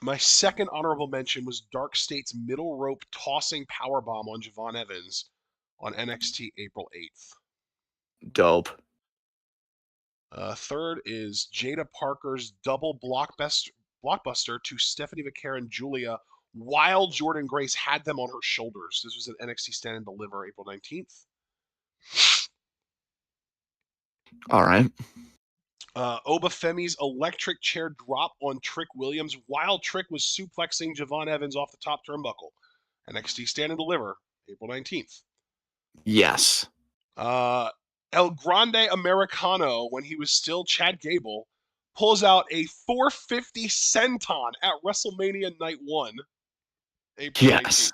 My second honorable mention was Dark State's middle rope tossing powerbomb on Javon Evans on NXT April 8th. Dope. Third is Jada Parker's double blockbuster to Stephanie McCarron and Julia while Jordan Grace had them on her shoulders. This was an NXT Stand and Deliver April 19th. All right. Oba Femi's electric chair drop on Trick Williams while Trick was suplexing Javon Evans off the top turnbuckle. NXT Stand and Deliver April 19th. Yes. Uh, El Grande Americano, when he was still Chad Gable, pulls out a 450 senton at WrestleMania Night 1. April Yes.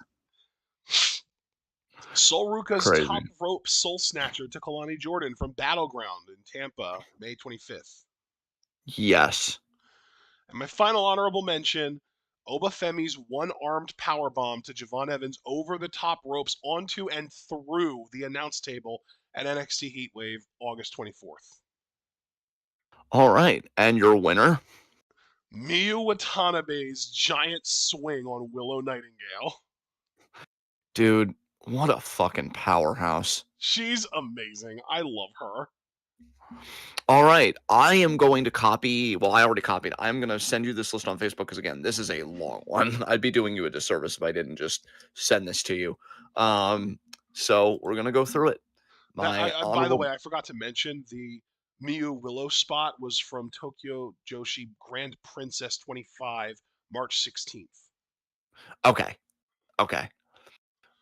19th. Sol Ruka's top Crazy. rope soul snatcher to Kalani Jordan from Battleground in Tampa, May 25th. Yes. And my final honorable mention, Obafemi's one-armed powerbomb to Javon Evans over the top ropes onto and through the announce table at NXT Heatwave, August 24th. All right. And your winner? Miyu Watanabe's giant swing on Willow Nightingale. Dude, what a fucking powerhouse. She's amazing. I love her. All right. I am going to copy. Well, I already copied. I'm going to send you this list on Facebook because, again, this is a long one. I'd be doing you a disservice if I didn't just send this to you. So we're going to go through it. My By the honorable. way, I forgot to mention the Miyu Willow spot was from Tokyo Joshi Grand Princess 25, March 16th. Okay. Okay.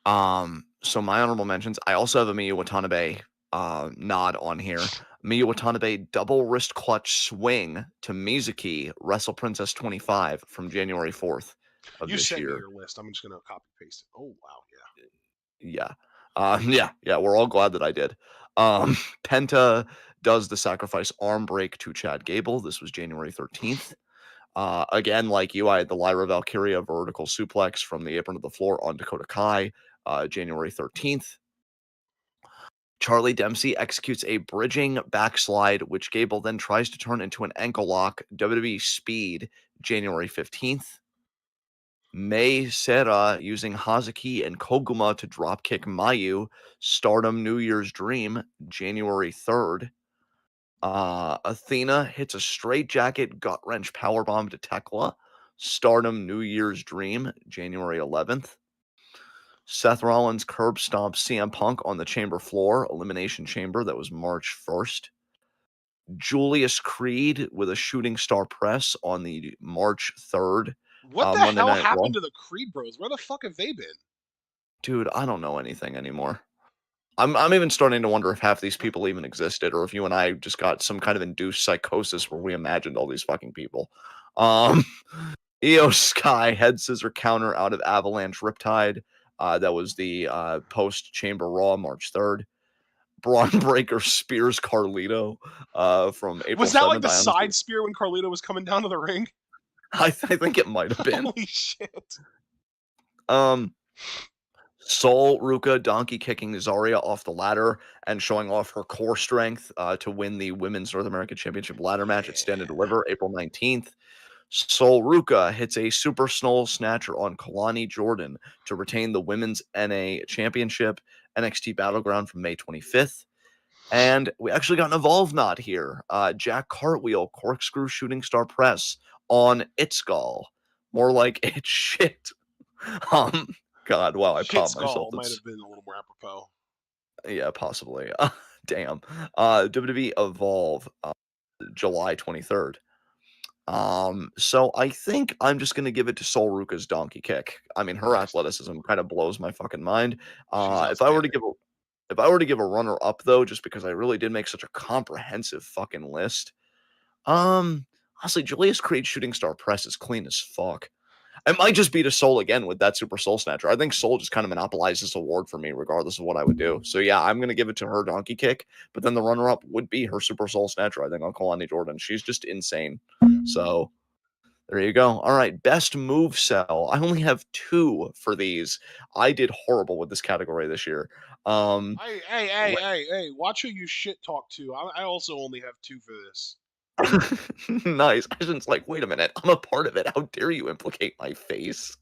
So my honorable mentions. I also have a Miyu Watanabe nod on here. Miyu Watanabe double wrist clutch swing to Mizuki Wrestle Princess 25 from January 4th of You this sent me year. your list. I'm just gonna copy paste it. Oh wow, Yeah. Yeah, we're all glad that I did. Penta does the sacrifice arm break to Chad Gable. This was January 13th. Again, like you, I had the Lyra Valkyria vertical suplex from the apron to the floor on Dakota Kai, January 13th. Charlie Dempsey executes a bridging backslide, which Gable then tries to turn into an ankle lock. WWE Speed, January 15th. Mei Sera using Hazuki and Koguma to dropkick Mayu. Stardom New Year's Dream, January 3rd. Athena hits a straight jacket gut wrench powerbomb to Tekla. Stardom New Year's Dream, January 11th. Seth Rollins curb stomps CM Punk on the chamber floor, Elimination Chamber, that was March 1st. Julius Creed with a shooting star press on the March 3rd yeah. What the Monday hell Night Raw. happened to the Creed Bros? Where the fuck have they been? Dude, I don't know anything anymore. I'm even starting to wonder if half these people even existed, or if you and I just got some kind of induced psychosis where we imagined all these fucking people. Um, Io Sky head scissor counter out of Avalanche Riptide. That was the post Chamber Raw, March 3rd. Braun Breaker spears Carlito from April Was that like 7th. the I honestly, side spear when Carlito was coming down to the ring? I think it might have been. Holy shit. Um, Sol Ruka donkey kicking Zarya off the ladder and showing off her core strength to win the Women's North American Championship ladder match at Stand and Yeah. Deliver, April 19th. Sol Ruka hits a Super Snow Snatcher on Kalani Jordan to retain the Women's NA Championship, NXT Battleground from May 25th. And we actually got an Evolve nod here. Jack Cartwheel, corkscrew shooting star press on Itzgall. More like it's shit. Um, God, wow, I Shit popped myself. Skull might That's have been a little more apropos. yeah, possibly. Damn. WWE Evolve, July 23rd. So I think I'm just gonna give it to Sol Ruka's donkey kick. I mean, her Nice. athleticism kind of blows my fucking mind. She's If I were to outstanding. give a runner up though, just because I really did make such a comprehensive fucking list. Honestly, Julius Creed's shooting star press is clean as fuck. It might just be to Soul again with that Super Soul Snatcher. I think Soul just kind of monopolized this award for me, regardless of what I would do. So yeah, I'm gonna give it to her donkey kick, but then the runner-up would be her Super Soul Snatcher. I think on Kalani Jordan. She's just insane. Yeah. So there you go. All right, best move cell. I only have two for these. I did horrible with this category this year. Hey, watch who you shit talk to. I also only have two for this. Nice. Ashton's like, wait a minute, I'm a part of it. How dare you implicate my face?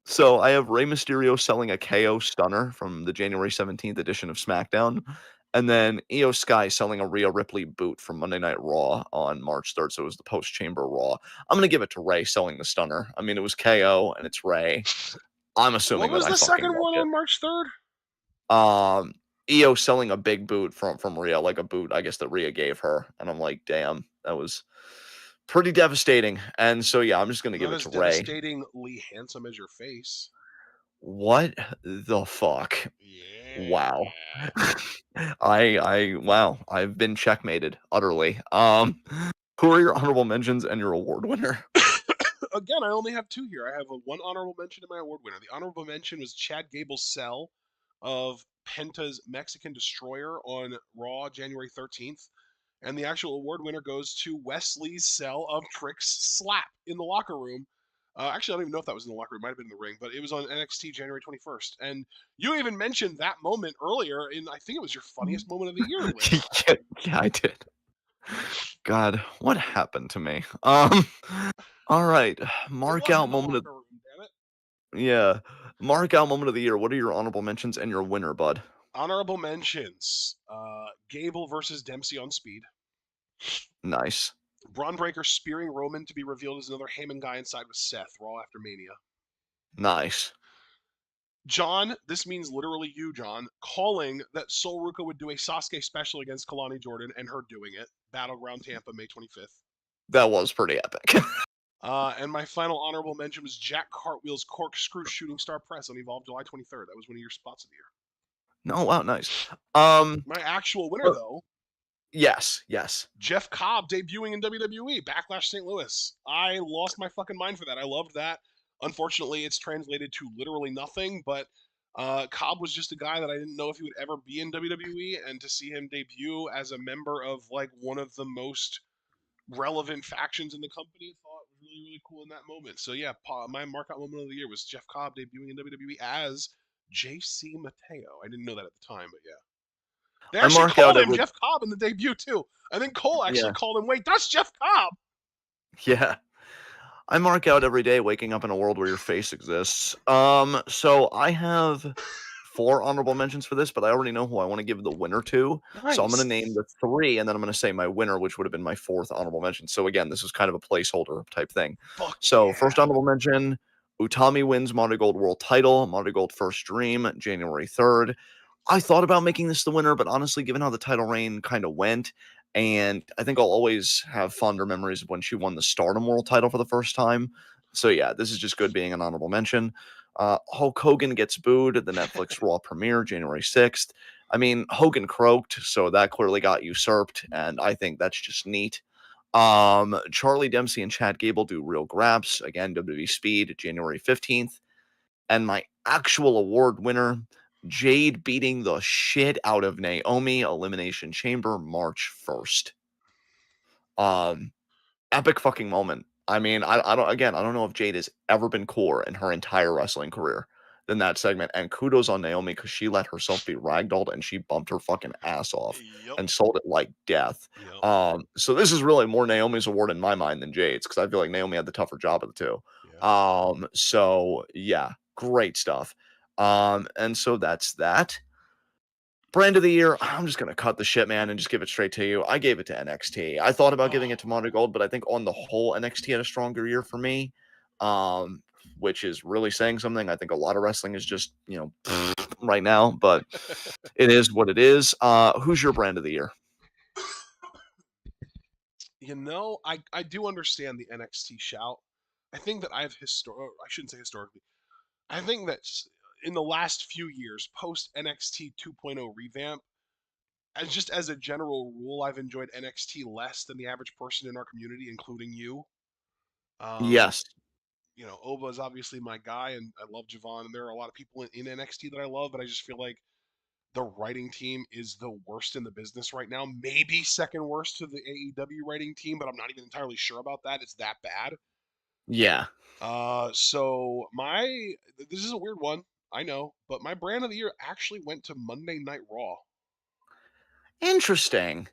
So I have Rey Mysterio selling a KO stunner from the January 17th edition of SmackDown. And then Io Sky selling a Rhea Ripley boot from Monday Night Raw on March 3rd. So it was the post Chamber Raw. I'm going to give it to Ray selling the stunner. I mean, it was KO and it's Ray. I'm What assuming that was I the fucking second marked one it. on March 3rd? Io selling a big boot from Rhea, like a boot, I guess, that Rhea gave her. And I'm like, damn, that was pretty devastating. And so, yeah, I'm just going to give Not it as to Ray. devastatingly handsome as your face. What the fuck? Wow. Yeah. Wow, I've been checkmated utterly. Who are your honorable mentions and your award winner? Again, I only have two here. I have a one honorable mention and my award winner. The honorable mention was Chad Gable's sell of Penta's Mexican Destroyer on Raw January 13th. And the actual award winner goes to Wesley's sell of Trick's slap in the locker room. Actually, I don't even know if that was in the locker room. It might have been in the ring, but it was on NXT January 21st. And you even mentioned that moment earlier in, I think it was your funniest moment of the year list. yeah, yeah, I did. God, what happened to me? All right, It mark wasn't out in the moment of locker room, damn it. yeah, mark out moment of the year. What are your honorable mentions and your winner, bud? Honorable mentions: Gable versus Dempsey on Speed. Nice, Braun Breaker spearing Roman to be revealed as another Heyman guy inside with Seth, Raw after Mania. nice. John, this means literally you, John, calling that Sol Ruka would do a Sasuke special against Kalani Jordan and her doing it. Battleground Tampa, May 25th. That was pretty epic. And my final honorable mention was Jack Cartwheel's corkscrew shooting star press on Evolve July 23rd. That was one of your spots of the year. No, wow, nice. Um, My actual winner, uh, though, yes, yes. Jeff Cobb debuting in WWE, Backlash St. Louis. I lost my fucking mind for that. I loved that. Unfortunately, it's translated to literally nothing, but Cobb was just a guy that I didn't know if he would ever be in WWE, and to see him debut as a member of like one of the most relevant factions in the company, I thought was really, really cool in that moment. So yeah, my markout moment of the year was Jeff Cobb debuting in WWE as JC Mateo. I didn't know that at the time, but yeah. They I actually mark out called him every Jeff Cobb in the debut too. I think Cole actually yeah, called him, wait, that's Jeff Cobb. yeah. I mark out every day waking up in a world where your face exists. So I have 4 honorable mentions for this, but I already know who I wanna give the winner to, so I'm gonna name Nice. the 3, and then I'm gonna say my winner, which would have been my 4th honorable mention. So again, this is kind of a placeholder type thing. Fuck So yeah. first honorable mention, Utami wins Monte Gold World Title, Monte Gold First Dream, January 3rd. I thought about making this the winner, but honestly, given how the title reign kinda went, and I think I'll always have fonder memories of when she won the Stardom World Title for the first time. So yeah, this is just good being an honorable mention. Hulk Hogan gets booed at the Netflix Raw premiere January 6th. I mean, Hogan croaked, so that clearly got usurped, and I think that's just neat. Charlie Dempsey and Chad Gable do Real Graps, again, WWE Speed, January 15th. And my actual award winner, Jade beating the shit out of Naomi, Elimination Chamber, March 1st. Um, Epic fucking moment. I mean, I don't know if Jade has ever been cooler in her entire wrestling career than that segment. And kudos on Naomi because she let herself be ragdolled and she bumped her fucking ass off Yep. and sold it like death. Yep. So this is really more Naomi's award in my mind than Jade's because I feel like Naomi had the tougher job of the two. Yeah. So yeah, great stuff. And so that's that. Brand of the year, I'm just gonna cut the shit, man, and just give it straight to you. I gave it to NXT. I thought about giving it to Oh. Monte Gold, but I think on the whole, NXT had a stronger year for me, um, which is really saying something. I think a lot of wrestling is just, right now, but it is what it is. Who's your brand of the year? I do understand the NXT shout. I think that I shouldn't say historically. I think that in the last few years, post NXT 2.0 revamp, as a general rule, I've enjoyed NXT less than the average person in our community, including you. Um, Yes. Oba is obviously my guy, and I love Javon, and there are a lot of people in NXT that I love, but I just feel like the writing team is the worst in the business right now. Maybe second worst to the AEW writing team, but I'm not even entirely sure about that. It's that bad. Yeah. So this is a weird one, I know, but my brand of the year actually went to Monday Night Raw. Interesting.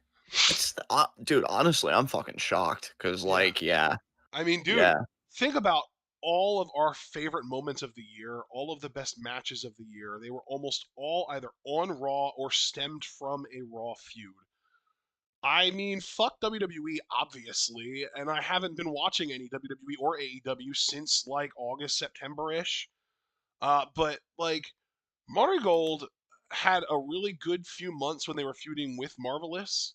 Dude, honestly, I'm fucking shocked because, Yeah. yeah, I mean, dude, yeah, think about all of our favorite moments of the year, all of the best matches of the year. They were almost all either on Raw or stemmed from a Raw feud. I mean, fuck WWE, obviously, and I haven't been watching any WWE or AEW since like August, September ish. But like, Marigold had a really good few months when they were feuding with Marvelous,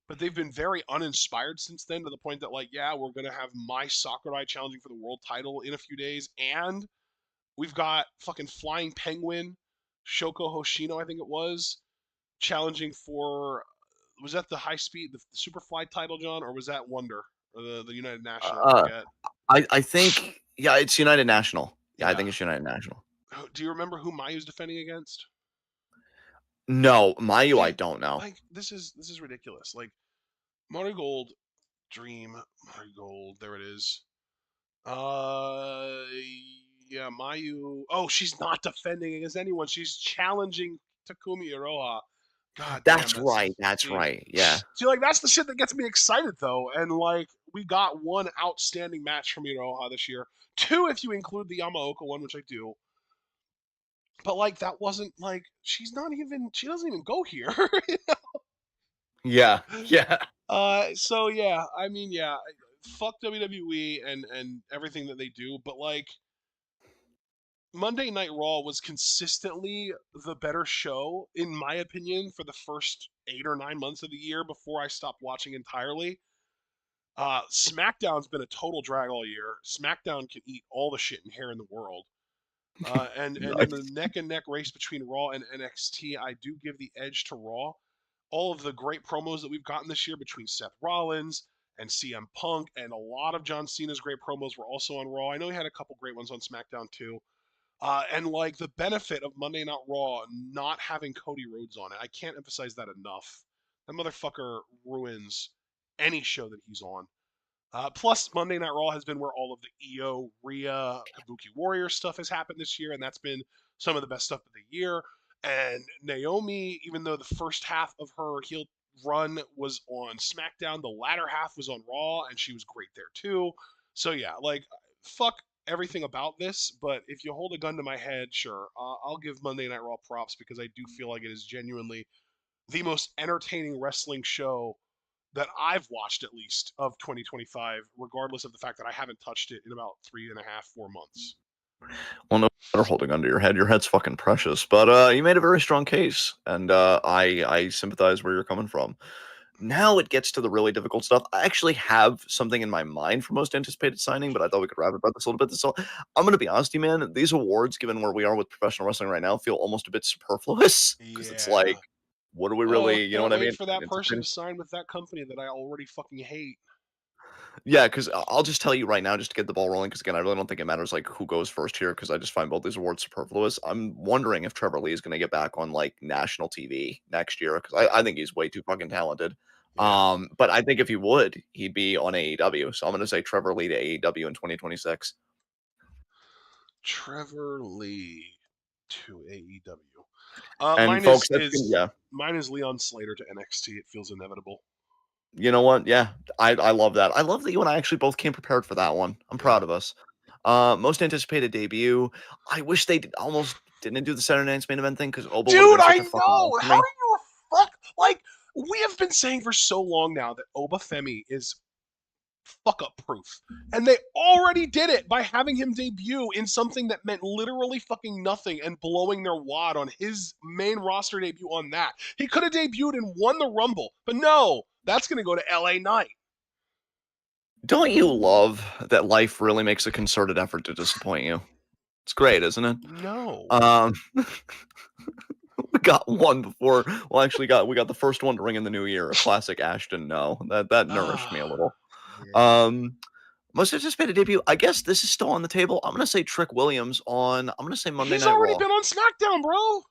but they've been very uninspired since then to the point that, like, yeah, we're going to have Mai Sakurai challenging for the world title in a few days, and we've got fucking Flying Penguin, Shoko Hoshino, I think it was, challenging for, was that the high speed, the Superfly title, John, or was that Wonder, or the United National? I uh, forget. I think yeah, it's United National. Yeah, I Yeah. think it's United National. Do you remember who Mayu's defending against? No, Mayu, I Dude, don't know. like this is ridiculous. Like Marigold, Dream, Marigold, there it is. Uh, yeah, Mayu. Oh, she's not defending against anyone. She's challenging Takumi Iroha. God damn, That's right. that's That's see, right. Yeah. see, like that's the shit that gets me excited though. And like we got one outstanding match from Iroha this year. Two, if you include the Yamaoka one, which I do. But like that wasn't like she's not even she doesn't even go here. Yeah. Yeah. So yeah, I mean yeah, fuck WWE and everything that they do, but like Monday Night Raw was consistently the better show, in my opinion, for the first 8 or 9 months of the year before I stopped watching entirely. SmackDown's been a total drag all year. SmackDown can eat all the shit and hair in the world. And in the Nice. neck and neck race between Raw and NXT, I do give the edge to Raw. All of the great promos that we've gotten this year between Seth Rollins and CM Punk, and a lot of John Cena's great promos were also on Raw. I know he had a couple great ones on SmackDown too. And like the benefit of Monday Night Raw not having Cody Rhodes on it, I can't emphasize that enough. That motherfucker ruins any show that he's on. Plus, Monday Night Raw has been where all of the Io, Rhea, Kabuki Warrior stuff has happened this year, and that's been some of the best stuff of the year. And Naomi, even though the first half of her heel run was on SmackDown, the latter half was on Raw, and she was great there too. So yeah, like fuck everything about this, but if you hold a gun to my head, sure, I'll give Monday Night Raw props because I do feel like it is genuinely the most entertaining wrestling show that I've watched at least of 2025, regardless of the fact that I haven't touched it in about 3.5, 4 months. Well, no matter holding under your head. Your head's fucking precious. But you made a very strong case, and I sympathize where you're coming from. Now it gets to the really difficult stuff. I actually have something in my mind for most anticipated signing, but I thought we could wrap about this a little bit. So I'm gonna be honest with you, man. These awards, given where we are with professional wrestling right now, feel almost a bit superfluous because it's like, Yeah. what do we Oh, really, you know can't what I wait mean? for that person to sign with that company that I already fucking hate. Yeah, because I'll just tell you right now, just to get the ball rolling, because again, I really don't think it matters like who goes first here, because I just find both these awards superfluous. I'm wondering if Trevor Lee is going to get back on like national TV next year, because I think he's way too fucking talented. Yeah. But I think if he would, he'd be on AEW. So I'm going to say Trevor Lee to AEW in 2026. Trevor Lee to AEW. And Mine folks, is that's gonna, is yeah. mine is Leon Slater to NXT. It feels inevitable. You know what? Yeah, I love that. I love that you and I actually both came prepared for that one. I'm Yeah. proud of us. Most anticipated debut. I wish they almost didn't do the Saturday Night's main event thing because Oba would have Dude, been I such a fucking loss know. for How are me. you a fuck? Like, we have been saying for so long now that Oba Femi is fuck up proof. And they already did it by having him debut in something that meant literally fucking nothing and blowing their wad on his main roster debut on that. He could have debuted and won the Rumble, but no, that's going to go to LA Knight. Don't you love that life really makes a concerted effort to disappoint you? It's great, isn't it? No. Um, we got one before. Well, actually, we got the first one to ring in the new year. A classic Ashton. No, that nourished me a Ah, little. yeah. Um, Most anticipated debut. I guess this is still on the table. I'm gonna say Trick Williams on. I'm gonna say Monday He's Night already Raw. been on SmackDown, bro.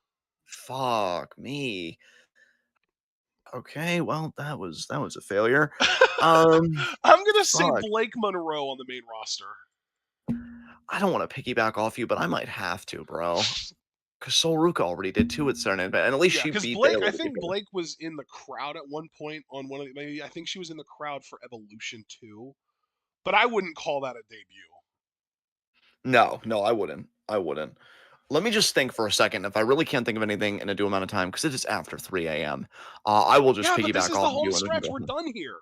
Fuck me. Okay, well that was a failure. Um, I'm going to say Fuck. Blake Monroe on the main roster. I don't want to piggyback off you, but I might have to, bro. Because Sol Ruka already did too at Saturday Night Massive, and at least Yeah, she because beat Blake, Bayley I to get think there. Blake was in the crowd at one point on one of the, maybe I think she was in the crowd for Evolution 2, but I wouldn't call that a debut. No, no, I wouldn't. I wouldn't. Let me just think for a second. If I really can't think of anything in a due amount of time, because it is after 3 a.m., I will just Yeah, but this piggyback is the off of home you and we can stretch. go We're from. done here.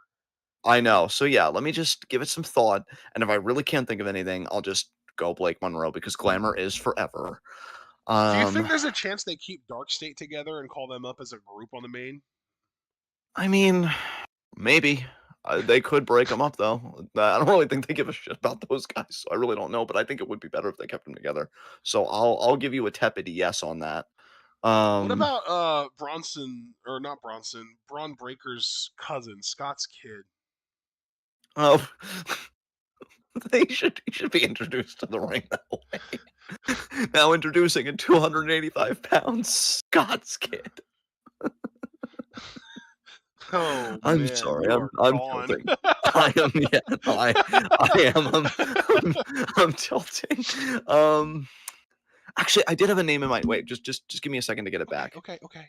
I know. So yeah, let me just give it some thought. And if I really can't think of anything, I'll just go Blake Monroe because glamour is forever. Do you Um, think there's a chance they keep Dark State together and call them up as a group on the main? I mean, maybe. They could break them up though. I don't really think they give a shit about those guys. So I really don't know, but I think it would be better if they kept them together. So I'll give you a tepid yes on that. What Um, about Bronson or not Bronson? Braun Breaker's cousin, Scott's kid. oh, he should be introduced to the ring that way. Now introducing at 285 pounds, Scott's Kid. Oh I'm man, sorry, you I'm are I'm gone. tilting. I am, yeah, no, I am. I'm tilting. Um, actually, I did have a name in mind. Wait, just give me a second to get it Okay, back. okay, okay.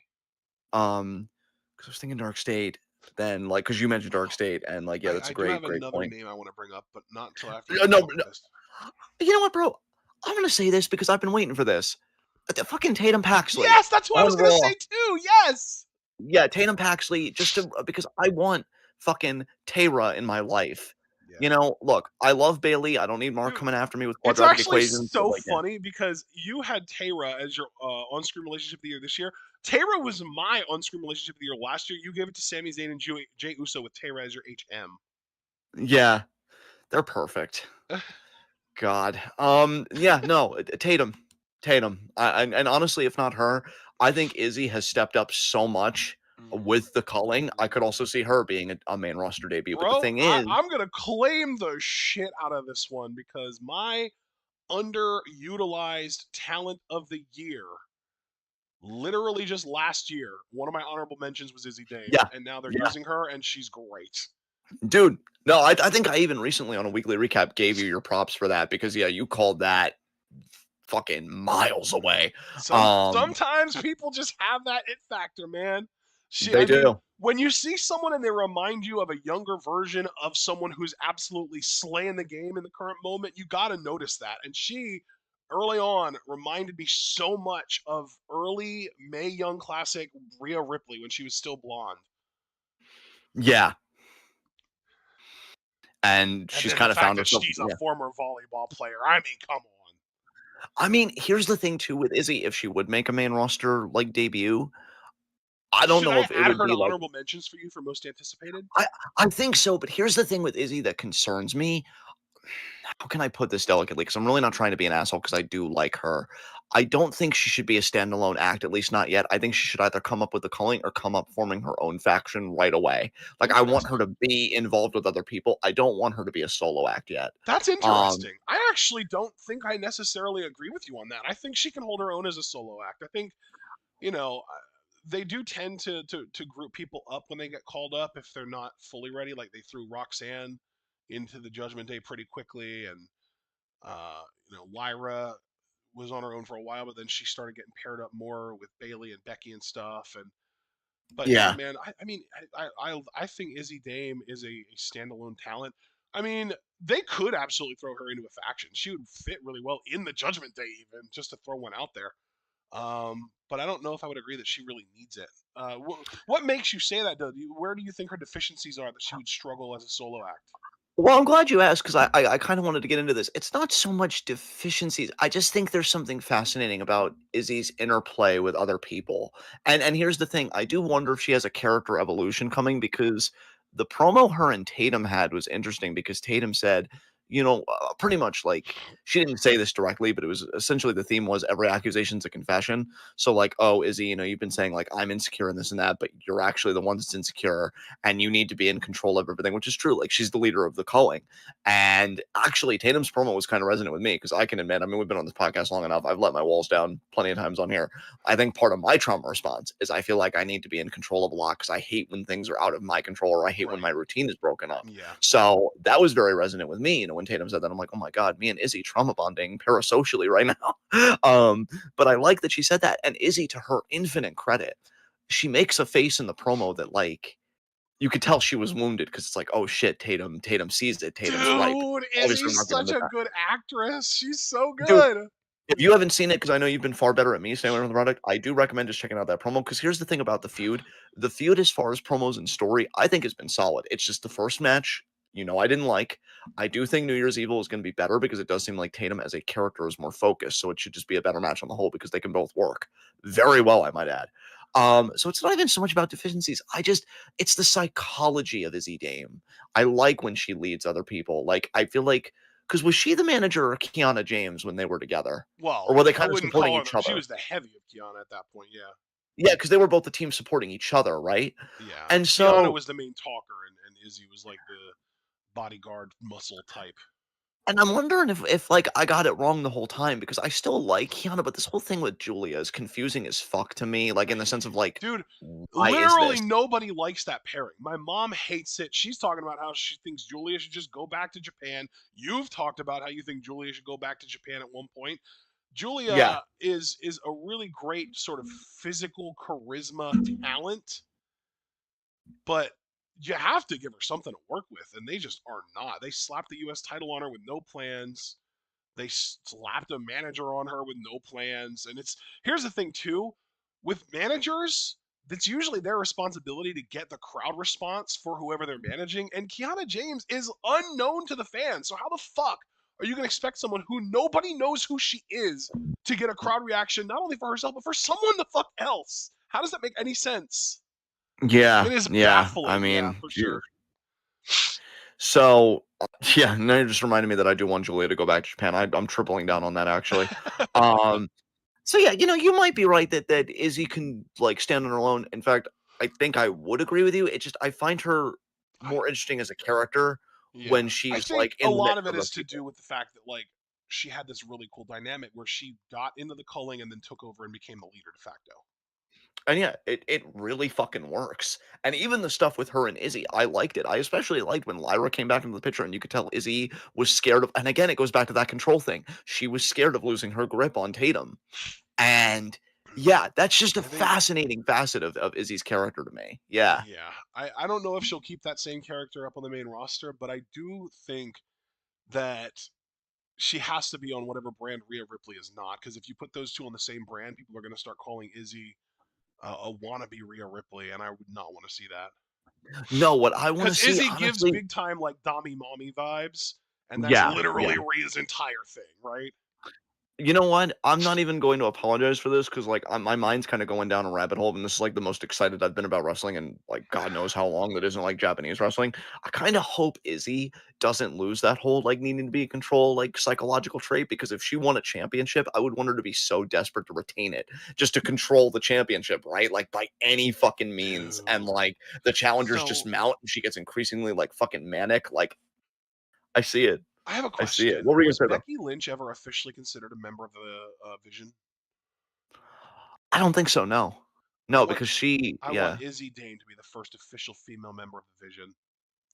Because I was thinking Dark State, then like because you mentioned Dark Oh, State, and like yeah, that's I a do great have great another point. name I want to bring up, but not until after you're No, done no, with no, this. you know what, bro? I'm gonna say this because I've been waiting for this. The fucking Tatum Paxley Yes, that's what I was on gonna Raw. say too. Yes. Yeah, Tatum Paxley, just to because I want fucking Tara in my life. Yeah. You know, look, I love Bailey. I don't need Mark Dude, coming after me with it's quadratic actually equations, but so like, yeah. funny because you had Tara as your on-screen relationship of the year this year. Tara was my on-screen relationship of the year last year. You gave it to Sami Zayn and Jey Uso with Tara as your HM. Yeah, they're perfect. God. Yeah, no, Tatum. Tatum. And honestly, if not her, I think Izzy has stepped up so much Mhm, with the culling. I could mhm. also see her being a main roster debut. But the Bro, thing is, I'm gonna claim the shit out of this one because my underutilized talent of the year, literally just last year, one of my honorable mentions was Izzy Dame, yeah, and now they're yeah, using her, and she's great. dude. No, I think I even recently on a weekly recap gave you your props for that because yeah, you called that fucking miles away. Um, Sometimes people just have that it factor, man. they I mean, do. when you see someone and they remind you of a younger version of someone who's absolutely slaying the game in the current moment, you got to notice that. And she, early on, reminded me so much of early Mae Young Classic Rhea Ripley when she was still blonde. Yeah, and And she's then the kind of fact found that herself. she's a Yeah. former volleyball player. I mean, come on. I mean, here's the thing too with Izzy, if she would make a main roster like debut, I don't Should know I if it add would her to be like honorable mentions for you for most anticipated? I I think so, but here's the thing with Izzy that concerns me. How can I put this delicately? Because I'm really not trying to be an asshole because I do like her. I don't think she should be a standalone act, at least not yet. I think she should either come up with the culling or come up forming her own faction right away. Like I want her Interesting. to be involved with other people. I don't want her to be a solo act yet. That's Um, interesting. I actually don't think I necessarily agree with you on that. I think she can hold her own as a solo act. I think, you know, they do tend to group people up when they get called up if they're not fully ready. Like they threw Roxanne into the Judgment Day pretty quickly, and Lyra was on her own for a while, but then she started getting paired up more with Bailey and Becky and stuff. And but yeah, yeah, man, I mean, I think Izzy Dame is a standalone talent. I mean, they could absolutely throw her into a faction. She would fit really well in the Judgment Day, even just to throw one out there. But I don't know if I would agree that she really needs it. What makes you say that, though? Where do you think her deficiencies are that she would struggle as a solo act? well, I'm glad you asked because I kind of wanted to get into this. It's not so much deficiencies. I just think there's something fascinating about Izzy's interplay with other people. And here's the thing, I do wonder if she has a character evolution coming because the promo her and Tatum had was interesting because Tatum said, pretty much like she didn't say this directly, but it was essentially the theme was every accusation's a confession. So like, oh, Izzy, you've been saying like I'm insecure in this and that, but you're actually the one that's insecure and you need to be in control of everything, which is true. Like she's the leader of the culling. And actually, Tatum's promo was kind of resonant with me because I can admit, I mean, we've been on this podcast long enough. I've let my walls down plenty of times on here. I think part of my trauma response is I feel like I need to be in control of a lot because I hate when things are out of my control or I hate when my Right. routine is broken up. Yeah. So that was very resonant with me. When Tatum said that, I'm like, oh my God, me and Izzy trauma bonding parasocially right now. But I like that she said that. And Izzy, to her infinite credit, she makes a face in the promo that like you could tell she was wounded because it's like, oh shit, Tatum sees it. Tatum's right. Dude, Obviously, I'm Izzy's not gonna such admit a that. good actress. She's so Dude, good. if you haven't seen it, because I know you've been far better at me staying away from the product, I do recommend just checking out that promo. Because here's the thing about the feud: as far as promos and story, I think has been solid. It's just the first match, I didn't like. I do think New Year's Evil is going to be better because it does seem like Tatum as a character is more focused, so it should just be a better match on the whole because they can both work very well, I might add. So it's not even so much about deficiencies. It's the psychology of Izzy Dame. I like when she leads other people. Like I feel like because was she the manager of Kiana James when they were together? Or Well, were they I kind of wouldn't supporting call her. each She other? was the heavy of Kiana at that point. Yeah. Yeah, because they were both the team supporting each other, right? Yeah. And Kiana so was the main talker, and Izzy was like the bodyguard muscle type. And I'm wondering if, like, I got it wrong the whole time because I still like Kiana, but this whole thing with Julia is confusing as fuck to me, like, in the sense of, like, Dude, why is literally this? nobody likes that pairing. My mom hates it. She's talking about how she thinks Julia should just go back to Japan. You've talked about how you think Julia should go back to Japan at one point. Yeah. Julia is a really great sort of physical charisma talent, but you have to give her something to work with, and they just are not. They slapped the U.S. title on her with no plans. They slapped a manager on her with no plans, and it's here's the thing too, with managers, that's usually their responsibility to get the crowd response for whoever they're managing. And Kiana James is unknown to the fans, so how the fuck are you gonna expect someone who nobody knows who she is to get a crowd reaction not only for herself but for someone the fuck else? How does that make any sense? Yeah, It is yeah, I baffling, yeah, mean, for Jesus. sure. So, yeah, now you just reminded me that I do want Julia to go back to Japan. I'm tripling down on that, actually. Um, so yeah, you might be right that Izzy can, like, stand on her own. In fact, I think I would agree with you. It just I find her I, more interesting as a character yeah, when I she's, think like, a in the lot midst of it of the is to people. do with the fact that like she had this really cool dynamic where she got into the culling and then took over and became the leader de facto. And yeah, it really fucking works. And even the stuff with her and Izzy, I liked it. I especially liked when Lyra came back into the picture and you could tell Izzy was scared of, and again, it goes back to that control thing. She was scared of losing her grip on Tatum. And yeah, that's just a I think, fascinating facet of Izzy's character to me. Yeah. yeah, I don't know if she'll keep that same character up on the main roster, but I do think that she has to be on whatever brand Rhea Ripley is not. Because if you put those two on the same brand, people are going to start calling Izzy a wannabe Rhea Ripley, and I would not want to see that. No, what I want to Because see, Izzy gives honestly, big time like Dami Mommy vibes, and that's yeah, yeah. literally Rhea's entire thing, right? You know what? I'm not even going to apologize for this because, like, my mind's kind of going down a rabbit hole, and this is like the most excited I've been about wrestling, and like God knows how long that isn't like Japanese wrestling. I kind of hope Izzy doesn't lose that whole like needing to be in control, like psychological trait, because if she won a championship, I would want her to be so desperate to retain it, just to control the championship, right? Like by any fucking means, and Dude. like the challengers just So mount, and she gets increasingly like fucking manic. Like I see it, I have a I see it. question. What were you Was gonna say though? Becky Lynch ever officially considered a member of the Vision? I don't think so. No, I no, want because she, I want yeah. Izzy Dane to be the first official female member of the Vision.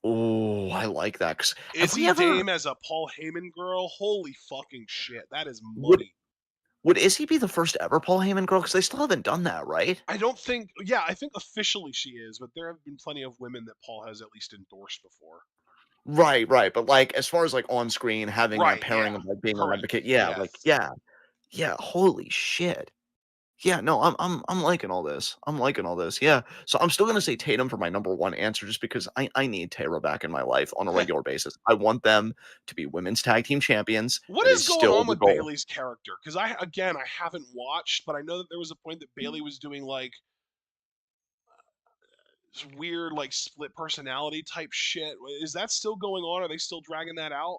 Oh, I like that. 'Cause have we Izzy ever Dame as a Paul Heyman girl? Holy fucking shit. That is would money. would Izzy be the first ever Paul Heyman girl? Because they still haven't done that, right? I don't think, yeah, I think officially she is, but there have been plenty of women that Paul has at least endorsed before. Right, right, but, like, as far as, like, on screen, having that Right, pairing yeah. of, like, being an Correct. advocate, yeah, like, Yes. yeah, yeah, holy shit. Yeah, no, I'm liking all this. I'm liking all this, yeah. So I'm still gonna say Tatum for my number 1 answer just because I need Tara back in my life on a regular basis. I want them to be women's tag team champions. What That is is going still on the with goal. Bailey's character? Because I haven't watched, but I know that there was a point that Bailey was doing like this weird, like split personality type shit. Is that still going on? Are they still dragging that out?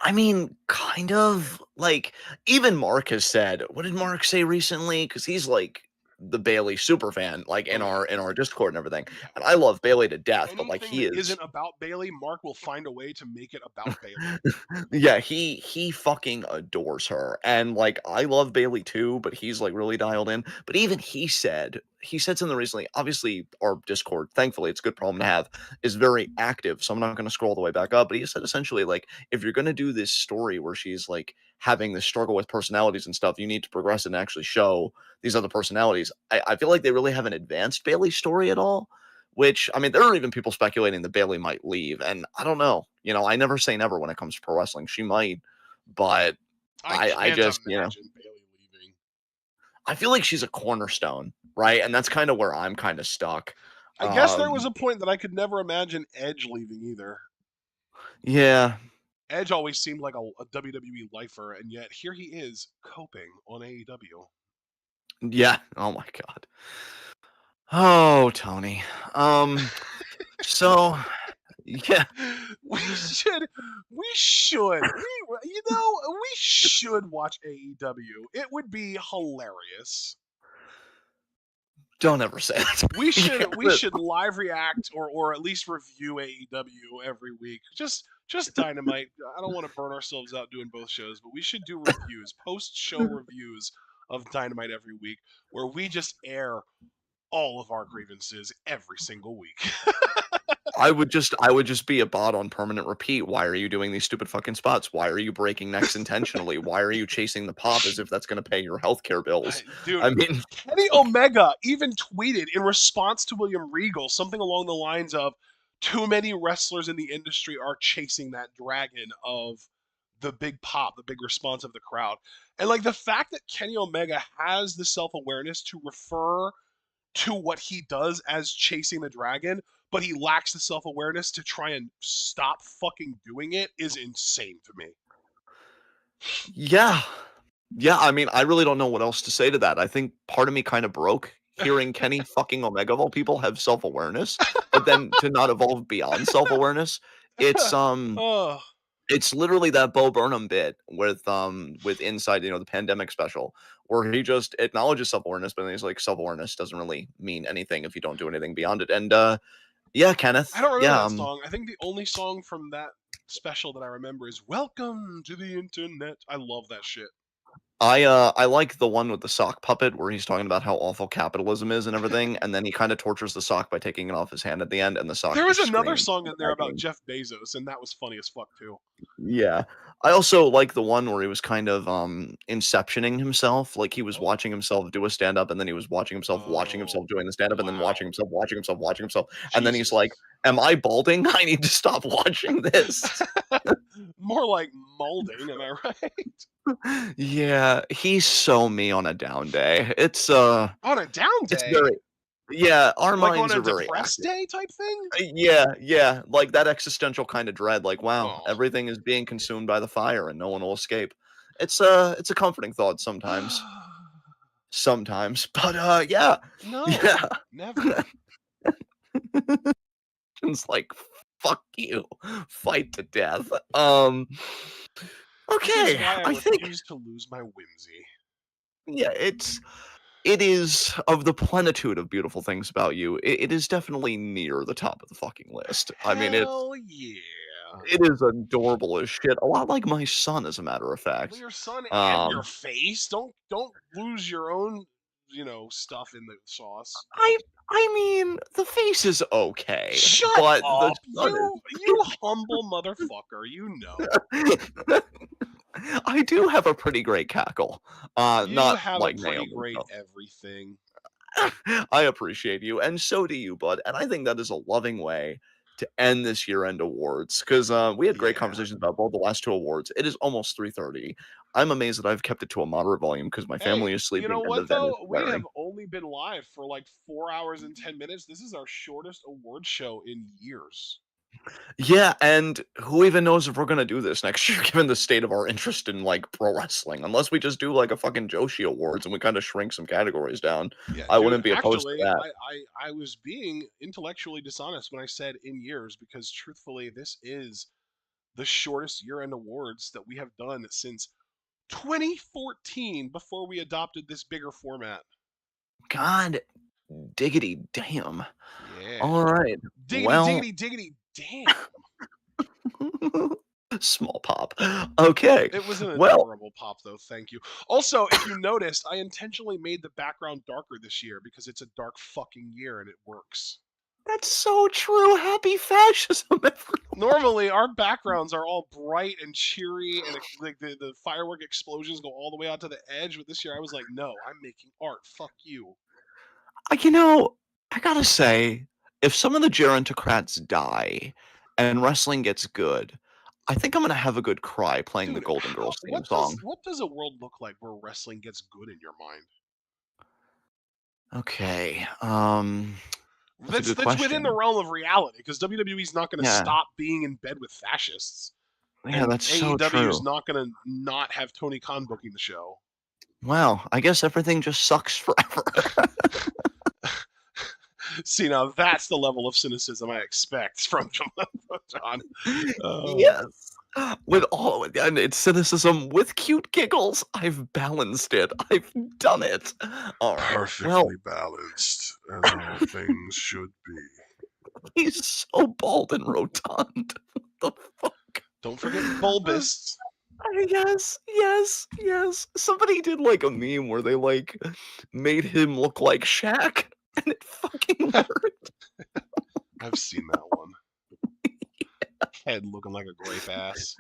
I mean, kind of, like, even Mark has said what did Mark say recently? Because he's, like, the Bailey super fan, like, Oh yeah, in our Discord and everything, yeah. and I love Bailey to death, but, like, Anything he that is isn't about Bailey, Mark will find a way to make it about Bailey. yeah, he fucking adores her, and, like, I love Bailey too, but he's, like, really dialed in, but even he said something recently obviously, our Discord, thankfully, it's a good problem to have, is very active, so I'm not gonna scroll all the way back up, but he said essentially, like, if you're gonna do this story where she's, like, having this struggle with personalities and stuff, you need to progress and actually show these other personalities. I feel like they really haven't advanced Bailey's story at all, which, I mean, there are even people speculating that Bailey might leave, and I don't know. I never say never when it comes to pro wrestling. She might, but I I can't just, imagine Bailey leaving. I feel like she's a cornerstone, right? And that's kind of where I'm kind of stuck. I guess there was Um, a point that I could never imagine Edge leaving either. yeah, Edge always seemed like a WWE lifer, and yet here he is coping on AEW. yeah. Oh my god. Oh, Tony. Um, so yeah, we should we should watch AEW. It would be hilarious. Don't ever say that to We me. should live react or at least review AEW every week. Just Dynamite. I don't want to burn ourselves out doing both shows, but we should do reviews, post show reviews of Dynamite every week, where we just air all of our grievances every single week. I would just be a bot on permanent repeat. Why are you doing these stupid fucking spots? Why are you breaking necks intentionally? Why are you chasing the pop as if that's going to pay your healthcare bills? Dude, I mean, Kenny Omega even tweeted in response to William Regal something along the lines of, too many wrestlers in the industry are chasing that dragon of the big pop, the big response of the crowd. And like the fact that Kenny Omega has the self-awareness to refer to what he does as chasing the dragon, but he lacks the self-awareness to try and stop fucking doing it is insane to me. yeah. Yeah, I mean, I really don't know what else to say to that. I think part of me kind of broke hearing Kenny fucking Omega of all people have self-awareness, but then to not evolve beyond self-awareness, it's Oh, it's literally that Bo Burnham bit with Inside, the pandemic special, where he just acknowledges self-awareness, but then he's like, self-awareness doesn't really mean anything if you don't do anything beyond it. And yeah, I Kenneth, don't remember yeah, that song. I think the only song from that special that I remember is "Welcome to the Internet." I love that shit. I like the one with the sock puppet where he's talking about how awful capitalism is and everything, and then he kind of tortures the sock by taking it off his hand at the end, and the sock There was just another screams song in in there about agony. Jeff Bezos, and that was funny as fuck too. Yeah. I also like the one where he was kind of inceptioning himself, like he was Oh, watching himself do a stand up and then he was watching oh, himself doing the stand up and then wow, watching himself. And then he's like, Jesus. "Am I balding? I need to stop watching this." More like molding, am I right? Yeah, he's so me on a down day. On a down It's day, very yeah, our like on minds a are very depressed active. day type thing. Yeah, like that existential kind of dread, like, wow, Oh, everything is being consumed by the fire and no one will escape. It's a comforting thought sometimes. Sometimes, but, yeah. no, Yeah. never. It's like, "Fuck you. Fight to death." This is Okay, why I I think refuse to lose my whimsy. yeah, it is of the plenitude of beautiful things about you, it is definitely near the top of the fucking list. I mean, Hell yeah. it is adorable as shit, a lot like my son, as a matter of Well, fact. your son and your Um, face. Don't lose your own, stuff in the sauce. I I mean, the face is okay, Shut but the up. son You humble motherfucker. You know. is I do have a pretty great cackle. You Not have a like pretty Naomi, great though. everything. I appreciate you, and so do you, bud. And I think that is a loving way to end this year-end awards because we had great Yeah. conversations about both the last two awards. It is almost 3:30. I'm amazed that I've kept it to a moderate volume because my Hey, family is you sleeping know and the what vent is though? We have blaring. only been live for like 4 hours and 10 minutes. This is our shortest award show in years. Yeah, and who even knows if we're gonna do this next year, given the state of our interest in like pro wrestling? Unless we just do like a fucking Joshi Awards and we kind of shrink some categories down, Yeah, I dude, wouldn't be opposed to actually, that. I was being intellectually dishonest when I said in years because truthfully, this is the shortest year-end awards that we have done since 2014 before we adopted this bigger format. God diggity damn. Yeah. All right. Diggity, Well, diggity, diggity, damn. small pop. Okay. It was an Well, adorable pop, though. Thank you. Also, if you noticed, I intentionally made the background darker this year because it's a dark fucking year and it works. that's so true. Happy fascism, everyone. Normally, our backgrounds are all bright and cheery, and like the firework explosions go all the way out to the edge. But this year, I was like, no, I'm making art. Fuck you, You know, I gotta say, if some of the gerontocrats die and wrestling gets good, I think I'm gonna have a good cry playing the dude. Golden How? Girls theme song. What does a world look like where wrestling gets good in your mind? Okay. That's a good That's within the question. realm of reality because WWE's not going to Yeah. stop being in bed with fascists, Yeah, and that's so AEW is true. not going to not have Tony Khan booking the show. Wow, I guess everything just sucks forever. See, now that's the level of cynicism I expect from John. Yes. with all and it's cynicism with cute giggles. I've balanced it. I've done it. All right. Well, Perfectly balanced, as all things should be. he's so bald and rotund. What the fuck? Don't forget bulbous. Yes, yes, yes. Somebody did like a meme where they like made him look like Shaq, and it fucking worked. I've seen that one. Head looking like a grape ass.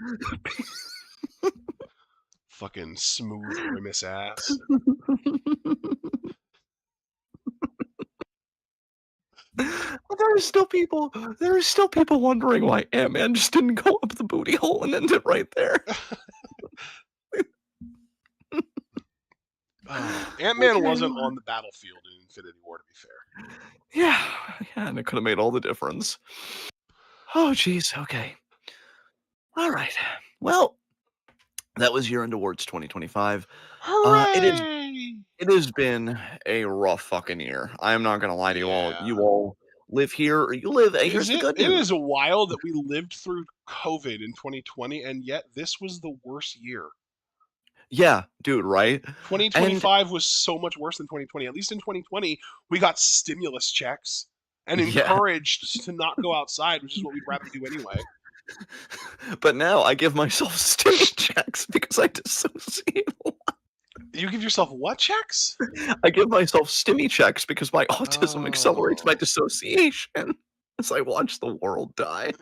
Fucking smooth grimace ass. There are still people wondering why Ant-Man just didn't go up the booty hole and end it right there. Ant-Man Okay. wasn't on the battlefield in Infinity War, to be fair. Yeah, yeah, and it could have made all the difference. Oh, jeez. Okay. All right. Well, that was Year End Awards 2025. It is. Hooray! It has been a rough fucking year. I am not gonna lie to you all. Yeah. You all live here, or you live. Here's the good It news. is wild that we lived through COVID in 2020, and yet this was the worst year. Yeah, dude. Right. And 2025 was so much worse than 2020. At least in 2020, we got stimulus checks and yeah, encouraged to not go outside, which is what we'd rather do anyway. but now I give myself stimmy checks because I dissociate. You give yourself what checks? I give myself stimmy checks because my autism accelerates my Oh, dissociation as I watch the world die.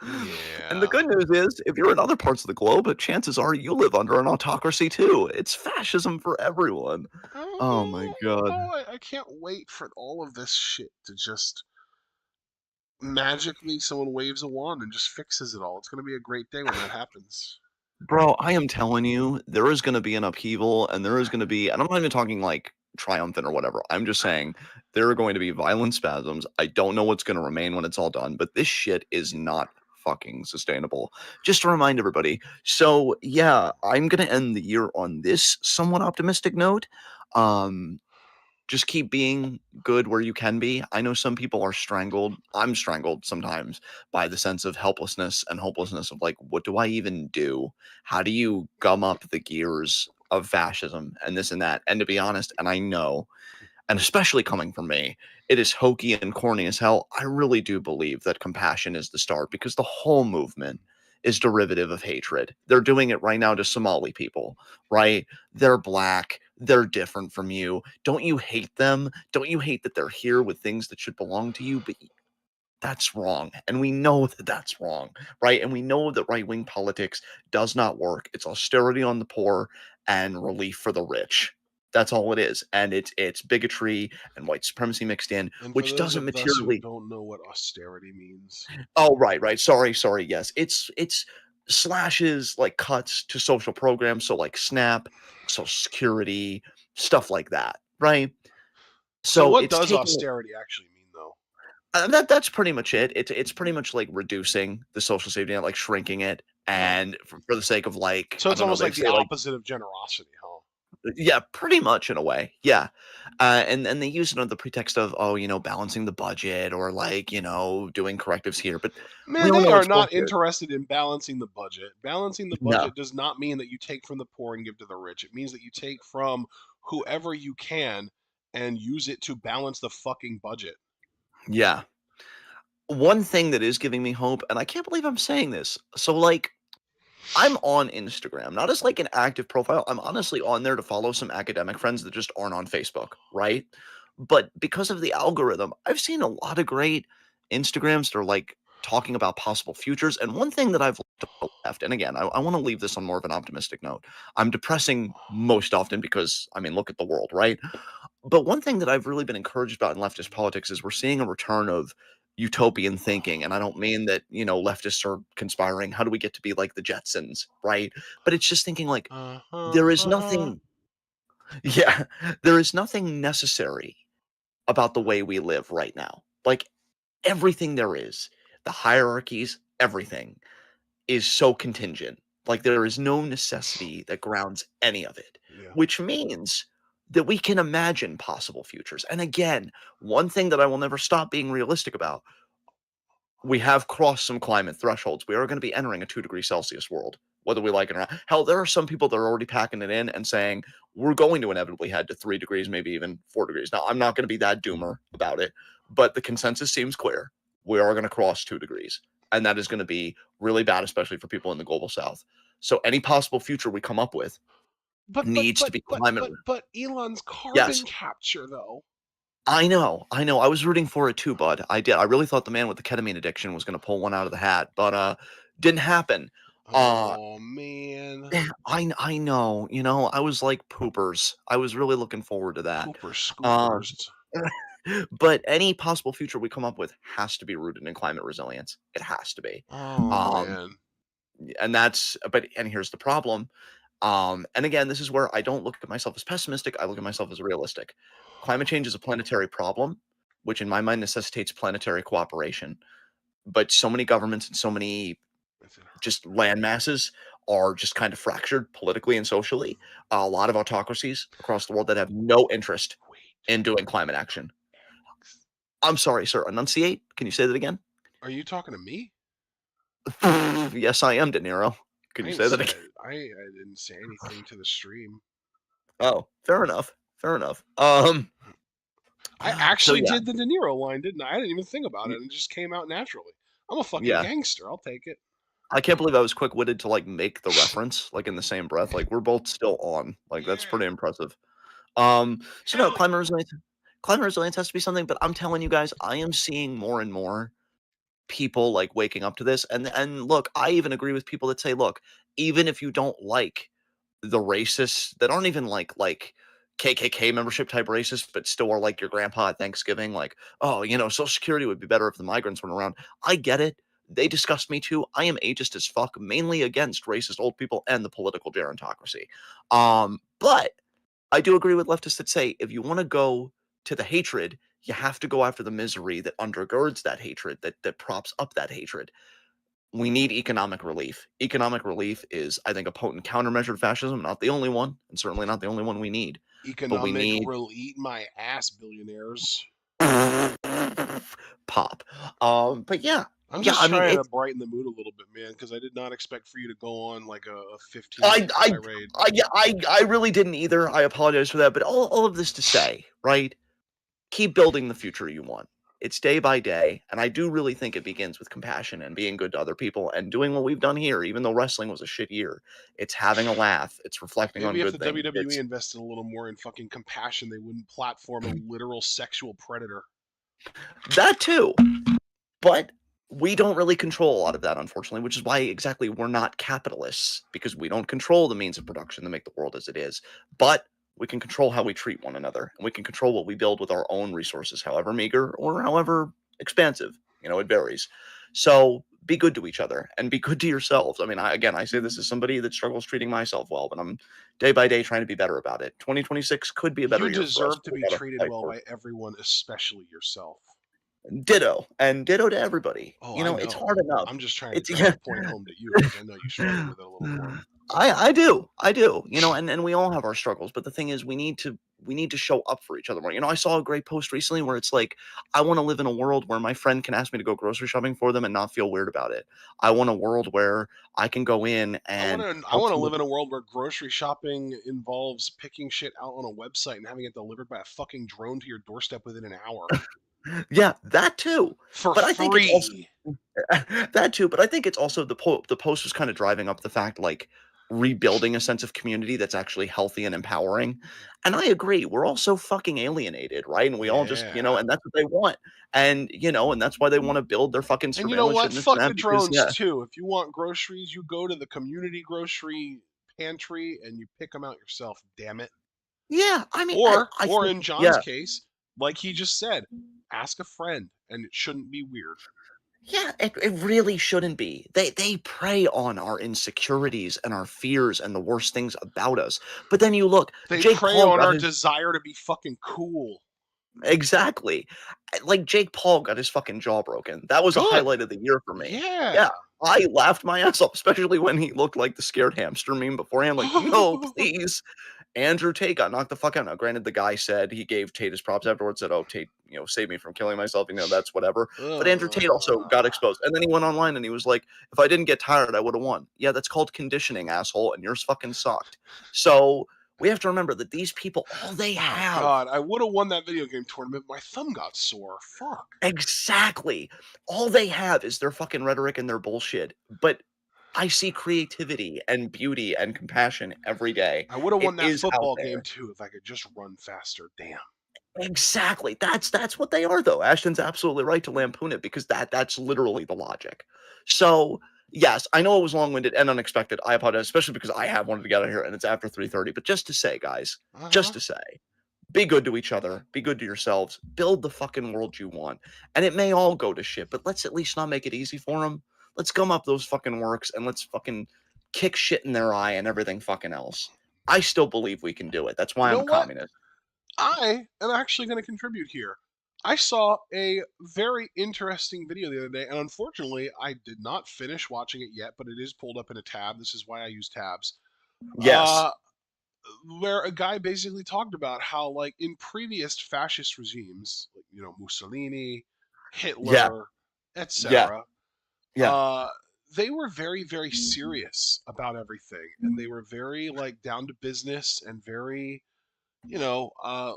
And the yeah. good news is, if you're in other parts of the globe, chances are you live under an autocracy too. It's fascism for everyone. Oh my god. I can't wait for all of this shit to just magically someone waves a wand and just fixes it all. It's going to be a great day when that happens. Bro, I am telling you, there is gonna be an upheaval, and there is gonna be and I'm not even talking, like, triumphant or whatever, I'm just saying there are going to be violent spasms. I don't know what's gonna remain when it's all done, but this shit is not fucking sustainable. Just to remind everybody, so, yeah, I'm gonna end the year on this somewhat optimistic note. Um, just keep being good where you can be. I know some people are strangled. I'm strangled sometimes by the sense of helplessness and hopelessness of like, what do I even do? How do you gum up the gears of fascism and this and that? And to be honest, and I know, and especially coming from me, it is hokey and corny as hell. I really do believe that compassion is the start because the whole movement is derivative of hatred. They're doing it right now to Somali people, right? They're black. They're different from you. Don't you hate them? Don't you hate that they're here with things that should belong to you? But that's wrong. And we know that that's wrong, right? And we know that right wing politics does not work. It's austerity on the poor and relief for the rich. That's all it is. And it's bigotry and white supremacy mixed in, And for which those doesn't of us who materially. don't know what austerity means, Oh, right, right. Sorry. Yes. It's slashes like cuts to social programs. So like SNAP, Social Security, stuff like that. Right. so So what it's does taking austerity actually mean, though? That's pretty much it. It's pretty much like reducing the social safety net, like shrinking it, Oh, and for the sake of like so I it's don't know, almost they like the say like opposite of generosity, huh? yeah, pretty much in a way, yeah. And they use it under the pretext of oh, balancing the budget or like doing correctives here, but we Man, all they know are it's not bullshit. interested in balancing the budget. Balancing the No, budget does not mean that you take from the poor and give to the rich. It means that you take from whoever you can and use it to balance the fucking budget. yeah. One thing that is giving me hope, and I can't believe I'm saying this. So like I'm on Instagram, not as like an active profile. I'm honestly on there to follow some academic friends that just aren't on Facebook, right? But because of the algorithm, I've seen a lot of great Instagrams that are like talking about possible futures. And one thing that I've left, and again, I want to leave this on more of an optimistic note. I'm depressing most often because, I mean, look at the world, right? But one thing that I've really been encouraged about in leftist politics is we're seeing a return of utopian thinking. And I don't mean that, leftists are conspiring. How do we get to be like the Jetsons, right? But it's just thinking like there is Uh-huh. nothing, yeah, there is nothing necessary about the way we live right now. Like everything there is, the hierarchies, everything is so contingent. Like there is no necessity that grounds any of it, Yeah. which means that we can imagine possible futures. And again, one thing that I will never stop being realistic about, we have crossed some climate thresholds. We are going to be entering a 2 degree Celsius world. whether we like it or not. Hell, there are some people that are already packing it in and saying we're going to inevitably head to 3 degrees, maybe even 4 degrees. Now, I'm not going to be that doomer about it, but the consensus seems clear. We are going to cross 2 degrees, and that is going to be really bad, especially for people in the global south. So any possible future we come up with But but needs to but be but climate. but but Elon's carbon Yes, capture though. I know, I know. I was rooting for it too, bud. I did. I really thought the man with the ketamine addiction was going to pull one out of the hat, but didn't happen. Uh, Oh man. I know. You know, I was like poopers. I was really looking forward to that. Pooper Uh, scoopers. but any possible future we come up with has to be rooted in climate resilience. It has to be. Oh Um, man. and that's but and here's the problem. And again, this is where I don't look at myself as pessimistic. I look at myself as realistic. Climate change is a planetary problem, which in my mind necessitates planetary cooperation. But so many governments and so many If it just land masses are just kind of fractured politically and socially. A lot of autocracies across the world that have no interest wait. in doing climate action. X. I'm sorry, sir. Enunciate. Can you say that again? Are you talking to me? Yes, I am, De Niro. Can I you ain't say that said again? I didn't say anything to the stream. Oh, fair enough. Fair enough. I So actually yeah, did the De Niro line, didn't I? I didn't even think about y- it. It just came out naturally. I'm a fucking yeah. gangster. I'll take it. I can't believe I was quick-witted to like make the reference like in the same breath. Like we're both still on. Like that's Yeah. pretty impressive. So no, Hell yeah. climate resilience has to be something, but I'm telling you guys, I am seeing more and more people like waking up to this. And look, I even agree with people that say, look, even if you don't like the racists that aren't even like KKK membership type racists, but still are like your grandpa at Thanksgiving, like, oh, Social Security would be better if the migrants weren't around. I get it. They disgust me too. I am ageist as fuck, mainly against racist old people and the political gerontocracy. But I do agree with leftists that say if you want to go to the hatred, you have to go after the misery that undergirds that hatred, that props up that hatred. We need economic relief. Economic relief is, I think, a potent countermeasure to fascism. Not the only one, and certainly not the only one we need. But we Economic need will eat my ass, billionaires. pop. But yeah, I'm yeah. just I mean, trying to it's brighten the mood a little bit, man, because I did not expect for you to go on like a 15-minute I I tirade. yeah, I really didn't either. I apologize for that. But all of this to say, right? Keep building the future you want. It's day by day, and I do really think it begins with compassion and being good to other people and doing what we've done here, even though wrestling was a shit year. It's having a laugh. It's reflecting on Maybe if good the things. WWE It's invested a little more in fucking compassion, they wouldn't platform a literal sexual predator. that too. But we don't really control a lot of that, unfortunately, which is why exactly we're not capitalists, because we don't control the means of production that make the world as it is. But we can control how we treat one another, and we can control what we build with our own resources, however meager or however expansive. It varies. So be good to each other and be good to yourselves. I mean, I say this as somebody that struggles treating myself well, but I'm day by day trying to be better about it. 2026 could be a better You year for us, deserve to but we be gotta treated fight well for it. by everyone, especially yourself. Ditto, and ditto to everybody. Oh, I It's know. hard enough. I'm just trying to It's drive yeah. the point home to you because I know you struggle with it a little more. I do. And we all have our struggles, but the thing is, we need to show up for each other more. I saw a great post recently where it's like, I want to live in a world where my friend can ask me to go grocery shopping for them and not feel weird about it. I want a world where I can go in and I help want to someone. live in a world where grocery shopping involves picking shit out on a website and having it delivered by a fucking drone to your doorstep within an hour Yeah, that too. for But I think it's also free. that too, but I think it's also the post was kind of driving up the fact like rebuilding a sense of community that's actually healthy and empowering. And I agree, we're all so fucking alienated, right? And we all just, Yeah. and that's what they want. And that's why they want to build their fucking And you know surveillance shit what? and this and Fuck the that because drones yeah. too. If you want groceries, you go to the community grocery pantry and you pick them out yourself, damn it. Yeah, I mean I Or think in John's yeah. case, like he just said, ask a friend and it shouldn't be weird. Yeah, it really shouldn't be. They prey on our insecurities and our fears and the worst things about us. But then you look, They Jake prey Paul on got our his desire to be fucking cool. exactly. Like, Jake Paul got his fucking jaw broken. That was a Good. highlight of the year for me. Yeah. Yeah, I laughed my ass off, especially when he looked like the scared hamster meme beforehand, like, "No, please." Andrew Tate got knocked the fuck out. Now, granted, the guy said he gave Tate his props afterwards, said, "Oh, Tate, saved me from killing myself." That's whatever. But Andrew Tate also got Ugh. exposed, and then he went online and he was like, "If I didn't get tired, I would have won." Yeah, that's called conditioning, asshole, and yours fucking sucked. So we have to remember that these people, all they Oh have, God, I would have won that video game tournament. My thumb got sore. Fuck. exactly, all they have is their fucking rhetoric and their bullshit. But I see creativity and beauty and compassion every day. I would have It won that is out football game there. too if I could just run faster. Damn. Exactly. That's what they are, though. Ashton's absolutely right to lampoon it because that's literally the logic. So yes, I know it was long-winded and unexpected. I apologize, especially because I have wanted to get out of here and it's after 3:30. But just to say, guys, Uh just huh. to say, be good to each other, be good to yourselves, build the fucking world you want. And it may all go to shit, but let's at least not make it easy for them. Let's gum up those fucking works and let's fucking kick shit in their eye and everything fucking else. I still believe we can do it. That's You why I'm know a what? communist. I am actually going to contribute here. I saw a very interesting video the other day, and unfortunately, I did not finish watching it yet, but it is pulled up in a tab. This is why I use tabs. Yes. Uh, where a guy basically talked about how, like, in previous fascist regimes, like, Mussolini, Yeah. Hitler, Yeah. etc., Yeah. uh, they were very, very serious about everything, and they were very, like, down to business and very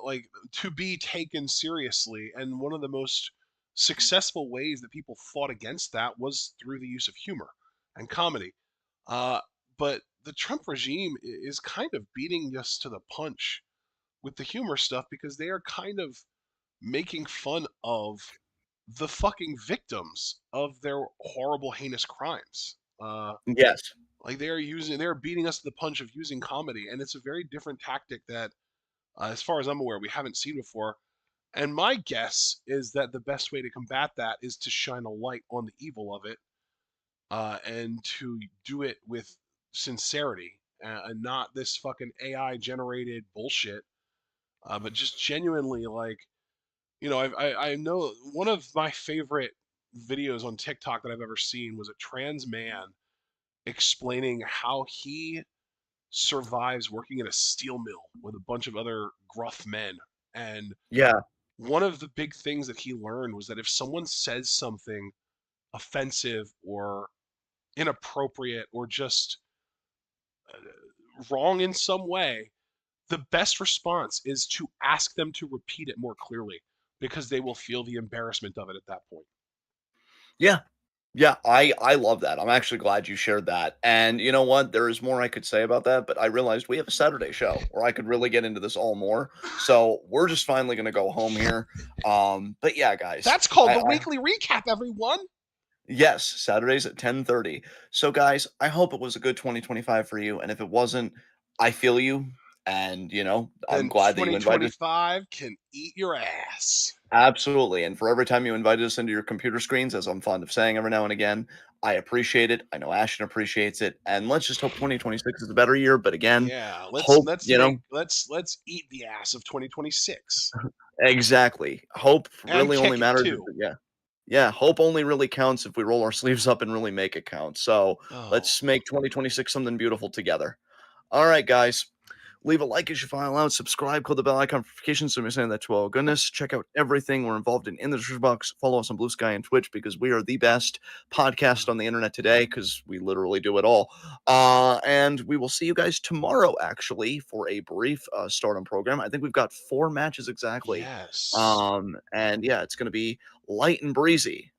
like to be taken seriously. And one of the most successful ways that people fought against that was through the use of humor and comedy. Uh, but the Trump regime is kind of beating us to the punch with the humor stuff because they are kind of making fun of the fucking victims of their horrible, heinous crimes. Yes. Like they're beating us to the punch of using comedy, and it's a very different tactic that as far as I'm aware, we haven't seen before. And my guess is that the best way to combat that is to shine a light on the evil of it, and to do it with sincerity, and not this fucking AI generated bullshit, but just genuinely like, I know one of my favorite videos on TikTok that I've ever seen was a trans man explaining how he survives working in a steel mill with a bunch of other gruff men. And Yeah. one of the big things that he learned was that if someone says something offensive or inappropriate or just wrong in some way, the best response is to ask them to repeat it more clearly because they will feel the embarrassment of it at that point. Yeah. Yeah, I love that. I'm actually glad you shared that. And you know what? There is more I could say about that, but I realized we have a Saturday show where I could really get into this all more. So we're just finally gonna go home here. But yeah, guys, That's called the I weekly recap, everyone. yes, Saturdays at 10:30. So guys, I hope it was a good 2025 for you. And if it wasn't, I feel you. And I'm Then glad that you invited. 2025 can eat your ass. Absolutely, and for every time you invited us into your computer screens, as I'm fond of saying every now and again, I appreciate it. I know Ashton appreciates it, and let's just hope 2026 is a better year. But again, Yeah, let's hope let's you make know let's eat the ass of 2026 exactly. Hope and really only kick it matters. too. Yeah, yeah. Hope only really counts if we roll our sleeves up and really make it count. So Oh, let's make 2026 something beautiful together. All right, guys. Leave a like as you file out. Subscribe, click the bell icon for notifications so you're saying that to all goodness. Check out everything we're involved in the description box. Follow us on Blue Sky and Twitch because we are the best podcast on the internet today because we literally do it all. And we will see you guys tomorrow, actually, for a brief stardom program. I think we've got 4 matches exactly. yes. And yeah, it's going to be light and breezy.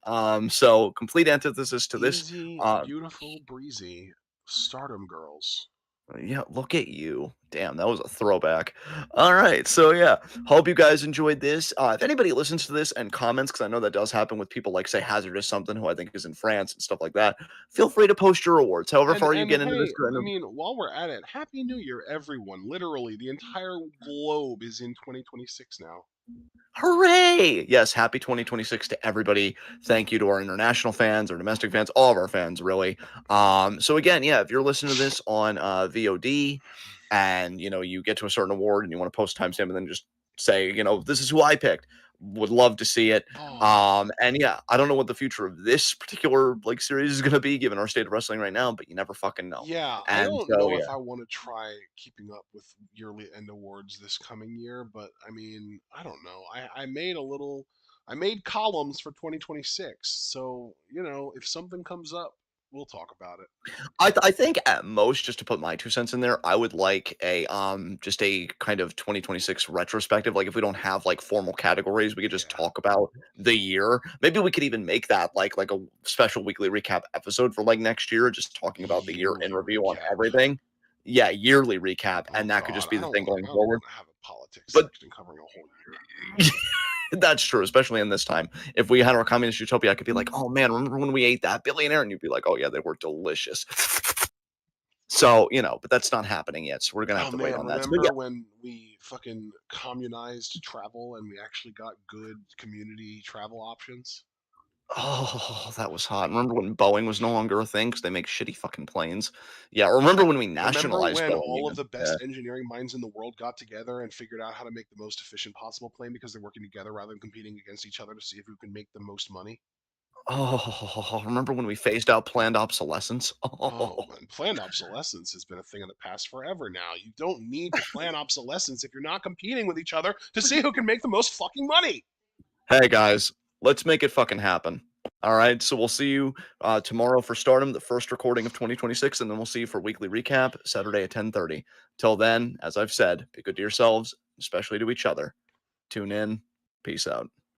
So complete antithesis to this. Easy, Uh, beautiful, breezy. Stardom girls. Yeah, look at you. Damn, that was a throwback. All right. So, yeah, hope you guys enjoyed this. If anybody listens to this and comments, because I know that does happen with people like, say, Hazardous something, who I think is in France and stuff like that, feel free to post your rewards. However And far you and get into this. hey, I mean, while we're at it, Happy New Year, everyone. Literally, the entire globe is in 2026 now. Hooray! Yes, happy 2026 to everybody. Thank you to our international fans, our domestic fans, all of our fans, really. So again, yeah, if you're listening to this on VOD and you get to a certain award and you want to post timestamp and then just say, this is who I picked. Would love to see it. Oh man. And yeah, I don't know what the future of this particular like series is gonna be given our state of wrestling right now, but you never fucking know. Yeah, I And don't so know yeah. if I want to try keeping up with yearly end awards this coming year, but I mean, I don't know. I made columns for 2026. So, if something comes up, we'll talk about it. I think at most, just to put my 2 cents in there, I would like a, just a kind of 2026 retrospective, like, if we don't have, like, formal categories, we could just Yeah, talk about the year. Maybe we could even make that, like a special weekly recap episode for, like, next year, just talking about the year in yearly review on recap. everything. Yeah, yearly recap, Oh and that could God, just be the thing I going don't forward. want to have a politics But section covering a whole year. that's true, especially in this time. If we had our communist utopia, I could be like, "Oh, man, remember when we ate that billionaire?" And you'd be like, "Oh, yeah, they were delicious." So, but that's not happening yet, so we're gonna have Oh to wait man, on that. So, yeah. remember when we fucking communized travel and we actually got good community travel options? Oh, that was hot. Remember when Boeing was no longer a thing because they make shitty fucking planes? Yeah, remember when we Remember nationalized when Boeing all of even? the Yeah. best engineering minds in the world got together and figured out how to make the most efficient possible plane because they're working together rather than competing against each other to see who can make the most money? Oh, remember when we phased out planned obsolescence? Oh Oh. man, planned obsolescence has been a thing of the past forever now. You don't need to plan obsolescence if you're not competing with each other to see who can make the most fucking money. Hey, guys, let's make it fucking happen. Alright, so we'll see you, tomorrow for Stardom, the first recording of 2026, and then we'll see you for weekly recap, Saturday at 10:30. Till then, as I've said, be good to yourselves, especially to each other. Tune in. Peace out.